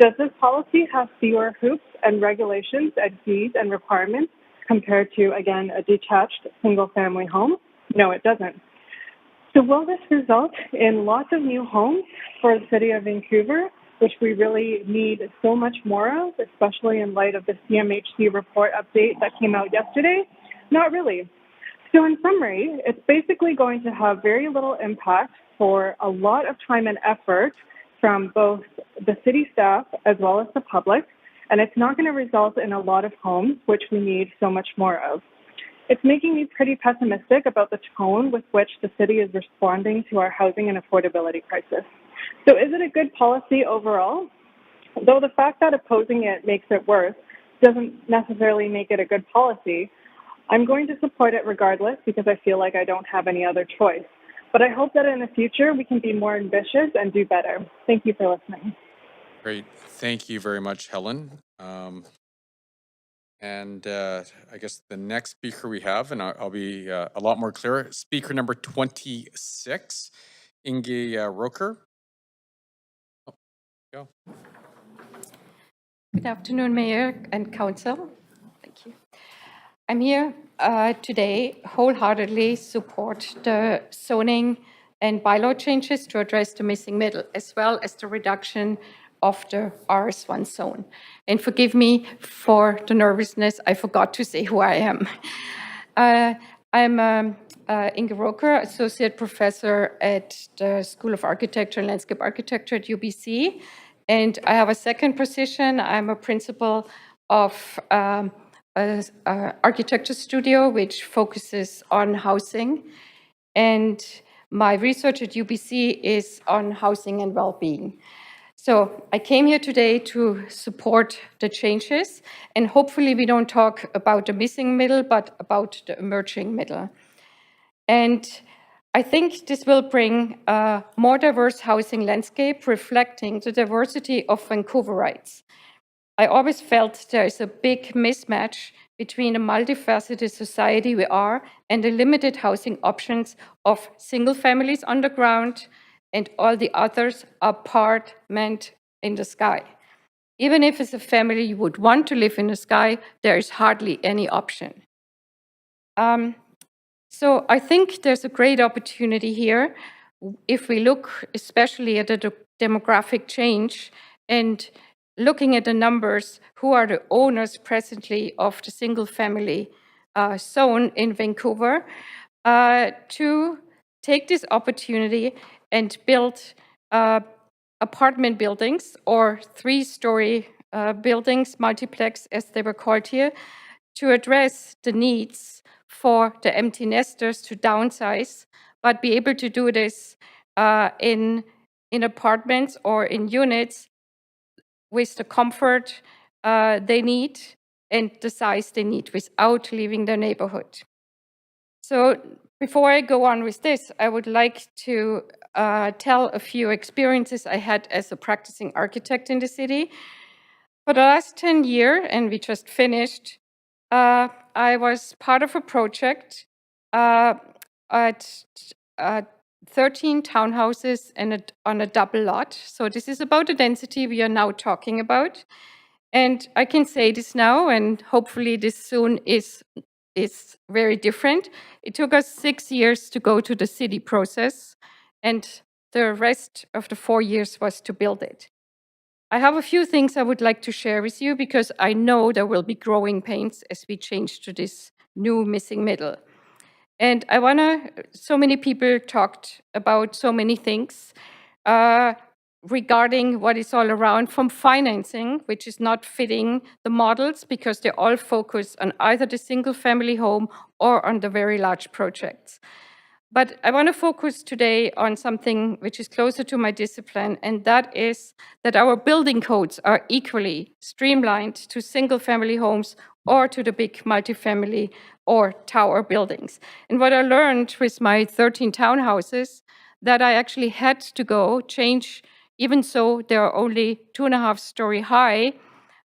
Does this policy have fewer hoops and regulations and fees and requirements compared to, again, a detached single-family home? No, it doesn't. So will this result in lots of new homes for the city of Vancouver, which we really need so much more of, especially in light of the CMHC report update that came out yesterday? Not really. So in summary, it's basically going to have very little impact for a lot of time and effort from both the city staff as well as the public, and it's not going to result in a lot of homes, which we need so much more of. It's making me pretty pessimistic about the tone with which the city is responding to our housing and affordability crisis. So is it a good policy overall? Though the fact that opposing it makes it worse doesn't necessarily make it a good policy, I'm going to support it regardless because I feel like I don't have any other choice. But I hope that in the future we can be more ambitious and do better. Thank you for listening. Great. Thank you very much, Helen. And I guess the next speaker we have, and I'll be a lot more clear, speaker number 26, Inge Roker. Oh, go. Good afternoon, Mayor and Council. Thank you. I'm here today wholeheartedly support the zoning and bylaw changes to address the missing middle, as well as the reduction of the RS1 zone. And forgive me for the nervousness, I forgot to say who I am. I'm Inge Roker, Associate Professor at the School of Architecture and Landscape Architecture at UBC. And I have a second position. I'm a principal of an architecture studio, which focuses on housing. And my research at UBC is on housing and well-being. So I came here today to support the changes, and hopefully we don't talk about the missing middle, but about the emerging middle. And I think this will bring a more diverse housing landscape reflecting the diversity of Vancouverites. I always felt there is a big mismatch between a multifaceted society we are and the limited housing options of single families on the ground and all the others apartment in the sky. Even if as a family you would want to live in the sky, there is hardly any option. So I think there's a great opportunity here if we look especially at the demographic change and looking at the numbers, who are the owners presently of the single family zone in Vancouver, to take this opportunity and build apartment buildings or three-story buildings, multiplex as they were called here, to address the needs for the empty nesters to downsize, but be able to do this in apartments or in units with the comfort they need and the size they need without leaving their neighborhood. So before I go on with this, I would like to tell a few experiences I had as a practicing architect in the city. For the last 10 years, and we just finished, I was part of a project at 13 townhouses and on a double lot. So this is about the density we are now talking about. And I can say this now, and hopefully this soon is very different. It took us 6 years to go to the city process, and the rest of the 4 years was to build it. I have a few things I would like to share with you because I know there will be growing pains as we change to this new missing middle. And so many people talked about so many things regarding what is all around, from financing, which is not fitting the models because they all focus on either the single family home or on the very large projects. But I want to focus today on something which is closer to my discipline, and that is that our building codes are equally streamlined to single family homes or to the big multifamily or tower buildings. And what I learned with my 13 townhouses, that I actually had to change, even so they are only 2.5 story high,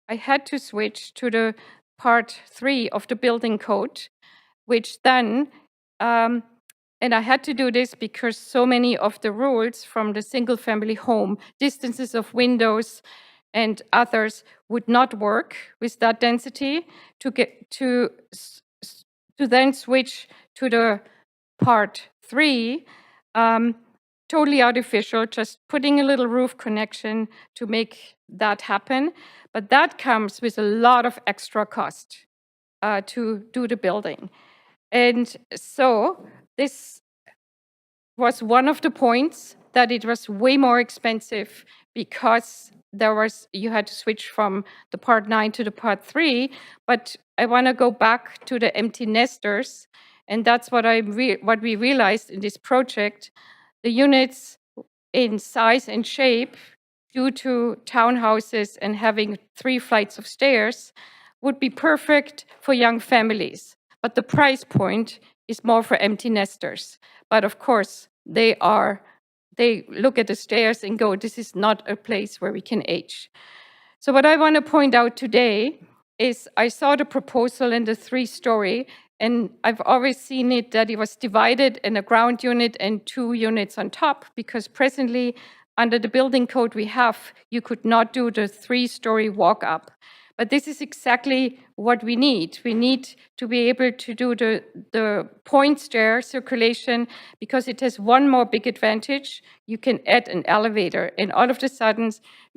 I had to switch to the part 3 of the building code, which then, and I had to do this because so many of the rules from the single family home, distances of windows and others, would not work with that density to then switch to the part 3, totally artificial, just putting a little roof connection to make that happen. But that comes with a lot of extra cost to do the building. And so this was one of the points, that it was way more expensive because you had to switch from the part 9 to the part 3. But I want to go back to the empty nesters, and that's what we realized in this project. The units in size and shape, due to townhouses and having 3 flights of stairs, would be perfect for young families. But the price point is more for empty nesters. But of course, they look at the stairs and go, this is not a place where we can age. So what I want to point out today is I saw the proposal in the 3-story, and I've always seen it that it was divided in a ground unit and 2 units on top, because presently under the building code we have, you could not do the 3-story walk up. But this is exactly what we need. We need to be able to do the point stair circulation because it has one more big advantage. You can add an elevator, and all of a sudden,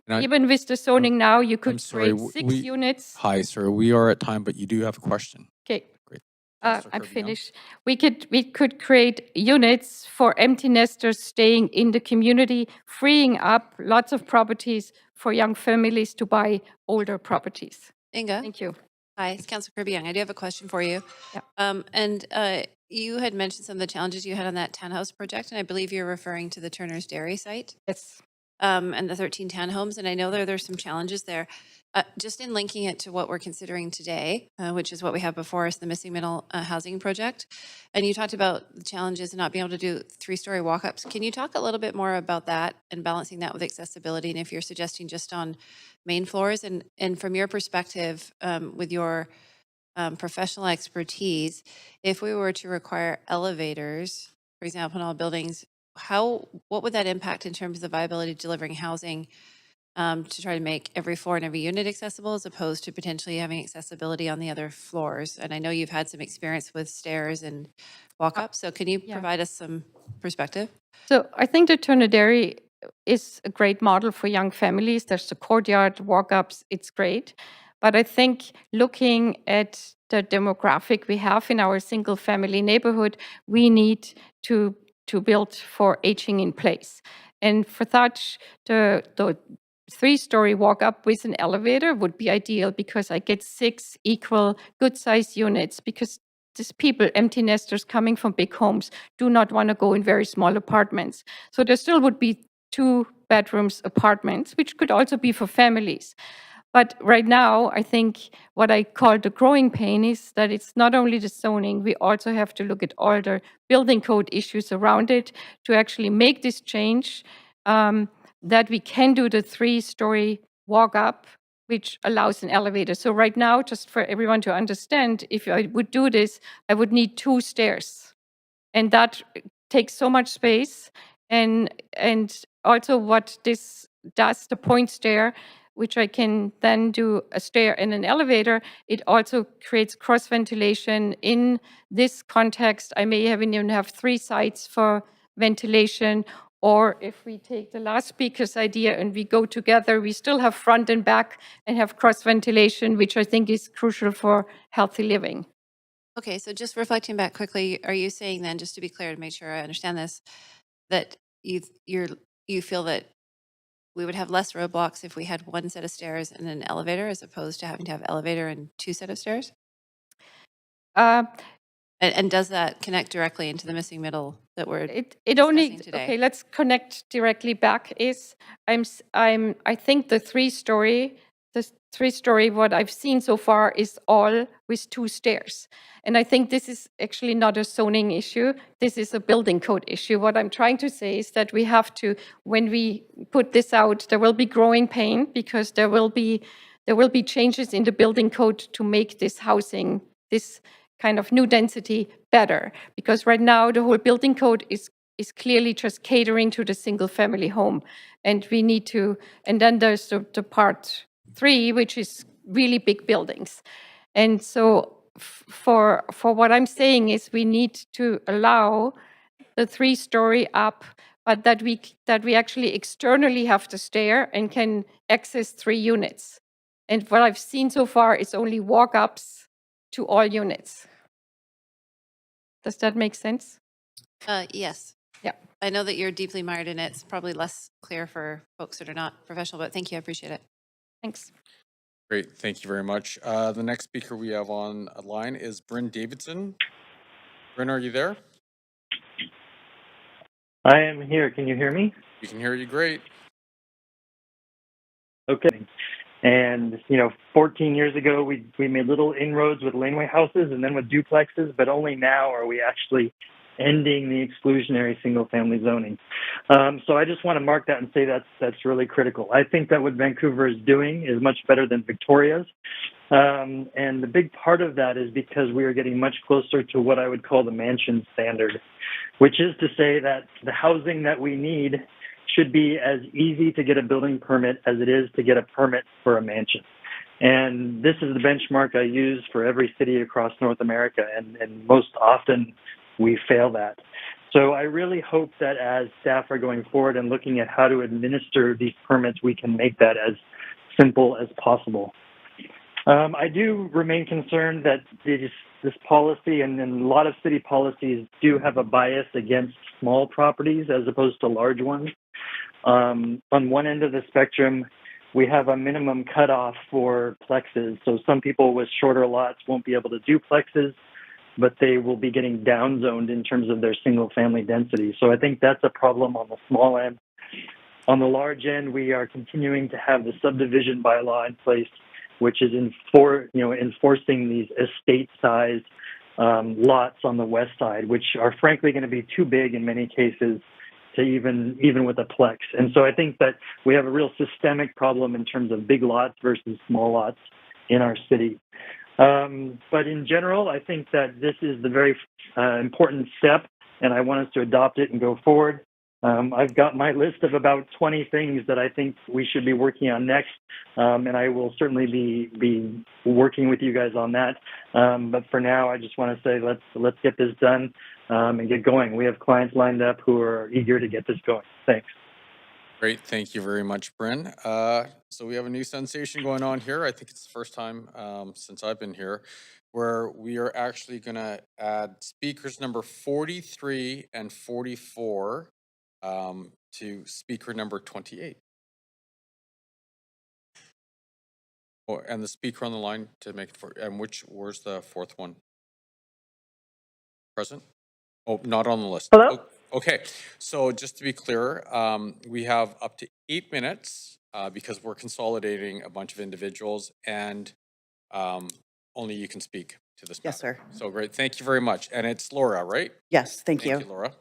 even with the zoning now, you I'm could sorry, create six units. Hi, sir, we are at time, but you do have a question. Okay. Great. I'm finished. We could create units for empty nesters staying in the community, freeing up lots of properties for young families to buy older properties. Inga? Thank you. Hi, it's Councillor Kirby-Young. I do have a question for you. You had mentioned some of the challenges you had on that townhouse project, and I believe you're referring to the Turner's Dairy site. Yes. And the 13 townhomes, and I know there's some challenges there. Just in linking it to what we're considering today, which is what we have before us, the missing middle housing project, and you talked about the challenges of not being able to do 3-story walk-ups. Can you talk a little bit more about that and balancing that with accessibility, and if you're suggesting just on main floors, and from your perspective, with your professional expertise, if we were to require elevators, for example, in all buildings, what would that impact in terms of the viability of delivering housing to try to make every floor and every unit accessible, as opposed to potentially having accessibility on the other floors? And I know you've had some experience with stairs and walk-ups, so can you provide us some perspective? So I think the Turner Dairy is a great model for young families. There's the courtyard walk-ups, it's great. But I think looking at the demographic we have in our single family neighborhood, we need to build for aging in place. And for that, the 3-story walk-up with an elevator would be ideal because I get 6 equal good-sized units, because these people, empty nesters coming from big homes, do not want to go in very small apartments. So there still would be 2 bedrooms apartments, which could also be for families. But right now, I think what I call the growing pain is that it's not only the zoning, we also have to look at all the building code issues around it to actually make this change, that we can do the 3-story walk-up, which allows an elevator. So right now, just for everyone to understand, if I would do this, I would need 2 stairs. And that takes so much space. And also what this does, the point stair, which I can then do a stair and an elevator, it also creates cross ventilation. In this context, I may even have 3 sites for ventilation. Or if we take the last speaker's idea and we go together, we still have front and back and have cross ventilation, which I think is crucial for healthy living. Okay, so just reflecting back quickly, are you saying then, just to be clear to make sure I understand this, that you feel that we would have less roadblocks if we had 1 set of stairs and an elevator, as opposed to having to have elevator and 2 set of stairs? And does that connect directly into the missing middle that we're discussing today? Okay, let's connect directly back. I think the 3-story, what I've seen so far is all with 2 stairs. And I think this is actually not a zoning issue. This is a building code issue. What I'm trying to say is that we have to, when we put this out, there will be growing pain because there will be changes in the building code to make this housing, this kind of new density, better. Because right now the whole building code is clearly just catering to the single family home. And we need to, and then there's the part 3, which is really big buildings. And so for what I'm saying is we need to allow the 3-story up, but that we actually externally have the stair and can access 3 units. And what I've seen so far is only walk-ups to all units. Does that make sense? Yes. Yeah. I know that you're deeply mired in it. It's probably less clear for folks that are not professional, but thank you. I appreciate it. Thanks. Great, thank you very much. The next speaker we have on line is Bryn Davidson. Bryn, are you there? I am here. Can you hear me? We can hear you great. Okay. And, 14 years ago, we made little inroads with laneway houses and then with duplexes, but only now are we actually ending the exclusionary single-family zoning. So I just want to mark that and say that's really critical. I think that what Vancouver is doing is much better than Victoria's. And the big part of that is because we are getting much closer to what I would call the mansion standard, which is to say that the housing that we need should be as easy to get a building permit as it is to get a permit for a mansion. And this is the benchmark I use for every city across North America, and most often we fail that. So I really hope that as staff are going forward and looking at how to administer these permits, we can make that as simple as possible. I do remain concerned that this policy and a lot of city policies do have a bias against small properties as opposed to large ones. On one end of the spectrum, we have a minimum cutoff for plexes. So some people with shorter lots won't be able to do plexes, but they will be getting downzoned in terms of their single family density. So I think that's a problem on the small end. On the large end, we are continuing to have the subdivision bylaw in place, which is enforcing these estate-sized lots on the west side, which are frankly going to be too big in many cases to even with a plex. And so I think that we have a real systemic problem in terms of big lots versus small lots in our city. But in general, I think that this is the very important step, and I want us to adopt it and go forward. I've got my list of about 20 things that I think we should be working on next, and I will certainly be working with you guys on that. But for now, I just want to say let's get this done and get going. We have clients lined up who are eager to get this going. Thanks. Great, thank you very much, Bryn. So we have a new sensation going on here. I think it's the first time since I've been here where we are actually going to add speakers number 43 and 44 to speaker number 28. Oh, and the speaker on the line to make it for, and where's the fourth one? Present? Oh, not on the list. Hello? Oh, okay, so just to be clear, we have up to 8 minutes because we're consolidating a bunch of individuals, and only you can speak to this Yes, matter. sir. So great, thank you very much. And it's Laura, right? Yes, thank you. Thank you, Laura.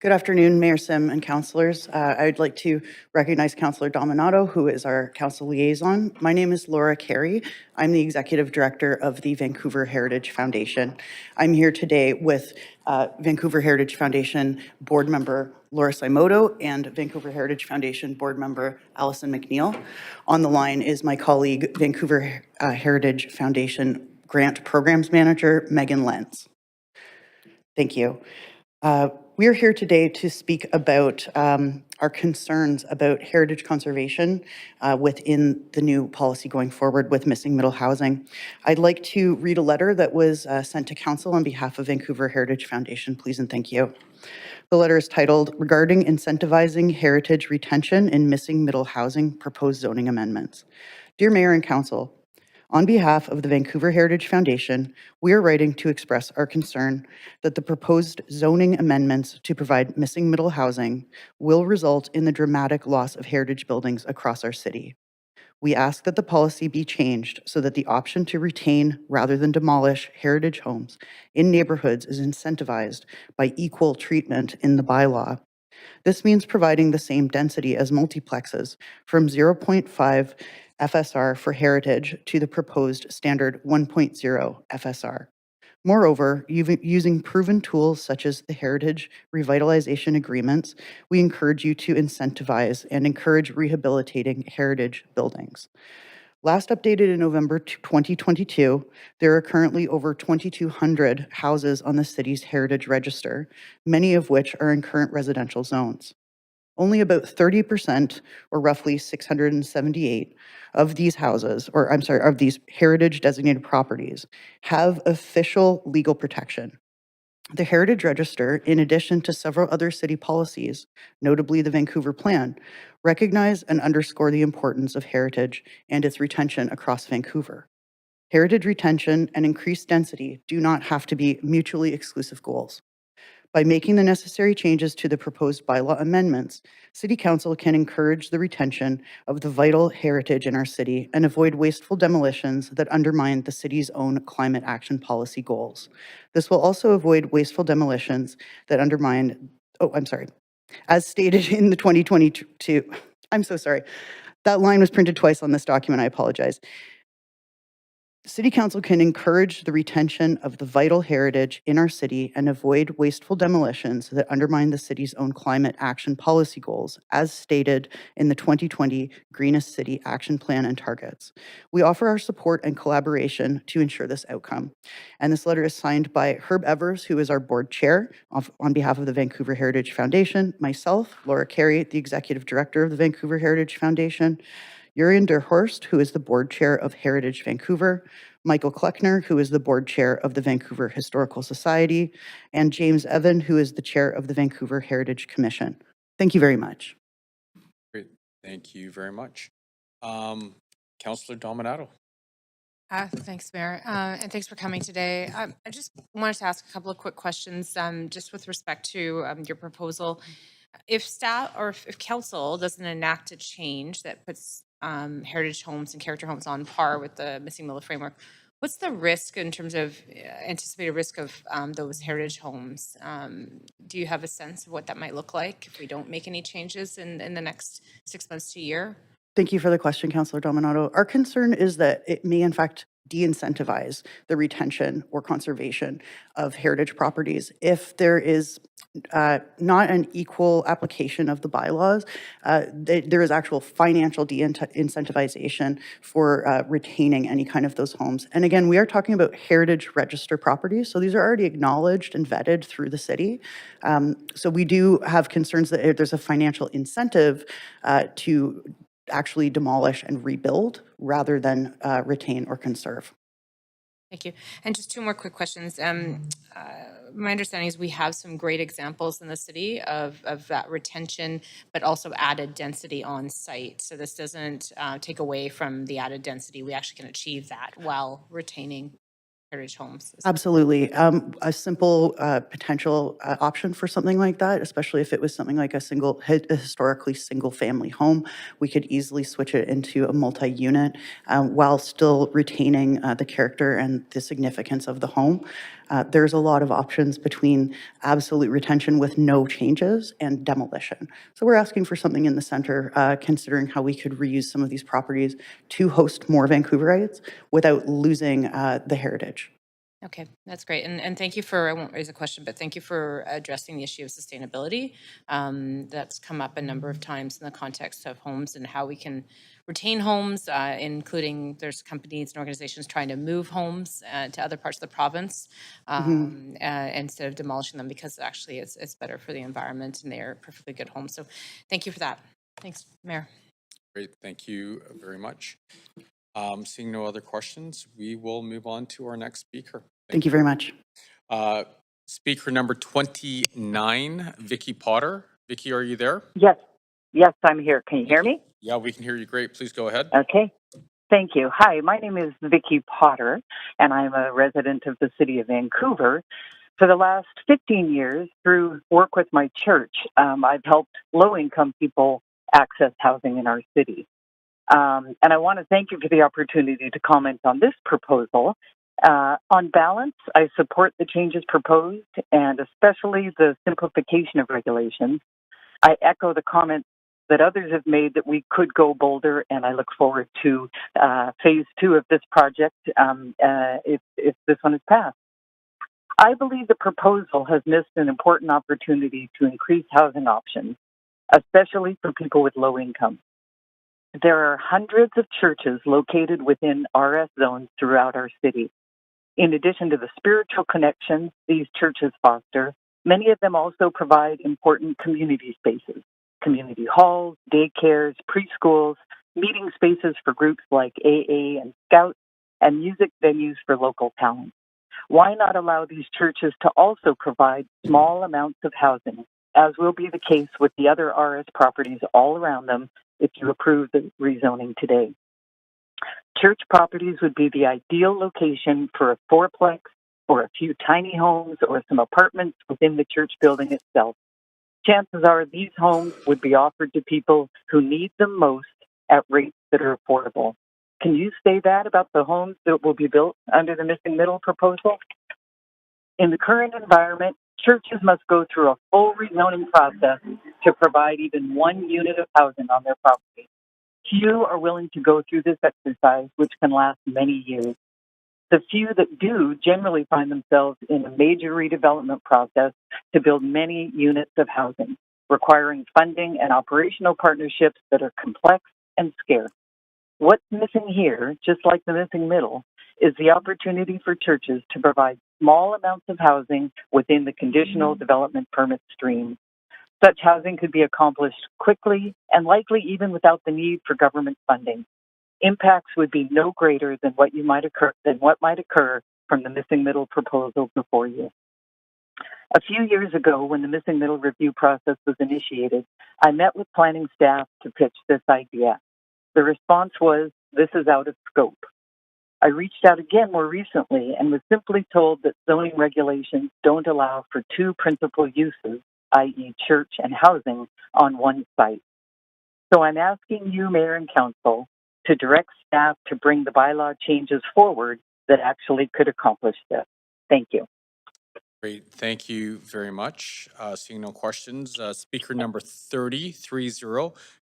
Good afternoon, Mayor Sim and councillors. I would like to recognize Councillor Dominato, who is our council liaison. My name is Laura Carey. I'm the executive director of the Vancouver Heritage Foundation. I'm here today with Vancouver Heritage Foundation board member Laura Saimoto and Vancouver Heritage Foundation board member Allison McNeil. On the line is my colleague, Vancouver Heritage Foundation grant programs manager, Megan Lenz. Thank you. We are here today to speak about our concerns about heritage conservation within the new policy going forward with missing middle housing. I'd like to read a letter that was sent to council on behalf of Vancouver Heritage Foundation. Please and thank you. The letter is titled, Regarding Incentivizing Heritage Retention in Missing Middle Housing Proposed Zoning Amendments. Dear Mayor and Council, on behalf of the Vancouver Heritage Foundation, we are writing to express our concern that the proposed zoning amendments to provide missing middle housing will result in the dramatic loss of heritage buildings across our city. We ask that the policy be changed so that the option to retain rather than demolish heritage homes in neighborhoods is incentivized by equal treatment in the bylaw. This means providing the same density as multiplexes from 0.5 FSR for heritage to the proposed standard 1.0 FSR. Moreover, using proven tools such as the heritage revitalization agreements, we encourage you to incentivize and encourage rehabilitating heritage buildings. Last updated in November 2022, there are currently over 2,200 houses on the city's heritage register, many of which are in current residential zones. Only about 30%, or roughly 678, of these houses, of these heritage designated properties, have official legal protection. The Heritage Register, in addition to several other city policies, notably the Vancouver Plan, recognize and underscore the importance of heritage and its retention across Vancouver. Heritage retention and increased density do not have to be mutually exclusive goals. By making the necessary changes to the proposed bylaw amendments, City Council can encourage the retention of the vital heritage in our city and avoid wasteful demolitions that undermine the city's own climate action policy goals. This will also avoid wasteful demolitions that undermine, as stated in the 2022, I'm so sorry. That line was printed twice on this document, I apologize. City Council can encourage the retention of the vital heritage in our city and avoid wasteful demolitions that undermine the city's own climate action policy goals, as stated in the 2020 Greenest City Action Plan and Targets. We offer our support and collaboration to ensure this outcome. And this letter is signed by Herb Evers, who is our board chair, on behalf of the Vancouver Heritage Foundation, myself, Laura Carey, the executive director of the Vancouver Heritage Foundation, Urian Derhorst, who is the board chair of Heritage Vancouver, Michael Kleckner, who is the board chair of the Vancouver Historical Society, and James Evan, who is the chair of the Vancouver Heritage Commission. Thank you very much. Great. Thank you very much. Councillor Dominato. Thanks, Mayor, and thanks for coming today. I just wanted to ask a couple of quick questions, just with respect to your proposal. If staff or if council doesn't enact a change that puts heritage homes and character homes on par with the missing middle framework, what's the risk in terms of anticipated risk of those heritage homes? Do you have a sense of what that might look like if we don't make any changes in the next 6 months to a year? Thank you for the question, Councillor Dominato. Our concern is that it may, in fact, de-incentivize the retention or conservation of heritage properties. If there is not an equal application of the bylaws, there is actual financial de-incentivization for retaining any kind of those homes. And again, we are talking about heritage register properties, so these are already acknowledged and vetted through the city. So we do have concerns that if there's a financial incentive to actually demolish and rebuild rather than retain or conserve. Thank you. And just two more quick questions. My understanding is we have some great examples in the city of that retention, but also added density on site. So this doesn't take away from the added density. We actually can achieve that while retaining heritage homes. Absolutely. A simple potential option for something like that, especially if it was something like a historically single family home, we could easily switch it into a multi-unit while still retaining the character and the significance of the home. There's a lot of options between absolute retention with no changes and demolition. So we're asking for something in the center, considering how we could reuse some of these properties to host more Vancouverites without losing the heritage. Okay, that's great. And thank you for, I won't raise a question, but thank you for addressing the issue of sustainability. That's come up a number of times in the context of homes and how we can retain homes, including there's companies and organizations trying to move homes to other parts of the province instead of demolishing them, because actually it's better for the environment and they're perfectly good homes. So thank you for that. Thanks, Mayor. Great, thank you very much. Seeing no other questions, we will move on to our next speaker. Thank you very much. Speaker number 29, Vicky Potter. Vicky, are you there? Yes. Yes, I'm here. Can you hear me? Yeah, we can hear you great. Please go ahead. Okay. Thank you. Hi, my name is Vicky Potter, and I'm a resident of the city of Vancouver. For the last 15 years, through work with my church, I've helped low-income people access housing in our city. And I want to thank you for the opportunity to comment on this proposal. On balance, I support the changes proposed, and especially the simplification of regulations. I echo the comments that others have made that we could go bolder, and I look forward to phase 2 of this project if this one is passed. I believe the proposal has missed an important opportunity to increase housing options, especially for people with low income. There are hundreds of churches located within RS zones throughout our city. In addition to the spiritual connections these churches foster, many of them also provide important community spaces, community halls, daycares, preschools, meeting spaces for groups like AA and Scouts, and music venues for local talent. Why not allow these churches to also provide small amounts of housing, as will be the case with the other RS properties all around them if you approve the rezoning today? Church properties would be the ideal location for a fourplex or a few tiny homes or some apartments within the church building itself. Chances are these homes would be offered to people who need them most at rates that are affordable. Can you say that about the homes that will be built under the missing middle proposal? In the current environment, churches must go through a full rezoning process to provide even one unit of housing on their property. Few are willing to go through this exercise, which can last many years. The few that do generally find themselves in a major redevelopment process to build many units of housing, requiring funding and operational partnerships that are complex and scarce. What's missing here, just like the missing middle, is the opportunity for churches to provide small amounts of housing within the conditional development permit stream. Such housing could be accomplished quickly and likely even without the need for government funding. Impacts would be no greater than what might occur from the missing middle proposal before you. A few years ago, when the missing middle review process was initiated, I met with planning staff to pitch this idea. The response was, "This is out of scope." I reached out again more recently and was simply told that zoning regulations don't allow for two principal uses, i.e. church and housing, on one site. So I'm asking you, Mayor and Council, to direct staff to bring the bylaw changes forward that actually could accomplish this. Thank you. Great, thank you very much. Seeing no questions, speaker number 30,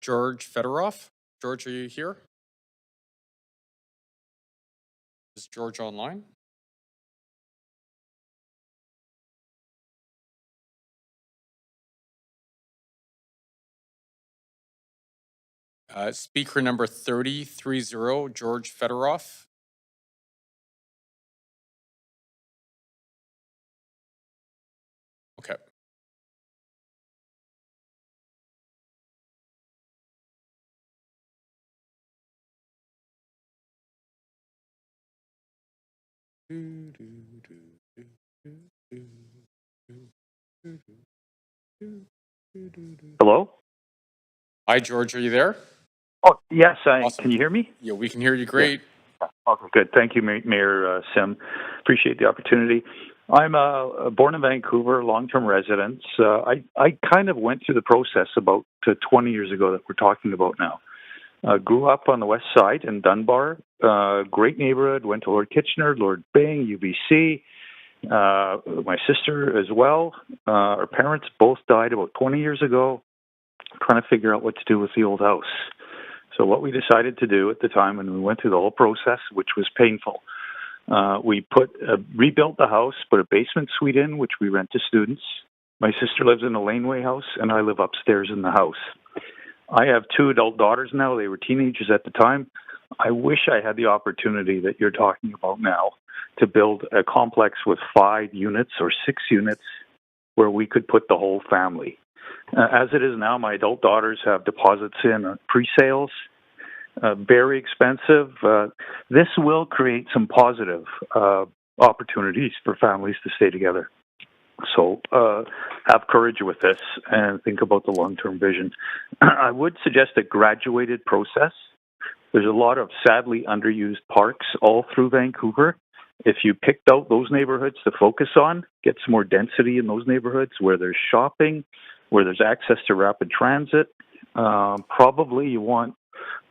George Fedorov. George, are you here? Is George online? Speaker number 30, George Fedorov. Okay. Hello? Hi, George, are you there? Oh, yes, Awesome. Can you hear me? Yeah, we can hear you great. Yeah. Okay, good. Thank you, Mayor Sim. Appreciate the opportunity. I'm born in Vancouver, long-term resident. I kind of went through the process about 20 years ago that we're talking about now. Grew up on the west side in Dunbar. Great neighborhood. Went to Lord Kitchener, Lord Byng, UBC. My sister as well. Our parents both died about 20 years ago. Trying to figure out what to do with the old house. So what we decided to do at the time when we went through the whole process, which was painful, we rebuilt the house, put a basement suite in, which we rent to students. My sister lives in a laneway house, and I live upstairs in the house. I have two adult daughters now. They were teenagers at the time. I wish I had the opportunity that you're talking about now to build a complex with 5 units or 6 units where we could put the whole family. As it is now, my adult daughters have deposits in pre-sales, very expensive. This will create some positive opportunities for families to stay together. So have courage with this and think about the long-term vision. I would suggest a graduated process. There's a lot of sadly underused parks all through Vancouver. If you picked out those neighborhoods to focus on, get some more density in those neighborhoods where there's shopping, where there's access to rapid transit. Probably you want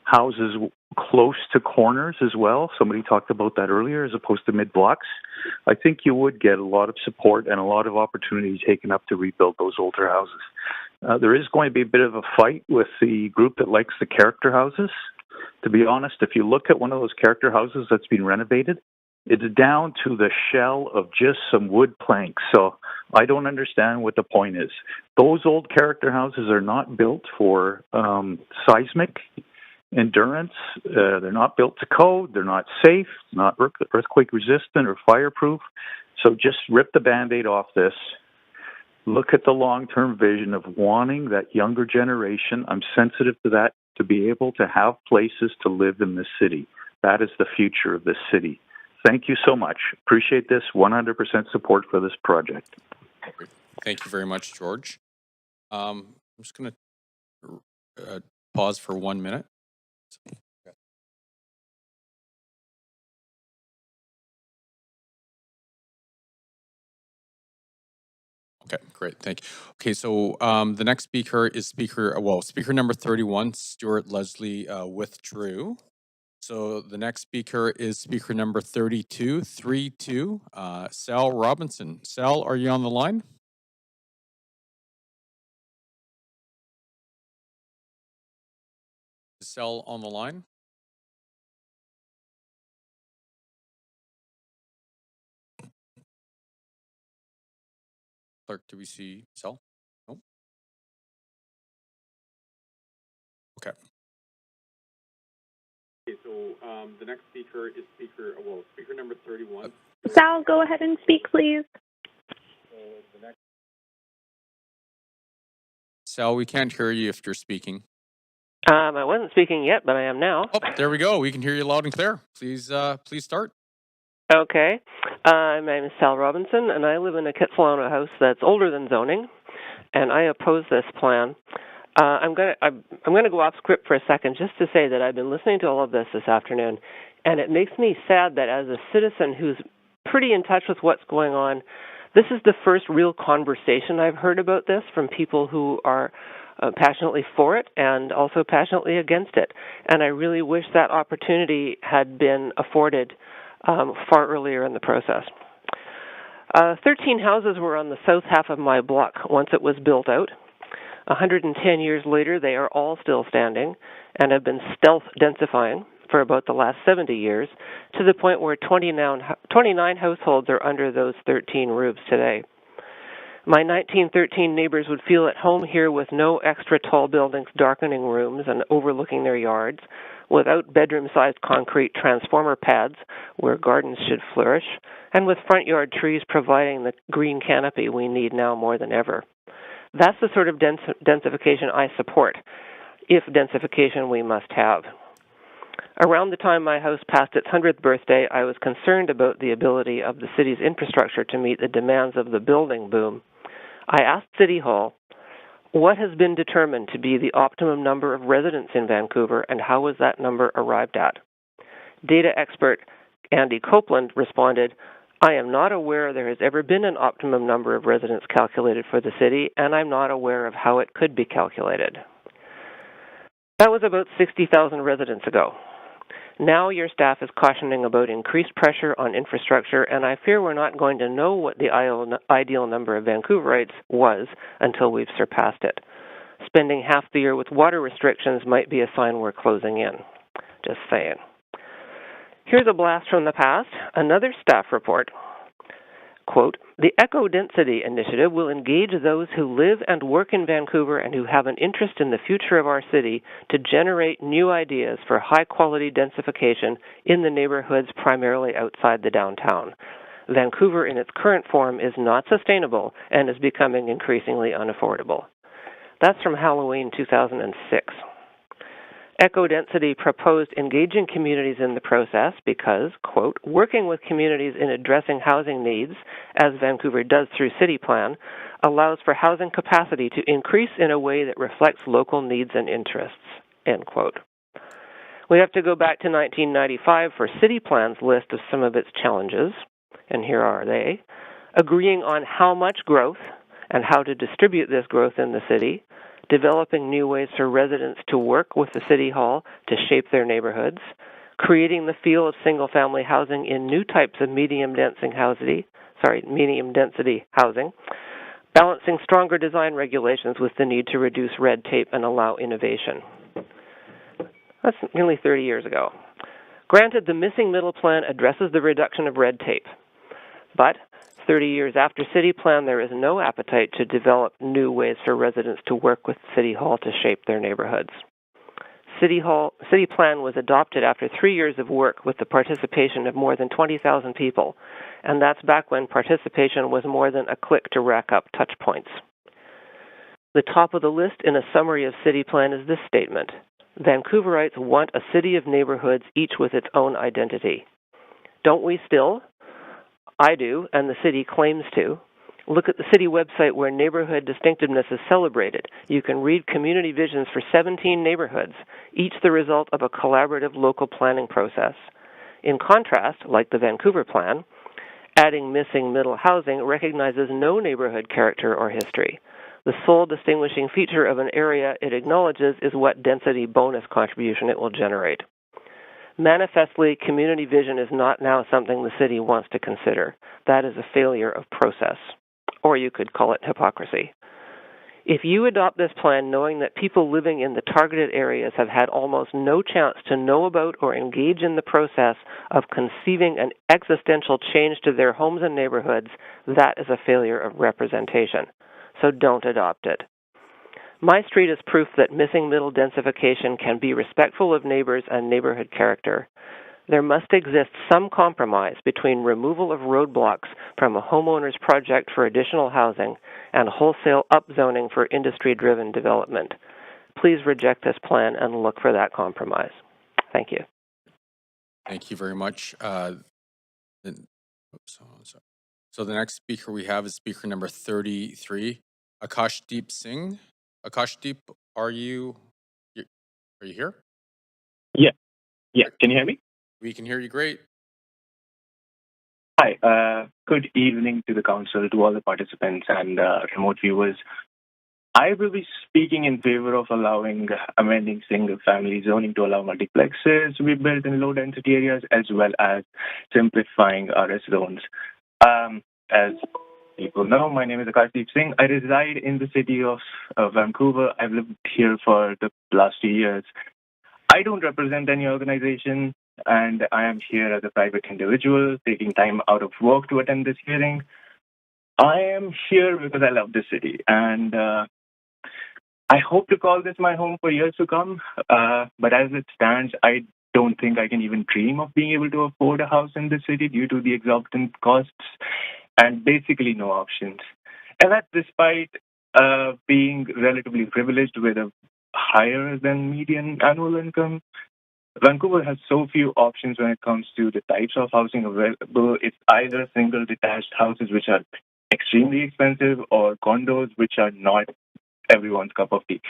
houses close to corners as well. Somebody talked about that earlier, as opposed to mid-blocks. I think you would get a lot of support and a lot of opportunity taken up to rebuild those older houses. There is going to be a bit of a fight with the group that likes the character houses. To be honest, if you look at one of those character houses that's been renovated, it's down to the shell of just some wood planks. So I don't understand what the point is. Those old character houses are not built for seismic endurance. They're not built to code. They're not safe, not earthquake resistant or fireproof. So just rip the Band-Aid off this. Look at the long-term vision of wanting that younger generation, I'm sensitive to that, to be able to have places to live in this city. That is the future of this city. Thank you so much. Appreciate this. 100% support for this project. Thank you very much, George. I'm just going to pause for 1 minute. Okay, great. Thank you. Okay, so the next speaker is speaker number 31, Stuart Leslie withdrew. So the next speaker is speaker number 32, Sal Robinson. Sal, are you on the line? Is Sal on the line? Clerk, do we see Sel? No? Okay. Okay, so the next speaker is speaker number 31. Sal, go ahead and speak, please. Sal, we can't hear you if you're speaking. I wasn't speaking yet, but I am now. Oh, there we go. We can hear you loud and clear. Please start. Okay. My name is Sal Robinson, and I live in a Kitsilano house that's older than zoning, and I oppose this plan. I'm gonna go off script for a second just to say that I've been listening to all of this afternoon, and it makes me sad that as a citizen who's pretty in touch with what's going on, this is the first real conversation I've heard about this from people who are passionately for it and also passionately against it. And I really wish that opportunity had been afforded far earlier in the process. 13 houses were on the south half of my block once it was built out. 110 years later, they are all still standing and have been stealth densifying for about the last 70 years, to the point where 29 households are under those 13 roofs today. My 1913 neighbors would feel at home here with no extra tall buildings darkening rooms and overlooking their yards, without bedroom-sized concrete transformer pads where gardens should flourish, and with front yard trees providing the green canopy we need now more than ever. That's the sort of densification I support, if densification we must have. Around the time my house passed its 100th birthday, I was concerned about the ability of the city's infrastructure to meet the demands of the building boom. I asked City Hall, what has been determined to be the optimum number of residents in Vancouver, and how was that number arrived at? Data expert Andy Copeland responded, I am not aware there has ever been an optimum number of residents calculated for the city, and I'm not aware of how it could be calculated. That was about 60,000 residents ago. Now your staff is cautioning about increased pressure on infrastructure, and I fear we're not going to know what the ideal number of Vancouverites was until we've surpassed it. Spending half the year with water restrictions might be a sign we're closing in. Just saying. Here's a blast from the past, another staff report. Quote, the Eco Density Initiative will engage those who live and work in Vancouver and who have an interest in the future of our city to generate new ideas for high-quality densification in the neighborhoods primarily outside the downtown. Vancouver in its current form is not sustainable and is becoming increasingly unaffordable. That's from Halloween 2006. Eco-Density proposed engaging communities in the process because, quote, working with communities in addressing housing needs, as Vancouver does through City Plan, allows for housing capacity to increase in a way that reflects local needs and interests, end quote. We have to go back to 1995 for City Plan's list of some of its challenges, and here are they. Agreeing on how much growth and how to distribute this growth in the city, developing new ways for residents to work with the City Hall to shape their neighborhoods, creating the feel of single-family housing in new types of medium-density housing, balancing stronger design regulations with the need to reduce red tape and allow innovation. That's nearly 30 years ago. Granted, the missing middle plan addresses the reduction of red tape, but 30 years after City Plan, there is no appetite to develop new ways for residents to work with City Hall to shape their neighborhoods. City Plan was adopted after 3 years of work with the participation of more than 20,000 people, and that's back when participation was more than a click to rack up touch points. The top of the list in a summary of City Plan is this statement: Vancouverites want a city of neighborhoods, each with its own identity. Don't we still? I do, and the city claims to. Look at the city website where neighborhood distinctiveness is celebrated. You can read community visions for 17 neighborhoods, each the result of a collaborative local planning process. In contrast, like the Vancouver Plan, adding missing middle housing recognizes no neighborhood character or history. The sole distinguishing feature of an area it acknowledges is what density bonus contribution it will generate. Manifestly, community vision is not now something the city wants to consider. That is a failure of process. Or you could call it hypocrisy. If you adopt this plan knowing that people living in the targeted areas have had almost no chance to know about or engage in the process of conceiving an existential change to their homes and neighborhoods, that is a failure of representation. So don't adopt it. My street is proof that missing middle densification can be respectful of neighbors and neighborhood character. There must exist some compromise between removal of roadblocks from a homeowner's project for additional housing and wholesale upzoning for industry-driven development. Please reject this plan and look for that compromise. Thank you. Thank you very much. So the next speaker we have is speaker number 33, Akashdeep Singh. Akashdeep, are you here? Yeah. Can you hear me? We can hear you great. Hi. Good evening to the council, to all the participants and remote viewers. I will be speaking in favor of amending single-family zoning to allow multiplexes to be built in low-density areas, as well as simplifying RS zones. As people know, my name is Akashdeep Singh. I reside in the city of Vancouver. I've lived here for the last 2 years. I don't represent any organization, and I am here as a private individual, taking time out of work to attend this hearing. I am here because I love this city, and I hope to call this my home for years to come. But as it stands, I don't think I can even dream of being able to afford a house in this city due to the exorbitant costs and basically no options. And that's despite being relatively privileged with a higher than median annual income. Vancouver has so few options when it comes to the types of housing available. It's either single detached houses, which are extremely expensive, or condos, which are not everyone's cup of tea.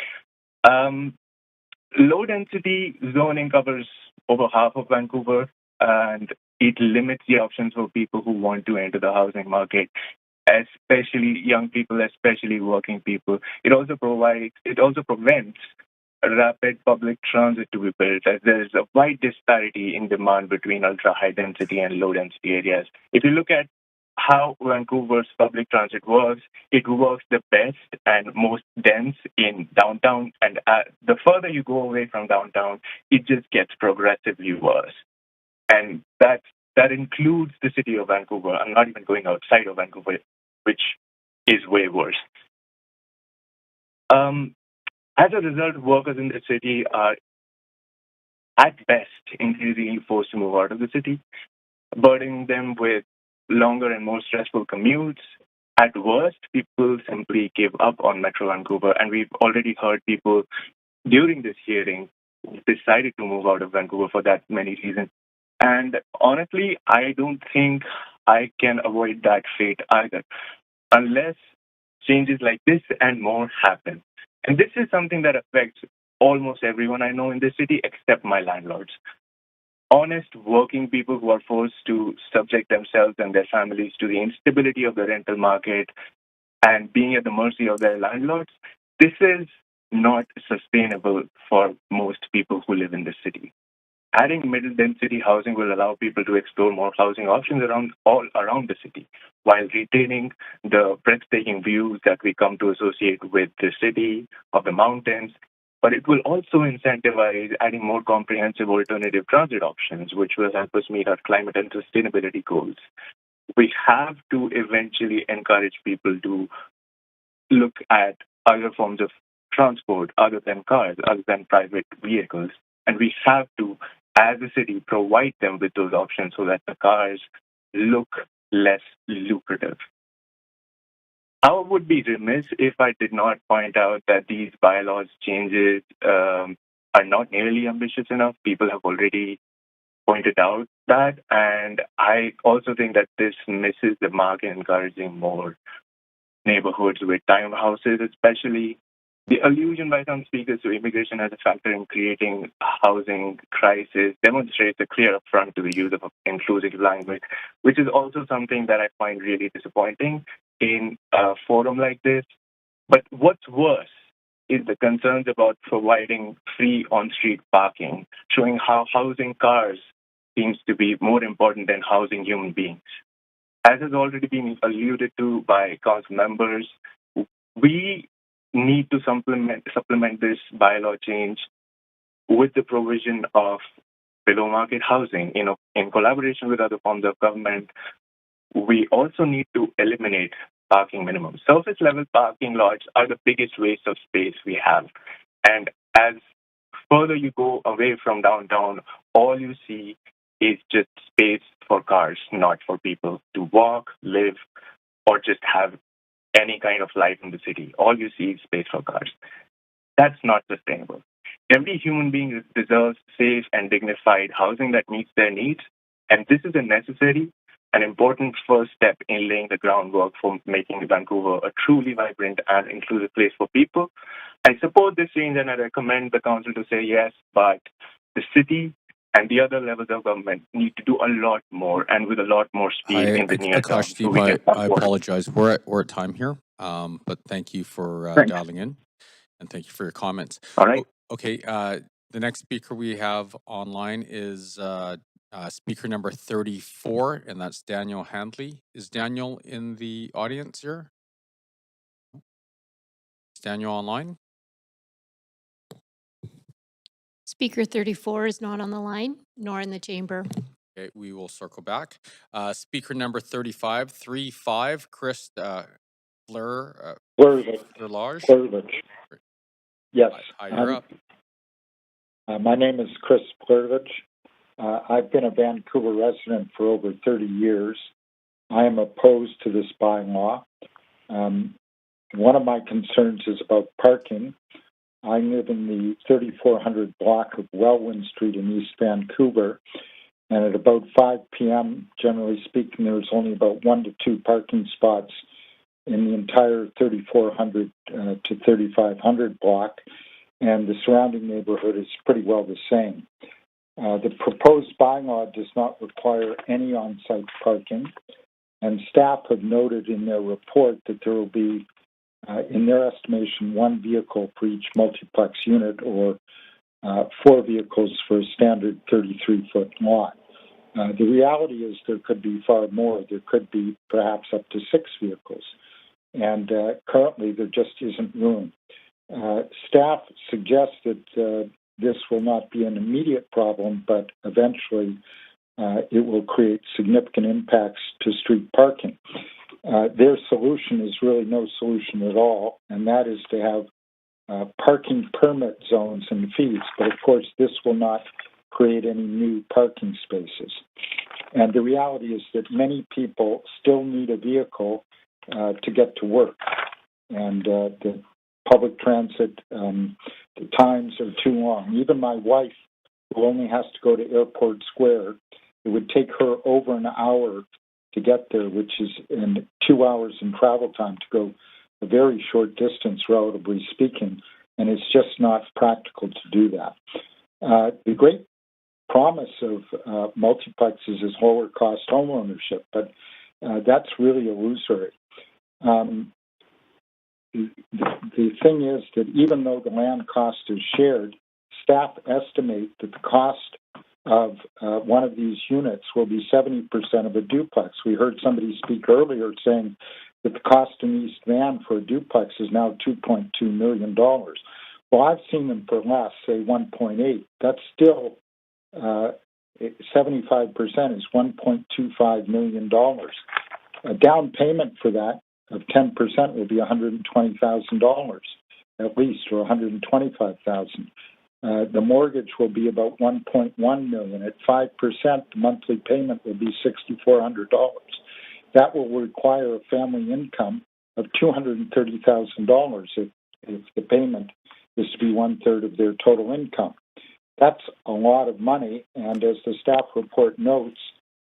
Low density zoning covers over half of Vancouver, and it limits the options for people who want to enter the housing market, especially young people, especially working people. It also prevents rapid public transit to be built, as there is a wide disparity in demand between ultra-high density and low-density areas. If you look at how Vancouver's public transit works, it works the best and most dense in downtown, and the further you go away from downtown, it just gets progressively worse. And that includes the city of Vancouver. I'm not even going outside of Vancouver, which is way worse. As a result, workers in the city are, at best, increasingly forced to move out of the city, burdening them with longer and more stressful commutes. At worst, people simply give up on Metro Vancouver, and we've already heard people during this hearing decided to move out of Vancouver for that many reasons. And honestly, I don't think I can avoid that fate either, unless changes like this and more happen. And this is something that affects almost everyone I know in this city except my landlords. Honest working people who are forced to subject themselves and their families to the instability of the rental market and being at the mercy of their landlords, this is not sustainable for most people who live in the city. Adding middle density housing will allow people to explore more housing options all around the city, while retaining the breathtaking views that we come to associate with the city, of the mountains. But it will also incentivize adding more comprehensive alternative transit options, which will help us meet our climate and sustainability goals. We have to eventually encourage people to look at other forms of transport other than cars, other than private vehicles. And we have to, as a city, provide them with those options so that the cars look less lucrative. I would be remiss if I did not point out that these bylaws changes are not nearly ambitious enough. People have already pointed out that, and I also think that this misses the mark in encouraging more neighborhoods with townhouses, especially. The allusion by some speakers to immigration as a factor in creating a housing crisis demonstrates a clear affront to the use of inclusive language, which is also something that I find really disappointing in a forum like this. But what's worse is the concerns about providing free on-street parking, showing how housing cars seems to be more important than housing human beings. As has already been alluded to by council members, we need to supplement this bylaw change with the provision of below market housing. In collaboration with other forms of government, we also need to eliminate parking minimums. Surface level parking lots are the biggest waste of space we have. And as further you go away from downtown, all you see is just space for cars, not for people to walk, live, or just have any kind of life in the city. All you see is space for cars. That's not sustainable. Every human being deserves safe and dignified housing that meets their needs, and this is a necessary and important first step in laying the groundwork for making Vancouver a truly vibrant and inclusive place for people. I support this change and I recommend the council to say yes, but the city and the other levels of government need to do a lot more and with a lot more speed in the near term. So we can I apologize. We're at time here, but thank you for dialing in, and thank you for your comments. All right. Okay. The next speaker we have online is speaker number 34, and that's Daniel Handley. Is Daniel in the audience here? Is Daniel online? Speaker 34 is not on the line, nor in the chamber. Okay, we will circle back. Speaker number 35, Chris Flervich. Yes. Hi, you're up. My name is Chris Flervich. I've been a Vancouver resident for over 30 years. I am opposed to this bylaw. One of my concerns is about parking. I live in the 3400 block of Welwyn Street in East Vancouver, and at about 5 p.m., generally speaking, there's only about 1 to 2 parking spots in the entire 3400 to 3500 block, and the surrounding neighborhood is pretty well the same. The proposed bylaw does not require any on-site parking, and staff have noted in their report that there will be, in their estimation, 1 vehicle for each multiplex unit or 4 vehicles for a standard 33-foot lot. The reality is there could be far more. There could be perhaps up to 6 vehicles, and currently there just isn't room. Staff suggests that this will not be an immediate problem, but eventually it will create significant impacts to street parking. Their solution is really no solution at all, and that is to have parking permit zones and fees. But of course, this will not create any new parking spaces. And the reality is that many people still need a vehicle to get to work. And the public transit, the times are too long. Even my wife, who only has to go to Airport Square, it would take her over an hour to get there, which is in 2 hours in travel time to go a very short distance, relatively speaking, and it's just not practical to do that. The great promise of multiplexes is lower cost home ownership, but that's really illusory. The thing is that even though the land cost is shared, staff estimate that the cost of one of these units will be 70% of a duplex. We heard somebody speak earlier saying that the cost in East Van for a duplex is now $2.2 million. Well, I've seen them for less, say 1.8. That's still 75% is $1.25 million. A down payment for that of 10% will be $120,000 at least, or $125,000. The mortgage will be about $1.1 million. At 5%, the monthly payment will be $6,400. That will require a family income of $230,000 if the payment is to be 1/3 of their total income. That's a lot of money, and as the staff report notes,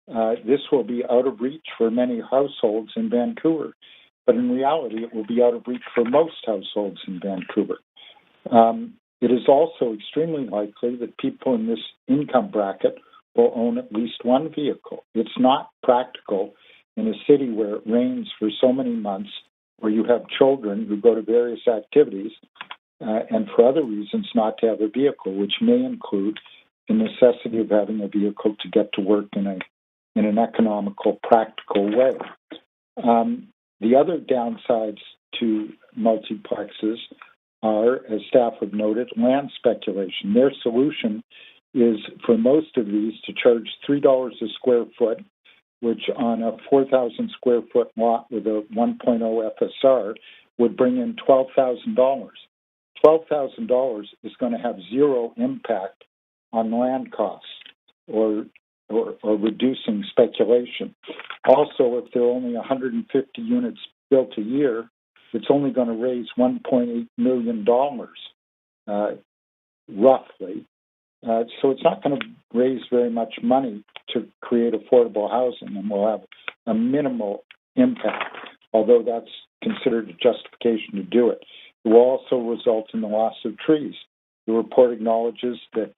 this will be out of reach for many households in Vancouver. But in reality, it will be out of reach for most households in Vancouver. It is also extremely likely that people in this income bracket will own at least one vehicle. It's not practical in a city where it rains for so many months, where you have children who go to various activities, and for other reasons not to have a vehicle, which may include the necessity of having a vehicle to get to work in an economical, practical way. The other downsides to multiplexes are, as staff have noted, land speculation. Their solution is for most of these to charge $3 a square foot, which on a 4,000 square foot lot with a 1.0 FSR would bring in $12,000. $12,000 is going to have zero impact on land costs or reducing speculation. Also, if there are only 150 units built a year, it's only going to raise $1.8 million, roughly. So it's not going to raise very much money to create affordable housing, and will have a minimal impact, although that's considered a justification to do it. It will also result in the loss of trees. The report acknowledges that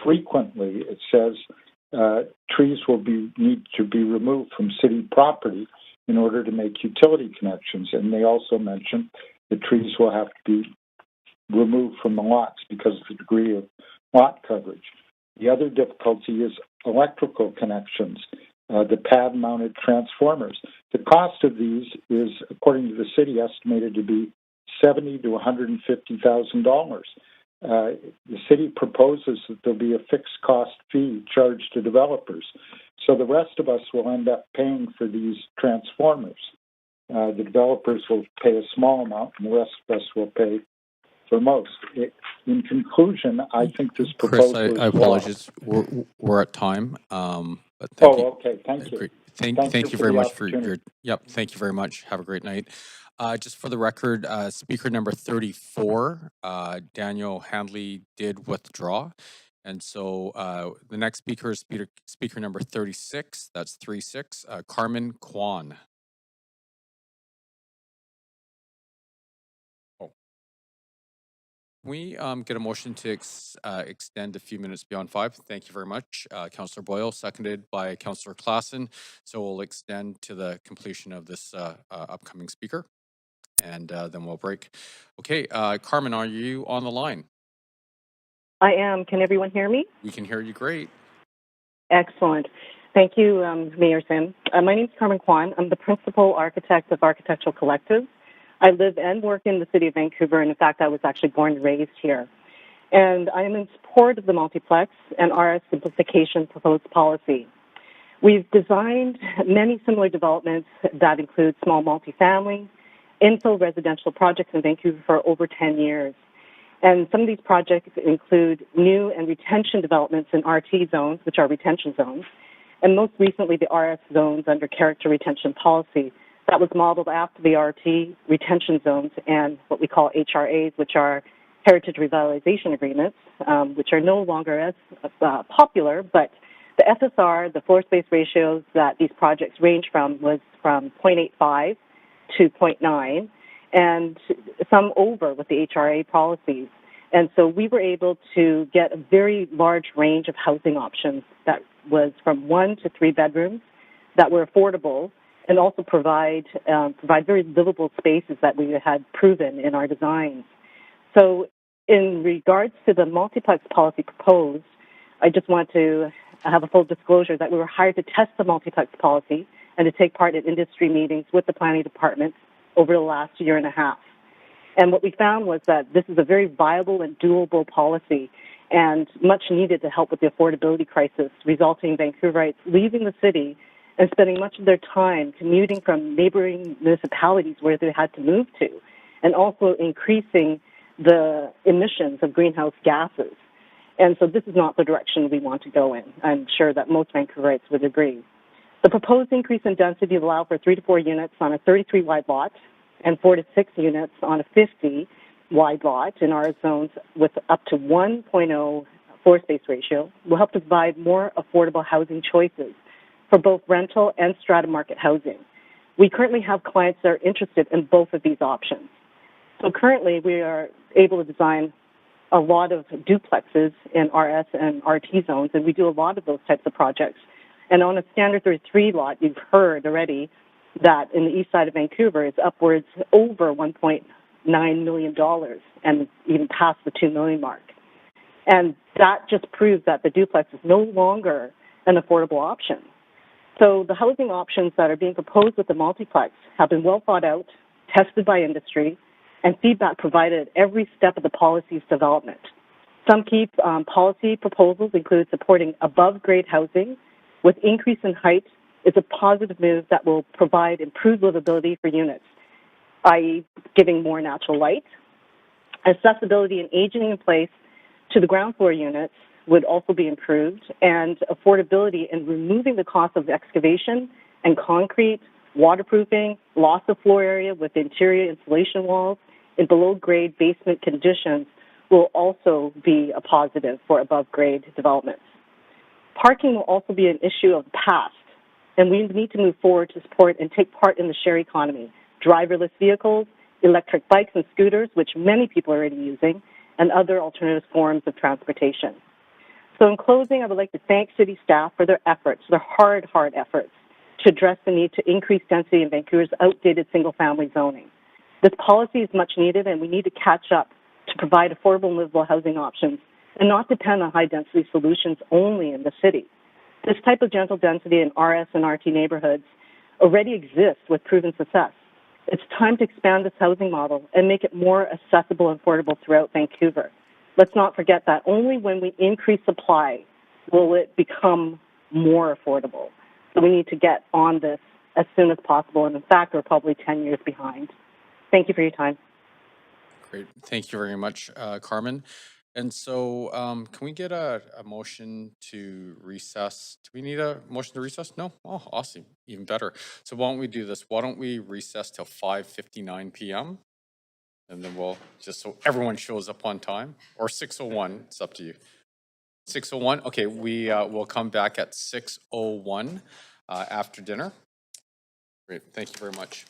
frequently it says trees will need to be removed from city property in order to make utility connections, and they also mention that trees will have to be removed from the lots because of the degree of lot coverage. The other difficulty is electrical connections, the pad-mounted transformers. The cost of these is, according to the city, estimated to be $70,000 to $150,000. The city proposes that there'll be a fixed cost fee charged to developers. So the rest of us will end up paying for these transformers. The developers will pay a small amount, and the rest of us will pay for most. In conclusion, I think this proposal Chris, is I apologize. We're at time. But thank you. okay. Thank you. Thank you for very the much for opportunity. thank you very much. Have a great night. Just for the record, speaker number 34, Daniel Handley did withdraw. And so the next speaker is speaker number 36. That's 36, Carmen Kwan. Can we get a motion to extend a few minutes beyond 5? Thank you very much. Councillor Boyle, seconded by Councillor Klassen. So we'll extend to the completion of this upcoming speaker, and then we'll break. Okay, Carmen, are you on the line? I am. Can everyone hear me? We can hear you great. Excellent. Thank you, Mayor Sim. My name is Carmen Kwan. I'm the principal architect of Architectural Collectives. I live and work in the city of Vancouver, and in fact, I was actually born and raised here. And I am in support of the multiplex and RS simplification proposed policy. We've designed many similar developments that include small multifamily, infill residential projects in Vancouver for over 10 years. And some of these projects include new and retention developments in RT zones, which are retention zones, and most recently the RS zones under character retention policy. That was modeled after the RT retention zones and what we call HRAs, which are heritage revitalization agreements, which are no longer as popular, but the FSR, the floor space ratios that these projects range from was from 0.85 to 0.9, and some over with the HRA policies. And so we were able to get a very large range of housing options that was from 1 to 3 bedrooms that were affordable, and also provide very livable spaces that we had proven in our designs. So in regards to the multiplex policy proposed, I just want to have a full disclosure that we were hired to test the multiplex policy and to take part in industry meetings with the planning department over the last year and a half. And what we found was that this is a very viable and doable policy and much needed to help with the affordability crisis, resulting in Vancouverites leaving the city and spending much of their time commuting from neighboring municipalities where they had to move to, and also increasing the emissions of greenhouse gases. And so this is not the direction we want to go in. I'm sure that most Vancouverites would agree. The proposed increase in density will allow for 3 to 4 units on a 33-wide lot and 4 to 6 units on a 50-wide lot in our zones with up to 1.0 floor space ratio. Will help to provide more affordable housing choices for both rental and strata market housing. We currently have clients that are interested in both of these options. So currently we are able to design a lot of duplexes in RS and RT zones, and we do a lot of those types of projects. And on a standard 33 lot, you've heard already that in the east side of Vancouver, it's upwards over $1.9 million and even past the $2 million mark. And that just proves that the duplex is no longer an affordable option. So the housing options that are being proposed with the multiplex have been well thought out, tested by industry, and feedback provided at every step of the policy's development. Some key policy proposals include supporting above-grade housing with increase in height is a positive move that will provide improved livability for units, i.e. giving more natural light. Accessibility and aging in place to the ground floor units would also be improved, and affordability in removing the cost of excavation and concrete, waterproofing, loss of floor area with interior insulation walls in below-grade basement conditions will also be a positive for above-grade developments. Parking will also be an issue of the past, and we need to move forward to support and take part in the share economy, driverless vehicles, electric bikes and scooters, which many people are already using, and other alternative forms of transportation. So in closing, I would like to thank city staff for their efforts, their hard efforts, to address the need to increase density in Vancouver's outdated single-family zoning. This policy is much needed, and we need to catch up to provide affordable and livable housing options and not depend on high-density solutions only in the city. This type of gentle density in RS and RT neighborhoods already exists with proven success. It's time to expand this housing model and make it more accessible and affordable throughout Vancouver. Let's not forget that only when we increase supply will it become more affordable. So we need to get on this as soon as possible, and in fact, we're probably 10 years behind. Thank you for your time. Great. Thank you very much, Carmen. And so can we get a motion to recess? Do we need a motion to recess? No? Oh, awesome. Even better. So why don't we do this? Why don't we recess till 5:59 p.m.? And then we'll, just so everyone shows up on time, or 6:01, it's up to you. 6:01, okay, we will come back at 6:01 after dinner. Great, thank you very much.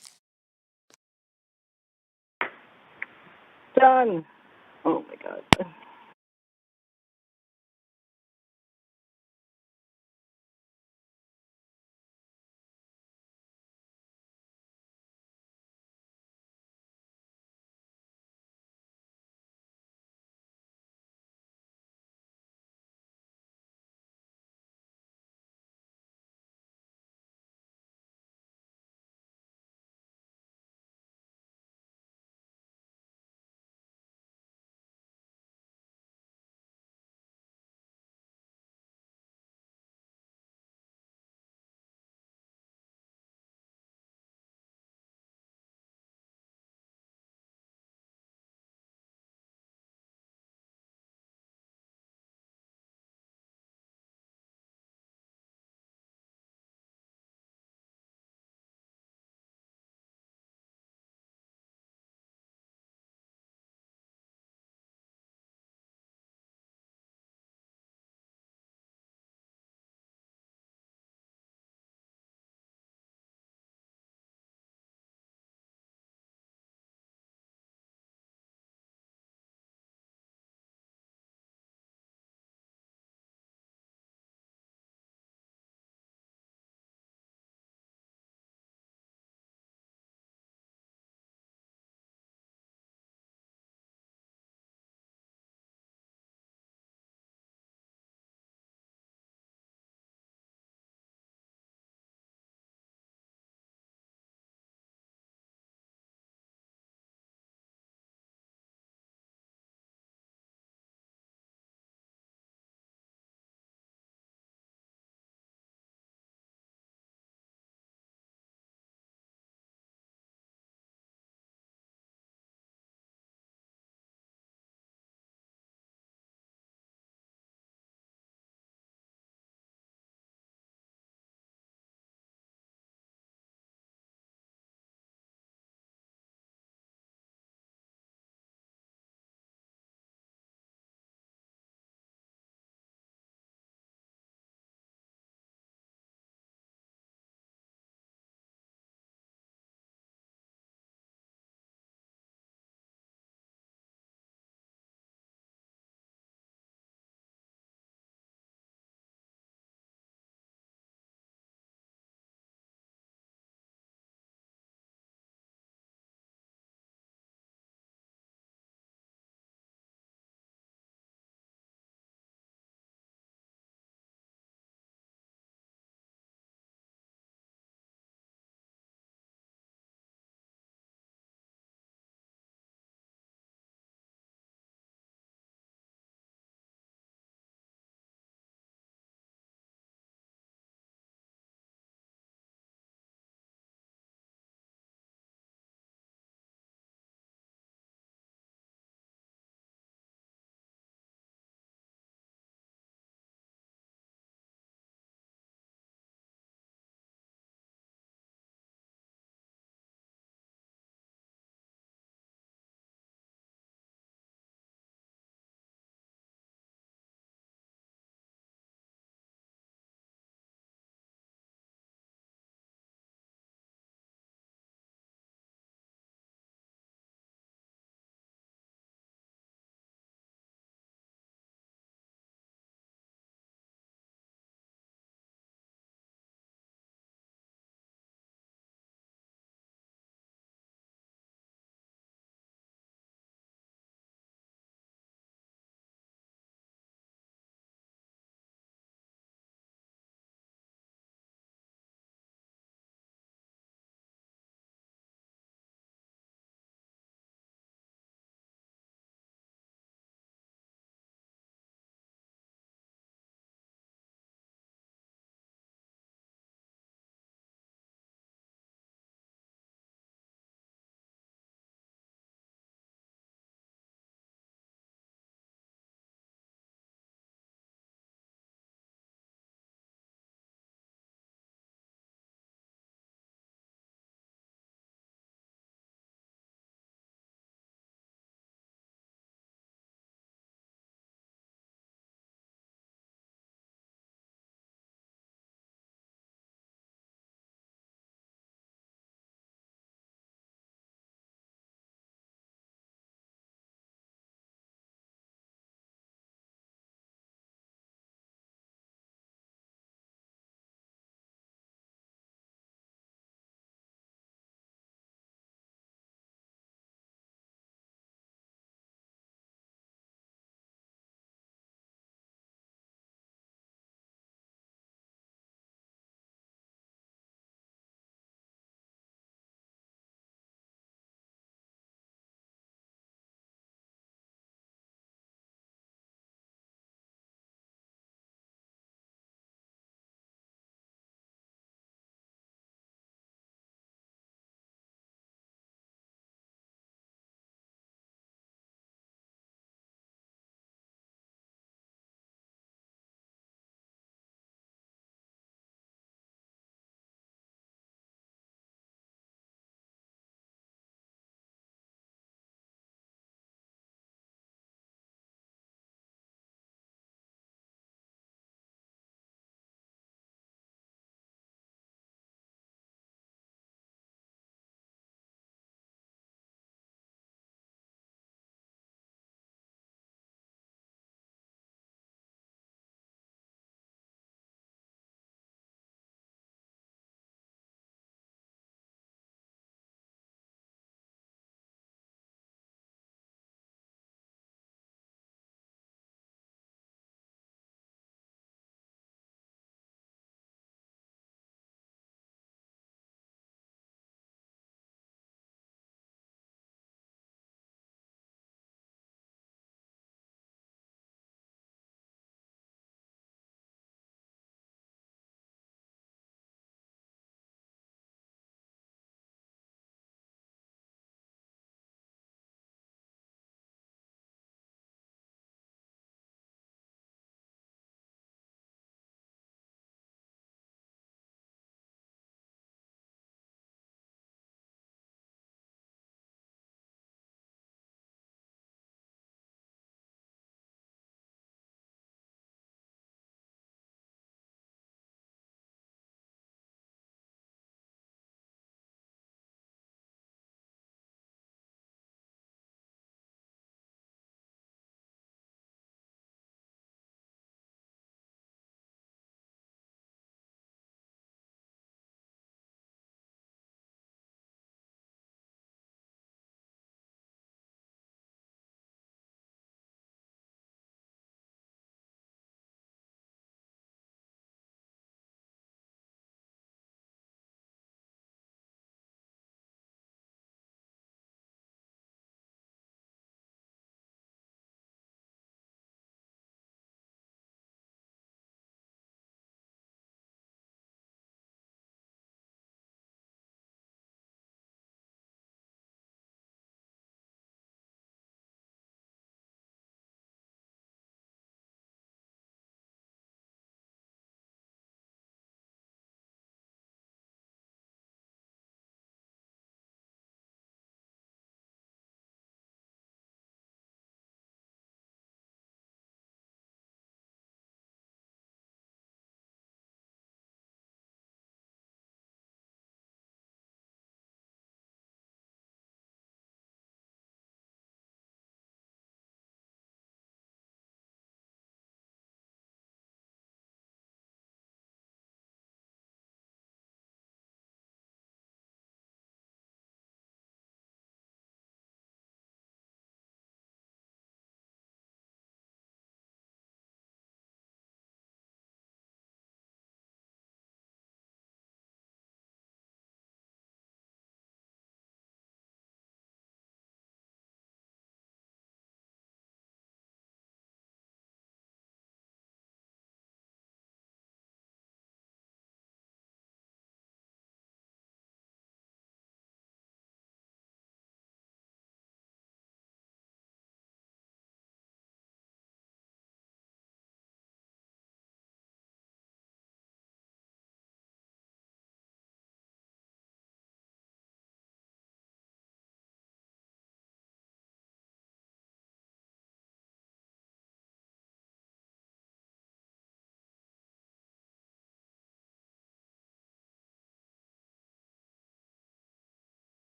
Done. Oh my God.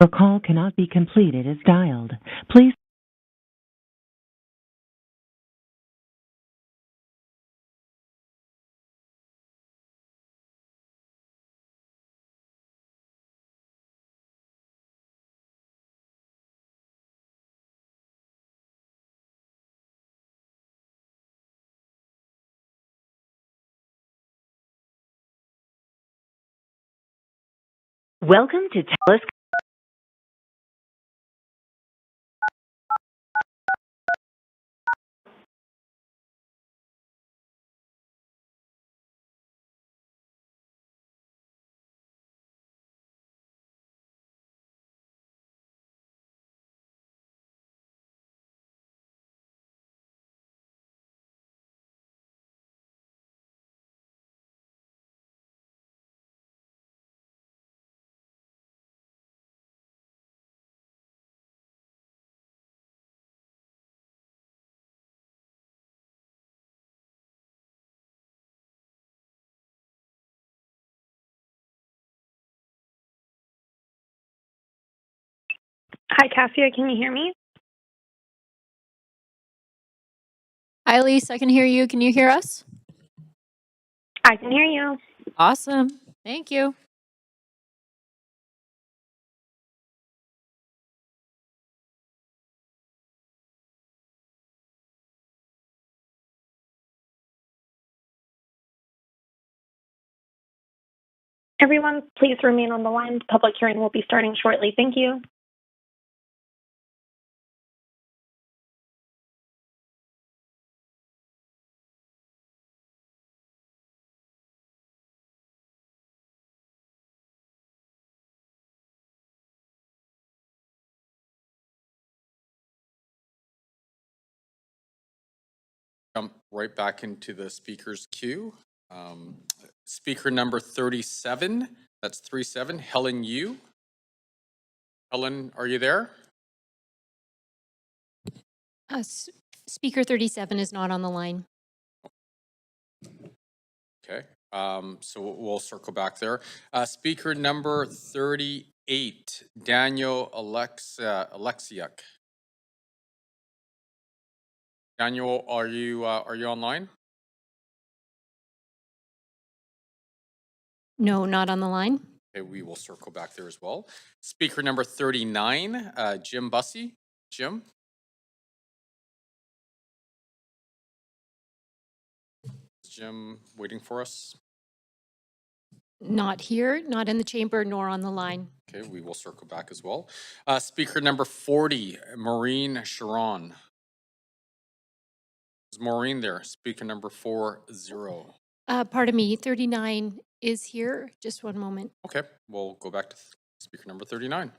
Your call cannot be completed as dialed. Please. Welcome to TELUS. Hi, Cassia. Can you hear me? Hi, Elise. I can hear you. Can you hear us? I can hear you. Awesome. Thank you. Everyone, please remain on the line. The public hearing will be starting shortly. Thank you. Jump right back into the speaker's queue. Speaker number 37, that's 37, Helen Yu. Helen, are you there? Speaker 37 is not on the line. Okay, so we'll circle back there. Speaker number 38, Daniel Alexiak. Daniel, are you online? No, not on the line. Okay, we will circle back there as well. Speaker number 39, Jim Bussey. Jim? Is Jim waiting for us? Not here, not in the chamber, nor on the line. Okay, we will circle back as well. Speaker number 40, Maureen Sharon. Is Maureen there? Speaker number 40. Pardon me, 39 is here. Just one moment. Okay, we'll go back to speaker number 39.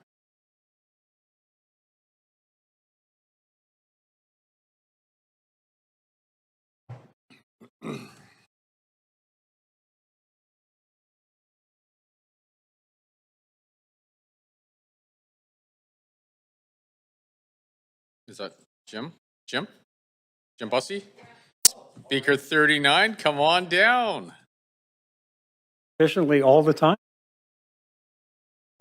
Is that Jim? Jim? Jim Bussey? Speaker 39, come on down. Efficiently all the time.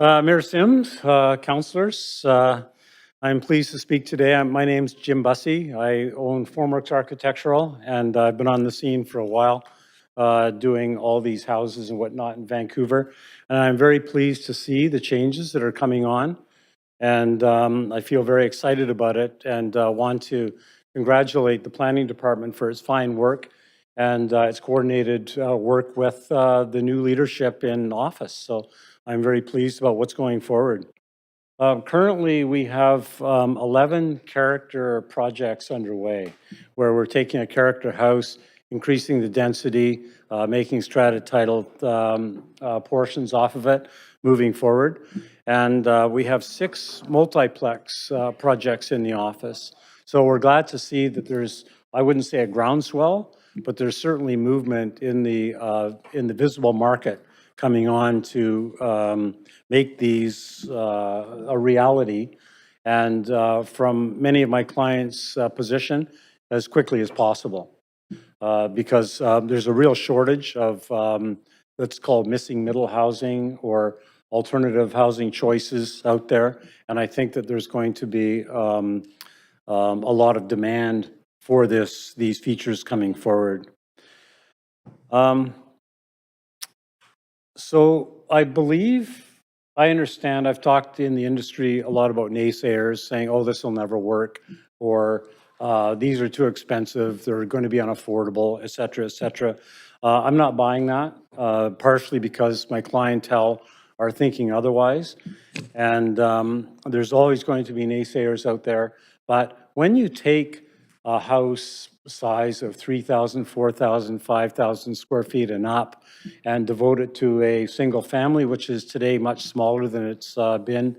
Mayor Sims, councillors, I'm pleased to speak today. My name's Jim Bussey. I own Formworks Architectural, and I've been on the scene for a while, doing all these houses and whatnot in Vancouver. And I'm very pleased to see the changes that are coming on. And I feel very excited about it and want to congratulate the planning department for its fine work and its coordinated work with the new leadership in office. So I'm very pleased about what's going forward. Currently, we have 11 character projects underway where we're taking a character house, increasing the density, making strata titled portions off of it, moving forward. And we have 6 multiplex projects in the office. So we're glad to see that there's, I wouldn't say a groundswell, but there's certainly movement in the visible market coming on to make these a reality. And from many of my clients' position, as quickly as possible. Because there's a real shortage of, let's call missing middle housing or alternative housing choices out there. And I think that there's going to be a lot of demand for these features coming forward. So I believe, I understand, I've talked in the industry a lot about naysayers saying, oh, this will never work, or these are too expensive, they're going to be unaffordable, et cetera, et cetera. I'm not buying that, partially because my clientele are thinking otherwise. And there's always going to be naysayers out there. But when you take a house size of 3,000, 4,000, 5,000 square feet and up and devote it to a single family, which is today much smaller than it's been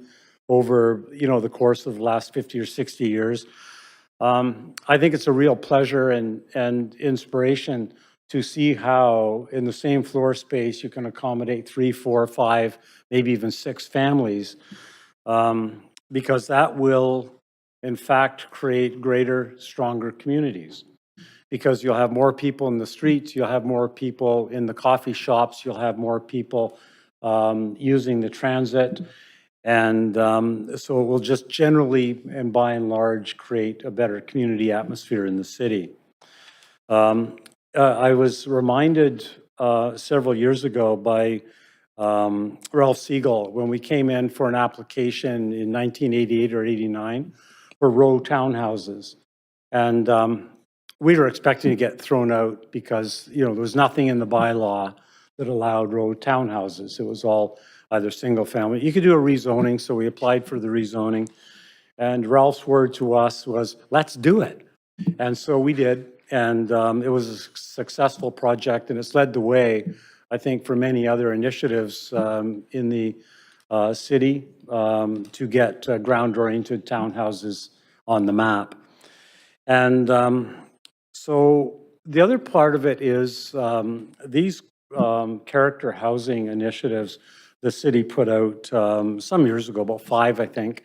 over, the course of the last 50 or 60 years, I think it's a real pleasure and inspiration to see how in the same floor space you can accommodate 3, 4, 5, maybe even 6 families, because that will, in fact, create greater, stronger communities. Because you'll have more people in the streets, you'll have more people in the coffee shops, you'll have more people using the transit. And so it will just generally and by and large create a better community atmosphere in the city. I was reminded several years ago by Ralph Siegel when we came in for an application in 1988 or 89 for row townhouses. And we were expecting to get thrown out because, there was nothing in the bylaw that allowed row townhouses. It was all either single family. You could do a rezoning, so we applied for the rezoning. And Ralph's word to us was, let's do it. And so we did. And it was a successful project, and it's led the way, I think, for many other initiatives in the city to get ground-oriented townhouses on the map. And so the other part of it is these character housing initiatives the city put out some years ago, about 5, I think.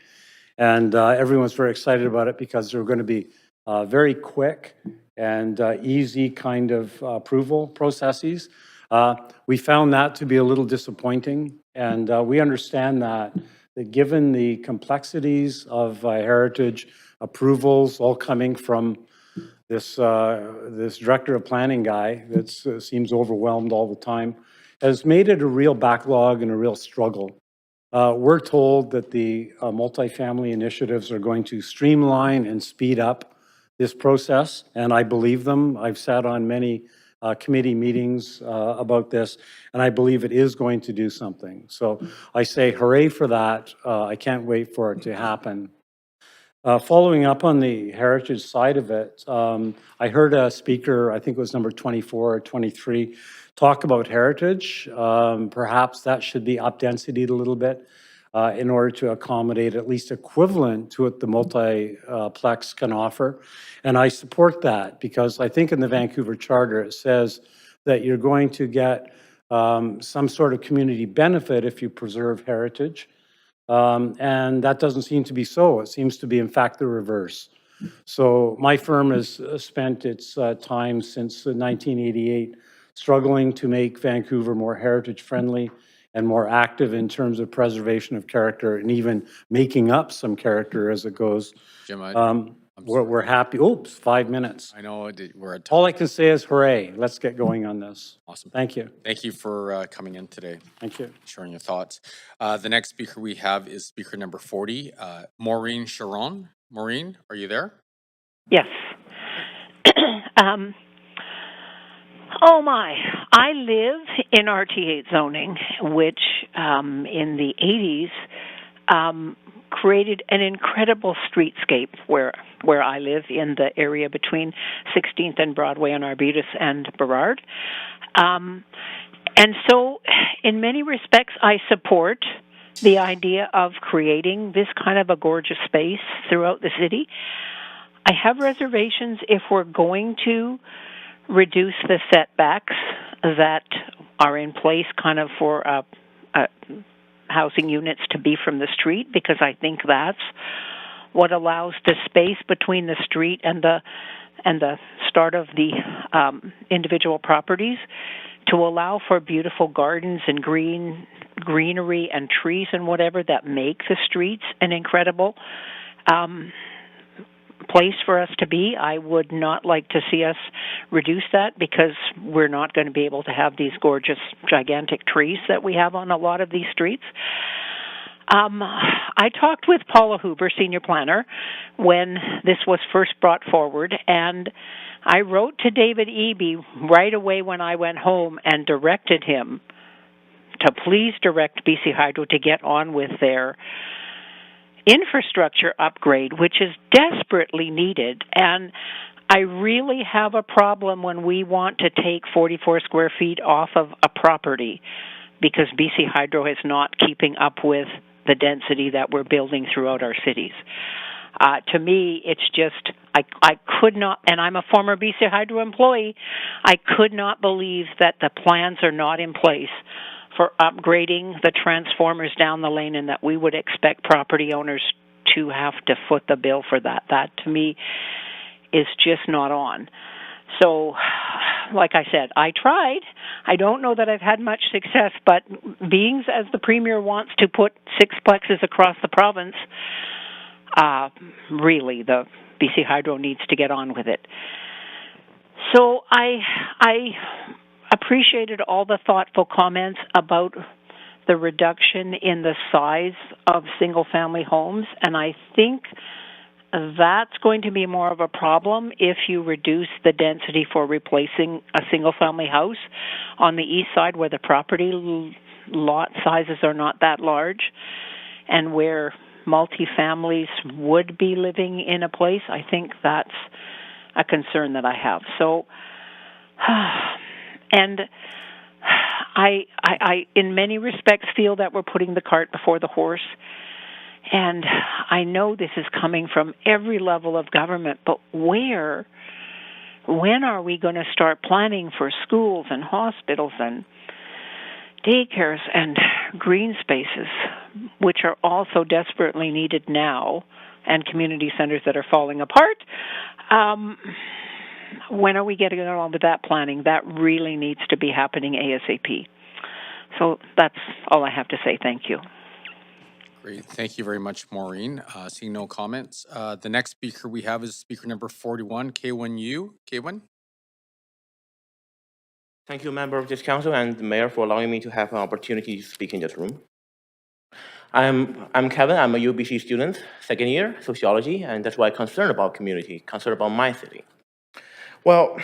And everyone's very excited about it because they're going to be very quick and easy kind of approval processes. We found that to be a little disappointing. And we understand that given the complexities of heritage approvals all coming from this director of planning guy that seems overwhelmed all the time, has made it a real backlog and a real struggle. We're told that the multifamily initiatives are going to streamline and speed up this process, and I believe them. I've sat on many committee meetings about this, and I believe it is going to do something. So I say hooray for that. I can't wait for it to happen. Following up on the heritage side of it, I heard a speaker, I think it was number 24 or 23, talk about heritage. Perhaps that should be up-densitied a little bit in order to accommodate at least equivalent to what the multiplex can offer. And I support that because I think in the Vancouver Charter it says that you're going to get some sort of community benefit if you preserve heritage. And that doesn't seem to be so. It seems to be, in fact, the reverse. So my firm has spent its time since 1988 struggling to make Vancouver more heritage-friendly and more active in terms of preservation of character and even making up some character as it goes. Jim, We're happy. Oops, 5 minutes. I know we're at time. All I can say is hooray. Let's get going on this. Awesome. Thank you. Thank you for coming in today. Thank you. Sharing your thoughts. The next speaker we have is speaker number 40, Maureen Sharon. Maureen, are you there? Yes. Oh my, I live in RT8 zoning, which in the 80s created an incredible streetscape where I live in the area between 16th and Broadway on Arbutus and Burrard. And so in many respects, I support the idea of creating this kind of a gorgeous space throughout the city. I have reservations if we're going to reduce the setbacks that are in place kind of for housing units to be from the street, because I think that's what allows the space between the street and the start of the individual properties to allow for beautiful gardens and green greenery and trees and whatever that make the streets an incredible place for us to be. I would not like to see us reduce that because we're not going to be able to have these gorgeous, gigantic trees that we have on a lot of these streets. I talked with Paula Huber, senior planner, when this was first brought forward, and I wrote to David Eby right away when I went home and directed him to please direct BC Hydro to get on with their infrastructure upgrade, which is desperately needed. And I really have a problem when we want to take 44 square feet off of a property because BC Hydro is not keeping up with the density that we're building throughout our cities. To me, it's just, I could not, and I'm a former BC Hydro employee, I could not believe that the plans are not in place for upgrading the transformers down the lane and that we would expect property owners to have to foot the bill for that. That, to me, is just not on. So, like I said, I tried. I don't know that I've had much success, but being as the Premier wants to put 6 plexes across the province, really, the BC Hydro needs to get on with it. So I appreciated all the thoughtful comments about the reduction in the size of single-family homes, and I think that's going to be more of a problem if you reduce the density for replacing a single-family house on the east side where the property lot sizes are not that large and where multifamilies would be living in a place. I think that's a concern that I have. So, and I in many respects feel that we're putting the cart before the horse. And I know this is coming from every level of government, but when are we going to start planning for schools and hospitals and daycares and green spaces, which are also desperately needed now, and community centers that are falling apart? When are we getting on with that planning? That really needs to be happening ASAP. So that's all I have to say. Thank you. Great. Thank you very much, Maureen. Seeing no comments. The next speaker we have is speaker number 41, K1U. K1. Thank you, member of this council and the mayor, for allowing me to have an opportunity to speak in this room. I'm Kevin. I'm a UBC student, second year, sociology, and that's why I'm concerned about community, concerned about my city. Well,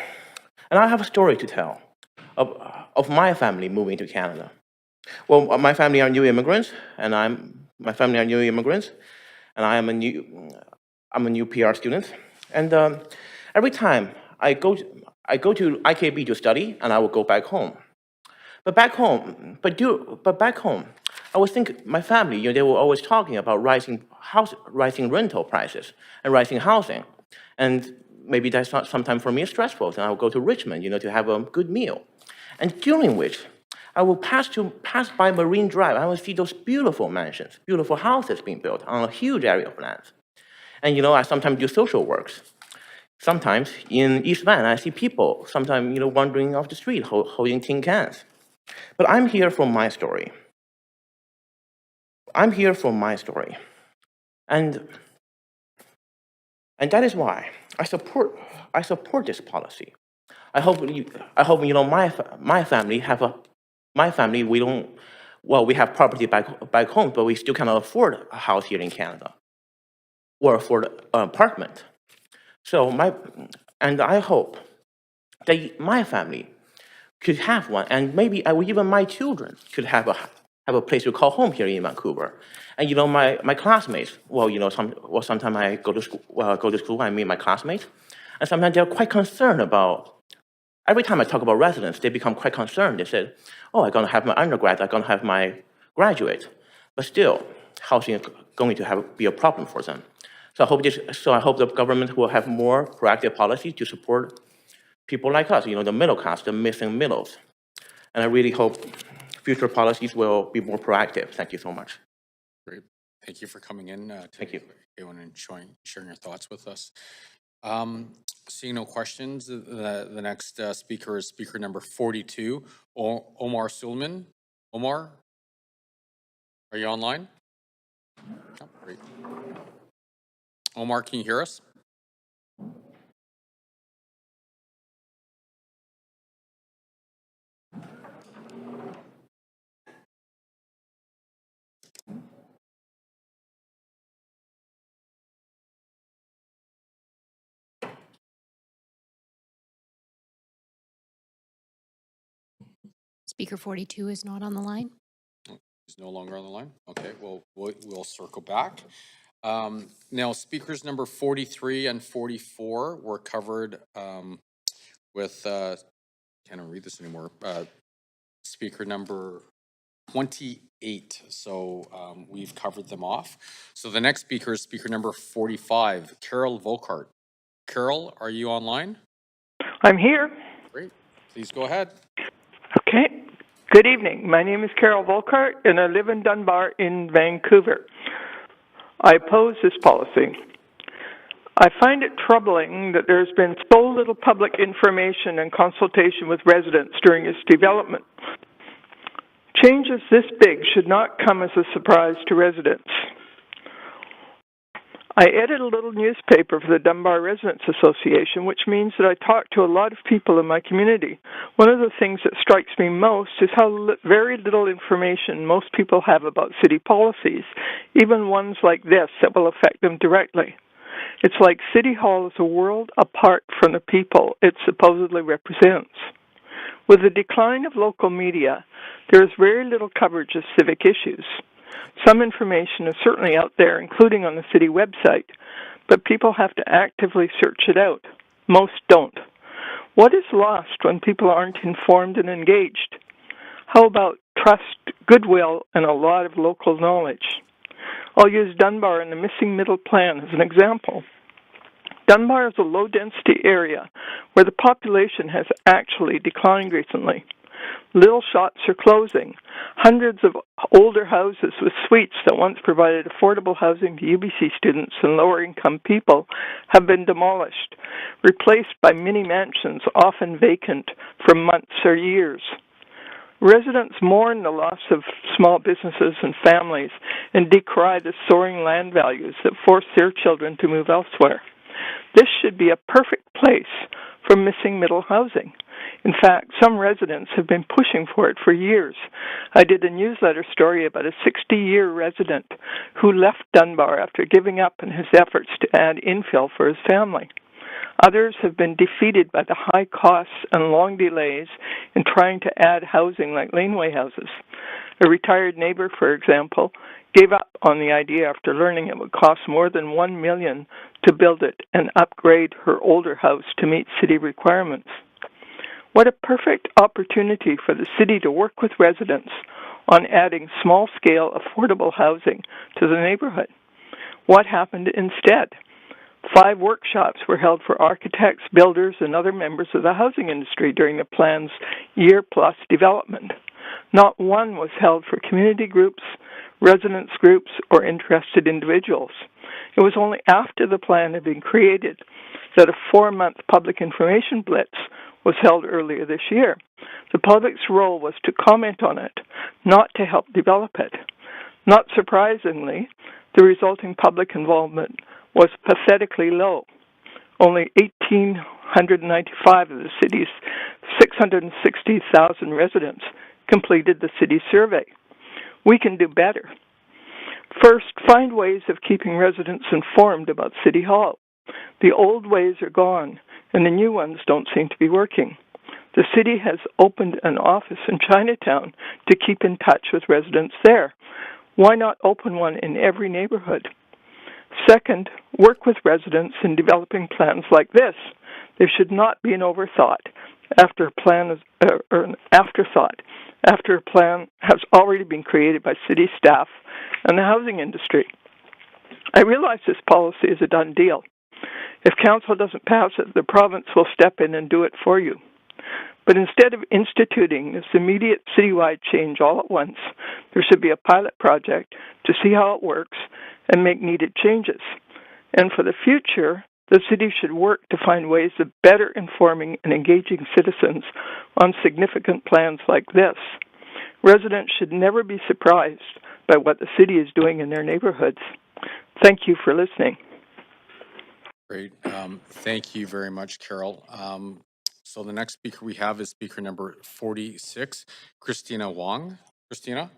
and I have a story to tell of my family moving to Canada. Well, my family are new immigrants, and I'm a new PR student. And every time I go to IKB to study, and I will go back home. But back home, I was thinking my family, they were always talking about rising rental prices and rising housing, and maybe that's not sometimes for me stressful. And I will go to Richmond, to have a good meal, and during which I will pass by Marine Drive. I will see those beautiful mansions, beautiful houses being built on a huge area of land. And I sometimes do social works. Sometimes in East Van, I see people sometimes wandering off the street holding tin cans. But I'm here for my story. And that is why I support this policy. I hope my family, we have property back home, but we still cannot afford a house here in Canada or afford an apartment. So I hope that my family could have one, and maybe even my children could have a place to call home here in Vancouver. And my classmates, sometimes I go to school, I meet my classmates, and sometimes they're quite concerned about. Every time I talk about residence, they become quite concerned. They said, "Oh, I'm going to have my undergrad, I'm going to have my graduate," but still, housing is going to be a problem for them. So I hope the government will have more proactive policies to support people like us, the middle class, the missing middles. And I really hope future policies will be more proactive. Thank you so much. Great. Thank you for coming in. Thank you. And sharing your thoughts with us. Seeing no questions, the next speaker is speaker number 42, Omar Suleiman. Omar? Are you online? Oh, great. Omar, can you hear us? Speaker 42 is not on the line. He's no longer on the line. Okay, we'll circle back. Now, speakers number 43 and 44 were covered with, can't read this anymore, speaker number 28. So we've covered them off. So the next speaker is speaker number 45, Carol Volkart. Carol, are you online? I'm here. Great. Please go ahead. Okay. Good evening. My name is Carol Volkart, and I live in Dunbar in Vancouver. I oppose this policy. I find it troubling that there's been so little public information and consultation with residents during its development. Changes this big should not come as a surprise to residents. I edit a little newspaper for the Dunbar Residents Association, which means that I talk to a lot of people in my community. One of the things that strikes me most is how very little information most people have about city policies, even ones like this that will affect them directly. It's like City Hall is a world apart from the people it supposedly represents. With the decline of local media, there is very little coverage of civic issues. Some information is certainly out there, including on the city website, but people have to actively search it out. Most don't. What is lost when people aren't informed and engaged? How about trust, goodwill, and a lot of local knowledge? I'll use Dunbar and the missing middle plan as an example. Dunbar is a low-density area where the population has actually declined recently. Little shops are closing. Hundreds of older houses with suites that once provided affordable housing to UBC students and lower-income people have been demolished, replaced by mini mansions often vacant for months or years. Residents mourn the loss of small businesses and families and decry the soaring land values that force their children to move elsewhere. This should be a perfect place for missing middle housing. In fact, some residents have been pushing for it for years. I did a newsletter story about a 60-year resident who left Dunbar after giving up in his efforts to add infill for his family. Others have been defeated by the high costs and long delays in trying to add housing like laneway houses. A retired neighbor, for example, gave up on the idea after learning it would cost more than $1 million to build it and upgrade her older house to meet city requirements. What a perfect opportunity for the city to work with residents on adding small-scale affordable housing to the neighborhood. What happened instead? 5 workshops were held for architects, builders, and other members of the housing industry during the plan's year-plus development. Not one was held for community groups, residents groups, or interested individuals. It was only after the plan had been created that a 4-month public information blitz was held earlier this year. The public's role was to comment on it, not to help develop it. Not surprisingly, the resulting public involvement was pathetically low. Only 1,895 of the city's 660,000 residents completed the city survey. We can do better. First, find ways of keeping residents informed about City Hall. The old ways are gone, and the new ones don't seem to be working. The city has opened an office in Chinatown to keep in touch with residents there. Why not open one in every neighborhood? Second, work with residents in developing plans like this. There should not be an overthought after a plan is, or an afterthought after a plan has already been created by city staff and the housing industry. I realize this policy is a done deal. If council doesn't pass it, the province will step in and do it for you. But instead of instituting this immediate citywide change all at once, there should be a pilot project to see how it works and make needed changes. And for the future, the city should work to find ways of better informing and engaging citizens on significant plans like this. Residents should never be surprised by what the city is doing in their neighborhoods. Thank you for listening. Great. Thank you very much, Carol. So the next speaker we have is speaker number 46, Christina Wong. Christina,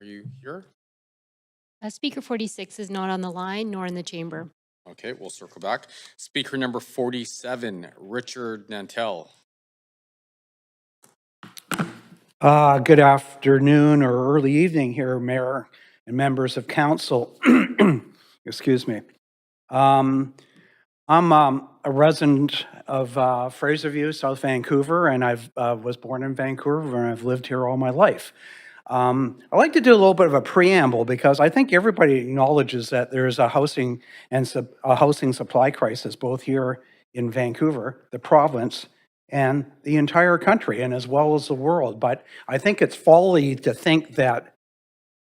are you here? Speaker 46 is not on the line nor in the chamber. Okay, we'll circle back. Speaker number 47, Richard Nantel. Good afternoon or early evening here, Mayor and members of council. Excuse me. I'm a resident of Fraserview, South Vancouver, and I was born in Vancouver, and I've lived here all my life. I'd like to do a little bit of a preamble because I think everybody acknowledges that there's a housing supply crisis both here in Vancouver, the province, and the entire country, and as well as the world. But I think it's folly to think that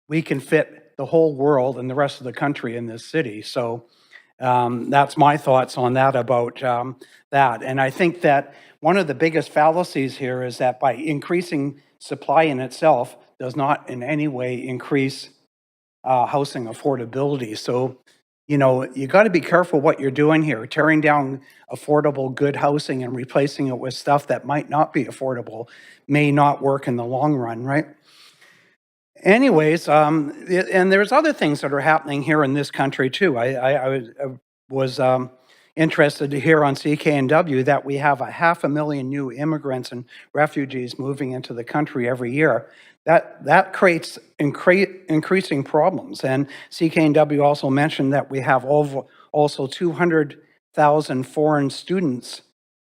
we can fit the whole world and the rest of the country in this city. So that's my thoughts on that about that. And I think that one of the biggest fallacies here is that by increasing supply in itself does not in any way increase housing affordability. So, you know, you got to be careful what you're doing here. Tearing down affordable, good housing and replacing it with stuff that might not be affordable may not work in the long run, right? Anyways, and there's other things that are happening here in this country too. I was interested to hear on CKNW that we have 500,000 new immigrants and refugees moving into the country every year. That creates increasing problems. And CKNW also mentioned that we have also 200,000 foreign students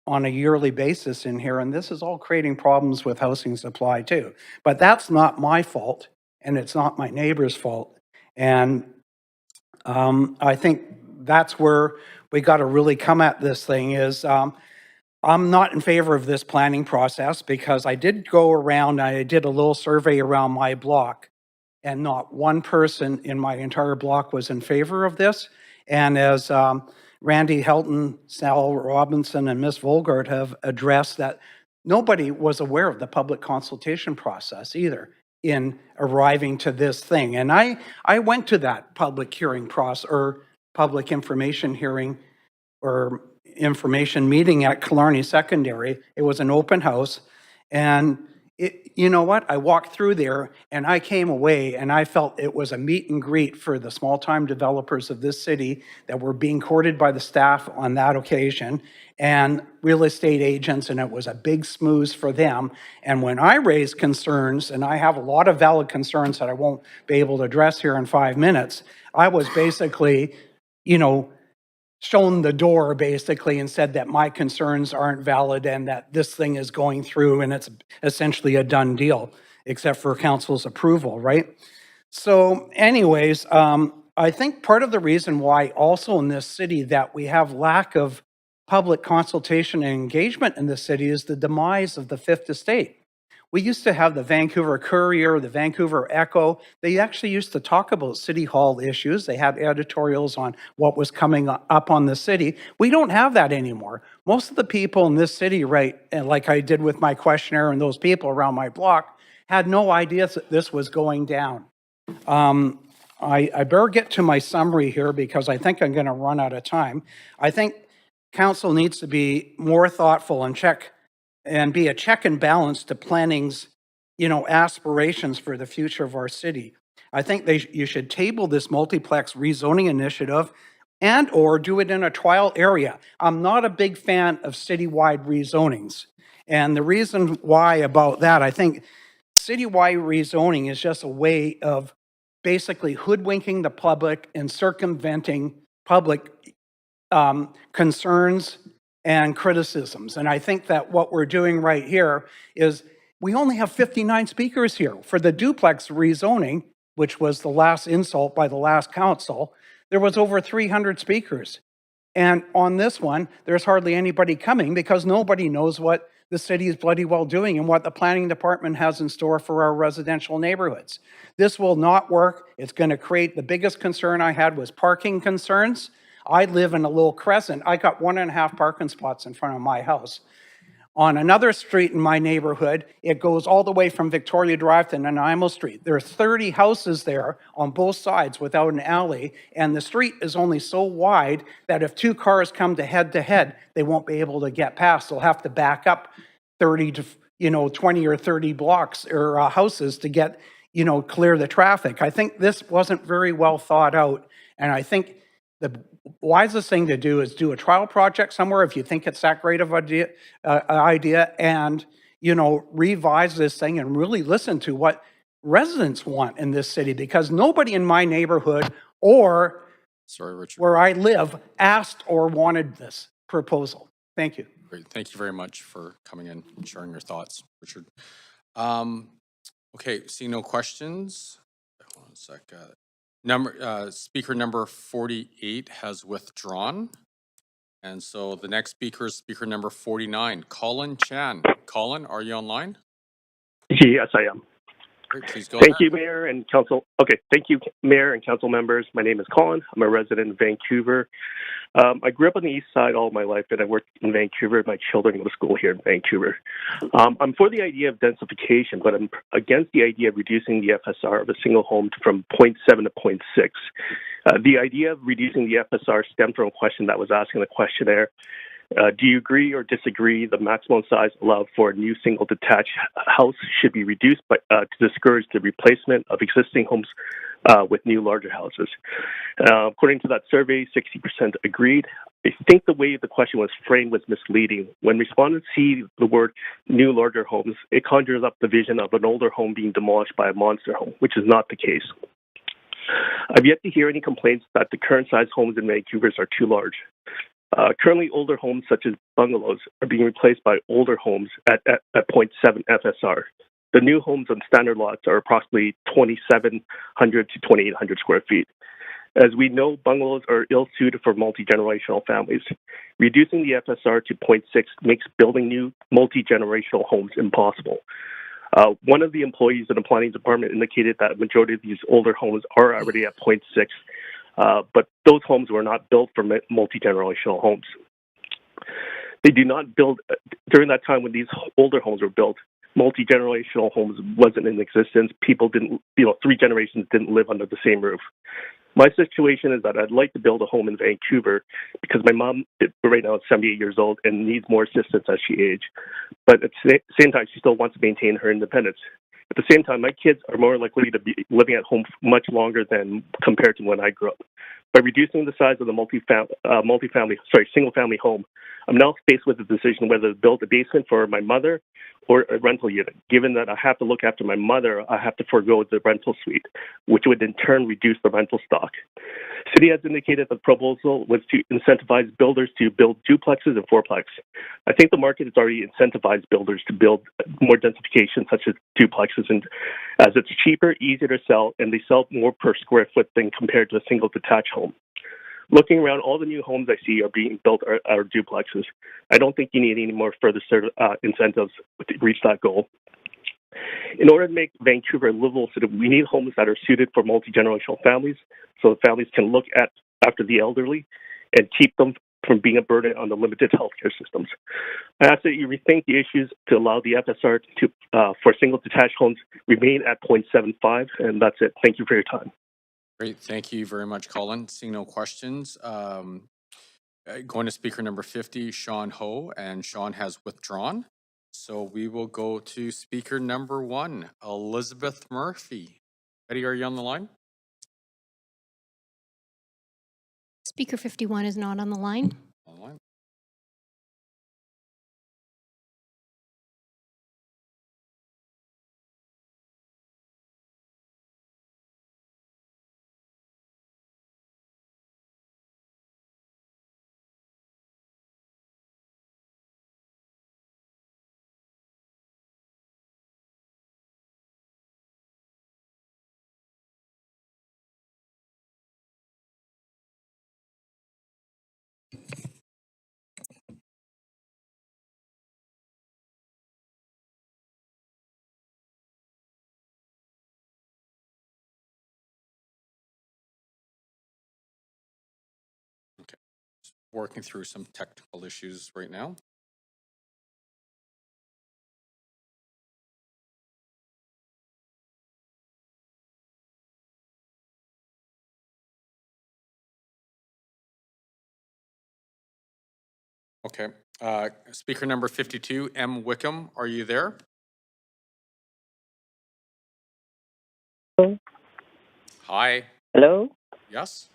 on a yearly basis in here, and this is all creating problems with housing supply too. But that's not my fault, and it's not my neighbor's fault. And I think that's where we got to really come at this thing is I'm not in favor of this planning process because I did go around, I did a little survey around my block, and not one person in my entire block was in favor of this. And as Randy Helton, Sal Robinson, and Ms. Volgard have addressed that nobody was aware of the public consultation process either in arriving to this thing. And I went to that public hearing process or public information hearing or information meeting at Killarney Secondary. It was an open house. And you know what? I walked through there and I came away and I felt it was a meet and greet for the small-time developers of this city that were being courted by the staff on that occasion and real estate agents, and it was a big smooze for them. And when I raised concerns, and I have a lot of valid concerns that I won't be able to address here in 5 minutes, I was basically, you know, shown the door basically and said that my concerns aren't valid and that this thing is going through and it's essentially a done deal, except for council's approval, right? So anyways, I think part of the reason why also in this city that we have lack of public consultation and engagement in the city is the demise of the Fifth Estate. We used to have the Vancouver Courier, the Vancouver Echo. They actually used to talk about City Hall issues. They had editorials on what was coming up on the city. We don't have that anymore. Most of the people in this city, right, and like I did with my questionnaire and those people around my block, had no idea that this was going down. I better get to my summary here because I think I'm going to run out of time. I think council needs to be more thoughtful and be a check and balance to planning's, you know, aspirations for the future of our city. I think you should table this multiplex rezoning initiative and or do it in a trial area. I'm not a big fan of citywide rezonings. And the reason why about that, I think citywide rezoning is just a way of basically hoodwinking the public and circumventing public concerns and criticisms. And I think that what we're doing right here is we only have 59 speakers here. For the duplex rezoning, which was the last insult by the last council, there was over 300 speakers. And on this one, there's hardly anybody coming because nobody knows what the city is bloody well doing and what the planning department has in store for our residential neighborhoods. This will not work. It's going to create, the biggest concern I had was parking concerns. I live in a little crescent. I got 1.5 parking spots in front of my house. On another street in my neighborhood, it goes all the way from Victoria Drive to Nanaimo Street. There are 30 houses there on both sides without an alley, and the street is only so wide that if two cars come to head, they won't be able to get past. They'll have to back up 30 to 20 or 30 blocks or houses to get, clear the traffic. I think this wasn't very well thought out, and I think the wisest thing to do is do a trial project somewhere if you think it's that great of an idea, and revise this thing and really listen to what residents want in this city, because nobody in my neighborhood or where I live asked or wanted this proposal. Thank you. Great. Thank you very much for coming in and sharing your thoughts, Richard. Okay, seeing no questions. One sec. Speaker number 48 has withdrawn. And so the next speaker is speaker number 49, Colin Chan. Colin, are you online? Yes, I am. Great, please go Thank ahead. you, Mayor and Council. Okay, thank you, Mayor and Council members. My name is Colin. I'm a resident of Vancouver. I grew up on the east side all my life, and I worked in Vancouver. My children go to school here in Vancouver. I'm for the idea of densification, but I'm against the idea of reducing the FSR of a single home from 0.7 to 0.6. The idea of reducing the FSR stemmed from a question that was asked in the questionnaire. Do you agree or disagree the maximum size allowed for a new single detached house should be reduced to discourage the replacement of existing homes with new larger houses? According to that survey, 60% agreed. I think the way the question was framed was misleading. When respondents see the word new larger homes, it conjures up the vision of an older home being demolished by a monster home, which is not the case. I've yet to hear any complaints that the current size homes in Vancouver are too large. Currently, older homes such as bungalows are being replaced by older homes at 0.7 FSR. The new homes on standard lots are approximately 2,700 to 2,800 square feet. As we know, bungalows are ill-suited for multi-generational families. Reducing the FSR to 0.6 makes building new multi-generational homes impossible. One of the employees in the planning department indicated that the majority of these older homes are already at 0.6, but those homes were not built for multi-generational homes. They do not build, during that time when these older homes were built, multi-generational homes wasn't in existence. People didn't, 3 generations didn't live under the same roof. My situation is that I'd like to build a home in Vancouver because my mom right now is 78 years old and needs more assistance as she ages. But at the same time, she still wants to maintain her independence. At the same time, my kids are more likely to be living at home much longer than compared to when I grew up. By reducing the size of the single-family home, I'm now faced with the decision whether to build a basement for my mother or a rental unit. Given that I have to look after my mother, I have to forego the rental suite, which would in turn reduce the rental stock. City has indicated the proposal was to incentivize builders to build duplexes and fourplex. I think the market has already incentivized builders to build more densification, such as duplexes, and as it's cheaper, easier to sell, and they sell more per square foot than compared to a single detached home. Looking around, all the new homes I see are being built are duplexes. I don't think you need any more further incentives to reach that goal. In order to make Vancouver a livable city, we need homes that are suited for multi-generational families, so the families can look after the elderly and keep them from being a burden on the limited healthcare systems. I ask that you rethink the issues to allow the FSR for single detached homes remain at 0.75, and that's it. Thank you for your time. Great. Thank you very much, Colin. Seeing no questions. Going to speaker number 50, Sean Ho, and Sean has withdrawn. So we will go to speaker number 1, Elizabeth Murphy. Betty, are you on the line? Speaker 51 is not on the line. Online. Okay. Just working through some technical issues right now. Okay. Speaker number 52, M. Wickham, are you there? Hi. Hello? Yes?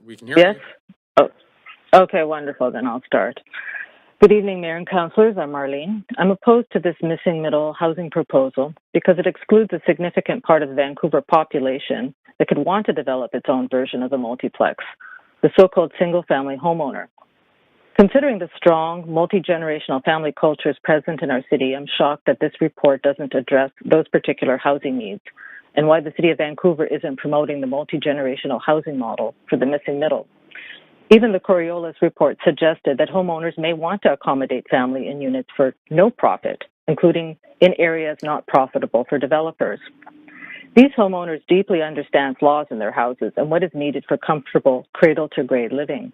We can hear Yes? you. Oh, okay, wonderful. Then I'll start. Good evening, Mayor and Councillors. I'm Marlene. I'm opposed to this missing middle housing proposal because it excludes a significant part of the Vancouver population that could want to develop its own version of a multiplex, the so-called single-family homeowner. Considering the strong, multi-generational family cultures present in our city, I'm shocked that this report doesn't address those particular housing needs and why the City of Vancouver isn't promoting the multi-generational housing model for the missing middle. Even the Coriolis report suggested that homeowners may want to accommodate family in units for no profit, including in areas not profitable for developers. These homeowners deeply understand flaws in their houses and what is needed for comfortable cradle-to-grave living.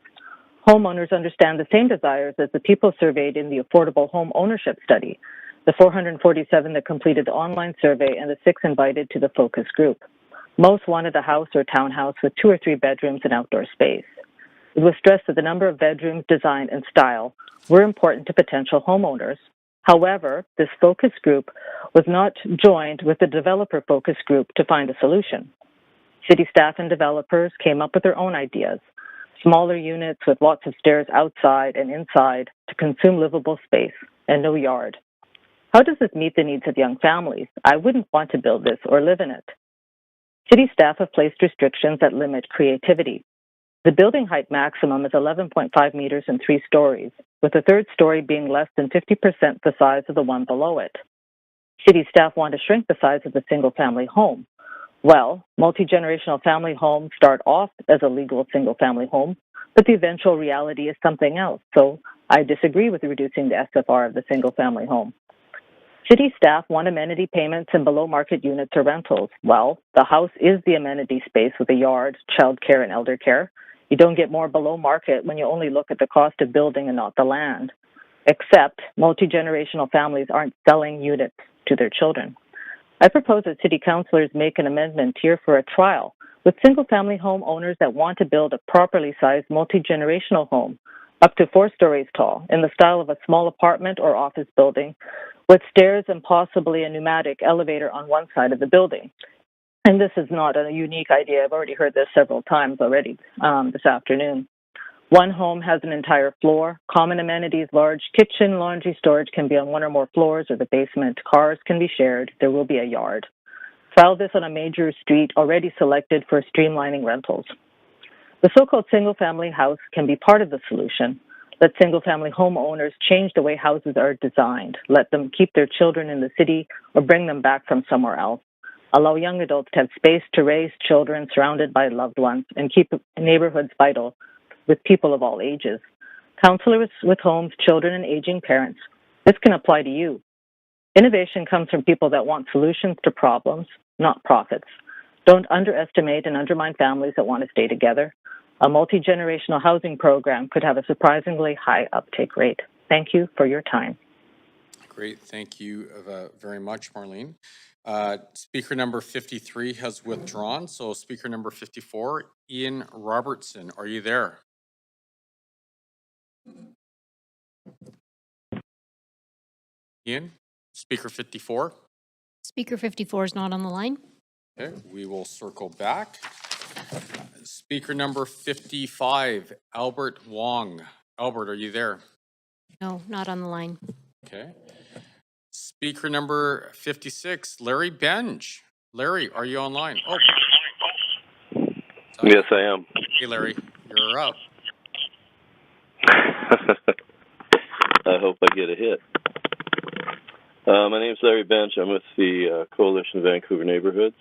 Homeowners understand the same desires as the people surveyed in the Affordable Home Ownership Study, the 447 that completed the online survey, and the 6 invited to the focus group. Most wanted a house or townhouse with 2 or 3 bedrooms and outdoor space. It was stressed that the number of bedrooms, design, and style were important to potential homeowners. However, this focus group was not joined with the developer focus group to find a solution. City staff and developers came up with their own ideas. Smaller units with lots of stairs outside and inside to consume livable space and no yard. How does this meet the needs of young families? I wouldn't want to build this or live in it. City staff have placed restrictions that limit creativity. The building height maximum is 11.5 meters and 3 stories, with the 3rd story being less than 50% the size of the one below it. City staff want to shrink the size of the single-family home. Well, multi-generational family homes start off as a legal single-family home, but the eventual reality is something else, so I disagree with reducing the SFR of the single-family home. City staff want amenity payments and below-market units or rentals. Well, the house is the amenity space with a yard, child care, and elder care. You don't get more below market when you only look at the cost of building and not the land. Except multi-generational families aren't selling units to their children. I propose that city councillors make an amendment here for a trial with single-family home owners that want to build a properly sized multi-generational home up to 4 stories tall in the style of a small apartment or office building with stairs and possibly a pneumatic elevator on one side of the building. And this is not a unique idea. I've already heard this several times already this afternoon. One home has an entire floor, common amenities, large kitchen, laundry, storage can be on 1 or more floors or the basement. Cars can be shared. There will be a yard. File this on a major street already selected for streamlining rentals. The so-called single-family house can be part of the solution. Let single-family homeowners change the way houses are designed. Let them keep their children in the city or bring them back from somewhere else. Allow young adults to have space to raise children surrounded by loved ones and keep neighborhoods vital with people of all ages. Counselors with homes, children, and aging parents, this can apply to you. Innovation comes from people that want solutions to problems, not profits. Don't underestimate and undermine families that want to stay together. A multi-generational housing program could have a surprisingly high uptake rate. Thank you for your time. Great. Thank you very much, Marlene. Speaker number 53 has withdrawn. So speaker number 54, Ian Robertson, are you there? Ian, speaker 54. Speaker 54 is not on the line. Okay, we will circle back. Speaker number 55, Albert Wong. Albert, are you there? No, not on the line. Okay. Speaker number 56, Larry Benge. Larry, are you online? Oh. Yes, I am. Hey, Larry, you're up. I hope I get a hit. My name's Larry Bench. I'm with the Coalition of Vancouver Neighborhoods.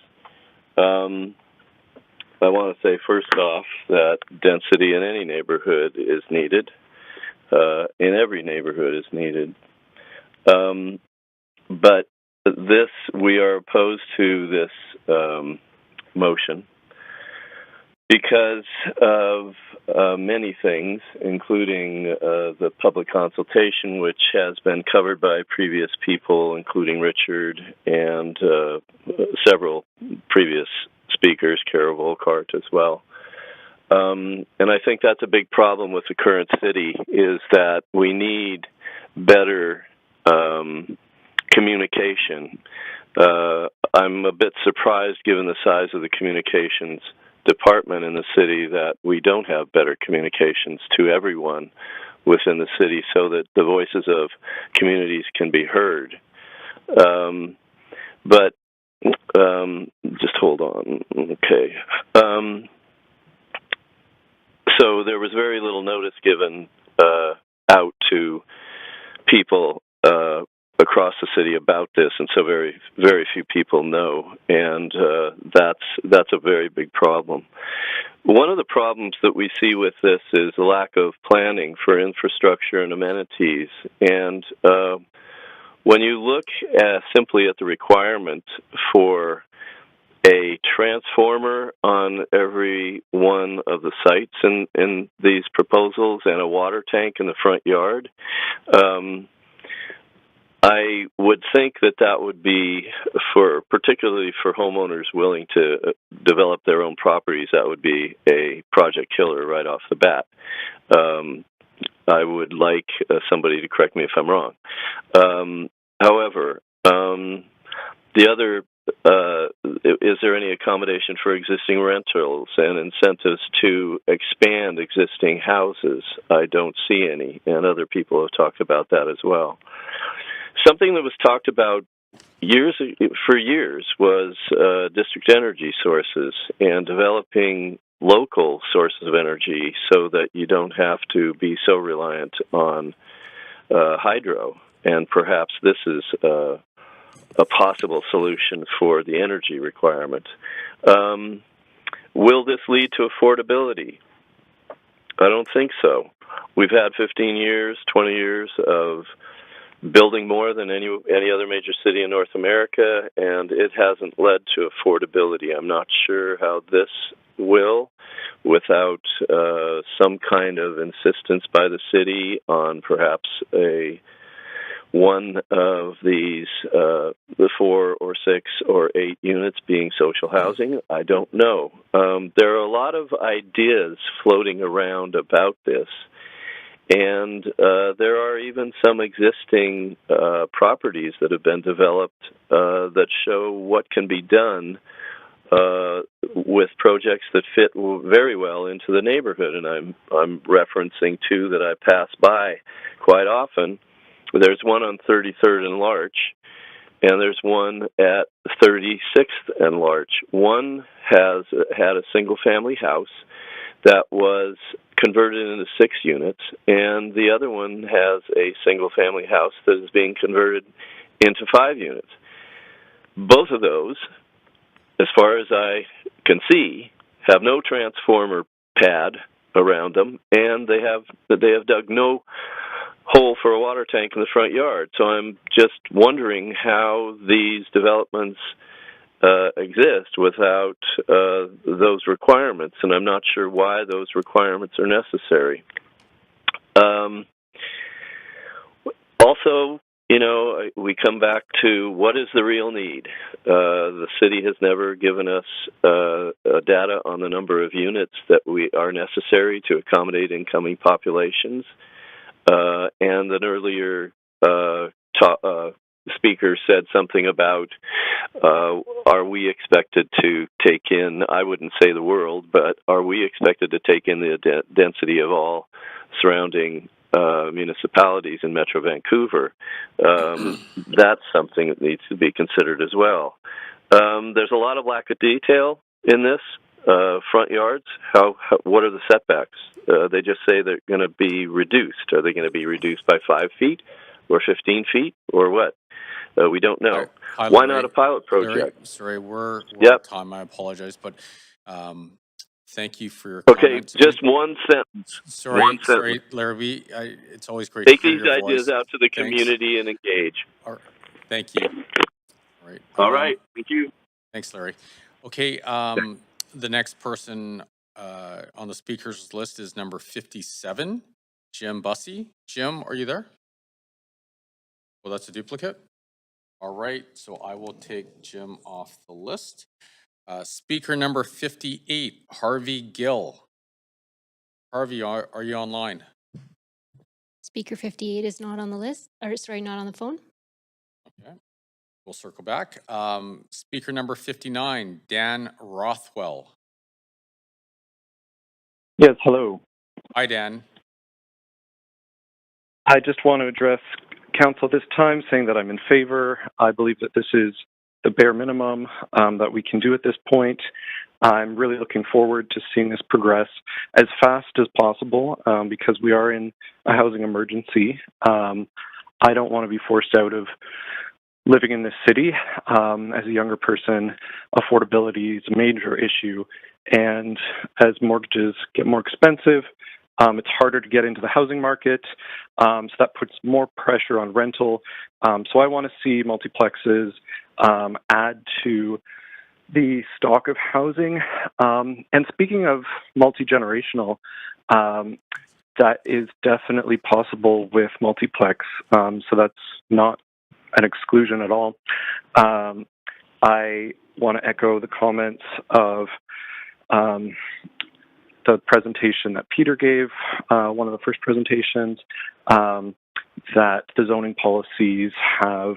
I want to say first off that density in any neighborhood is needed. In every neighborhood is needed. But we are opposed to this motion because of many things, including the public consultation, which has been covered by previous people, including Richard and several previous speakers, Carol Volkart as well. And I think that's a big problem with the current city, is that we need better communication. I'm a bit surprised, given the size of the communications department in the city, that we don't have better communications to everyone within the city so that the voices of communities can be heard. But just hold on. Okay. So there was very little notice given out to people across the city about this, and so very, very few people know, and that's a very big problem. One of the problems that we see with this is the lack of planning for infrastructure and amenities, and when you look simply at the requirement for a transformer on every one of the sites in these proposals and a water tank in the front yard, I would think that would be, particularly for homeowners willing to develop their own properties, that would be a project killer right off the bat. I would like somebody to correct me if I'm wrong. However, the other, is there any accommodation for existing rentals and incentives to expand existing houses? I don't see any, and other people have talked about that as well. Something that was talked about for years was district energy sources and developing local sources of energy so that you don't have to be so reliant on hydro. And perhaps this is a possible solution for the energy requirement. Will this lead to affordability? I don't think so. We've had 15 years, 20 years of building more than any other major city in North America, and it hasn't led to affordability. I'm not sure how this will, without some kind of insistence by the city on perhaps one of these, the 4 or 6 or 8 units being social housing. I don't know. There are a lot of ideas floating around about this. And there are even some existing properties that have been developed that show what can be done with projects that fit very well into the neighborhood. And I'm referencing two that I pass by quite often. There's one on 33rd and Larch, and there's one at 36th and Larch. One had a single-family house that was converted into 6 units, and the other one has a single-family house that is being converted into 5 units. Both of those, as far as I can see, have no transformer pad around them, and they have dug no hole for a water tank in the front yard. So I'm just wondering how these developments exist without those requirements, and I'm not sure why those requirements are necessary. Also, we come back to what is the real need. The city has never given us data on the number of units that are necessary to accommodate incoming populations, and an earlier speaker said something about are we expected to take in, I wouldn't say the world, but are we expected to take in the density of all surrounding municipalities in Metro Vancouver? That's something that needs to be considered as well. There's a lot of lack of detail in this. Front yards, what are the setbacks? They just say they're going to be reduced. Are they going to be reduced by 5 feet or 15 feet or what? We don't know. Hi, Why Larry. not a pilot project? Larry, sorry, we're out of time. I apologize, but thank you for your comments. Okay, just one sentence. Sorry, Larry. It's always great Take to hear these your ideas voice. out to the Thanks. community and engage. All right. Thank you. All right. All right. Thank you. Thanks, Larry. Okay. The next person on the speakers list is number 57, Jim Bussey. Jim, are you there? Well, that's a duplicate. All right, so I will take Jim off the list. Speaker number 58, Harvey Gill. Harvey, are you online? Speaker 58 is not on the list, or sorry, not on the phone. Okay, we'll circle back. Speaker number 59, Dan Rothwell. Yes, hello. Hi, Dan. I just want to address council this time, saying that I'm in favor. I believe that this is the bare minimum that we can do at this point. I'm really looking forward to seeing this progress as fast as possible because we are in a housing emergency. I don't want to be forced out of living in this city. As a younger person, affordability is a major issue. And as mortgages get more expensive, it's harder to get into the housing market. So that puts more pressure on rental. So I want to see multiplexes add to the stock of housing. And speaking of multi-generational, that is definitely possible with multiplex. So that's not an exclusion at all. I want to echo the comments of the presentation that Peter gave, one of the first presentations, that the zoning policies have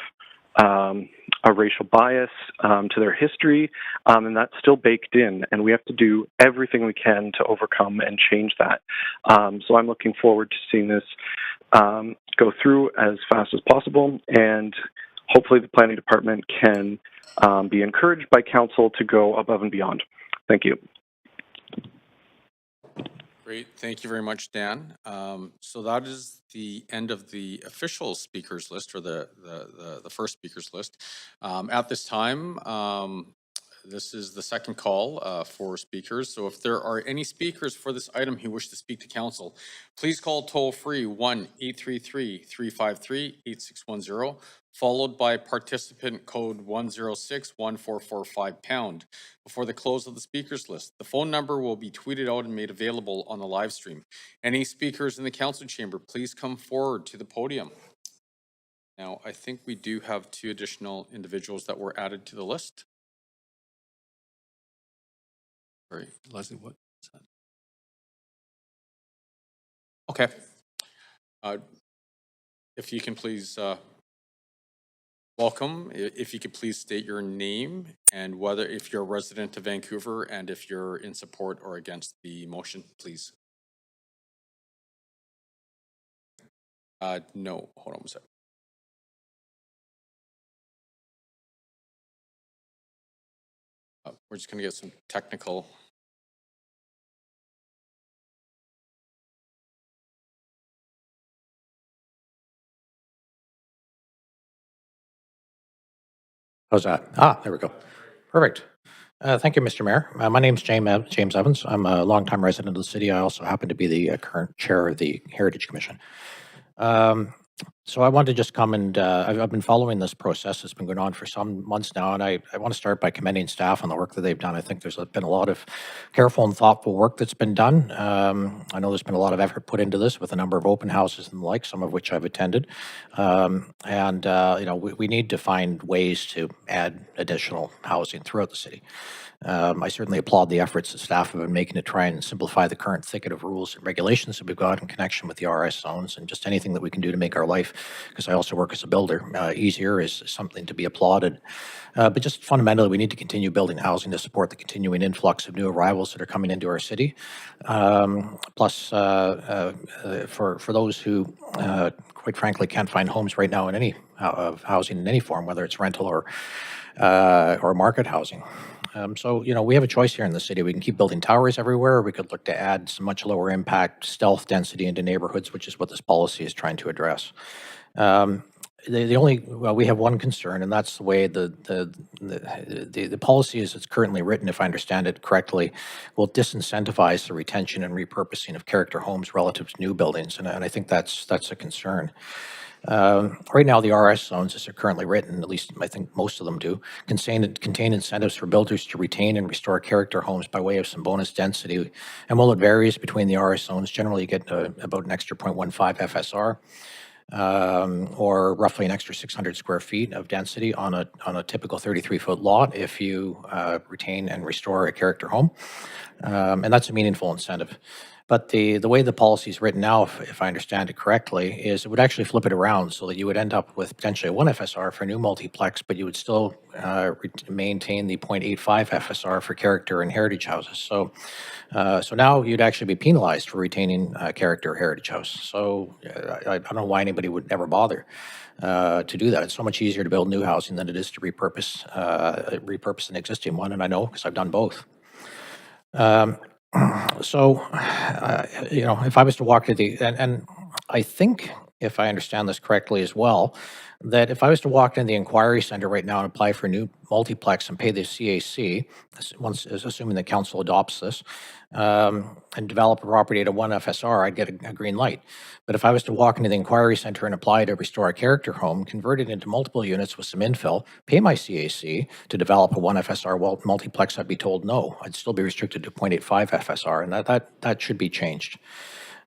a racial bias to their history, and that's still baked in, and we have to do everything we can to overcome and change that. So I'm looking forward to seeing this go through as fast as possible, and hopefully the planning department can be encouraged by council to go above and beyond. Thank you. Great. Thank you very much, Dan. So that is the end of the official speakers list, or the first speakers list. At this time, this is the second call for speakers. So if there are any speakers for this item who wish to speak to council, please call toll free 1-833-353-8610, followed by participant code 106-1445# before the close of the speakers list. The phone number will be tweeted out and made available on the live stream. Any speakers in the council chamber, please come forward to the podium. Now, I think we do have 2 additional individuals that were added to the list. Sorry, Leslie, what is that? Okay. If you can please welcome. If you could please state your name and whether, if you're a resident of Vancouver, and if you're in support or against the motion, please. No, hold on a second. We're just gonna get some technical. How's that? There we go. Perfect. Thank you, Mr. Mayor. My name's James Evans. I'm a longtime resident of the city. I also happen to be the current chair of the Heritage Commission. So I want to just come and I've been following this process. It's been going on for some months now, and I want to start by commending staff on the work that they've done. I think there's been a lot of careful and thoughtful work that's been done. I know there's been a lot of effort put into this with a number of open houses and the like, some of which I've attended. You know, we need to find ways to add additional housing throughout the city. I certainly applaud the efforts that staff have been making to try and simplify the current thicket of rules and regulations that we've got in connection with the RS zones, and just anything that we can do to make our life, because I also work as a builder, easier is something to be applauded. But just fundamentally, we need to continue building housing to support the continuing influx of new arrivals that are coming into our city. Plus, for those who, quite frankly, can't find homes right now in any housing in any form, whether it's rental or market housing. So, you know, we have a choice here in the city. We can keep building towers everywhere, or we could look to add some much lower impact stealth density into neighborhoods, which is what this policy is trying to address. Well, we have one concern, and that's the way the policy as it's currently written, if I understand it correctly, will disincentivize the retention and repurposing of character homes relative to new buildings, and I think that's a concern. Right now, the RS zones, as they're currently written, at least I think most of them do, contain incentives for builders to retain and restore character homes by way of some bonus density. And while it varies between the RS zones, generally you get about an extra 0.15 FSR, or roughly an extra 600 square feet of density on a typical 33-foot lot if you retain and restore a character home. And that's a meaningful incentive. But the way the policy is written now, if I understand it correctly, is it would actually flip it around so that you would end up with potentially a 1 FSR for new multiplex, but you would still maintain the 0.85 FSR for character and heritage houses. So, so now you'd actually be penalized for retaining character or heritage house. So I don't know why anybody would ever bother to do that. It's so much easier to build new housing than it is to repurpose an existing one, and I know because I've done both. So, you know, if I was to walk to the, and I think, if I understand this correctly as well, that if I was to walk in the inquiry center right now and apply for a new multiplex and pay the CAC, assuming the council adopts this, and develop a property at a 1 FSR, I'd get a green light. But if I was to walk into the inquiry center and apply to restore a character home, convert it into multiple units with some infill, pay my CAC to develop a 1 FSR multiplex, I'd be told no. I'd still be restricted to 0.85 FSR, and that should be changed.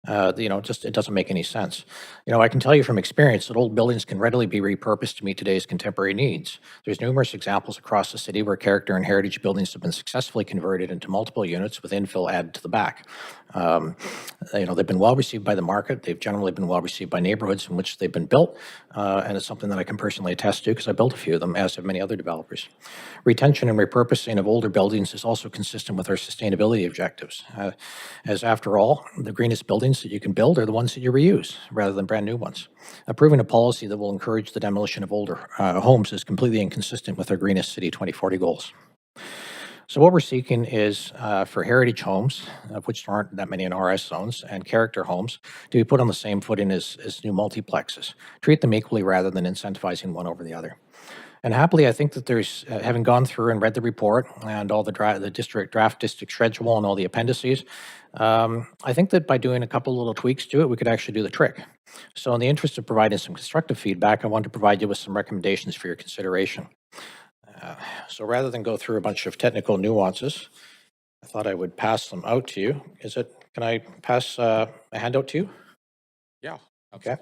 You know, just it doesn't make any sense. You know, I can tell you from experience that old buildings can readily be repurposed to meet today's contemporary needs. There's numerous examples across the city where character and heritage buildings have been successfully converted into multiple units with infill added to the back. You know, they've been well received by the market. They've generally been well received by neighborhoods in which they've been built, and it's something that I can personally attest to because I built a few of them, as have many other developers. Retention and repurposing of older buildings is also consistent with our sustainability objectives, as after all, the greenest buildings that you can build are the ones that you reuse rather than brand new ones. Approving a policy that will encourage the demolition of older homes is completely inconsistent with our Greenest City 2040 goals. So what we're seeking is for heritage homes, of which there aren't that many in RS zones, and character homes to be put on the same footing as new multiplexes. Treat them equally rather than incentivizing one over the other. And happily, I think that there's, having gone through and read the report and all the draft district schedule and all the appendices, I think that by doing a couple little tweaks to it, we could actually do the trick. So in the interest of providing some constructive feedback, I want to provide you with some recommendations for your consideration. So rather than go through a bunch of technical nuances, I thought I would pass them out to you. Can I pass a handout to you? Yeah. Okay.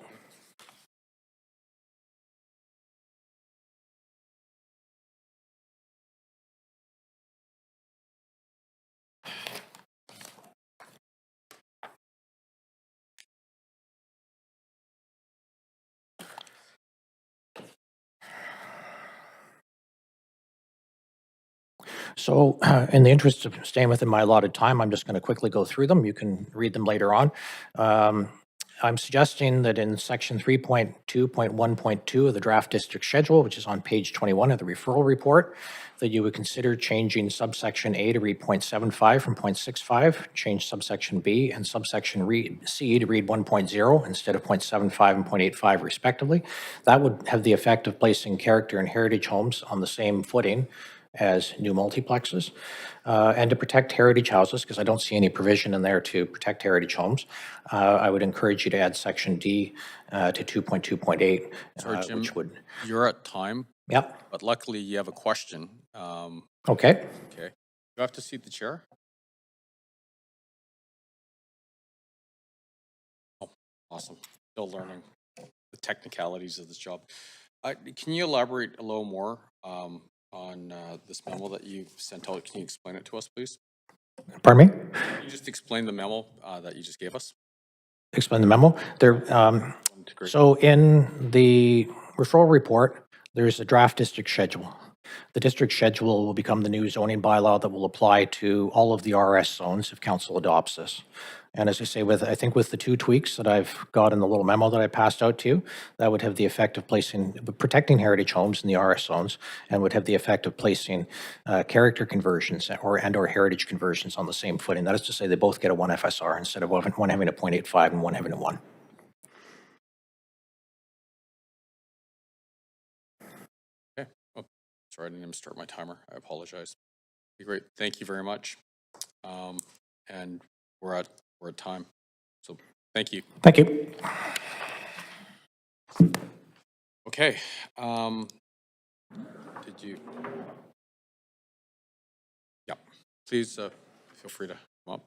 So in the interest of staying within my allotted time, I'm just going to quickly go through them. You can read them later on. I'm suggesting that in section 3.2.1.2 of the draft district schedule, which is on page 21 of the referral report, that you would consider changing subsection A to read 0.75 from 0.65, change subsection B and subsection C to read 1.0 instead of 0.75 and 0.85 respectively. That would have the effect of placing character and heritage homes on the same footing as new multiplexes, and to protect heritage houses, because I don't see any provision in there to protect heritage homes, I would encourage you to add section D to 2.2.8, Sorry, Jim, which would... You're at time. Yep. But luckily you have a question. Okay. Okay. You have to seat the chair? Oh, awesome. Still learning the technicalities of this job. Can you elaborate a little more on this memo that you sent out? Can you explain it to us, please? Pardon me? Can you just explain the memo that you just gave us? Explain the memo? So in the referral report, there's a draft district schedule. The district schedule will become the new zoning bylaw that will apply to all of the RS zones if council adopts this. And as I say, I think with the two tweaks that I've got in the little memo that I passed out to you, that would have the effect of protecting heritage homes in the RS zones, and would have the effect of placing character conversions or heritage conversions on the same footing. That is to say, they both get a 1 FSR instead of one having a 0.85 and one having a 1. Okay. Oh, sorry, I didn't even start my timer. I apologize. Okay, great. Thank you very much. And we're at time. So thank you. Thank you. Okay. Did you? Yeah. Please feel free to come up.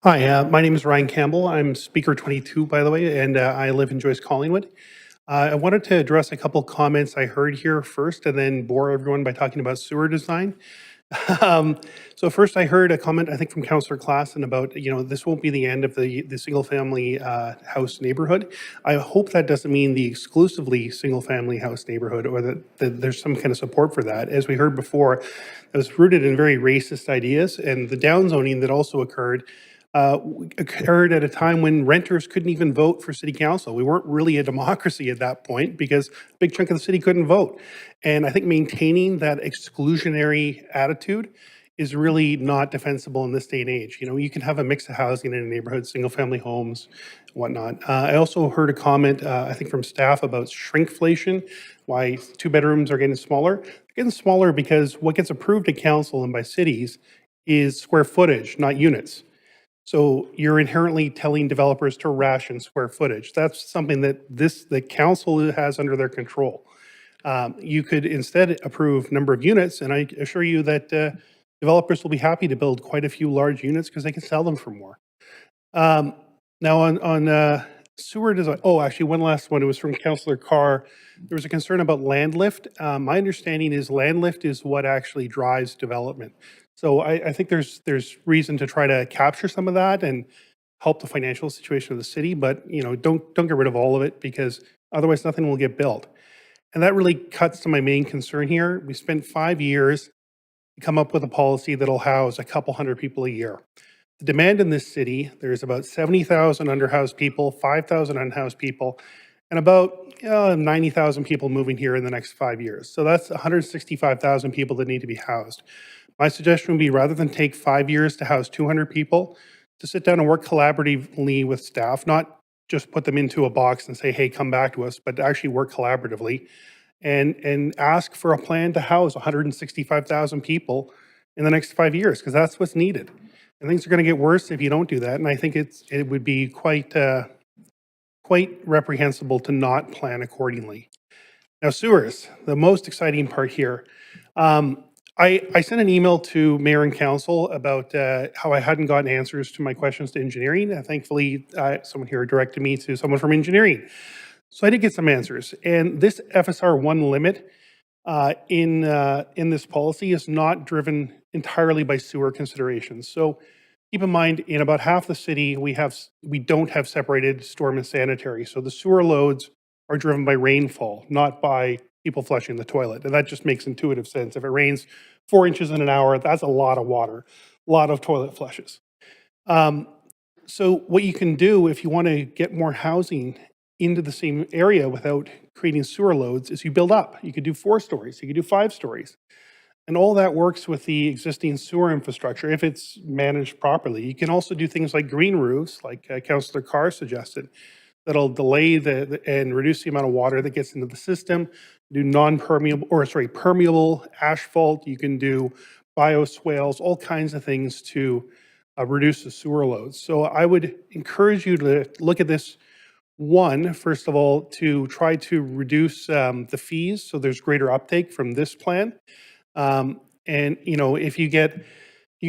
Hi, my name is Ryan Campbell. I'm speaker 22, by the way, and I live in Joyce Collingwood. I wanted to address a couple comments I heard here first and then bore everyone by talking about sewer design. So first, I heard a comment, I think, from Councillor Klassen about, this won't be the end of the single-family house neighborhood. I hope that doesn't mean the exclusively single-family house neighborhood, or that there's some kind of support for that. As we heard before, it was rooted in very racist ideas, and the downzoning that also occurred at a time when renters couldn't even vote for city council. We weren't really a democracy at that point because a big chunk of the city couldn't vote. And I think maintaining that exclusionary attitude is really not defensible in this day and age. You can have a mix of housing in a neighborhood, single family homes, whatnot. I also heard a comment, I think from staff, about shrinkflation, why 2 bedrooms are getting smaller. They're getting smaller because what gets approved at council and by cities is square footage, not units. So you're inherently telling developers to ration square footage. That's something that the council has under their control. You could instead approve number of units, and I assure you that developers will be happy to build quite a few large units because they can sell them for more. Now on sewer design, actually one last one, it was from Councillor Carr. There was a concern about land lift. My understanding is land lift is what actually drives development. So I think there's reason to try to capture some of that and help the financial situation of the city, but don't get rid of all of it, because otherwise nothing will get built. And that really cuts to my main concern here. We spent 5 years to come up with a policy that'll house a couple hundred people a year. The demand in this city, there's about 70,000 underhoused people, 5,000 unhoused people, and about 90,000 people moving here in the next 5 years. So that's 165,000 people that need to be housed. My suggestion would be, rather than take 5 years to house 200 people, to sit down and work collaboratively with staff, not just put them into a box and say, hey, come back to us, but to actually work collaboratively and ask for a plan to house 165,000 people in the next 5 years, because that's what's needed. And things are going to get worse if you don't do that. And I think it would be quite reprehensible to not plan accordingly. Now, sewers, the most exciting part here. I sent an email to Mayor and Council about how I hadn't gotten answers to my questions to engineering. And thankfully, someone here directed me to someone from engineering. So I did get some answers. And this FSR 1 limit in this policy is not driven entirely by sewer considerations. So keep in mind, in about half the city, we don't have separated storm and sanitary. So the sewer loads are driven by rainfall, not by people flushing the toilet. And that just makes intuitive sense. If it rains 4 inches in an hour, that's a lot of water, a lot of toilet flushes. So what you can do if you want to get more housing into the same area without creating sewer loads is you build up. You could do 4 stories, you could do 5 stories. And all that works with the existing sewer infrastructure if it's managed properly. You can also do things like green roofs, like Councillor Carr suggested, that'll delay and reduce the amount of water that gets into the system. Do permeable asphalt. You can do bioswales, all kinds of things to reduce the sewer loads. So I would encourage you to look at this. First of all, to try to reduce the fees so there's greater uptake from this plan. And if you can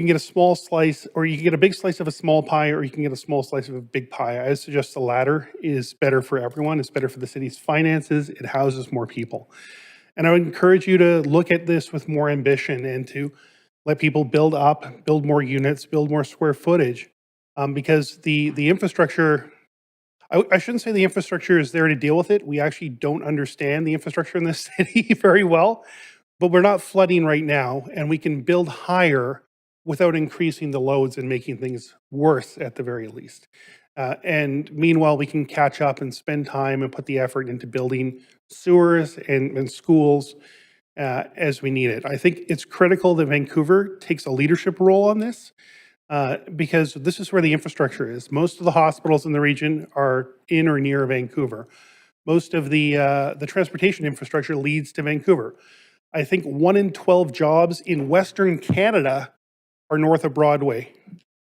get a small slice, or you can get a big slice of a small pie, or you can get a small slice of a big pie. I suggest the latter is better for everyone. It's better for the city's finances. It houses more people. And I would encourage you to look at this with more ambition and to let people build up, build more units, build more square footage, because the infrastructure, I shouldn't say the infrastructure is there to deal with it. We actually don't understand the infrastructure in this city very well. But we're not flooding right now, and we can build higher without increasing the loads and making things worse at the very least. And meanwhile, we can catch up and spend time and put the effort into building sewers and schools as we need it. I think it's critical that Vancouver takes a leadership role on this, because this is where the infrastructure is. Most of the hospitals in the region are in or near Vancouver. Most of the transportation infrastructure leads to Vancouver. I think 1 in 12 jobs in Western Canada are north of Broadway.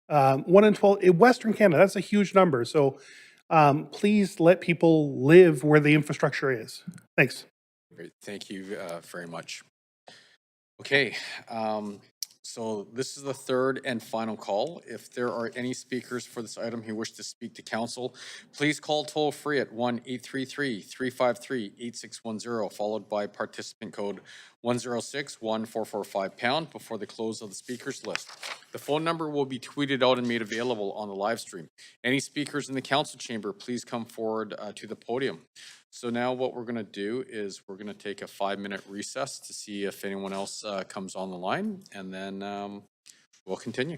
1 in 12 in Western Canada, that's a huge number. So please let people live where the infrastructure is. Thanks. Great, thank you very much. Okay, so this is the third and final call. If there are any speakers for this item who wish to speak to council, please call toll free at 1-833-353-8610, followed by participant code 106-1445# before the close of the speakers list. The phone number will be tweeted out and made available on the live stream. Any speakers in the council chamber, please come forward to the podium. So now what we're going to do is we're going to take a 5-minute recess to see if anyone else comes on the line, and then we'll continue.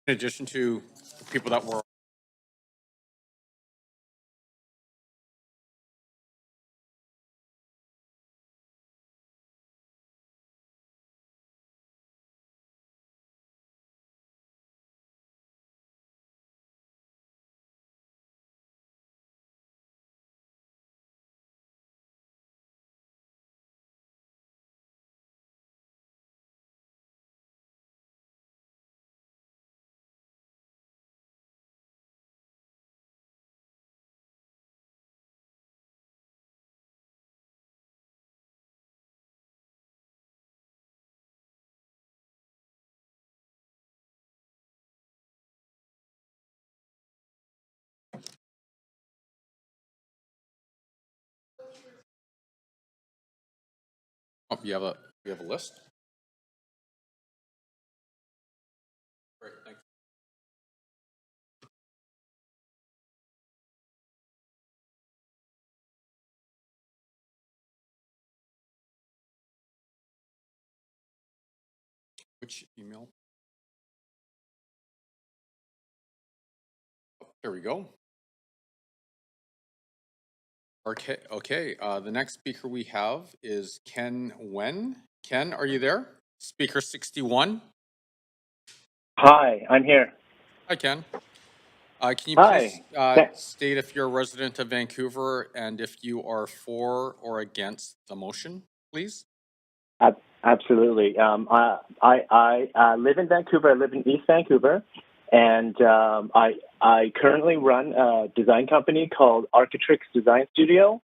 In addition to people that were oh, you have a list? Great, thank you. Which email? There we go. Okay. The next speaker we have is Ken Wen. Ken, are you there? Speaker 61. Hi, I'm here. Hi, Ken. Can you Hi. please state if you're a resident of Vancouver and if you are for or against the motion, please? Absolutely. I live in Vancouver. I live in East Vancouver, and I currently run a design company called Architrix Design Studio.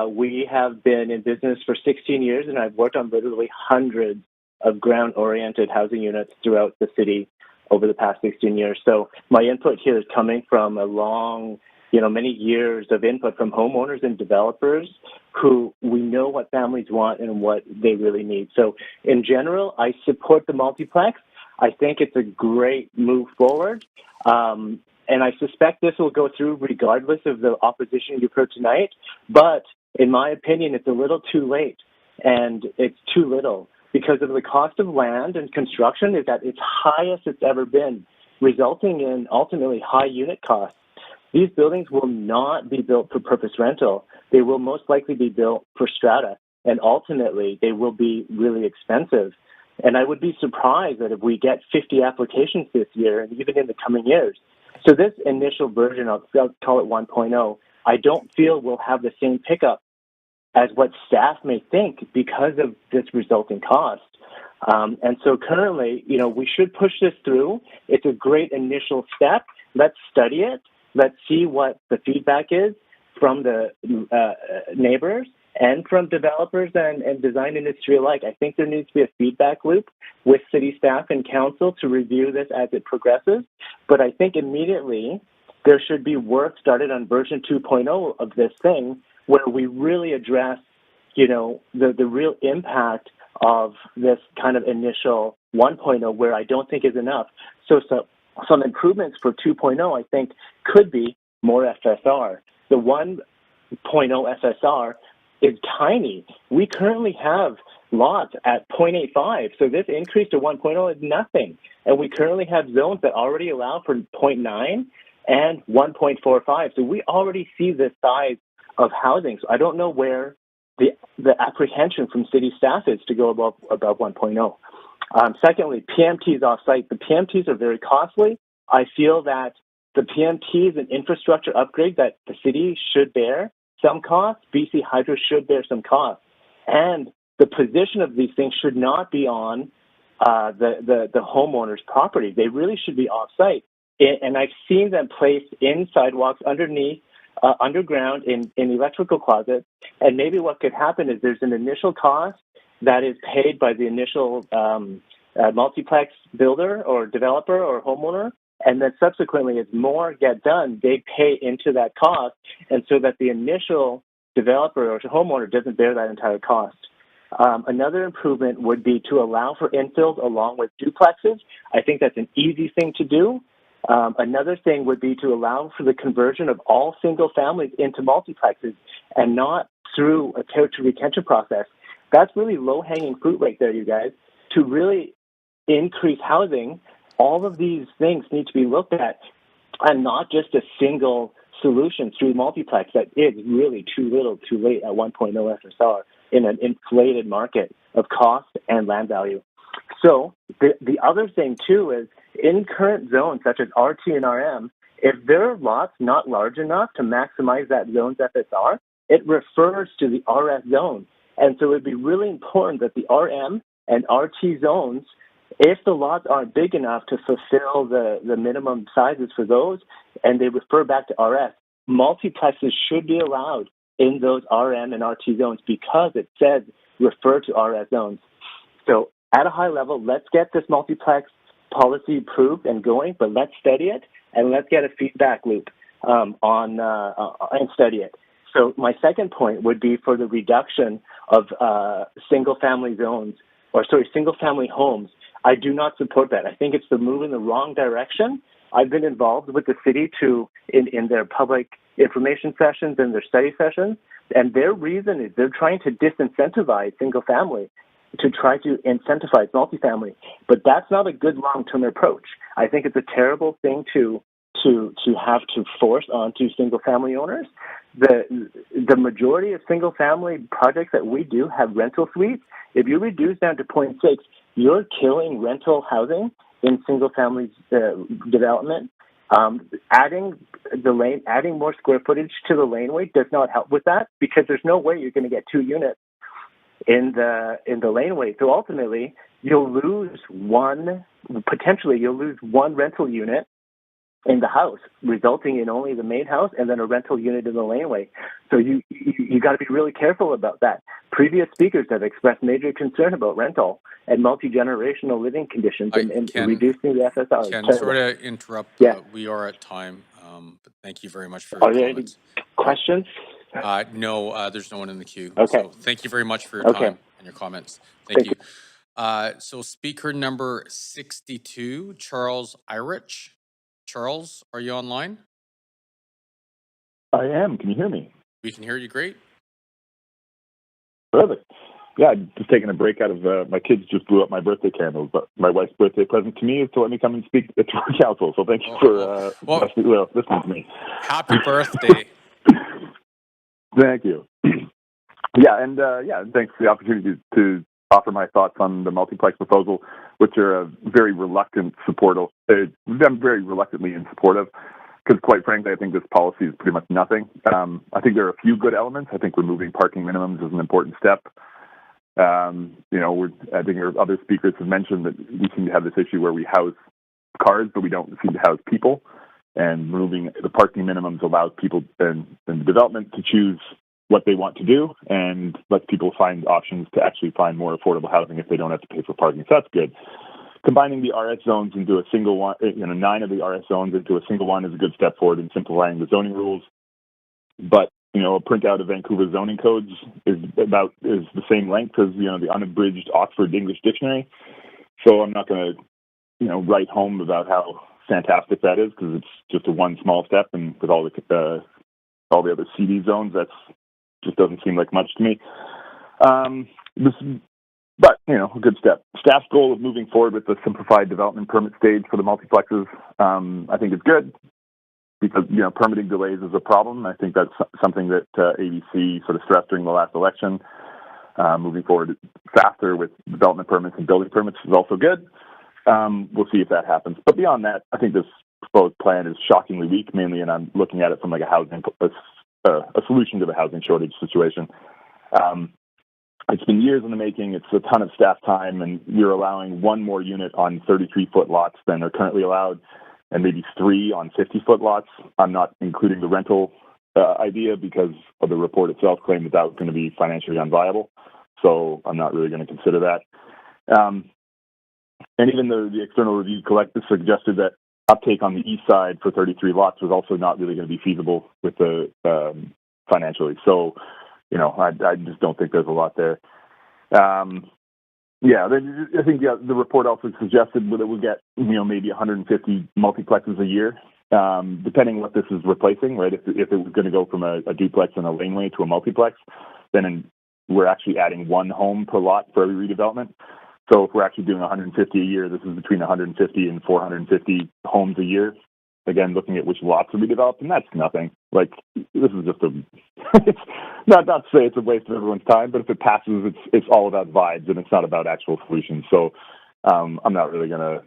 We have been in business for 16 years, and I've worked on literally hundreds of ground-oriented housing units throughout the city over the past 16 years. So my input here is coming from a long, many years of input from homeowners and developers who we know what families want and what they really need. So in general, I support the multiplex. I think it's a great move forward. And I suspect this will go through regardless of the opposition you've heard tonight. But in my opinion, it's a little too late, and it's too little because of the cost of land and construction is at its highest it's ever been, resulting in ultimately high unit costs. These buildings will not be built for purpose rental. They will most likely be built for strata, and ultimately they will be really expensive. And I would be surprised that if we get 50 applications this year and even in the coming years. So this initial version, I'll call it 1.0, I don't feel will have the same pickup as what staff may think because of this resulting cost. And so currently, we should push this through. It's a great initial step. Let's study it. Let's see what the feedback is from the neighbors and from developers and design industry alike. I think there needs to be a feedback loop with city staff and council to review this as it progresses. But I think immediately there should be work started on version 2.0 of this thing where we really address, the real impact of this kind of initial 1.0 where I don't think is enough. So some improvements for 2.0, I think, could be more FSR. The 1.0 FSR is tiny. We currently have lots at 0.85, so this increase to 1.0 is nothing. And we currently have zones that already allow for 0.9 and 1.45. So we already see this size of housing. So I don't know where the apprehension from city staff is to go above 1.0. Secondly, PMTs off-site. The PMTs are very costly. I feel that the PMT is an infrastructure upgrade that the city should bear some costs. BC Hydro should bear some costs. And the position of these things should not be on the homeowner's property. They really should be off-site. And I've seen them placed in sidewalks underneath, underground in electrical closets. And maybe what could happen is there's an initial cost that is paid by the initial multiplex builder or developer or homeowner. And then subsequently, as more get done, they pay into that cost. And so that the initial developer or homeowner doesn't bear that entire cost. Another improvement would be to allow for infills along with duplexes. I think that's an easy thing to do. Another thing would be to allow for the conversion of all single families into multiplexes and not through a territory retention process. That's really low-hanging fruit right there, you guys, to really increase housing all of these things need to be looked at, and not just a single solution through multiplex that is really too little, too late at 1.0 FSR in an inflated market of cost and land value. So the other thing, too, is in current zones such as RT and RM, if there are lots not large enough to maximize that zone's FSR, it refers to the RS zone. And so it would be really important that the RM and RT zones, if the lots aren't big enough to fulfill the minimum sizes for those, and they refer back to RS, multiplexes should be allowed in those RM and RT zones because it says refer to RS zones. So at a high level, let's get this multiplex policy approved and going, but let's study it and let's get a feedback loop and study it. So my second point would be for the reduction of single-family homes. I do not support that. I think it's the move in the wrong direction. I've been involved with the city in their public information sessions and their study sessions, and their reason is they're trying to disincentivize single-family to try to incentivize multifamily. But that's not a good long-term approach. I think it's a terrible thing to have to force onto single-family owners. The majority of single-family projects that we do have rental suites. If you reduce down to 0.6, you're killing rental housing in single-family development. Adding more square footage to the laneway does not help with that because there's no way you're going to get 2 units in the laneway. So ultimately, you'll lose one rental unit in the house, resulting in only the main house and then a rental unit in the laneway. So you got to be really careful about that. Previous speakers have expressed major concern about rental and multi-generational living conditions and reducing the FSR. Ken, sorry to interrupt. Yeah. We are at time, but thank you very much for Are your there comments. any questions? No, there's no one in the queue. Okay. So thank you very much for your time and your comments. Thank you. So speaker number 62, Charles Irich. Charles, are you online? I am. Can you hear me? We can hear you great. Perfect. Yeah, just taking a break out of my kids just blew up my birthday candles, but my wife's birthday present to me is to let me come and speak at our council. So thank you for listening to me. Happy birthday. Thank you. And thanks for the opportunity to offer my thoughts on the multiplex proposal, which are very reluctant support of. I'm very reluctantly in support of, because quite frankly, I think this policy is pretty much nothing. I think there are a few good elements. I think removing parking minimums is an important step. I think other speakers have mentioned that we seem to have this issue where we house cars, but we don't seem to house people. And removing the parking minimums allows people in the development to choose what they want to do and lets people find options to actually find more affordable housing if they don't have to pay for parking. So that's good. Combining the RS zones into a single one, 9 of the RS zones into a single one is a good step forward in simplifying the zoning rules. But, a printout of Vancouver zoning codes is the same length as, the unabridged Oxford English Dictionary. So I'm not going to, write home about how fantastic that is because it's just a one small step, and with all the other CD zones, that's just doesn't seem like much to me. But, a good step. Staff's goal of moving forward with the simplified development permit stage for the multiplexes, I think is good because, permitting delays is a problem. I think that's something that ABC sort of stressed during the last election. Moving forward faster with development permits and building permits is also good. We'll see if that happens. But beyond that, I think this proposed plan is shockingly weak, mainly, and I'm looking at it from like a solution to the housing shortage situation. It's been years in the making. It's a ton of staff time, and you're allowing 1 more unit on 33-foot lots than are currently allowed, and maybe 3 on 50-foot lots. I'm not including the rental idea because of the report itself claimed that was going to be financially unviable. So I'm not really going to consider that. And even the external review collective suggested that uptake on the east side for 33 lots was also not really going to be feasible with the financially. So, I just don't think there's a lot there. I think the report also suggested that it would get, maybe 150 multiplexes a year, depending what this is replacing, right? If it was going to go from a duplex and a laneway to a multiplex, then we're actually adding 1 home per lot for every redevelopment. So if we're actually doing 150 a year, this is between 150 and 450 homes a year. Again, looking at which lots are redeveloped, and that's nothing. Like, this is just it's not to say it's a waste of everyone's time, but if it passes, it's all about vibes, and it's not about actual solutions. So I'm not really going to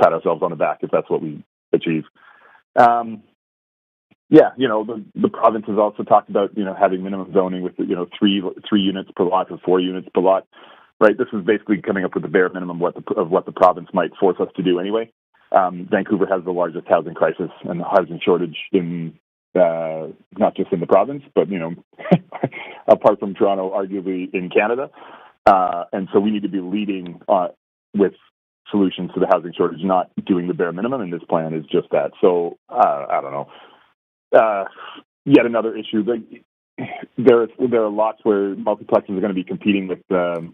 pat ourselves on the back if that's what we achieve. Yeah, the province has also talked about, having minimum zoning with, 3 units per lot or 4 units per lot, right? This is basically coming up with the bare minimum of what the province might force us to do anyway. Vancouver has the largest housing crisis and housing shortage in, not just in the province, but, apart from Toronto, arguably in Canada. And so we need to be leading with solutions to the housing shortage, not doing the bare minimum, and this plan is just that. So, I don't know. Yet another issue. There are lots where multiplexes are going to be competing with the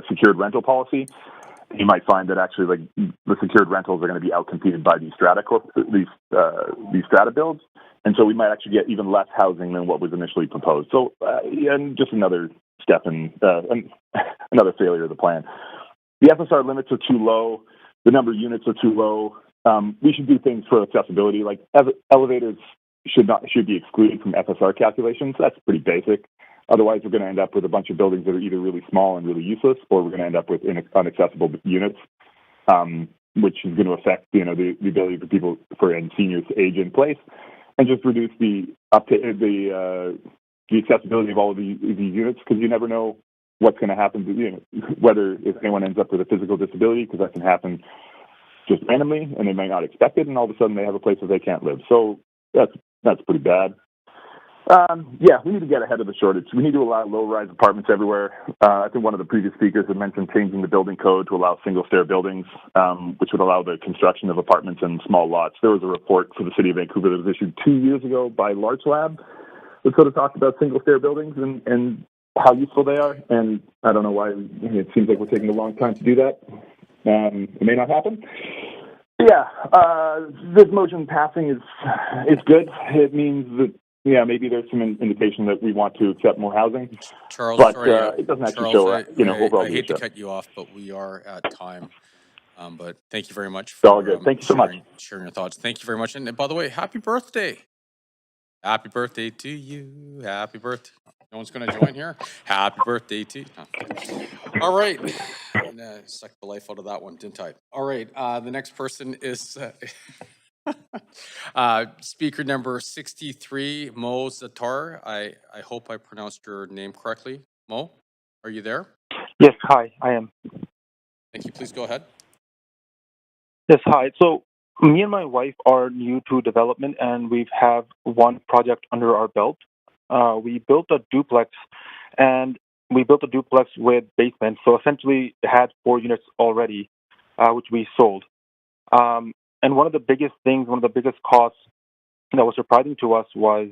secured rental policy. You might find that actually, the secured rentals are going to be outcompeted by these strata builds, and so we might actually get even less housing than what was initially proposed. So, and just another step in another failure of the plan. The FSR limits are too low. The number of units are too low. We should do things for accessibility, like elevators should be excluded from FSR calculations. That's pretty basic. Otherwise, we're going to end up with a bunch of buildings that are either really small and really useless, or we're going to end up with unaccessible units, which is going to affect the ability for people and seniors to age in place, and just reduce the accessibility of all of these units, because you never know what's going to happen to whether if anyone ends up with a physical disability, because that can happen just randomly, and they might not expect it, and all of a sudden they have a place where they can't live. So that's pretty bad. Yeah, we need to get ahead of the shortage. We need to allow low-rise apartments everywhere. I think one of the previous speakers had mentioned changing the building code to allow single-stair buildings, which would allow the construction of apartments in small lots. There was a report for the City of Vancouver that was issued 2 years ago by Larch Lab that sort of talked about single-stair buildings and how useful they are. And I don't know why it seems like we're taking a long time to do that. It may not happen. Yeah, this motion passing is good. It means that maybe there's some indication that we want to accept more housing. Charles, but sorry, it doesn't actually Charles, show overall I hate to leadership. cut you off, but we are at time. But thank you very much It's all good. Thank you so much. Sharing your thoughts. Thank you very much. And by the way, happy birthday. Happy birthday to you. Happy birthday. No one's going to join here. Happy birthday to you. No. All right. Sucked the life out of that one, didn't I? All right. The next person is speaker number 63, Mo Zatar. I hope I pronounced your name correctly. Mo, are you there? Yes, hi, I am. Thank you. Please go ahead. Yes, hi. So me and my wife are new to development, and we have one project under our belt. We built a duplex, and we built a duplex with basement. So essentially, it had 4 units already, which we sold. And one of the biggest costs that was surprising to us was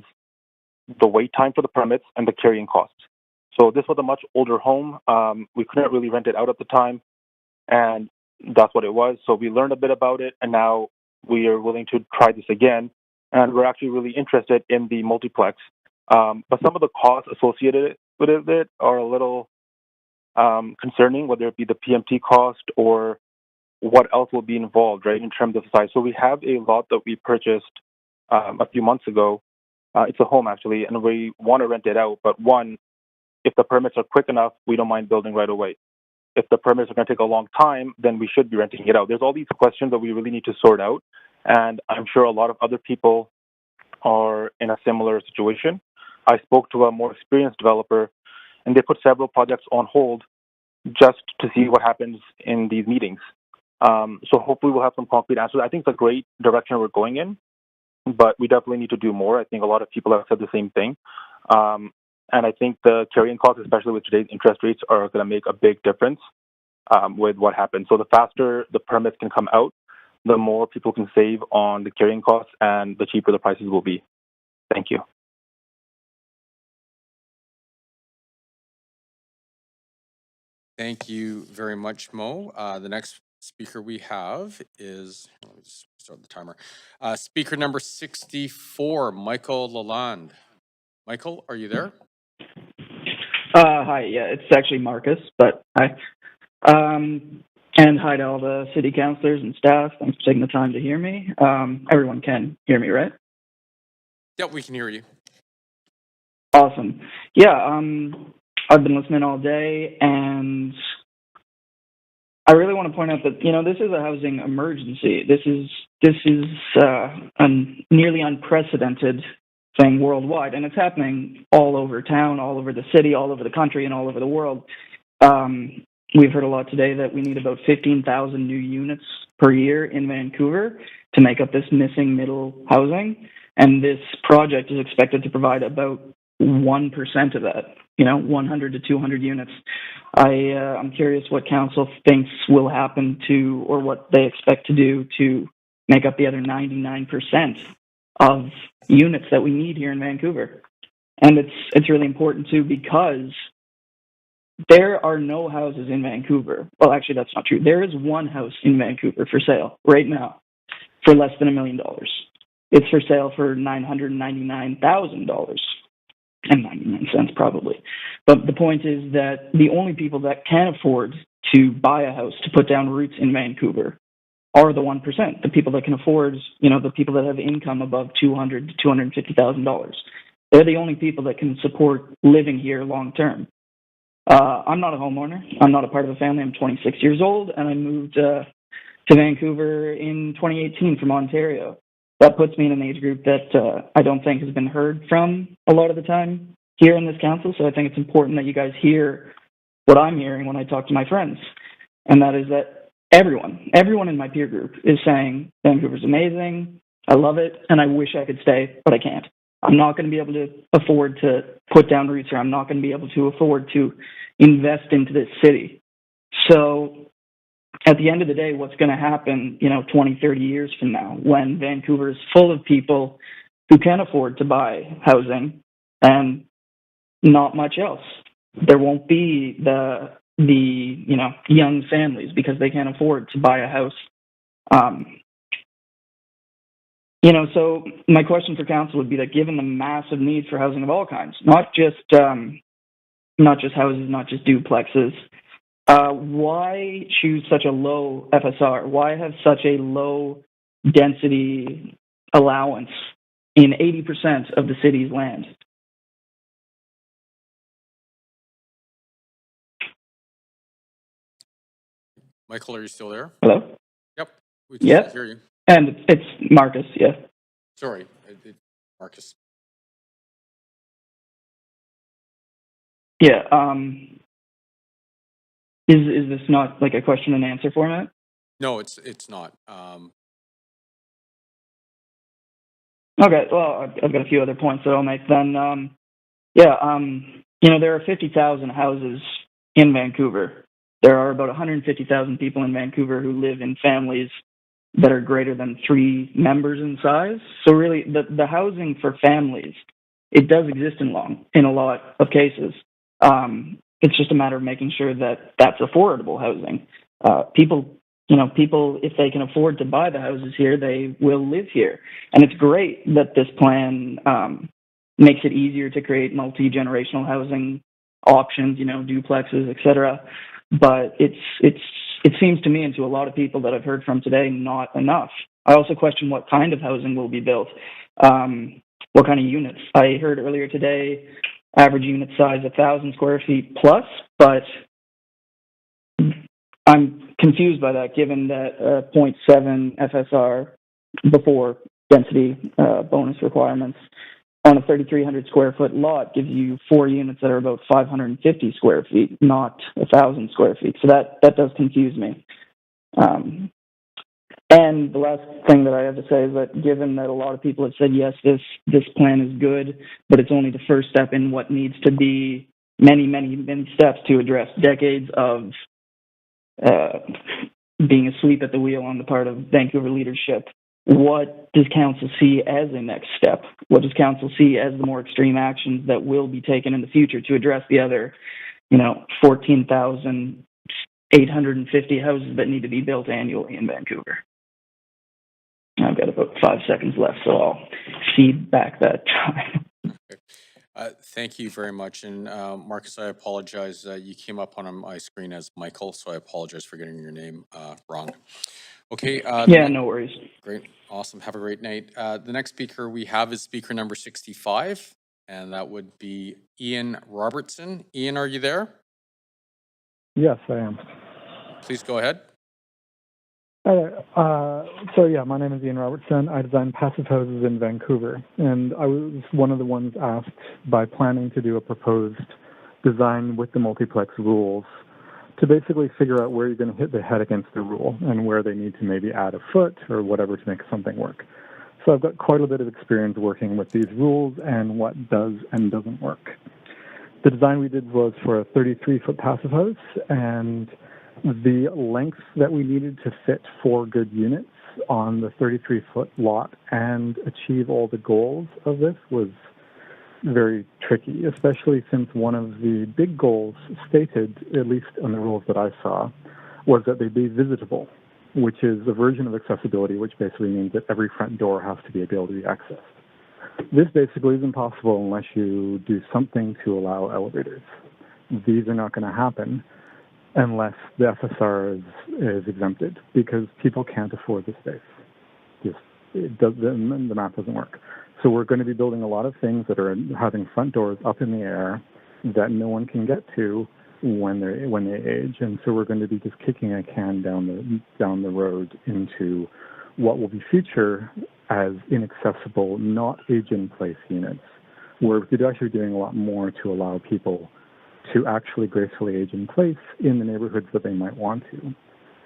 the wait time for the permits and the carrying costs. So this was a much older home. We couldn't really rent it out at the time, and that's what it was. So we learned a bit about it, and now we are willing to try this again. And we're actually really interested in the multiplex. But some of the costs associated with it are a little concerning, whether it be the PMT cost or what else will be involved, right, in terms of size. So we have a lot that we purchased a few months ago. It's a home, actually, and we want to rent it out. But one, if the permits are quick enough, we don't mind building right away. If the permits are going to take a long time, then we should be renting it out. There's all these questions that we really need to sort out, and I'm sure a lot of other people are in a similar situation. I spoke to a more experienced developer, and they put several projects on hold just to see what happens in these meetings. So hopefully we'll have some concrete answers. I think it's a great direction we're going in, but we definitely need to do more. I think a lot of people have said the same thing. And I think the carrying costs, especially with today's interest rates, are going to make a big difference with what happens. So the faster the permits can come out, the more people can save on the carrying costs, and the cheaper the prices will be. Thank you. Thank you very much, Mo. The next speaker we have is, let me just start the timer. Speaker number 64, Michael Lalonde. Michael, are you there? Hi, yeah, it's actually Marcus, but hi. And hi to all the city councilors and staff. Thanks for taking the time to hear me. Everyone can hear me, right? Yeah, we can hear you. Awesome. Yeah, I've been listening all day, and I really want to point out that, this is a housing emergency. This is a nearly unprecedented thing worldwide, and it's happening all over town, all over the city, all over the country, and all over the world. We've heard a lot today that we need about 15,000 new units per year in Vancouver to make up this missing middle housing, and this project is expected to provide about 1% of that, 100 to 200 units. I'm curious what council thinks will happen to, or what they expect to do to make up the other 99% of units that we need here in Vancouver. And it's really important too, because there are no houses in Vancouver. Well, actually, that's not true. There is one house in Vancouver for sale right now for less than $1 million. It's for sale for $999,000 and 99 cents probably. But the point is that the only people that can afford to buy a house, to put down roots in Vancouver, are the 1%. The people that can afford, the people that have income above $200,000 to $250,000. They're the only people that can support living here long term. I'm not a homeowner. I'm not a part of a family. I'm 26 years old, and I moved to Vancouver in 2018 from Ontario. That puts me in an age group that I don't think has been heard from a lot of the time here in this council. So I think it's important that you guys hear what I'm hearing when I talk to my friends. And that is that everyone in my peer group is saying Vancouver's amazing, I love it, and I wish I could stay, but I can't. I'm not going to be able to afford to put down roots, or I'm not going to be able to afford to invest into this city. So at the end of the day, what's going to happen, 20, 30 years from now, when Vancouver is full of people who can afford to buy housing and not much else? There won't be the young families because they can't afford to buy a house. So my question for council would be that, given the massive need for housing of all kinds, not just houses, not just duplexes, why choose such a low FSR? Why have such a low density allowance in 80% of the city's land? Michael, are you still there? Hello? Yep, we can Yeah. still hear you. And it's Marcus, yeah. Sorry, Marcus. Yeah, is this not like a question and answer format? No, it's not. Okay, well, I've got a few other points that I'll make then. There are 50,000 houses in Vancouver. There are about 150,000 people in Vancouver who live in families that are greater than 3 members in size. So really, the housing for families, it does exist in a lot of cases. It's just a matter of making sure that that's affordable housing. People, if they can afford to buy the houses here, they will live here. And it's great that this plan makes it easier to create multi-generational housing options, duplexes, etc. But it seems to me, and to a lot of people that I've heard from today, not enough. I also question what kind of housing will be built, what kind of units. I heard earlier today, average unit size 1,000 square feet plus, but I'm confused by that, given that 0.7 FSR before density bonus requirements on a 3,300 square foot lot gives you 4 units that are about 550 square feet, not 1,000 square feet. So that does confuse me. And the last thing that I have to say is that, given that a lot of people have said, yes, this plan is good, but it's only the first step in what needs to be many, many, many steps to address decades of being asleep at the wheel on the part of Vancouver leadership, what does council see as a next step? What does council see as the more extreme actions that will be taken in the future to address the other, 14,850 houses that need to be built annually in Vancouver? I've got about 5 seconds left, so I'll feed back that time. Thank you very much. And Marcus, I apologize. You came up on my screen as Michael, so I apologize for getting your name wrong. Okay. Yeah, no worries. Great. Awesome. Have a great night. The next speaker we have is speaker number 65, and that would be Ian Robertson. Ian, are you there? Yes, I am. Please go ahead. So yeah, my name is Ian Robertson. I design passive houses in Vancouver, and I was one of the ones asked by planning to do a proposed design with the multiplex rules to basically figure out where you're going to hit the head against the rule and where they need to maybe add a foot or whatever to make something work. So I've got quite a bit of experience working with these rules and what does and doesn't work. The design we did was for a 33-foot passive house, and the length that we needed to fit 4 good units on the 33-foot lot and achieve all the goals of this was very tricky, especially since one of the big goals stated, at least in the rules that I saw, was that they be visitable, which is a version of accessibility, which basically means that every front door has to be able to be accessed. This basically is impossible unless you do something to allow elevators. These are not going to happen unless the FSR is exempted, because people can't afford the space. The math doesn't work. So we're going to be building a lot of things that are having front doors up in the air that no one can get to when they age, and so we're going to be just kicking a can down the road into what will be future as inaccessible, not age-in-place units, where we're actually doing a lot more to allow people to actually gracefully age in place in the neighborhoods that they might want to.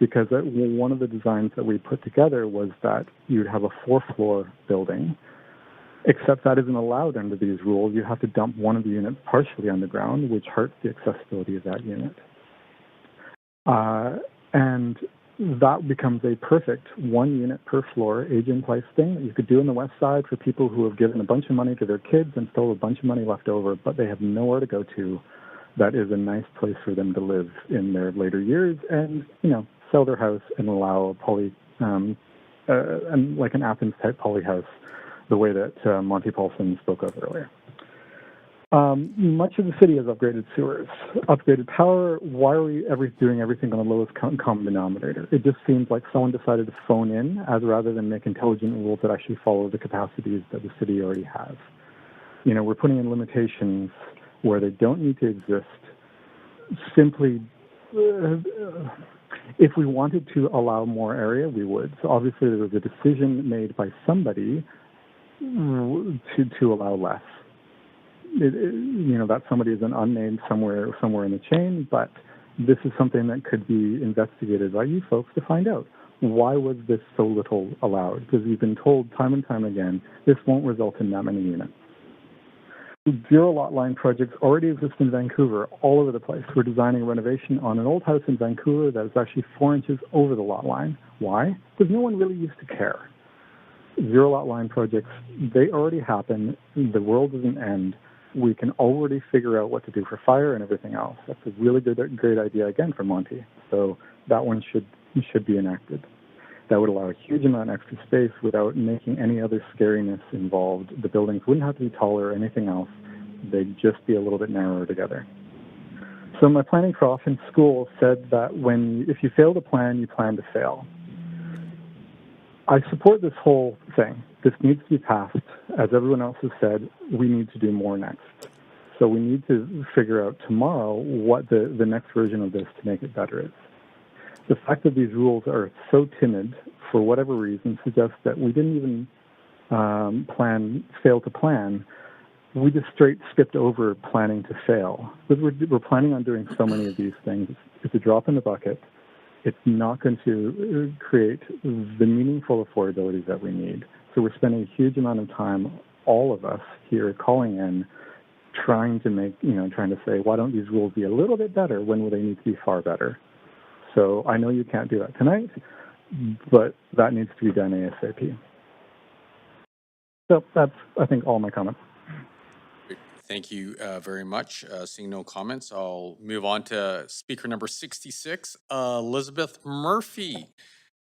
Because one of the designs that we put together was that you'd have a 4-floor building, except that isn't allowed under these rules. You have to dump one of the units partially underground, which hurts the accessibility of that unit. And that becomes a perfect 1 unit per floor age-in-place thing that you could do on the west side for people who have given a bunch of money to their kids and still have a bunch of money left over, but they have nowhere to go to. That is a nice place for them to live in their later years and, sell their house and allow like an Athens-type poly house, the way that Monty Paulson spoke of earlier. Much of the city has upgraded sewers, upgraded power. Why are we doing everything on the lowest common denominator? It just seems like someone decided to phone in rather than make intelligent rules that actually follow the capacities that the city already has. We're putting in limitations where they don't need to exist. Simply, if we wanted to allow more area, we would. So obviously there was a decision made by somebody to allow less. That somebody is an unnamed somewhere in the chain, but this is something that could be investigated by you folks to find out. Why was this so little allowed? Because we've been told time and time again, this won't result in that many units. Zero lot line projects already exist in Vancouver all over the place. We're designing a renovation on an old house in Vancouver that is actually 4 inches over the lot line. Why? Because no one really used to care. Zero lot line projects, they already happen. The world doesn't end. We can already figure out what to do for fire and everything else. That's a really great idea, again, for Monty. So that one should be enacted. That would allow a huge amount of extra space without making any other scariness involved. The buildings wouldn't have to be taller or anything else. They'd just be a little bit narrower together. So my planning prof in school said that if you fail to plan, you plan to fail. I support this whole thing. This needs to be passed. As everyone else has said, we need to do more next. So we need to figure out tomorrow what the next version of this to make it better is. The fact that these rules are so timid, for whatever reason, suggests that we didn't even fail to plan. We just straight skipped over planning to fail. Because we're planning on doing so many of these things. It's a drop in the bucket. It's not going to create the meaningful affordability that we need. So we're spending a huge amount of time, all of us here, calling in, trying to say, why don't these rules be a little bit better when will they need to be far better? So I know you can't do that tonight, but that needs to be done ASAP. So that's, I think, all my comments. Thank you very much. Seeing no comments, I'll move on to speaker number 66, Elizabeth Murphy.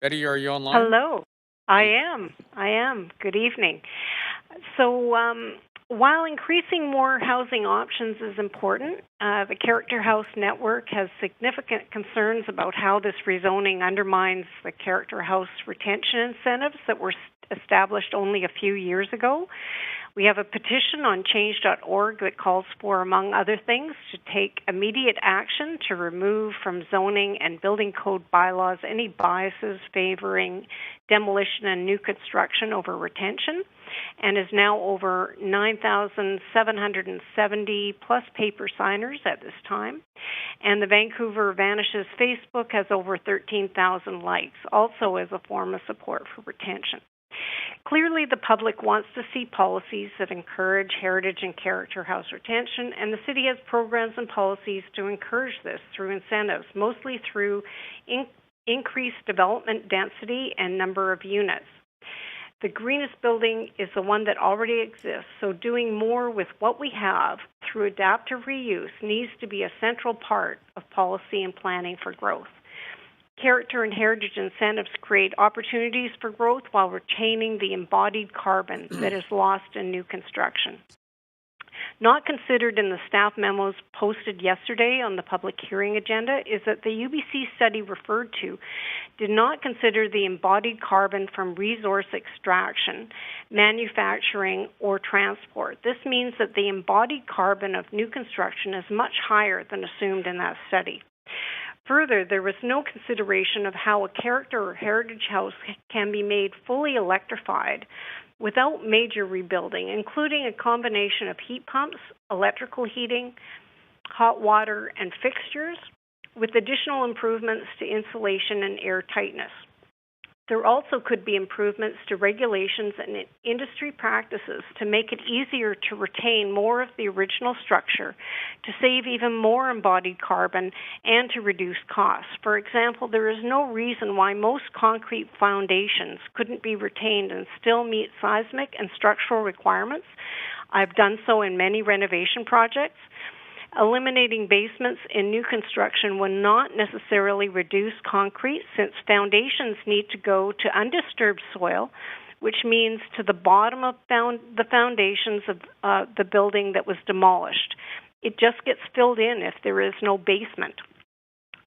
Betty, are you online? Hello. I am. Good evening. So while increasing more housing options is important, the Character House Network has significant concerns about how this rezoning undermines the Character House retention incentives that were established only a few years ago. We have a petition on change.org that calls for, among other things, to take immediate action to remove from zoning and building code bylaws any biases favoring demolition and new construction over retention, and is now over 9,770 plus paper signers at this time. And the Vancouver Vanishes Facebook has over 13,000 likes, also as a form of support for retention. Clearly, the public wants to see policies that encourage heritage and character house retention, and the city has programs and policies to encourage this through incentives, mostly through increased development density and number of units. The greenest building is the one that already exists, so doing more with what we have through adaptive reuse needs to be a central part of policy and planning for growth. Character and heritage incentives create opportunities for growth while retaining the embodied carbon that is lost in new construction. Not considered in the staff memos posted yesterday on the public hearing agenda is that the UBC study referred to did not consider the embodied carbon from resource extraction, manufacturing, or transport. This means that the embodied carbon of new construction is much higher than assumed in that study. Further, there was no consideration of how a character or heritage house can be made fully electrified without major rebuilding, including a combination of heat pumps, electrical heating, hot water, and fixtures, with additional improvements to insulation and air tightness. There also could be improvements to regulations and industry practices to make it easier to retain more of the original structure, to save even more embodied carbon, and to reduce costs. For example, there is no reason why most concrete foundations couldn't be retained and still meet seismic and structural requirements. I've done so in many renovation projects. Eliminating basements in new construction will not necessarily reduce concrete, since foundations need to go to undisturbed soil, which means to the bottom of the foundations of the building that was demolished. It just gets filled in if there is no basement.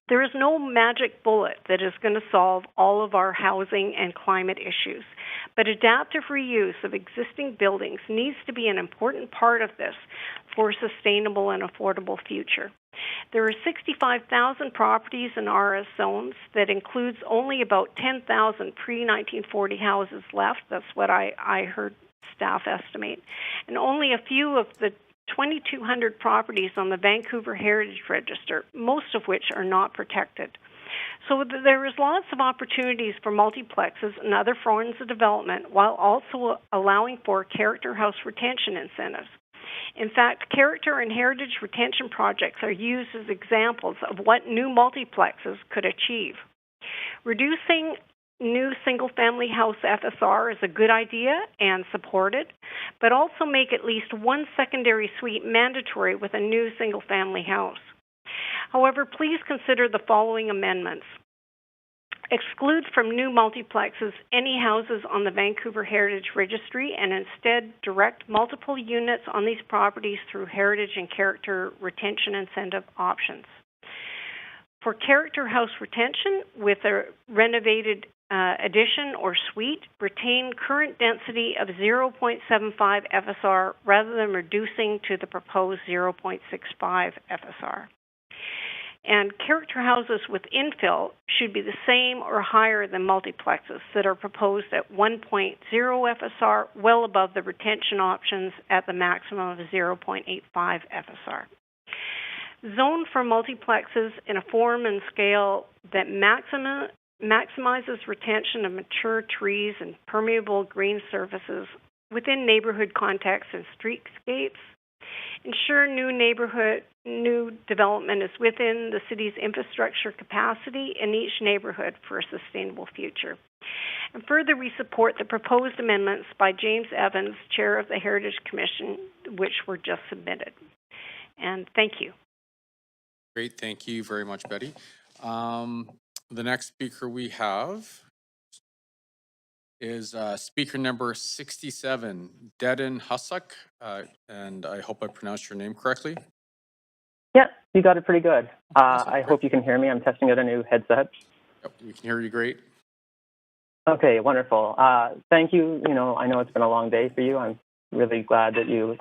There is no magic bullet that is going to solve all of our housing and climate issues, but adaptive reuse of existing buildings needs to be an important part of this for a sustainable and affordable future. There are 65,000 properties in RS zones. That includes only about 10,000 pre-1940 houses left. That's what I heard staff estimate. And only a few of the 2,200 properties on the Vancouver Heritage Register, most of which are not protected. So there is lots of opportunities for multiplexes and other forms of development, while also allowing for character house retention incentives. In fact, character and heritage retention projects are used as examples of what new multiplexes could achieve. Reducing new single-family house FSR is a good idea and supported, but also make at least one secondary suite mandatory with a new single-family house. However, please consider the following amendments. Exclude from new multiplexes any houses on the Vancouver Heritage Registry, and instead direct multiple units on these properties through heritage and character retention incentive options. For character house retention with a renovated addition or suite, retain current density of 0.75 FSR rather than reducing to the proposed 0.65 FSR. And character houses with infill should be the same or higher than multiplexes that are proposed at 1.0 FSR, well above the retention options at the maximum of 0.85 FSR. Zone for multiplexes in a form and scale that maximizes retention of mature trees and permeable green surfaces within neighborhood contexts and streetscapes. Ensure new development is within the city's infrastructure capacity in each neighborhood for a sustainable future. And further, we support the proposed amendments by James Evans, Chair of the Heritage Commission, which were just submitted. And thank you. Great, thank you very much, Betty. The next speaker we have is speaker number 67, Dedin Husak, and I hope I pronounced your name correctly. Yeah, you got it pretty good. I hope you can hear me. I'm testing out a new headset. Yep, we can hear you great. Okay, wonderful. Thank you. You know, I know it's been a long day for you. I'm really glad that you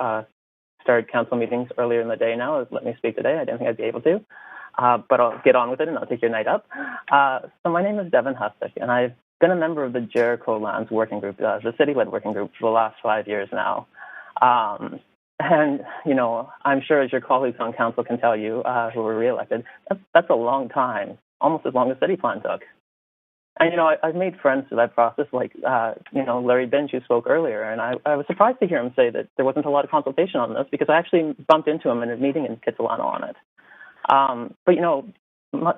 started council meetings earlier in the day now. Let me speak today. I didn't think I'd be able to, but I'll get on with it and I'll take your night up. So my name is Devin Hustick, and I've been a member of the Jericho Lands Working Group, the city-led working group, for the last 5 years now. And, you know, I'm sure as your colleagues on council can tell you who were reelected, that's a long time, almost as long as city plan took. And, you know, I've made friends through that process, like, you know, Larry Binge, who spoke earlier. And I was surprised to hear him say that there wasn't a lot of consultation on this, because I actually bumped into him in a meeting in Kitsilano on it. But, you know,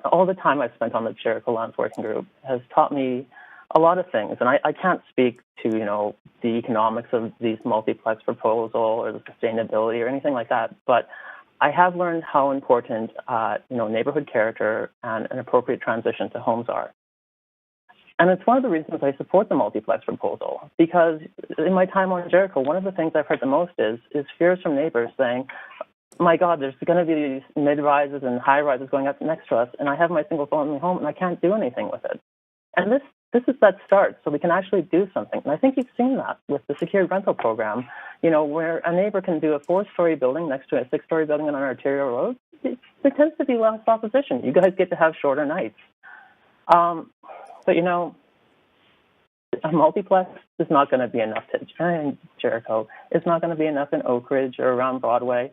all the time I've spent on the Jericho Lands Working Group has taught me a lot of things. And I can't speak to, you know, the economics of these multiplex proposal or the sustainability or anything like that. But I have learned how important, you know, neighborhood character and an appropriate transition to homes are. And it's one of the reasons I support the multiplex proposal, because in my time on Jericho, one of the things I've heard the most is fears from neighbors saying, my God, there's going to be these mid-rises and high-rises going up next to us, and I have my single-family home, and I can't do anything with it. And this is that start, so we can actually do something. And I think you've seen that with the secured rental program, you know, where a neighbor can do a 4-story building next to a 6-story building on an arterial road. There tends to be less opposition. You guys get to have shorter nights. But, you know, a multiplex is not going to be enough in Jericho. It's not going to be enough in Oak Ridge or around Broadway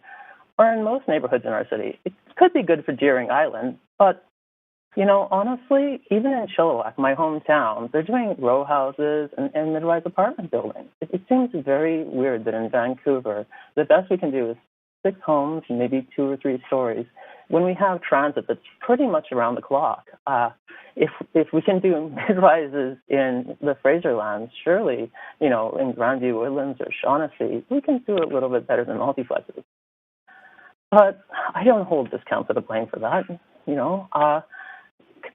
or in most neighborhoods in our city. It could be good for Deering Island, but, you know, honestly, even in Chilliwack, my hometown, they're doing row houses and mid-rise apartment buildings. It seems very weird that in Vancouver, the best we can do is 6 homes, maybe 2 or 3 stories, when we have transit that's pretty much around the clock. If we can do mid-rises in the Fraserlands, surely, you know, in Grandview Woodlands or Shaughnessy, we can do it a little bit better than multiplexes. But I don't hold this council to blame for that. You know,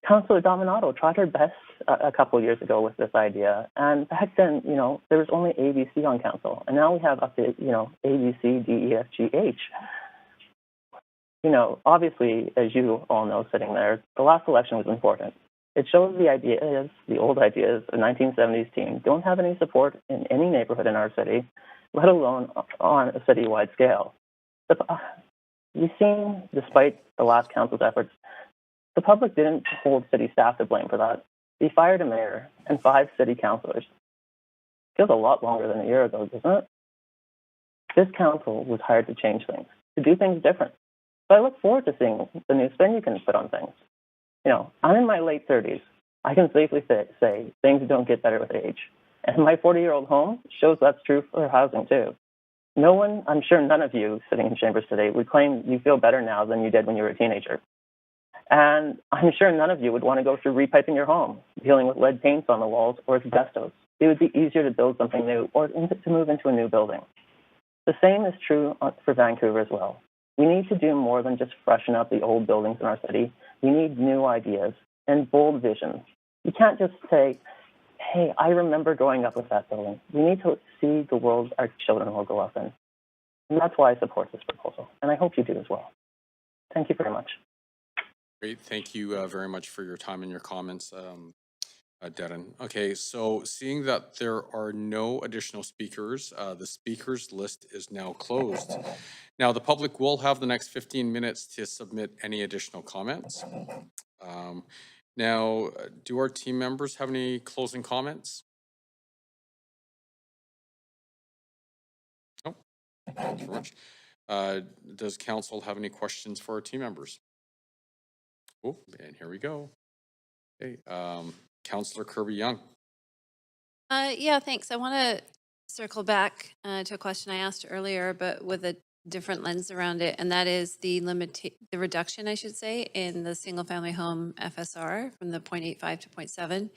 Councillor Dominato tried her best a couple of years ago with this idea, and back then, you know, there was only ABC on council, and now we have up to, you know, ABC, D, E, F, G, H. You know, obviously, as you all know, sitting there, the last election was important. It shows the ideas, the old ideas, the 1970s team don't have any support in any neighborhood in our city, let alone on a citywide scale. You've seen, despite the last council's efforts, the public didn't hold city staff to blame for that. They fired a mayor and 5 city councilors. Feels a lot longer than a year ago, doesn't it? This council was hired to change things, to do things different. So I look forward to seeing the new spin you can put on things. You know, I'm in my late 30s. I can safely say things don't get better with age. And my 40-year-old home shows that's true for housing, too. No one, I'm sure none of you sitting in chambers today would claim you feel better now than you did when you were a teenager. And I'm sure none of you would want to go through repiping your home, dealing with lead paints on the walls or asbestos. It would be easier to build something new or to move into a new building. The same is true for Vancouver as well. We need to do more than just freshen up the old buildings in our city. We need new ideas and bold visions. You can't just say, hey, I remember growing up with that building. We need to see the world our children will grow up in. And that's why I support this proposal. And I hope you do as well. Thank you very much. Great. Thank you very much for your time and your comments, Dedin. Okay, so seeing that there are no additional speakers, the speakers list is now closed. Now, the public will have the next 15 minutes to submit any additional comments. Now, do our team members have any closing comments? No? Thank you very much. Does council have any questions for our team members? Oh, and here we go. Okay, Councillor Kirby-Young. Yeah, thanks. I want to circle back to a question I asked earlier, but with a different lens around it, and that is the reduction, I should say, in the single-family home FSR from the 0.85 to 0.7. And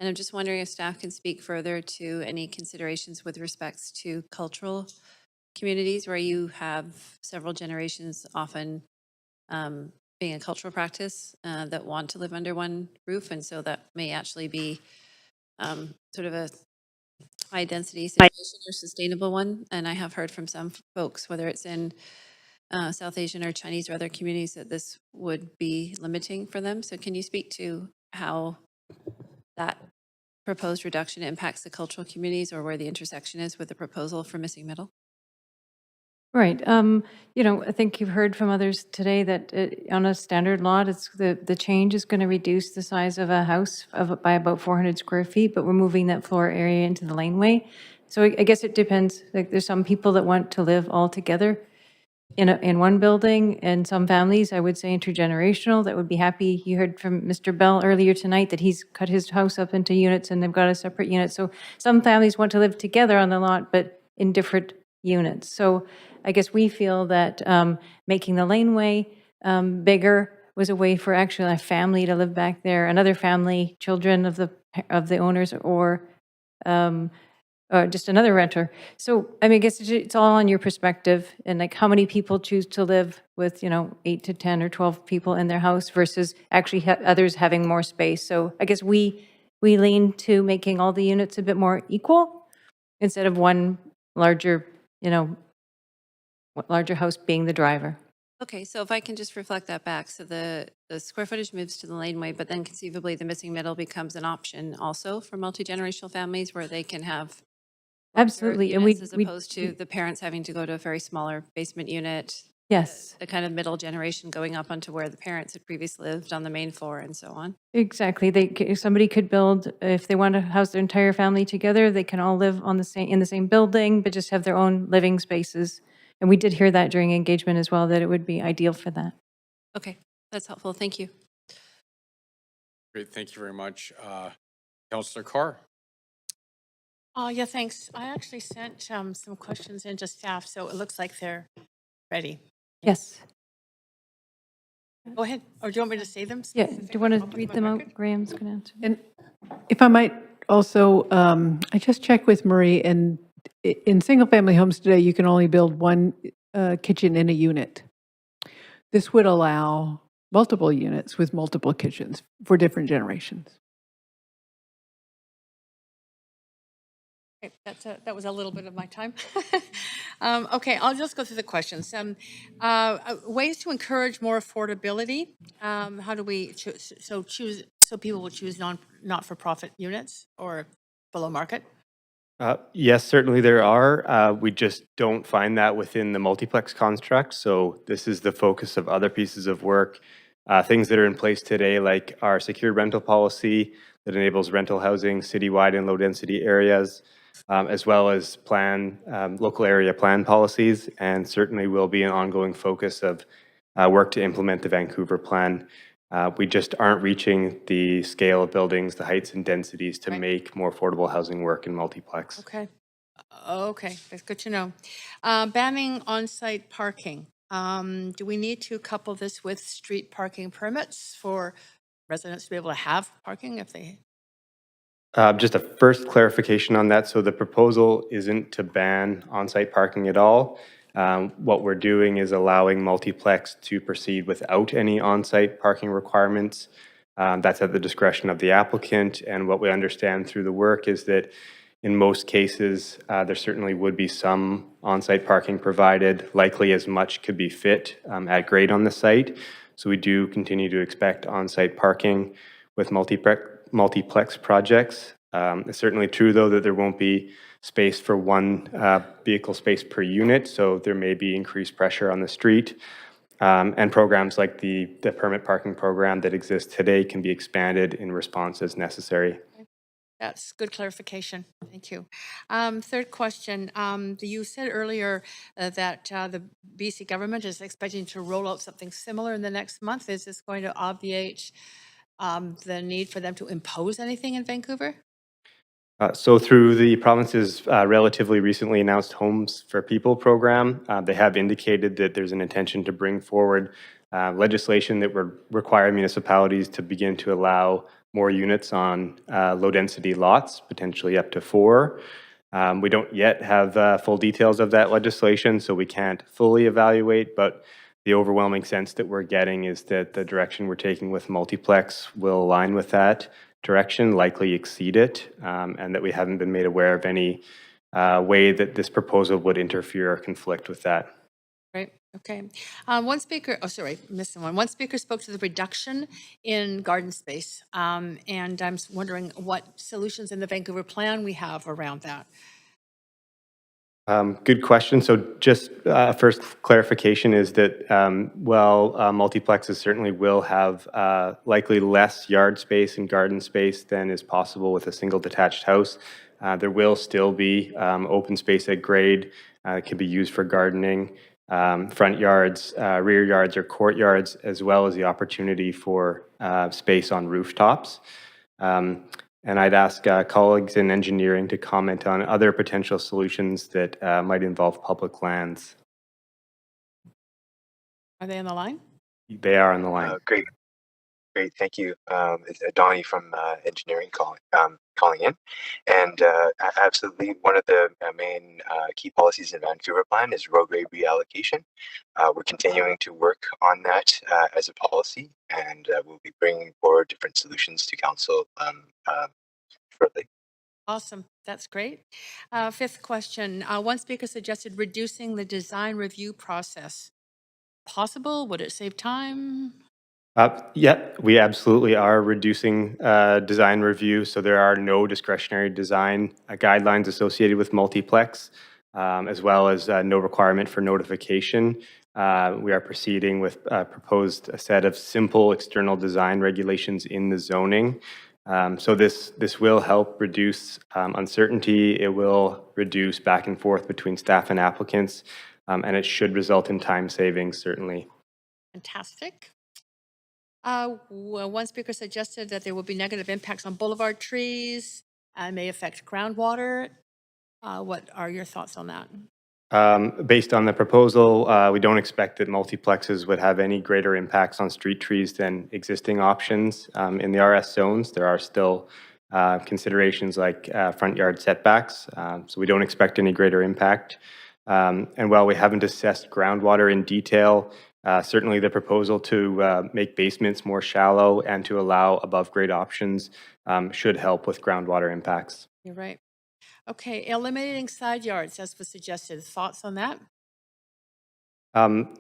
I'm just wondering if staff can speak further to any considerations with respects to cultural communities where you have several generations often being a cultural practice that want to live under one roof, and so that may actually be sort of a high density situation or sustainable one. And I have heard from some folks, whether it's in South Asian or Chinese or other communities, that this would be limiting for them. So can you speak to how that proposed reduction impacts the cultural communities, or where the intersection is with the proposal for missing middle? Right. I think you've heard from others today that on a standard lot, it's the change is going to reduce the size of a house by about 400 square feet, but we're moving that floor area into the laneway. So I guess it depends. Like, there's some people that want to live all together in one building, and some families, I would say intergenerational, that would be happy. You heard from Mr. Bell earlier tonight that he's cut his house up into units and they've got a separate unit. So some families want to live together on the lot, but in different units. So I guess we feel that making the laneway bigger was a way for actually a family to live back there, another family, children of the owners, or just another renter. So, I mean, I guess it's all on your perspective and like how many people choose to live with, 8 to 10 or 12 people in their house versus actually others having more space. So I guess we lean to making all the units a bit more equal instead of one larger, larger house being the driver. Okay, so if I can just reflect that back, so the square footage moves to the laneway, but then conceivably the missing middle becomes an option also for multi-generational families where they can have Absolutely. And units as opposed to the parents having to go to a very smaller basement unit. Yes. The kind of middle generation going up onto where the parents had previously lived on the main floor and so on. Exactly. Somebody could build, if they want to house their entire family together, they can all live in the same building, but just have their own living spaces. And we did hear that during engagement as well, that it would be ideal for that. Okay, that's helpful. Thank you. Great, thank you very much. Councillor Carr. Yeah, thanks. I actually sent some questions in to staff, so it looks like they're ready. Yes. Go ahead. Or do you want me to say them? Yeah. Do you want to read them out? Graham's going to answer. And if I might also, I just checked with Marie, and in single-family homes today, you can only build one kitchen in a unit. This would allow multiple units with multiple kitchens for different generations. That was a little bit of my time. Okay, I'll just go through the questions. Ways to encourage more affordability. How do we choose so people will choose not-for-profit units or below market? Yes, certainly there are. We just don't find that within the multiplex construct. So this is the focus of other pieces of work. Things that are in place today, like our secured rental policy that enables rental housing citywide in low density areas, as well as local area plan policies, and certainly will be an ongoing focus of work to implement the Vancouver plan. We just aren't reaching the scale of buildings, the heights and densities to make more affordable housing work in multiplex. Okay. Okay, that's good to know. Banning on-site parking. Do we need to couple this with street parking permits for residents to be able to have parking if they... Just a first clarification on that. So the proposal isn't to ban on-site parking at all. What we're doing is allowing multiplex to proceed without any on-site parking requirements. That's at the discretion of the applicant. And what we understand through the work is that in most cases, there certainly would be some on-site parking provided. Likely as much could be fit at grade on the site. So we do continue to expect on-site parking with multiplex projects. It's certainly true, though, that there won't be space for one vehicle space per unit, so there may be increased pressure on the street. And programs like the permit parking program that exists today can be expanded in response as necessary. That's good clarification. Thank you. Third question. You said earlier that the BC government is expecting to roll out something similar in the next month. Is this going to obviate the need for them to impose anything in Vancouver? So through the province's relatively recently announced Homes for People program, they have indicated that there's an intention to bring forward legislation that would require municipalities to begin to allow more units on low-density lots, potentially up to 4. We don't yet have full details of that legislation, so we can't fully evaluate, but the overwhelming sense that we're getting is that the direction we're taking with multiplex will align with that, direction, likely exceed it, and that we haven't been made aware of any way that this proposal would interfere or conflict with that. Right, okay. One speaker, oh, sorry, missing one. One speaker spoke to the reduction in garden space, and I'm wondering what solutions in the Vancouver plan we have around that. Good question. So just first clarification is that multiplexes certainly will have likely less yard space and garden space than is possible with a single detached house. There will still be open space at grade. It can be used for gardening, front yards, rear yards, or courtyards, as well as the opportunity for space on rooftops. And I'd ask colleagues in engineering to comment on other potential solutions that might involve public lands. Are they on the line? They are on the line. Great, thank you. It's Donnie from engineering calling in. And absolutely, one of the main key policies in Vancouver plan is road grade reallocation. We're continuing to work on that as a policy, and we'll be bringing forward different solutions to council shortly. Awesome, that's great. Fifth question, one speaker suggested reducing the design review process. Possible? Would it save time? Yeah, we absolutely are reducing design review. So there are no discretionary design guidelines associated with multiplex, as well as no requirement for notification. We are proceeding with proposed a set of simple external design regulations in the zoning. So this will help reduce uncertainty. It will reduce back and forth between staff and applicants, and it should result in time savings, certainly. Fantastic. One speaker suggested that there will be negative impacts on boulevard trees and may affect groundwater. What are your thoughts on that? Based on the proposal, we don't expect that multiplexes would have any greater impacts on street trees than existing options. In the RS zones, there are still considerations like front yard setbacks, so we don't expect any greater impact. And while we haven't assessed groundwater in detail, certainly the proposal to make basements more shallow and to allow above grade options should help with groundwater impacts. You're right. Okay, eliminating side yards as was suggested. Thoughts on that?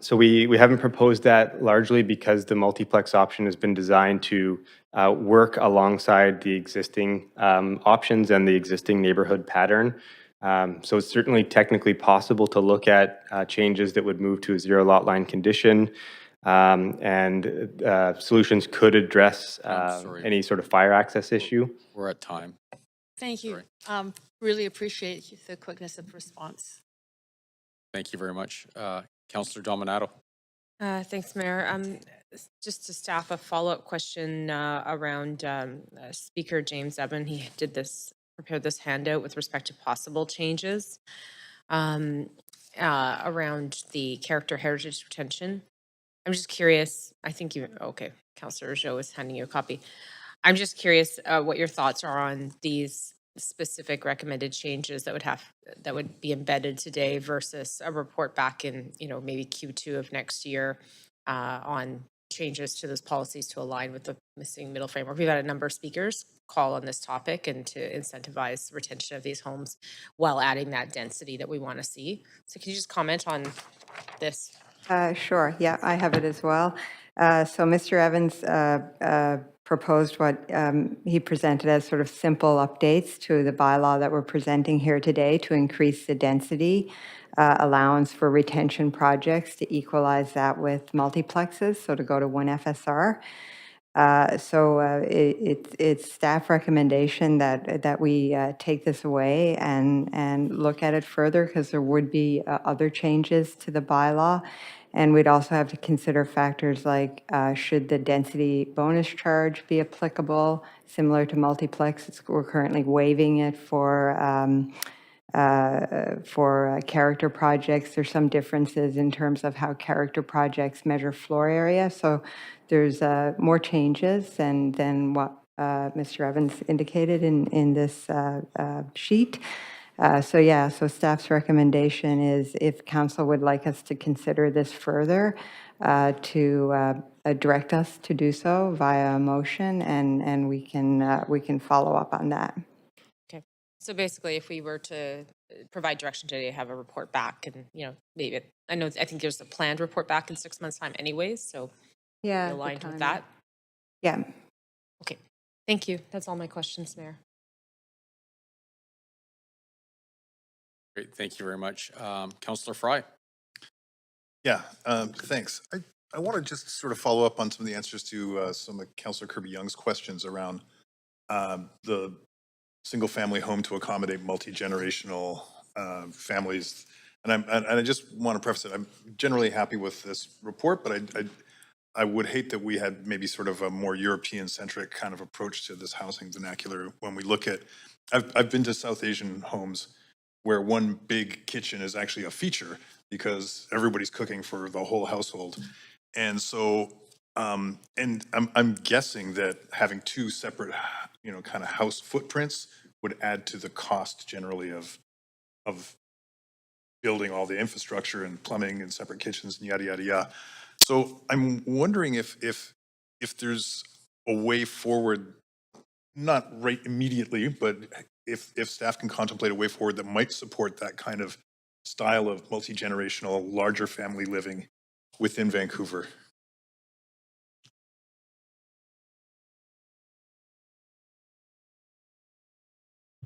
So we haven't proposed that largely because the multiplex option has been designed to work alongside the existing options and the existing neighborhood pattern. So it's certainly technically possible to look at changes that would move to a zero lot line condition, and solutions could address any sort of fire access issue. We're at time. Thank you. Really appreciate the quickness of response. Thank you very much. Councillor Dominato. Thanks, Mayor. Just to staff, a follow-up question around Speaker James Evan. He prepared this handout with respect to possible changes around the character heritage retention. I'm just curious, I think Councillor Jo is handing you a copy. I'm just curious what your thoughts are on these specific recommended changes that would be embedded today versus a report back in maybe Q2 of next year on changes to those policies to align with the missing middle framework. We've had a number of speakers call on this topic and to incentivize retention of these homes while adding that density that we want to see. So can you just comment on this? Sure. Yeah, I have it as well. So Mr. Evans proposed what he presented as sort of simple updates to the bylaw that we're presenting here today to increase the density allowance for retention projects to equalize that with multiplexes, so to go to 1 FSR. It's staff recommendation that we take this away and look at it further, because there would be other changes to the bylaw. And we'd also have to consider factors like should the density bonus charge be applicable, similar to multiplex. We're currently waiving it for character projects. There's some differences in terms of how character projects measure floor area. So there's more changes than what Mr. Evans indicated in this sheet. So staff's recommendation is if council would like us to consider this further, to direct us to do so via a motion, and we can follow up on that. Okay. So basically, if we were to provide direction today, have a report back and, maybe, I think there's a planned report back in 6 months' time anyways, so Yeah. be aligned with that. Yeah. Okay. Thank you. That's all my questions, Mayor. Great, thank you very much. Councillor Fry. Yeah, thanks. I want to just sort of follow up on some of the answers to some of Councillor Kirby-Young's questions around the single-family home to accommodate multi-generational families. And I just want to preface it, I'm generally happy with this report, but I would hate that we had maybe sort of a more European-centric kind of approach to this housing vernacular when we look at, I've been to South Asian homes where one big kitchen is actually a feature because everybody's cooking for the whole household. And so, and I'm guessing that having two separate, kind of house footprints would add to the cost generally of building all the infrastructure and plumbing and separate kitchens and yada, yada, yada. So I'm wondering if there's a way forward, not right immediately, but if staff can contemplate a way forward that might support that kind of style of multi-generational, larger family living within Vancouver.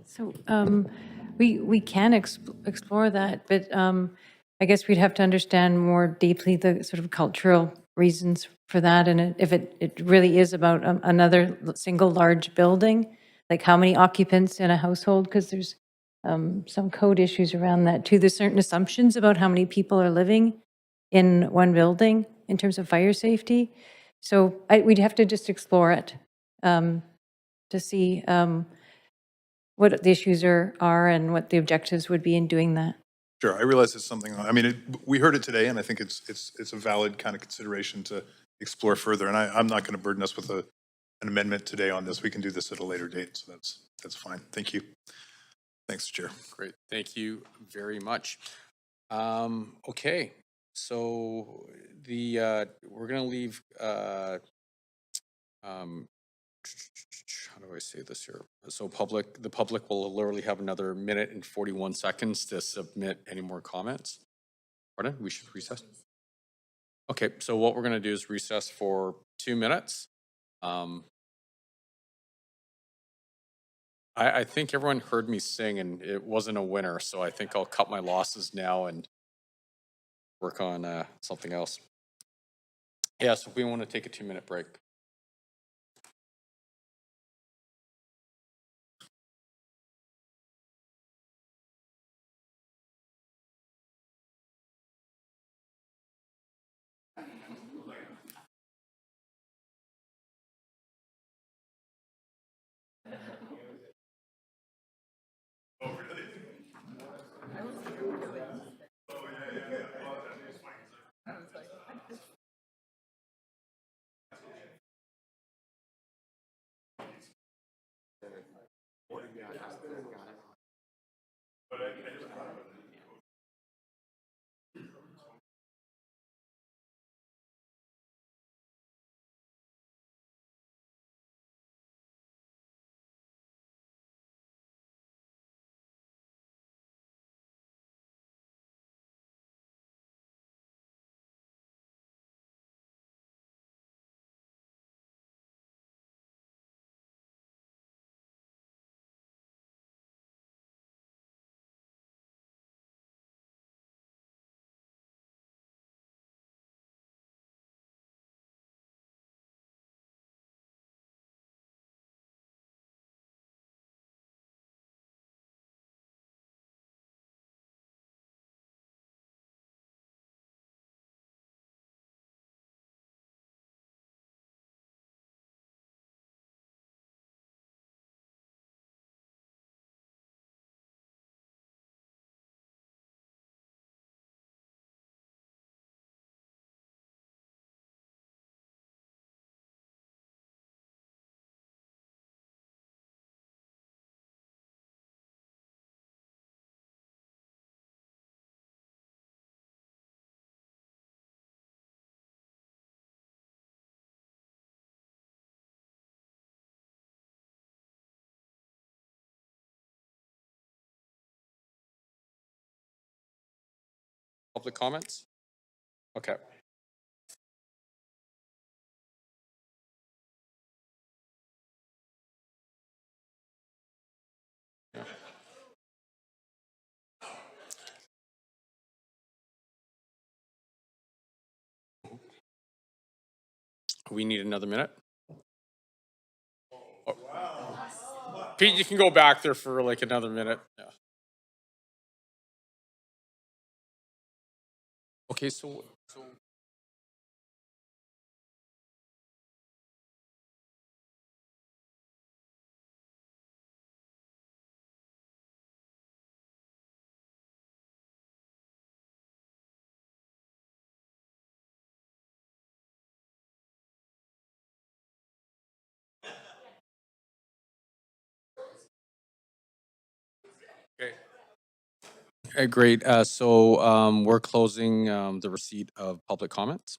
So we can explore that, but I guess we'd have to understand more deeply the sort of cultural reasons for that, and if it really is about another single large building, like how many occupants in a household, because there's some code issues around that too. There's certain assumptions about how many people are living in one building in terms of fire safety. So we'd have to just explore it to see what the issues are and what the objectives would be in doing that. Sure, I realize it's something, I mean, we heard it today, and I think it's a valid kind of consideration to explore further. And I'm not going to burden us with an amendment today on this. We can do this at a later date, so that's fine. Thank you. Thanks, Chair. Great, thank you very much. Okay, so we're going to leave. How do I say this here? So the public will literally have another minute and 41 seconds to submit any more comments. Pardon? We should recess. Okay, so what we're going to do is recess for 2 minutes. I think everyone heard me sing and it wasn't a winner, so I think I'll cut my losses now and work on something else. Yeah, so we want to take a 2-minute break. public comments? Okay. Yeah. We need another minute. Oh. Pete, you can go back there for like another minute. Yeah. Okay, so okay. Great. So we're closing the receipt of public comments.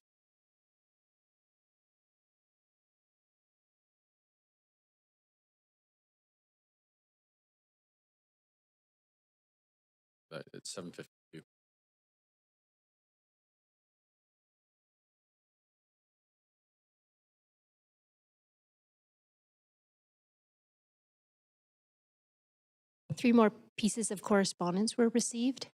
It's 7:52. Three more pieces of correspondence were received.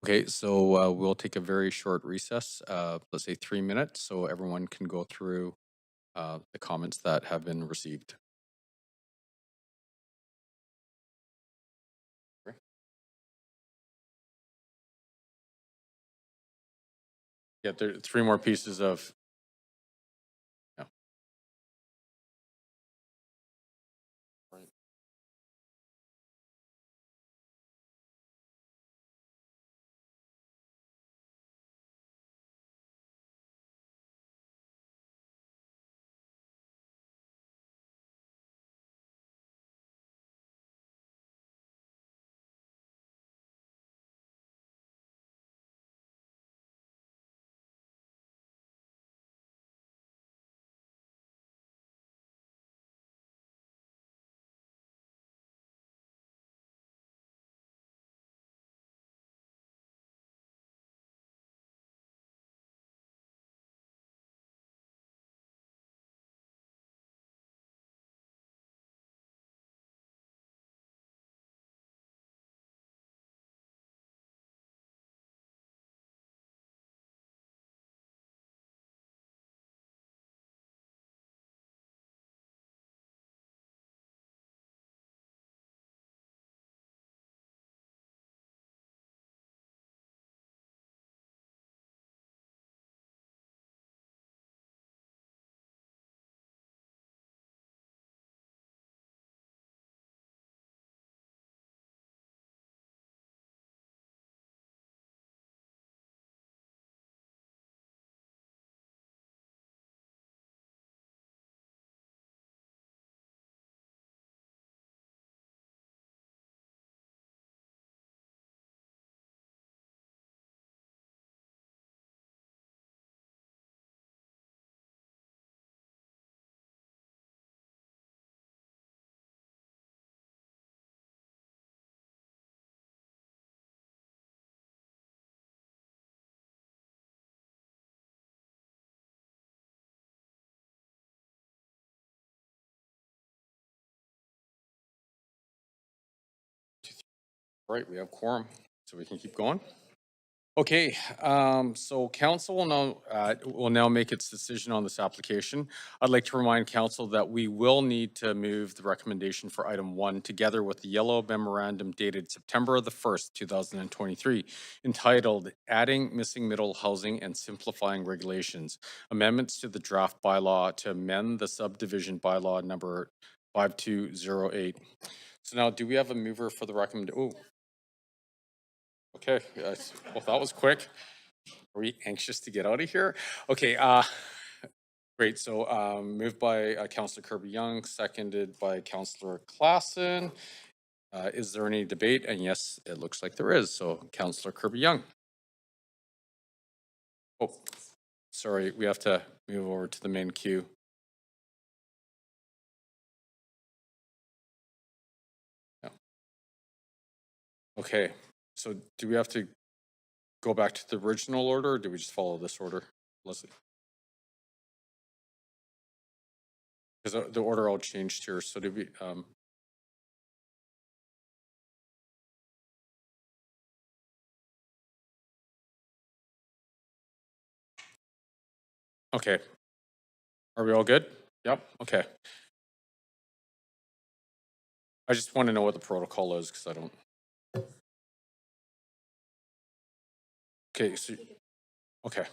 Okay, so we'll take a very short recess, let's say 3 minutes, so everyone can go through the comments that have been received. Yeah, there are 3 more pieces of. Yeah. Right. Right, we have quorum, so we can keep going. Okay, so council will now make its decision on this application. I'd like to remind council that we will need to move the recommendation for item 1 together with the yellow memorandum dated September the 1st, 2023, entitled Adding Missing Middle Housing and Simplifying Regulations, Amendments to the Draft Bylaw to amend the subdivision bylaw number 5208. So now, do we have a mover for the recommendation? Oh. Okay, yes. Well, that was quick. Are we anxious to get out of here? Okay, great. So moved by Councillor Kirby-Young, seconded by Councillor Klassen. Is there any debate? And yes, it looks like there is. So Councillor Kirby-Young. Oh, sorry, we have to move over to the main queue. Okay, so do we have to go back to the original order, or do we just follow this order, Leslie? Because the order all changed here, so do we, okay. Are we all good? Yep, okay. I just want to know what the protocol is, because I don't. Okay, so, okay.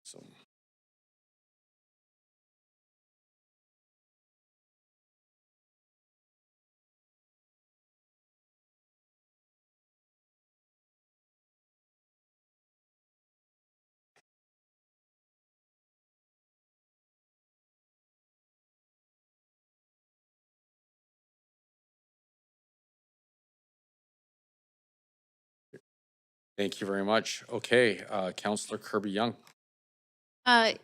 So. Thank you very much. Okay, Councillor Kirby Young.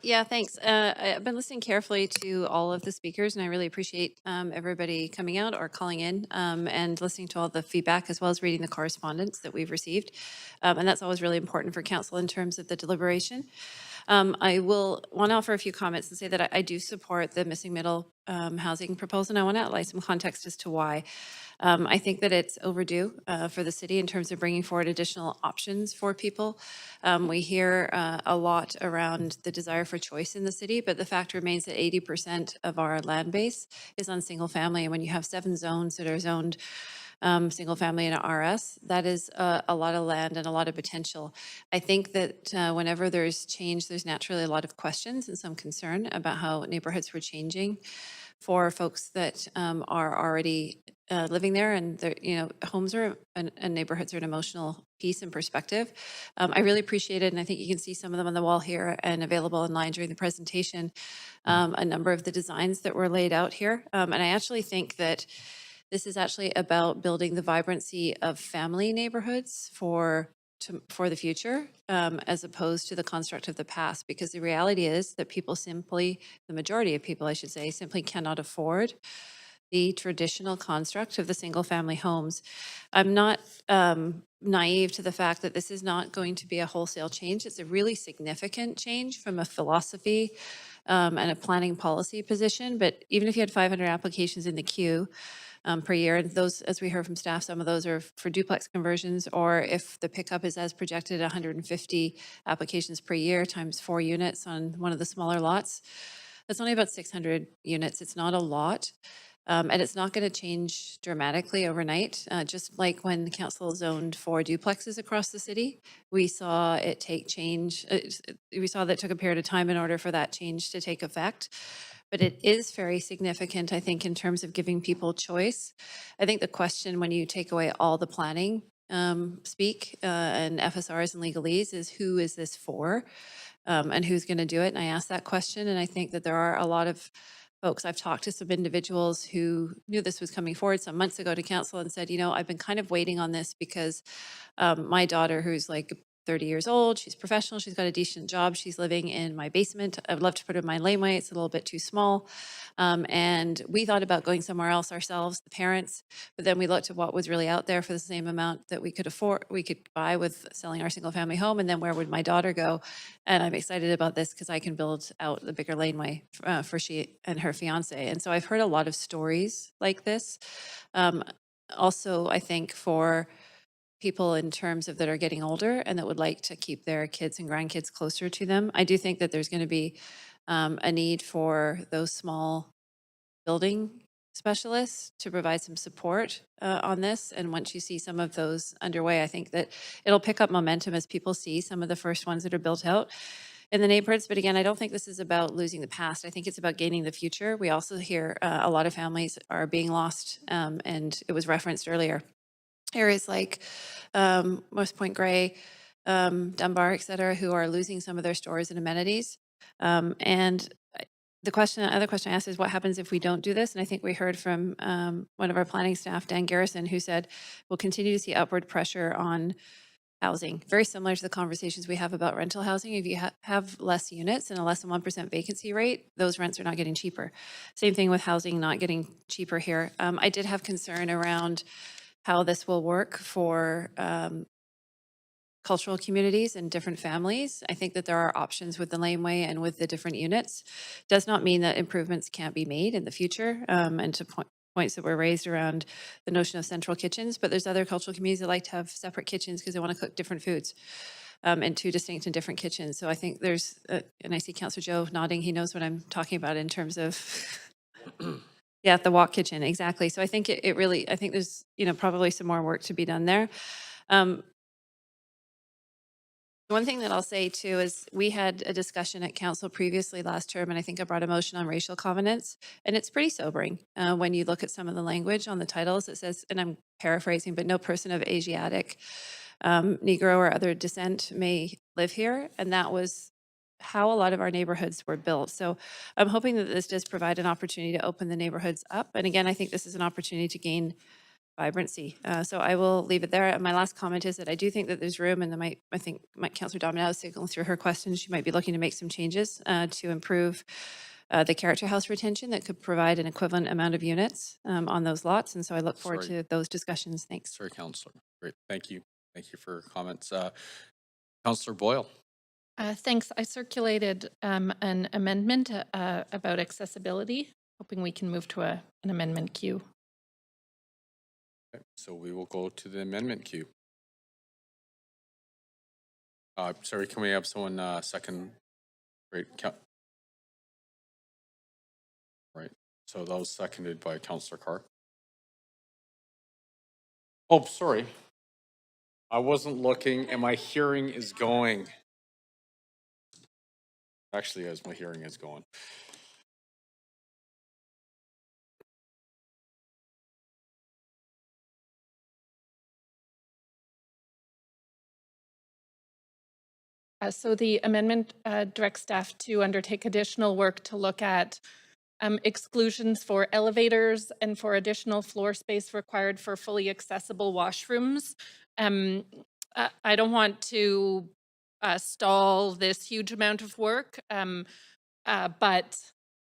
Yeah, thanks. I've been listening carefully to all of the speakers, and I really appreciate everybody coming out or calling in and listening to all the feedback, as well as reading the correspondence that we've received. And that's always really important for council in terms of the deliberation. I will want to offer a few comments and say that I do support the missing middle housing proposal, and I want to outline some context as to why. I think that it's overdue for the city in terms of bringing forward additional options for people. We hear a lot around the desire for choice in the city, but the fact remains that 80% of our land base is on single family. And when you have 7 zones that are zoned single family and RS, that is a lot of land and a lot of potential. I think that whenever there's change, there's naturally a lot of questions and some concern about how neighborhoods were changing for folks that are already living there, and homes are and neighborhoods are an emotional piece and perspective. I really appreciate it, and I think you can see some of them on the wall here and available online during the presentation. A number of the designs that were laid out here, and I actually think that this is actually about building the vibrancy of family neighborhoods for the future, as opposed to the construct of the past, because the reality is that people simply, the majority of people, I should say, simply cannot afford the traditional construct of the single family homes. I'm not naive to the fact that this is not going to be a wholesale change. It's a really significant change from a philosophy and a planning policy position. But even if you had 500 applications in the queue per year, and those, as we heard from staff, some of those are for duplex conversions, or if the pickup is as projected, 150 applications per year times 4 units on one of the smaller lots, that's only about 600 units. It's not a lot. And it's not going to change dramatically overnight. Just like when council zoned 4 duplexes across the city, we saw it take change. We saw that it took a period of time in order for that change to take effect. But it is very significant, I think, in terms of giving people choice. I think the question when you take away all the planning speak and FSRs and legalese is, who is this for and who's going to do it? And I asked that question, and I think that there are a lot of folks. I've talked to some individuals who knew this was coming forward some months ago to council and said, I've been kind of waiting on this because my daughter, who's like 30 years old, she's professional, she's got a decent job, she's living in my basement. I would love to put her in my laneway. It's a little bit too small. And we thought about going somewhere else ourselves, the parents, but then we looked at what was really out there for the same amount that we could afford, we could buy with selling our single family home. And then where would my daughter go? And I'm excited about this because I can build out the bigger laneway for she and her fiance. And so I've heard a lot of stories like this. Also, I think for people in terms of that are getting older and that would like to keep their kids and grandkids closer to them, I do think that there's going to be a need for those small building specialists to provide some support on this. And once you see some of those underway, I think that it'll pick up momentum as people see some of the first ones that are built out in the neighborhoods. But again, I don't think this is about losing the past. I think it's about gaining the future. We also hear a lot of families are being lost, and it was referenced earlier. Areas like West Point Grey, Dunbar, et cetera, who are losing some of their stores and amenities. And the other question I asked is, what happens if we don't do this? And I think we heard from one of our planning staff, Dan Garrison, who said, we'll continue to see upward pressure on housing, very similar to the conversations we have about rental housing. If you have less units and a less than 1% vacancy rate, those rents are not getting cheaper. Same thing with housing not getting cheaper here. I did have concern around how this will work for cultural communities and different families. I think that there are options with the laneway and with the different units. Does not mean that improvements can't be made in the future, and to points that were raised around the notion of central kitchens, but there's other cultural communities that like to have separate kitchens because they want to cook different foods, and two distinct and different kitchens. So I think there's, and I see Councillor Joe nodding, he knows what I'm talking about in terms of, yeah, the walk kitchen, exactly. So I think it really, I think there's, probably some more work to be done there. One thing that I'll say too is we had a discussion at council previously last term, and I think I brought a motion on racial covenants, and it's pretty sobering when you look at some of the language on the titles. It says, and I'm paraphrasing, but no person of Asiatic, Negro, or other descent may live here, and that was how a lot of our neighborhoods were built. So I'm hoping that this does provide an opportunity to open the neighborhoods up, and again, I think this is an opportunity to gain vibrancy. So I will leave it there. My last comment is that I do think that there's room, and I think Councillor Domino is signaling through her questions, she might be looking to make some changes to improve the character house retention that could provide an equivalent amount of units on those lots. And so I look forward to those discussions. Thanks. Sorry, Councillor. Great. Thank you. Thank you for your comments. Councillor Boyle. Thanks. I circulated an amendment about accessibility, hoping we can move to an amendment queue. Okay, so we will go to the amendment queue. Sorry, can we have someone second? Great. Right. So that was seconded by Councillor Carr. Oh, sorry. I wasn't looking, and my hearing is going. Actually, as my hearing is going. So the amendment directs staff to undertake additional work to look at exclusions for elevators and for additional floor space required for fully accessible washrooms. I don't want to stall this huge amount of work, but I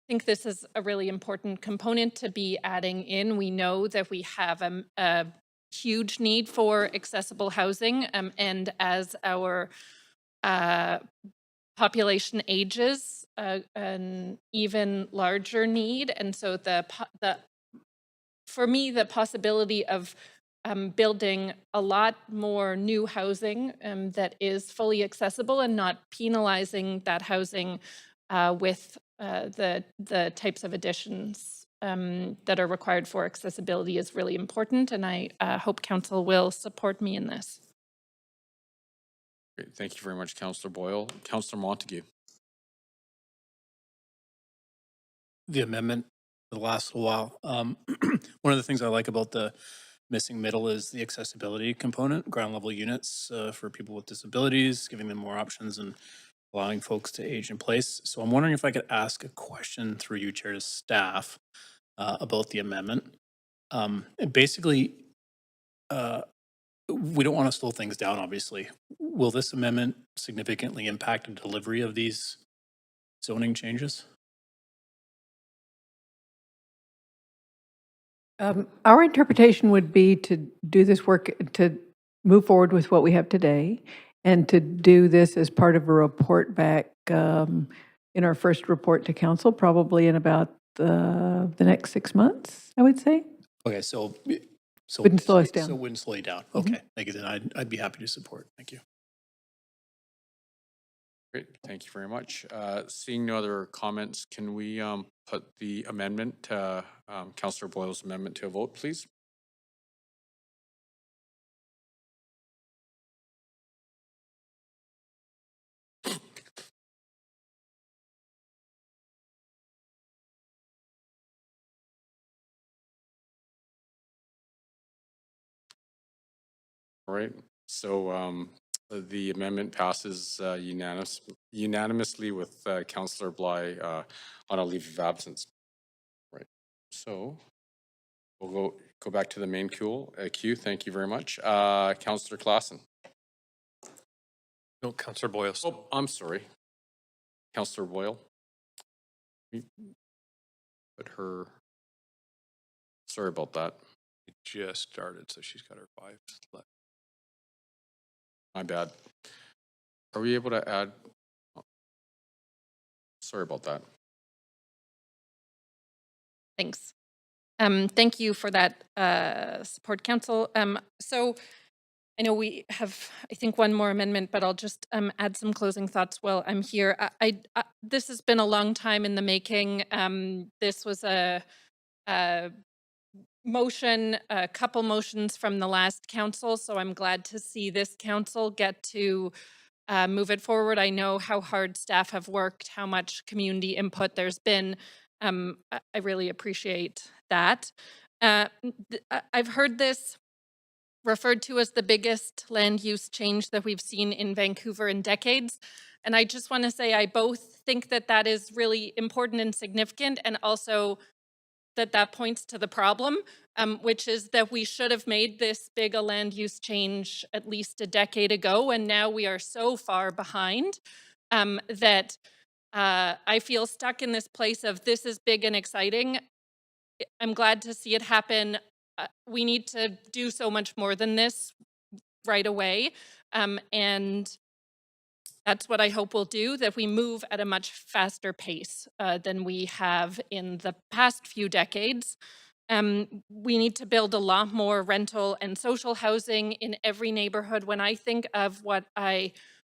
think this is a really important component to be adding in. We know that we have a huge need for accessible housing, and as our population ages, an even larger need. And so for me, the possibility of building a lot more new housing that is fully accessible and not penalizing that housing with the types of additions that are required for accessibility is really important. And I hope council will support me in this. Great. Thank you very much, Councillor Boyle. Councillor Montague. The amendment for the last little while. One of the things I like about the missing middle is the accessibility component, ground level units for people with disabilities, giving them more options and allowing folks to age in place. So I'm wondering if I could ask a question through you, Chair, to staff about the amendment. Basically, we don't want to slow things down, obviously. Will this amendment significantly impact the delivery of these zoning changes? Our interpretation would be to do this work, to move forward with what we have today, and to do this as part of a report back in our first report to council, probably in about the next 6 months, I would say. Okay, so wouldn't slow us down. So it wouldn't slow you down. Okay, thank you. Then I'd be happy to support. Thank you. Great, thank you very much. Seeing no other comments, can we put the amendment, Councillor Boyle's amendment to a vote, please? All right, so the amendment passes unanimously with Councillor Bly on a leave of absence. Right, so we'll go back to the main queue. Thank you very much. Councillor Klassen. No, Councillor Boyle. Oh, I'm sorry. Councillor Boyle. Put her, sorry about that. It just started, so she's got her 5 left. My bad. Are we able to add? Sorry about that. Thanks. Thank you for that support, Council. So I know we have, I think, one more amendment, but I'll just add some closing thoughts while I'm here. This has been a long time in the making. This was a motion, a couple motions from the last council, so I'm glad to see this council get to move it forward. I know how hard staff have worked, how much community input there's been. I really appreciate that. I've heard this referred to as the biggest land use change that we've seen in Vancouver in decades. And I just want to say I both think that that is really important and significant, and also that that points to the problem, which is that we should have made this big a land use change at least a decade ago, and now we are so far behind that I feel stuck in this place of this is big and exciting. I'm glad to see it happen. We need to do so much more than this right away. And that's what I hope we'll do, that we move at a much faster pace than we have in the past few decades. We need to build a lot more rental and social housing in every neighborhood. When I think of what a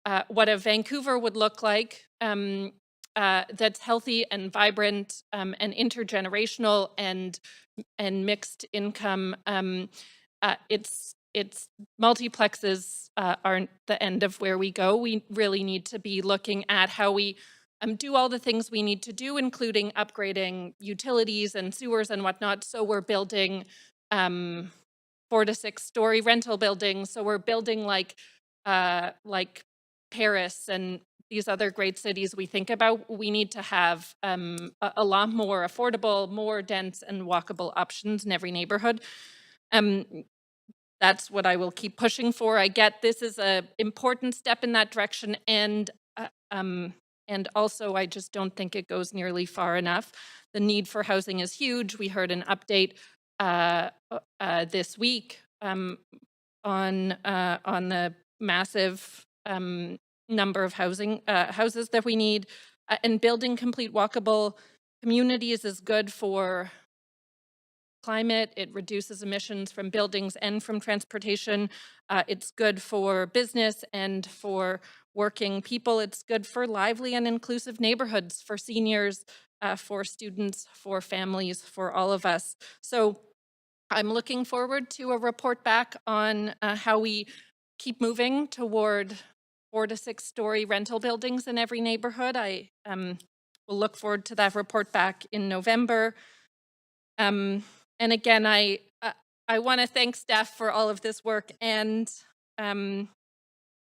Vancouver would look like, that's healthy and vibrant and intergenerational and mixed income, it's multiplexes aren't the end of where we go. We really need to be looking at how we do all the things we need to do, including upgrading utilities and sewers and whatnot. So we're building 4 to 6 story rental buildings. So we're building like Paris and these other great cities we think about. We need to have a lot more affordable, more dense and walkable options in every neighborhood. That's what I will keep pushing for. I get this is an important step in that direction, and also I just don't think it goes nearly far enough. The need for housing is huge. We heard an update this week on the massive number of houses that we need, and building complete walkable communities is good for climate. It reduces emissions from buildings and from transportation. It's good for business and for working people. It's good for lively and inclusive neighborhoods, for seniors, for students, for families, for all of us. So I'm looking forward to a report back on how we keep moving toward 4 to 6 story rental buildings in every neighborhood. I will look forward to that report back in November. And again, I want to thank staff for all of this work, and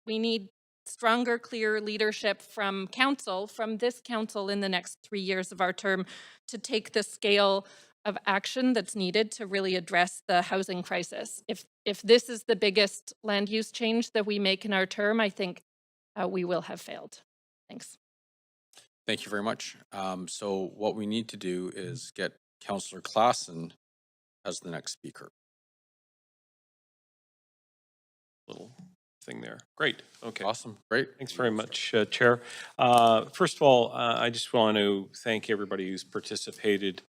we need stronger, clear leadership from this council in the next 3 years of our term to take the scale of action that's needed to really address the housing crisis. If this is the biggest land use change that we make in our term, I think we will have failed. Thanks. Thank you very much. So what we need to do is get Councillor Klassen as the next speaker. Little thing there. Great. Okay. Awesome. Great. Thanks very much, Chair. First of all, I just want to thank everybody who's participated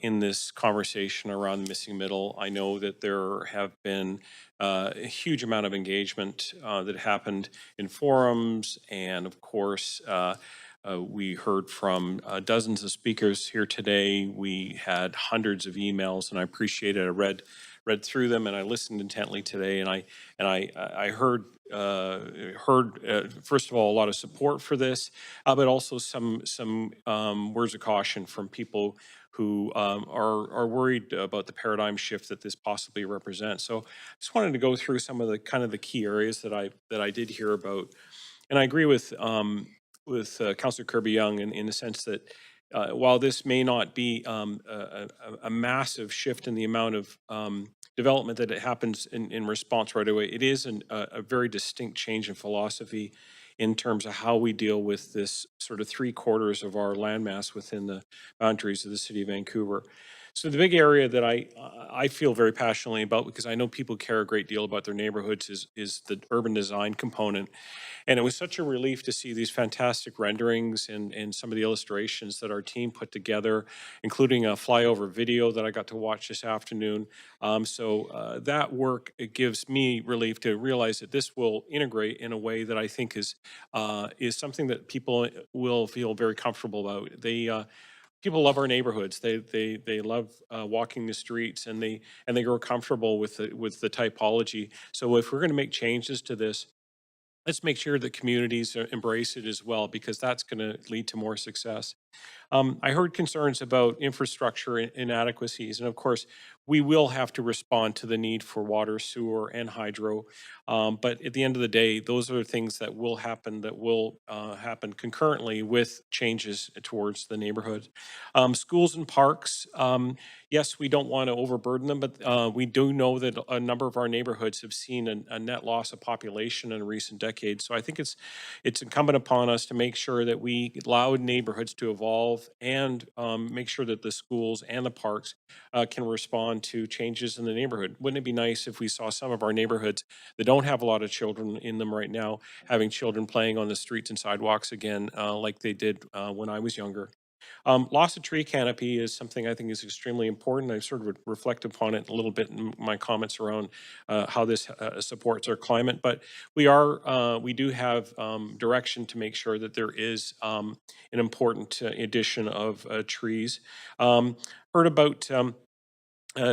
in this conversation around the missing middle. I know that there have been a huge amount of engagement that happened in forums, and of course, we heard from dozens of speakers here today. We had hundreds of emails, and I appreciate it. I read through them, and I listened intently today, and I heard first of all a lot of support for this, but also some words of caution from people who are worried about the paradigm shift that this possibly represents. So I just wanted to go through some of the kind of the key areas that I did hear about, and I agree with Councillor Kirby-Young in the sense that while this may not be a massive shift in the amount of development that it happens in response right away. It is a very distinct change in philosophy in terms of how we deal with this sort of 3/4 of our landmass within the boundaries of the city of Vancouver. So the big area that I feel very passionately about, because I know people care a great deal about their neighborhoods, is the urban design component. And it was such a relief to see these fantastic renderings and some of the illustrations that our team put together, including a flyover video that I got to watch this afternoon. So that work, it gives me relief to realize that this will integrate in a way that I think is something that people will feel very comfortable about. People love our neighborhoods. They love walking the streets, and they grow comfortable with the typology. So if we're going to make changes to this, let's make sure that communities embrace it as well, because that's going to lead to more success. I heard concerns about infrastructure inadequacies, and of course, we will have to respond to the need for water, sewer, and hydro. But at the end of the day, those are things that will happen happen concurrently with changes towards the neighborhood. Schools and parks, yes, we don't want to overburden them, but we do know that a number of our neighborhoods have seen a net loss of population in recent decades. So I think it's incumbent upon us to make sure that we allow neighborhoods to evolve and make sure that the schools and the parks can respond to changes in the neighborhood. Wouldn't it be nice if we saw some of our neighborhoods that don't have a lot of children in them right now, having children playing on the streets and sidewalks again, like they did when I was younger? Loss of tree canopy is something I think is extremely important. I've sort of reflected upon it a little bit in my comments around how this supports our climate. But we do have direction to make sure that there is an important addition of trees. Heard about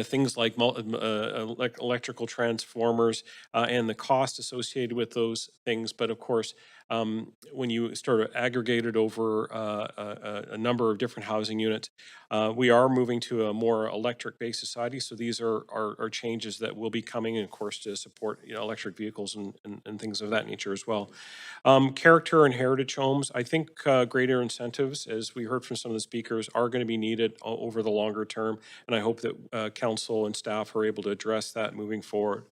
things like electrical transformers and the cost associated with those things. But of course, when you sort of aggregate it over a number of different housing units, we are moving to a more electric-based society. So these are changes that will be coming, and of course, to support electric vehicles and things of that nature as well. Character and heritage homes, I think greater incentives, as we heard from some of the speakers, are going to be needed over the longer term. And I hope that council and staff are able to address that moving forward.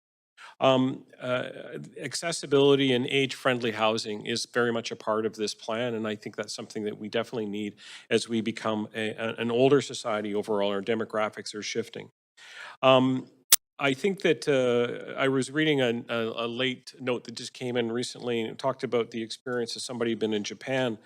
Accessibility and age-friendly housing is very much a part of this plan, and I think that's something that we definitely need as we become an older society overall. Our demographics are shifting. I think that I was reading a late note that just came in recently, and it talked about the experience of somebody who'd been in Japan.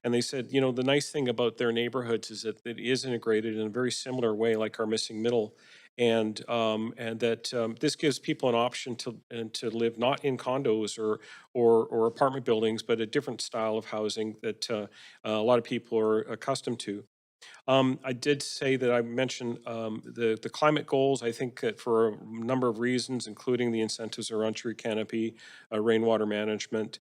And they said, the nice thing about their neighborhoods is that it is integrated in a very similar way, like our missing middle, and that this gives people an option to live not in condos or apartment buildings, but a different style of housing that a lot of people are accustomed to. I did say that I mentioned the climate goals. I think that for a number of reasons, including the incentives around tree canopy, rainwater management,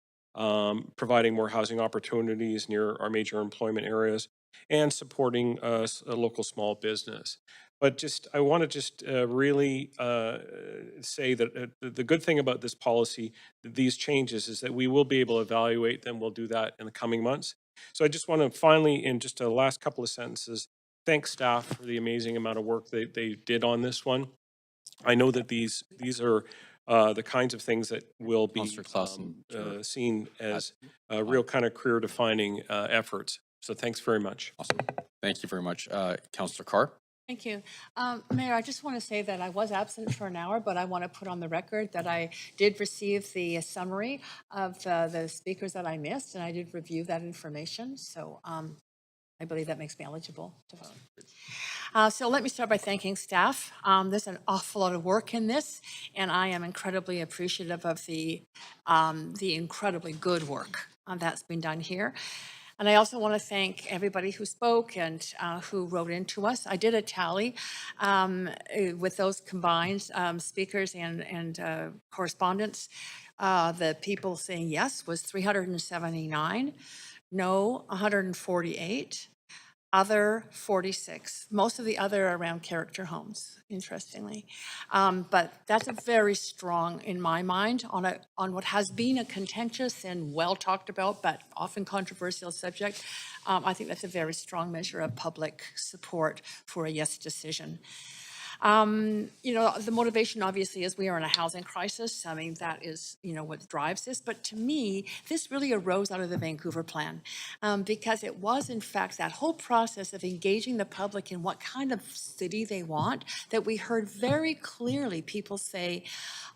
providing more housing opportunities near our major employment areas, and supporting a local small business. But I want to really say that the good thing about this policy, these changes, is that we will be able to evaluate them. We'll do that in the coming months. So I just want to finally, in just the last couple of sentences, thank staff for the amazing amount of work they did on this one. I know that these are the kinds of things that will be seen as real kind of career-defining efforts. So thanks very much. Awesome. Thank you very much. Councillor Carr? Thank you. Mayor, I just want to say that I was absent for an hour, but I want to put on the record that I did receive the summary of the speakers that I missed, and I did review that information. So I believe that makes me eligible to vote. So let me start by thanking staff. There's an awful lot of work in this, and I am incredibly appreciative of the incredibly good work that's been done here. And I also want to thank everybody who spoke and who wrote into us. I did a tally with those combined speakers and correspondence. The people saying yes was 379, no 148, other 46. Most of the other are around character homes, interestingly. But that's a very strong, in my mind, on what has been a contentious and well talked about, but often controversial subject. I think that's a very strong measure of public support for a yes decision. You know, the motivation obviously is we are in a housing crisis. I mean, that is, you know, what drives this. But to me, this really arose out of the Vancouver plan because it was, in fact, that whole process of engaging the public in what kind of city they want that we heard very clearly people say,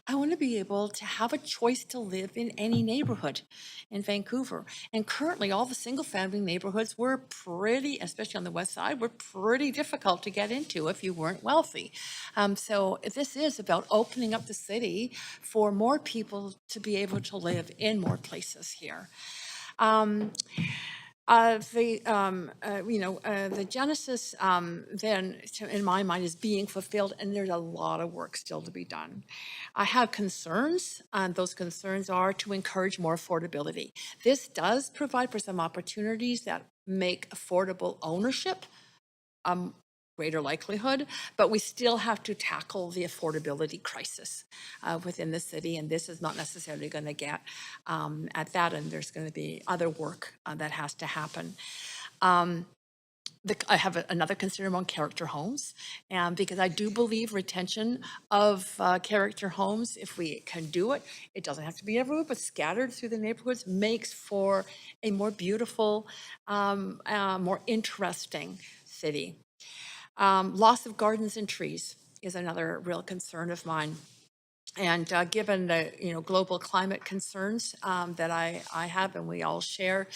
I want to be able to have a choice to live in any neighborhood in Vancouver. And currently, all the single-family neighborhoods were pretty, especially on the west side, were pretty difficult to get into if you weren't wealthy. So this is about opening up the city for more people to be able to live in more places here. The genesis then, in my mind, is being fulfilled, and there's a lot of work still to be done. I have concerns, and those concerns are to encourage more affordability. This does provide for some opportunities that make affordable ownership greater likelihood, but we still have to tackle the affordability crisis within the city, and this is not necessarily going to get at that, and there's going to be other work that has to happen. I have another concern around character homes, because I do believe retention of character homes, if we can do it, it doesn't have to be everywhere, but scattered through the neighborhoods, makes for a more beautiful, more interesting city. Loss of gardens and trees is another real concern of mine. And given the global climate concerns that I have and we all share,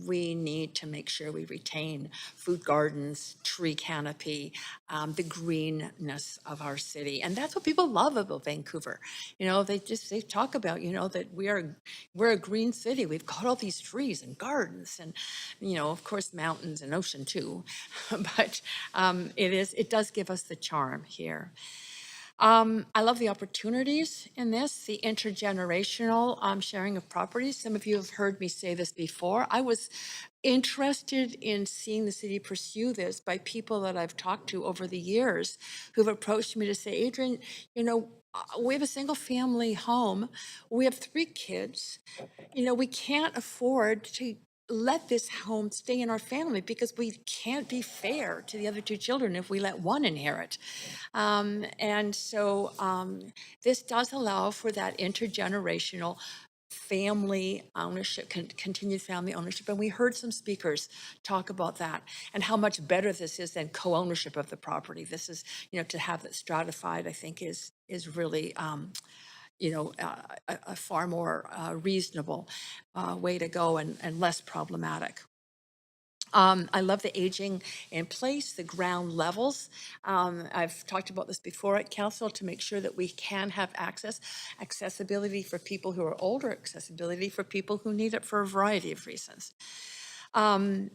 we need to make sure we retain food gardens, tree canopy, the greenness of our city. And that's what people love about Vancouver. You know, they talk about, that we're a green city. We've got all these trees and gardens and, of course, mountains and ocean too. But it does give us the charm here. I love the opportunities in this, the intergenerational sharing of properties. Some of you have heard me say this before. I was interested in seeing the city pursue this by people that I've talked to over the years who've approached me to say, Adrian, we have a single family home. We have 3 kids. We can't afford to let this home stay in our family because we can't be fair to the other 2 children if we let one inherit. And so this does allow for that intergenerational family ownership, continued family ownership. And we heard some speakers talk about that and how much better this is than co-ownership of the property. This is, to have it stratified, I think is really a far more reasonable way to go and less problematic. I love the aging in place, the ground levels. I've talked about this before at council to make sure that we can have accessibility for people who are older, accessibility for people who need it for a variety of reasons. I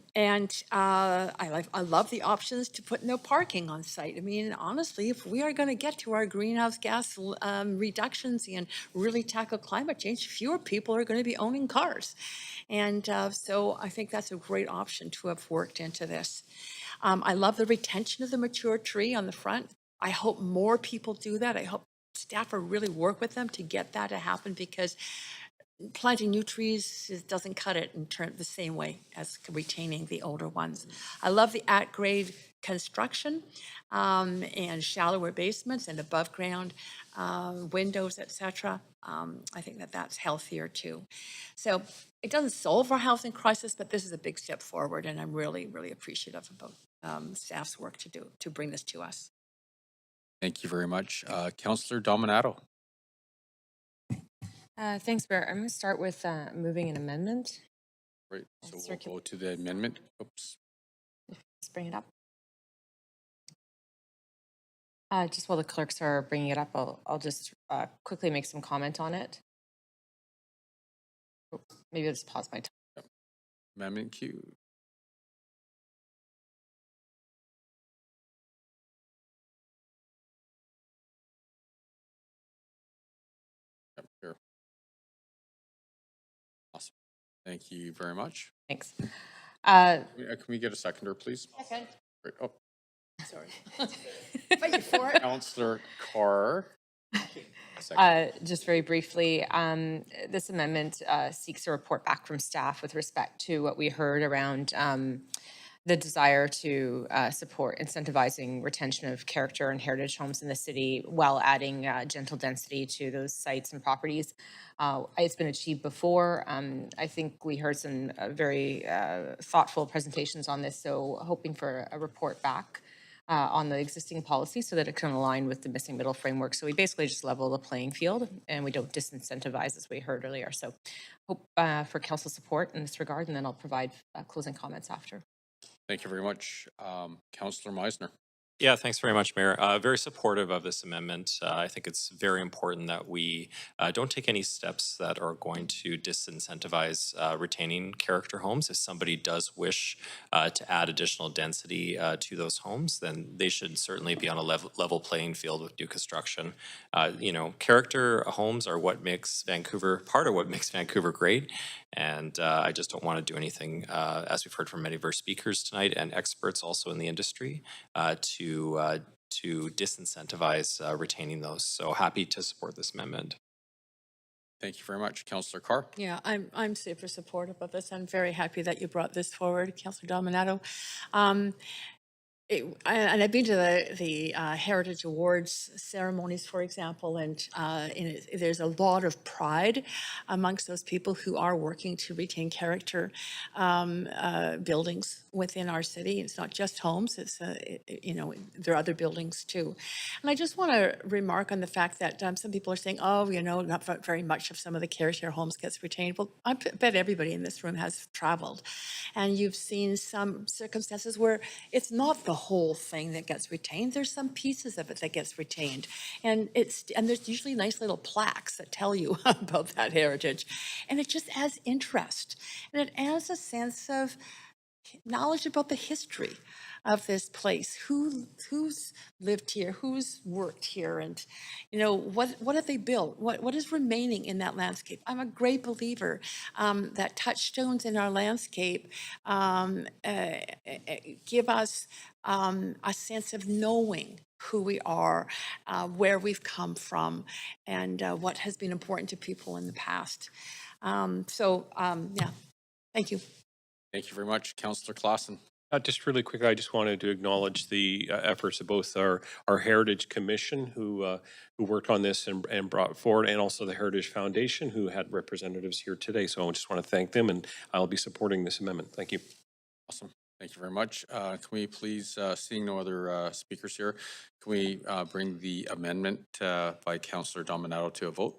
love the options to put no parking on site. I mean, honestly, if we are going to get to our greenhouse gas reductions and really tackle climate change, fewer people are going to be owning cars. And so I think that's a great option to have worked into this. I love the retention of the mature tree on the front. I hope more people do that. I hope staff really work with them to get that to happen because planting new trees doesn't cut it in the same way as retaining the older ones. I love the at-grade construction and shallower basements and above ground windows, etc. I think that's healthier too. So it doesn't solve our housing crisis, but this is a big step forward, and I'm really, really appreciative about staff's work to bring this to us. Thank you very much. Councillor Dominato. Thanks, Mayor. I'm going to start with moving an amendment. Great. So we'll go to the amendment. Oops. Just bring it up. Just while the clerks are bringing it up, I'll just quickly make some comment on it. Oh, maybe I'll just pause my time. Yep. Amendment Q. Yep, here. Awesome. Thank you very much. Thanks. Can we get a seconder, please? Second. Great. Oh, sorry. But you for it. Councillor Carr. Just very briefly, this amendment seeks a report back from staff with respect to what we heard around the desire to support incentivizing retention of character and heritage homes in the city while adding gentle density to those sites and properties. It's been achieved before. I think we heard some very thoughtful presentations on this, so hoping for a report back on the existing policy so that it can align with the missing middle framework. So we basically just level the playing field and we don't disincentivize, as we heard earlier. So hope for council support in this regard, and then I'll provide closing comments after. Thank you very much. Councillor Meisner. Yeah, thanks very much, Mayor. Very supportive of this amendment. I think it's very important that we don't take any steps that are going to disincentivize retaining character homes. If somebody does wish to add additional density to those homes, then they should certainly be on a level playing field with new construction. You know, character homes are what makes Vancouver, part of what makes Vancouver great. And I just don't want to do anything, as we've heard from many of our speakers tonight and experts also in the industry, to disincentivize retaining those. So happy to support this amendment. Thank you very much. Councillor Carr. Yeah, I'm super supportive of this. I'm very happy that you brought this forward, Councillor Dominato. And I've been to the Heritage Awards ceremonies, for example, and there's a lot of pride amongst those people who are working to retain character buildings within our city. It's not just homes, it's, you know, there are other buildings too. And I just want to remark on the fact that some people are saying, oh, you know, not very much of some of the care homes gets retained. Well, I bet everybody in this room has traveled and you've seen some circumstances where it's not the whole thing that gets retained. There's some pieces of it that gets retained. And there's usually nice little plaques that tell you about that heritage. And it just adds interest. And it adds a sense of knowledge about the history of this place, who's lived here, who's worked here, and you know what have they built, what is remaining in that landscape. I'm a great believer that touchstones in our landscape give us a sense of knowing who we are, where we've come from, and what has been important to people in the past. Yeah, thank you. Thank you very much. Councillor Claassen. Just really quick, I just wanted to acknowledge the efforts of both our Heritage Commission who worked on this and brought forward, and also the Heritage Foundation who had representatives here today. So I just want to thank them, and I'll be supporting this amendment. Thank you. Awesome. Thank you very much. Can we please, seeing no other speakers here, can we bring the amendment by Councillor Dominato to a vote?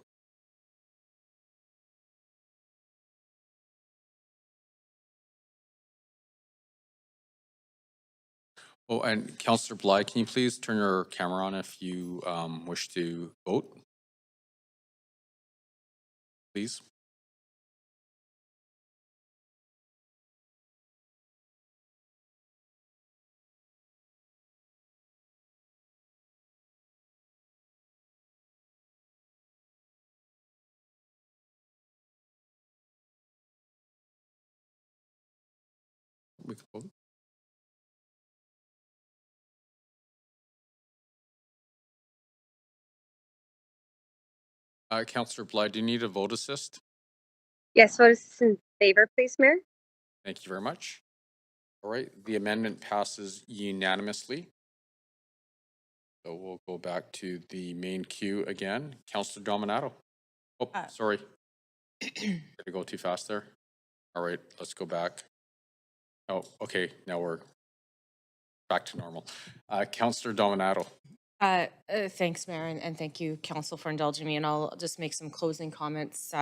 Oh, and Councillor Bly, can you please turn your camera on if you wish to vote? Please. We can vote. Councillor Bly, do you need a vote assist? Yes, vote assist in favor, please, Mayor. Thank you very much. All right, the amendment passes unanimously. So we'll go back to the main queue again. Councillor Dominato. Oh, sorry. Did I go too fast there? All right, let's go back. Oh, okay, now we're back to normal. Councillor Dominato. Thanks, Mayor, and thank you, Council, for indulging me. And I'll just make some closing comments.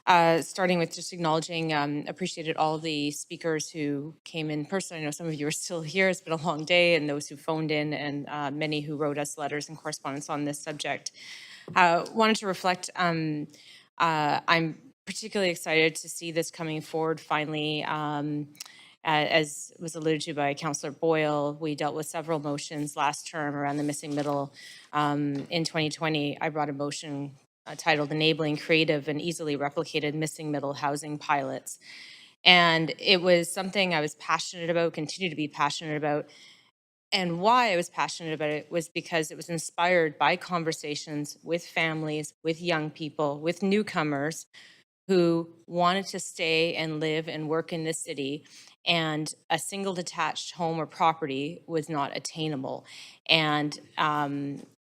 Starting with just acknowledging, appreciated all the speakers who came in person. I know some of you are still here. It's been a long day, and those who phoned in, and many who wrote us letters and correspondence on this subject. Wanted to reflect. I'm particularly excited to see this coming forward finally. As was alluded to by Councillor Boyle, we dealt with several motions last term around the missing middle. In 2020, I brought a motion titled Enabling Creative and Easily Replicated Missing Middle Housing Pilots. And it was something I was passionate about, continue to be passionate about. And why I was passionate about it was because it was inspired by conversations with families, with young people, with newcomers who wanted to stay and live and work in this city and a single detached home or property was not attainable. And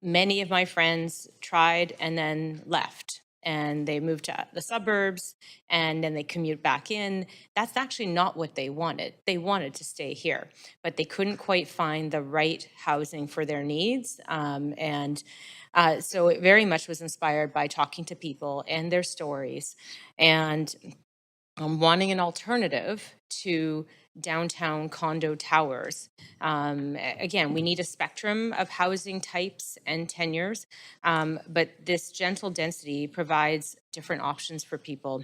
many of my friends tried and then left, and they moved to the suburbs, and then they commute back in. That's actually not what they wanted. They wanted to stay here, but they couldn't quite find the right housing for their needs. So it very much was inspired by talking to people and their stories, and wanting an alternative to downtown condo towers. Again, we need a spectrum of housing types and tenures, but this gentle density provides different options for people.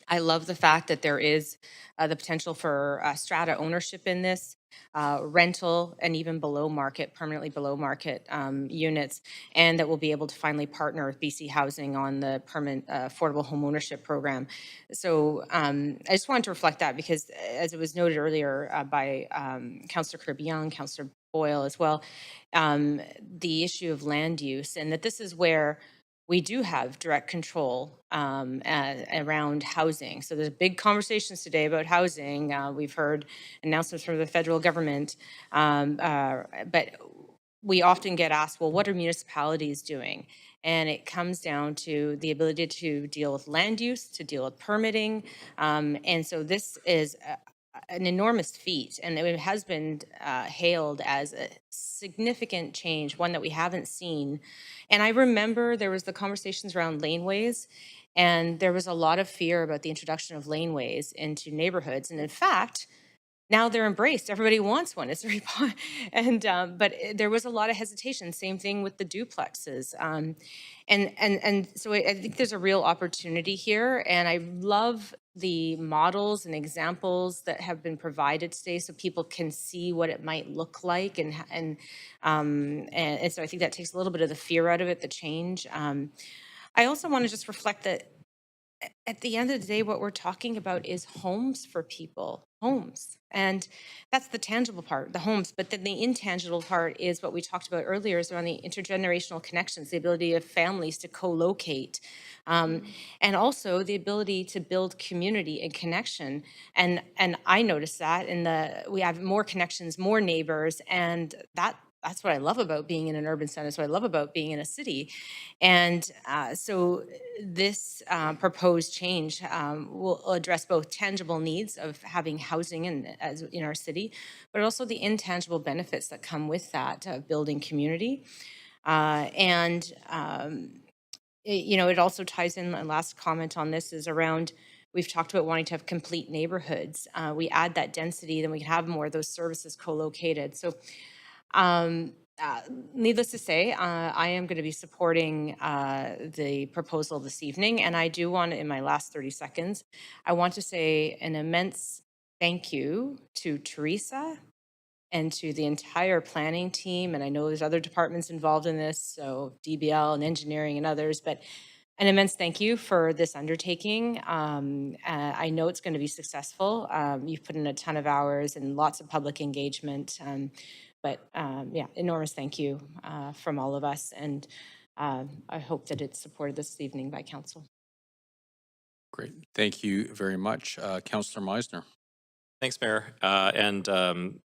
I love the fact that there is the potential for strata ownership in this, rental, and even below market, permanently below market units, and that we'll be able to finally partner with BC Housing on the permanent affordable home ownership program. So I just wanted to reflect that, because as it was noted earlier by Councillor Kirby-Young, Councillor Boyle as well, the issue of land use, and that this is where we do have direct control around housing. So there's big conversations today about housing. We've heard announcements from the federal government, but we often get asked, well, what are municipalities doing? And it comes down to the ability to deal with land use, to deal with permitting. And so this is an enormous feat, and it has been hailed as a significant change, one that we haven't seen. And I remember there was the conversations around laneways, and there was a lot of fear about the introduction of laneways into neighborhoods. And in fact, now they're embraced. Everybody wants one. It's very but there was a lot of hesitation. Same thing with the duplexes. And so I think there's a real opportunity here, and I love the models and examples that have been provided today, so people can see what it might look like, and so I think that takes a little bit of the fear out of it, the change. I also want to just reflect that at the end of the day, what we're talking about is homes for people, homes. And that's the tangible part, the homes. But then the intangible part is what we talked about earlier, is around the intergenerational connections, the ability of families to co-locate, and also the ability to build community and connection. And I noticed that we have more connections, more neighbors, and that's what I love about being in an urban center. That's what I love about being in a city. And so this proposed change will address both tangible needs of having housing in our city, but also the intangible benefits that come with that, of building community. It also ties in, my last comment on this is around, we've talked about wanting to have complete neighborhoods. We add that density, then we can have more of those services co-located. So needless to say, I am going to be supporting the proposal this evening, and I do want to, in my last 30 seconds, I want to say an immense thank you to Teresa and to the entire planning team, and I know there's other departments involved in this, so DBL and engineering and others, but an immense thank you for this undertaking. I know it's going to be successful. You've put in a ton of hours and lots of public engagement. Yeah, enormous thank you from all of us, and I hope that it's supported this evening by council. Great. Thank you very much. Councillor Meisner. Thanks, Mayor.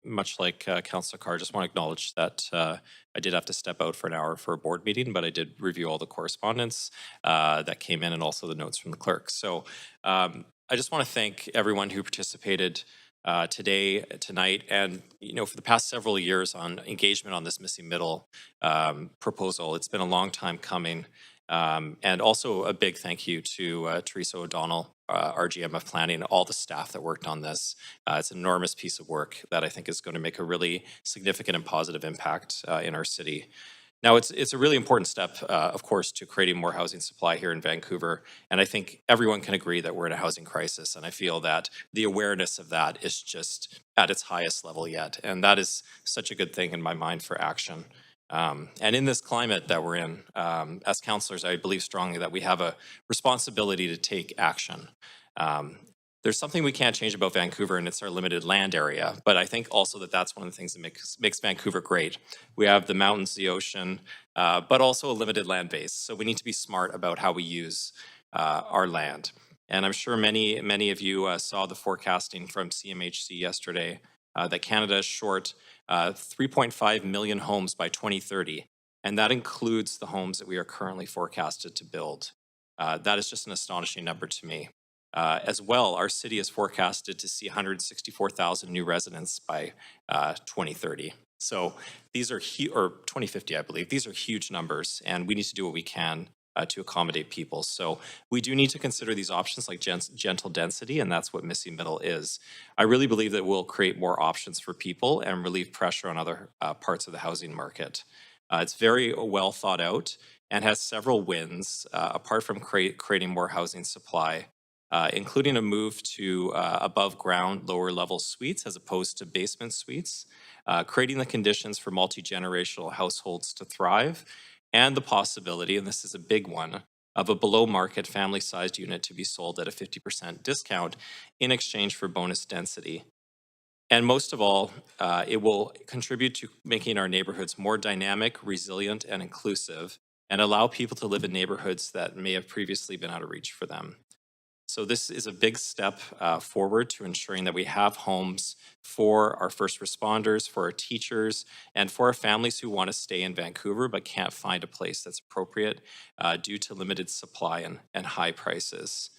Much like Councillor Carr, I just want to acknowledge that I did have to step out for an hour for a board meeting, but I did review all the correspondence that came in and also the notes from the clerk. So I just want to thank everyone who participated today, tonight, and for the past several years on engagement on this missing middle proposal. It's been a long time coming. And also a big thank you to Teresa O'Donnell, RGM of Planning, all the staff that worked on this. It's an enormous piece of work that I think is going to make a really significant and positive impact in our city. Now, it's a really important step, of course, to creating more housing supply here in Vancouver. And I think everyone can agree that we're in a housing crisis. And I feel that the awareness of that is just at its highest level yet. And that is such a good thing in my mind for action. And in this climate that we're in, as councillors, I believe strongly that we have a responsibility to take action. There's something we can't change about Vancouver, and it's our limited land area. But I think also that that's one of the things that makes Vancouver great. We have the mountains, the ocean, but also a limited land base. So we need to be smart about how we use our land. And I'm sure many of you saw the forecasting from CMHC yesterday that Canada is short 3.5 million homes by 2030. And that includes the homes that we are currently forecasted to build. That is just an astonishing number to me. As well, our city is forecasted to see 164,000 new residents by 2030. So these are or 2050, I believe. These are huge numbers, and we need to do what we can to accommodate people. So we do need to consider these options like gentle density, and that's what missing middle is. I really believe that we'll create more options for people and relieve pressure on other parts of the housing market. It's very well thought out and has several wins, apart from creating more housing supply, including a move to above ground, lower level suites as opposed to basement suites, creating the conditions for multi-generational households to thrive, and the possibility, and this is a big one, of a below market family sized unit to be sold at a 50% discount in exchange for bonus density. And most of all, it will contribute to making our neighborhoods more dynamic, resilient, and inclusive, and allow people to live in neighborhoods that may have previously been out of reach for them. So this is a big step forward to ensuring that we have homes for our first responders, for our teachers, and for our families who want to stay in Vancouver but can't find a place that's appropriate due to limited supply and high prices.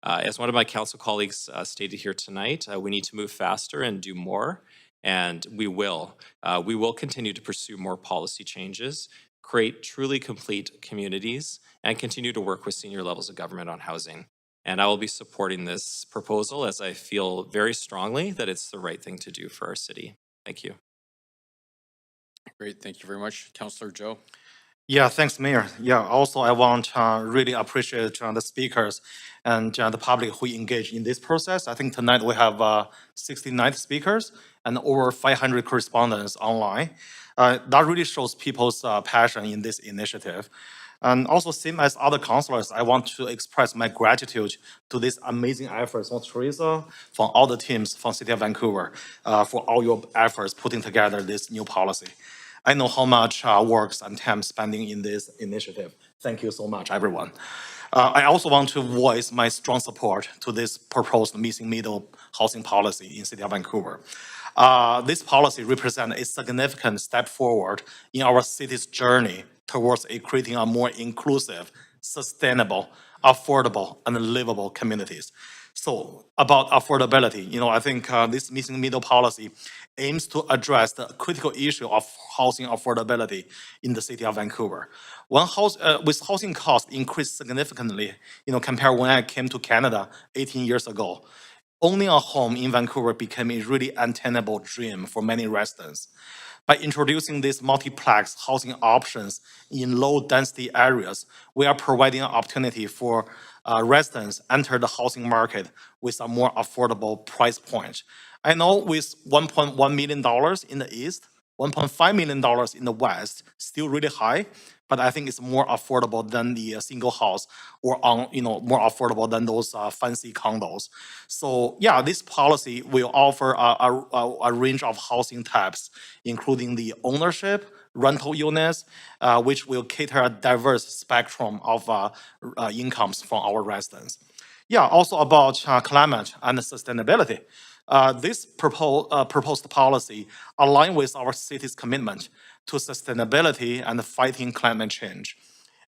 As one of my council colleagues stated here tonight, we need to move faster and do more, and we will. We will continue to pursue more policy changes, create truly complete communities, and continue to work with senior levels of government on housing. And I will be supporting this proposal as I feel very strongly that it's the right thing to do for our city. Thank you. Great, thank you very much. Councillor Joe. Yeah, thanks, Mayor. Yeah, also I want really appreciate the speakers and the public who engage in this process. I think tonight we have 69 speakers and over 500 correspondents online. That really shows people's passion in this initiative. And also, same as other councillors, I want to express my gratitude to this amazing efforts from Teresa, from all the teams from City of Vancouver, for all your efforts putting together this new policy. I know how much work and time spending in this initiative. Thank you so much, everyone. I also want to voice my strong support to this proposed missing middle housing policy in City of Vancouver. This policy represents a significant step forward in our city's journey towards creating a more inclusive, sustainable, affordable, and livable communities. So about affordability, I think this missing middle policy aims to address the critical issue of housing affordability in the City of Vancouver. With housing costs increased significantly, compared when I came to Canada 18 years ago, owning a home in Vancouver became a really untenable dream for many residents. By introducing these multiplex housing options in low-density areas, we are providing an opportunity for residents enter the housing market with a more affordable price point. I know with $1.1 million in the East, $1.5 million in the West, still really high, but I think it's more affordable than the single house or more affordable than those fancy condos. So yeah, this policy will offer a range of housing types, including the ownership, rental units, which will cater a diverse spectrum of incomes from our residents. Yeah, also about climate and sustainability. This proposed policy aligns with our city's commitment to sustainability and fighting climate change.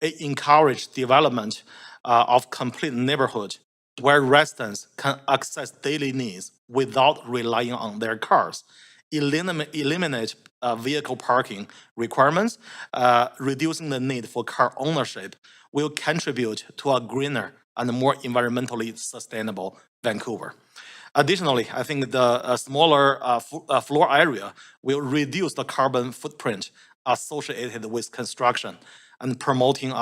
It encourages development of complete neighborhood where residents can access daily needs without relying on their cars, eliminate vehicle parking requirements, reducing the need for car ownership will contribute to a greener and more environmentally sustainable Vancouver. Additionally, I think the smaller floor area will reduce the carbon footprint associated with construction and promoting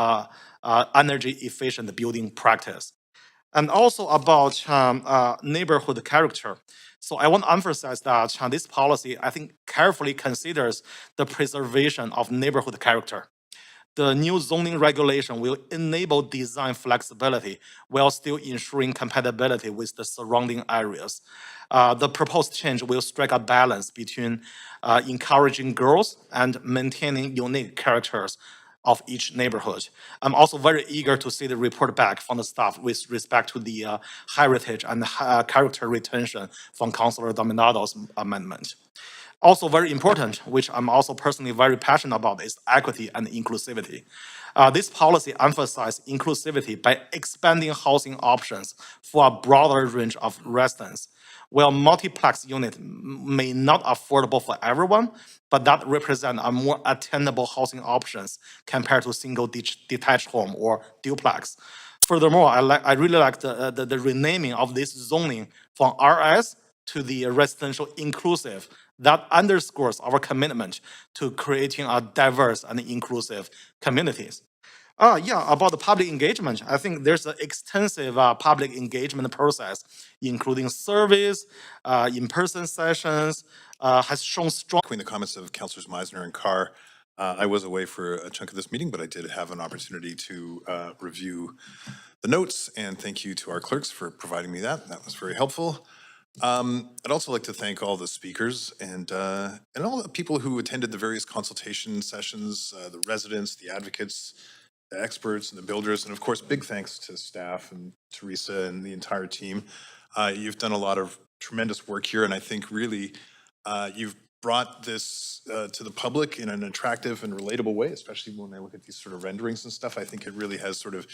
energy efficient building practice. And also about neighborhood character. So I want to emphasize that this policy, I think, carefully considers the preservation of neighborhood character. The new zoning regulation will enable design flexibility while still ensuring compatibility with the surrounding areas. The proposed change will strike a balance between encouraging growth and maintaining unique characters of each neighborhood. I'm also very eager to see the report back from the staff with respect to the heritage and character retention from Councilor Dominado's amendment. Also very important, which I'm also personally very passionate about, is equity and inclusivity. This policy emphasizes inclusivity by expanding housing options for a broader range of residents. While multiplex unit may not affordable for everyone, but that represent a more attainable housing options compared to single detached home or duplex. Furthermore, I really like the renaming of this zoning from RS to the residential inclusive. That underscores our commitment to creating a diverse and inclusive communities. Yeah, about the public engagement, I think there's an extensive public engagement process, including surveys, in-person sessions, has shown strong. Between the comments of Councilors Meisner and Carr, I was away for a chunk of this meeting, but I did have an opportunity to review the notes, and thank you to our clerks for providing me that. That was very helpful. I'd also like to thank all the speakers and all the people who attended the various consultation sessions, the residents, the advocates, the experts and the builders, and of course, big thanks to staff and Teresa and the entire team. You've done a lot of tremendous work here, and I think really you've brought this to the public in an attractive and relatable way, especially when I look at these sort of renderings and stuff. I think it really has sort of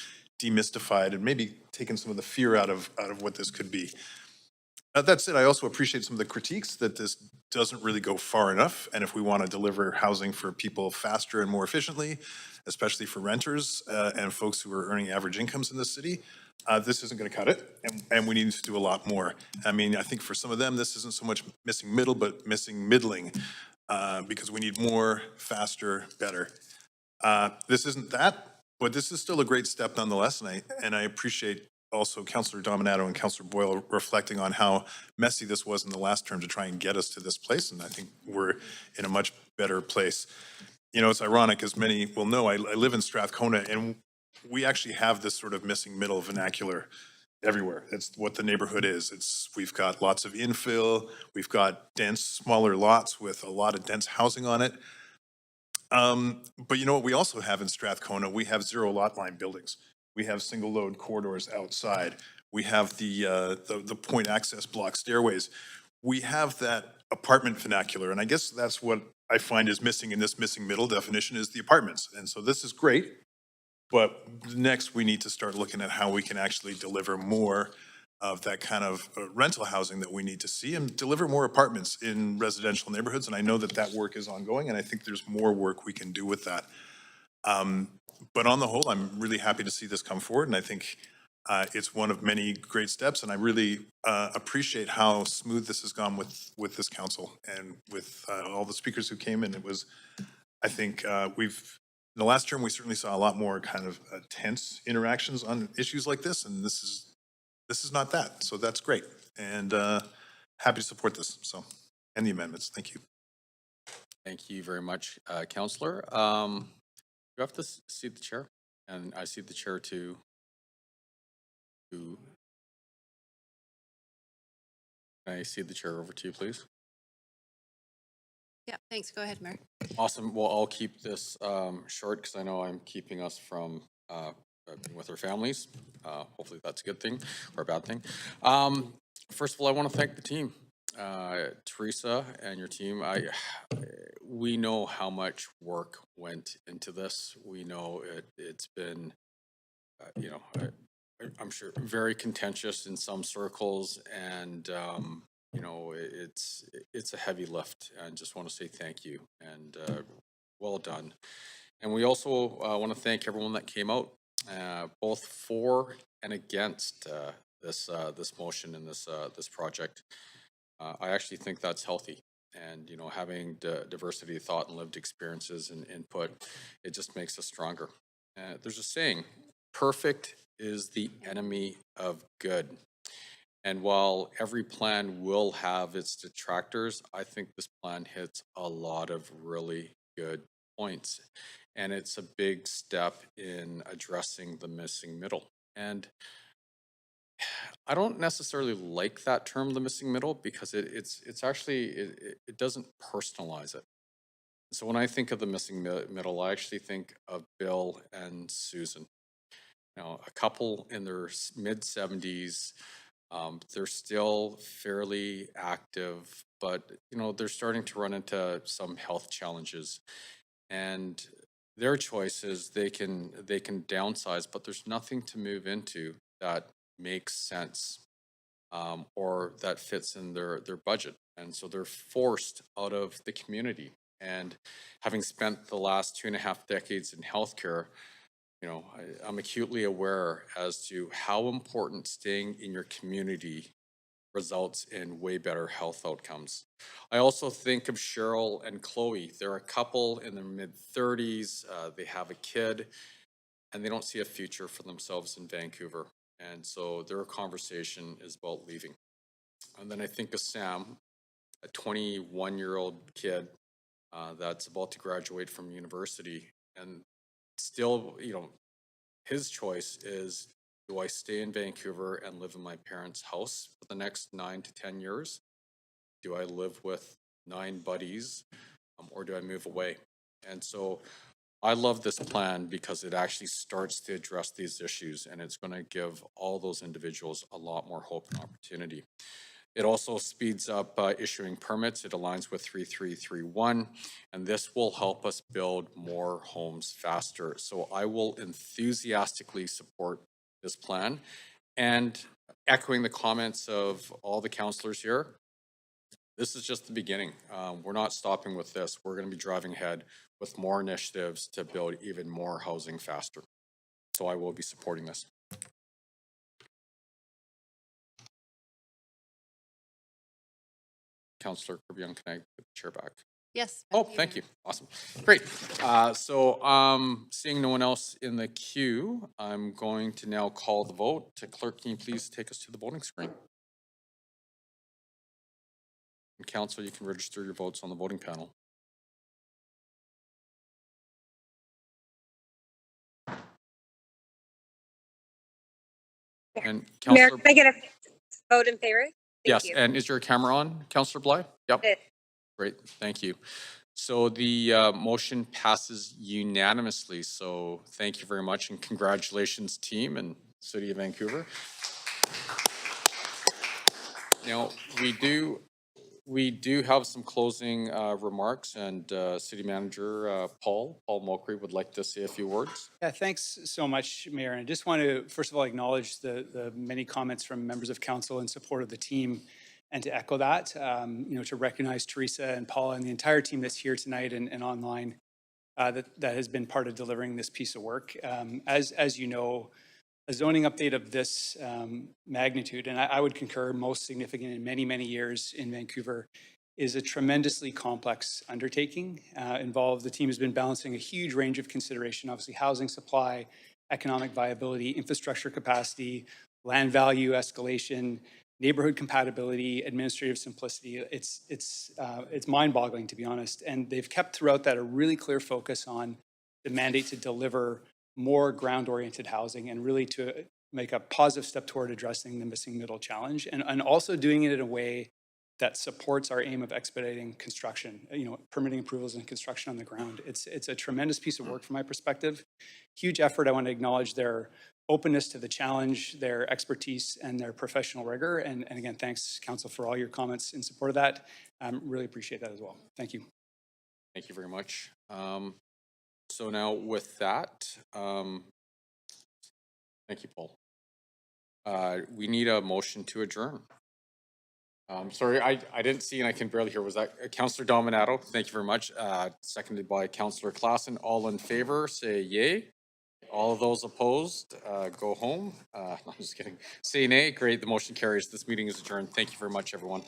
demystified and maybe taken some of the fear out of what this could be. That said, I also appreciate some of the critiques that this doesn't really go far enough. And if we want to deliver housing for people faster and more efficiently, especially for renters and folks who are earning average incomes in the city, this isn't going to cut it. And we need to do a lot more. I mean, I think for some of them, this isn't so much missing middle, but missing middling because we need more, faster, better. This isn't that, but this is still a great step nonetheless. And I appreciate also Councilor Dominato and Councilor Boyle reflecting on how messy this was in the last term to try and get us to this place. And I think we're in a much better place. You know, it's ironic, as many will know, I live in Strathcona, and we actually have this sort of missing middle vernacular everywhere. It's what the neighborhood is. We've got lots of infill, we've got dense, smaller lots with a lot of dense housing on it. But you know what we also have in Strathcona? We have zero lot line buildings. We have single load corridors outside. We have the point access block stairways. We have that apartment vernacular, and I guess that's what I find is missing in this missing middle definition is the apartments. And so this is great, but next we need to start looking at how we can actually deliver more of that kind of rental housing that we need to see and deliver more apartments in residential neighborhoods. And I know that that work is ongoing, and I think there's more work we can do with that. But on the whole, I'm really happy to see this come forward, and I think it's one of many great steps, and I really appreciate how smooth this has gone with this council and with all the speakers who came in. It was, I think, in the last term, we certainly saw a lot more kind of tense interactions on issues like this, and this is not that, so that's great, and happy to support this, so, and the amendments. Thank you. Thank you very much, Councillor. You have to cede the chair, and I cede the chair to I cede the chair over to you, please. Yeah, thanks. Go ahead, Mayor. Awesome. Well, I'll keep this short because I know I'm keeping us from being with our families. Hopefully that's a good thing or a bad thing. First of all, I want to thank the team. Teresa and your team, we know how much work went into this. We know it's been, you know, I'm sure very contentious in some circles, and you know, it's a heavy lift. And just want to say thank you and well done. And we also want to thank everyone that came out, both for and against this motion and this project. I actually think that's healthy, and you know, having diversity of thought and lived experiences and input, it just makes us stronger. There's a saying, perfect is the enemy of good. And while every plan will have its detractors, I think this plan hits a lot of really good points, and it's a big step in addressing the missing middle. And I don't necessarily like that term, the missing middle, because it's actually, it doesn't personalize it. So when I think of the missing middle, I actually think of Bill and Susan. You know, a couple in their mid-70s. They're still fairly active, but you know, they're starting to run into some health challenges. And their choice is they can downsize, but there's nothing to move into that makes sense, or that fits in their budget. And so they're forced out of the community. And having spent the last 2.5 decades in healthcare, you know, I'm acutely aware as to how important staying in your community results in way better health outcomes. I also think of Cheryl and Chloe. They're a couple in their mid-30s. They have a kid, and they don't see a future for themselves in Vancouver. And so their conversation is about leaving. And then I think of Sam, a 21-year-old kid that's about to graduate from university, and still, you know, his choice is, do I stay in Vancouver and live in my parents' house for the next 9 to 10 years? Do I live with 9 buddies, or do I move away? And so I love this plan because it actually starts to address these issues, and it's going to give all those individuals a lot more hope and opportunity. It also speeds up issuing permits. It aligns with 3331, and this will help us build more homes faster. So I will enthusiastically support this plan. And echoing the comments of all the councillors here, this is just the beginning. We're not stopping with this. We're going to be driving ahead with more initiatives to build even more housing faster. So I will be supporting this. Councillor Kirby-Young, can I get the chair back? Yes. Oh, thank you. Awesome. Great. Seeing no one else in the queue, I'm going to now call the vote. Clerk, can you please take us to the voting screen? And council, you can register your votes on the voting panel. And Mayor, Councillor, can I get a vote in favor? yes, you. and is your camera on, Councillor Bly? Yep. It- Great, thank you. So the motion passes unanimously. So thank you very much, and congratulations, team and City of Vancouver. Now, we do have some closing remarks, and City Manager Paul Mulcree would like to say a few words. Yeah, thanks so much, Mayor. And I just want to, first of all, acknowledge the many comments from members of council in support of the team, and to echo that, you know, to recognize Teresa and Paula and the entire team that's here tonight and online that has been part of delivering this piece of work. As you know, a zoning update of this magnitude, and I would concur, most significant in many, many years in Vancouver, is a tremendously complex undertaking. The team has been balancing a huge range of consideration, obviously housing supply, economic viability, infrastructure capacity, land value escalation, neighborhood compatibility, administrative simplicity. It's mind-boggling, to be honest. And they've kept throughout that a really clear focus on the mandate to deliver more ground-oriented housing and really to make a positive step toward addressing the missing middle challenge, and also doing it in a way that supports our aim of expediting construction, you know, permitting approvals and construction on the ground. It's a tremendous piece of work from my perspective. Huge effort. I want to acknowledge their openness to the challenge, their expertise, and their professional rigor. And again, thanks, Council, for all your comments in support of that. Really appreciate that as well. Thank you. Thank you very much. So now with that, thank you, Paul. We need a motion to adjourn. Sorry, I didn't see and I can barely hear. Was that Councillor Dominato? Thank you very much. Seconded by Councillor Klassen. All in favor, say yay. All of those opposed, go home. No, I'm just kidding. Say nay. Great, the motion carries. This meeting is adjourned. Thank you very much, everyone.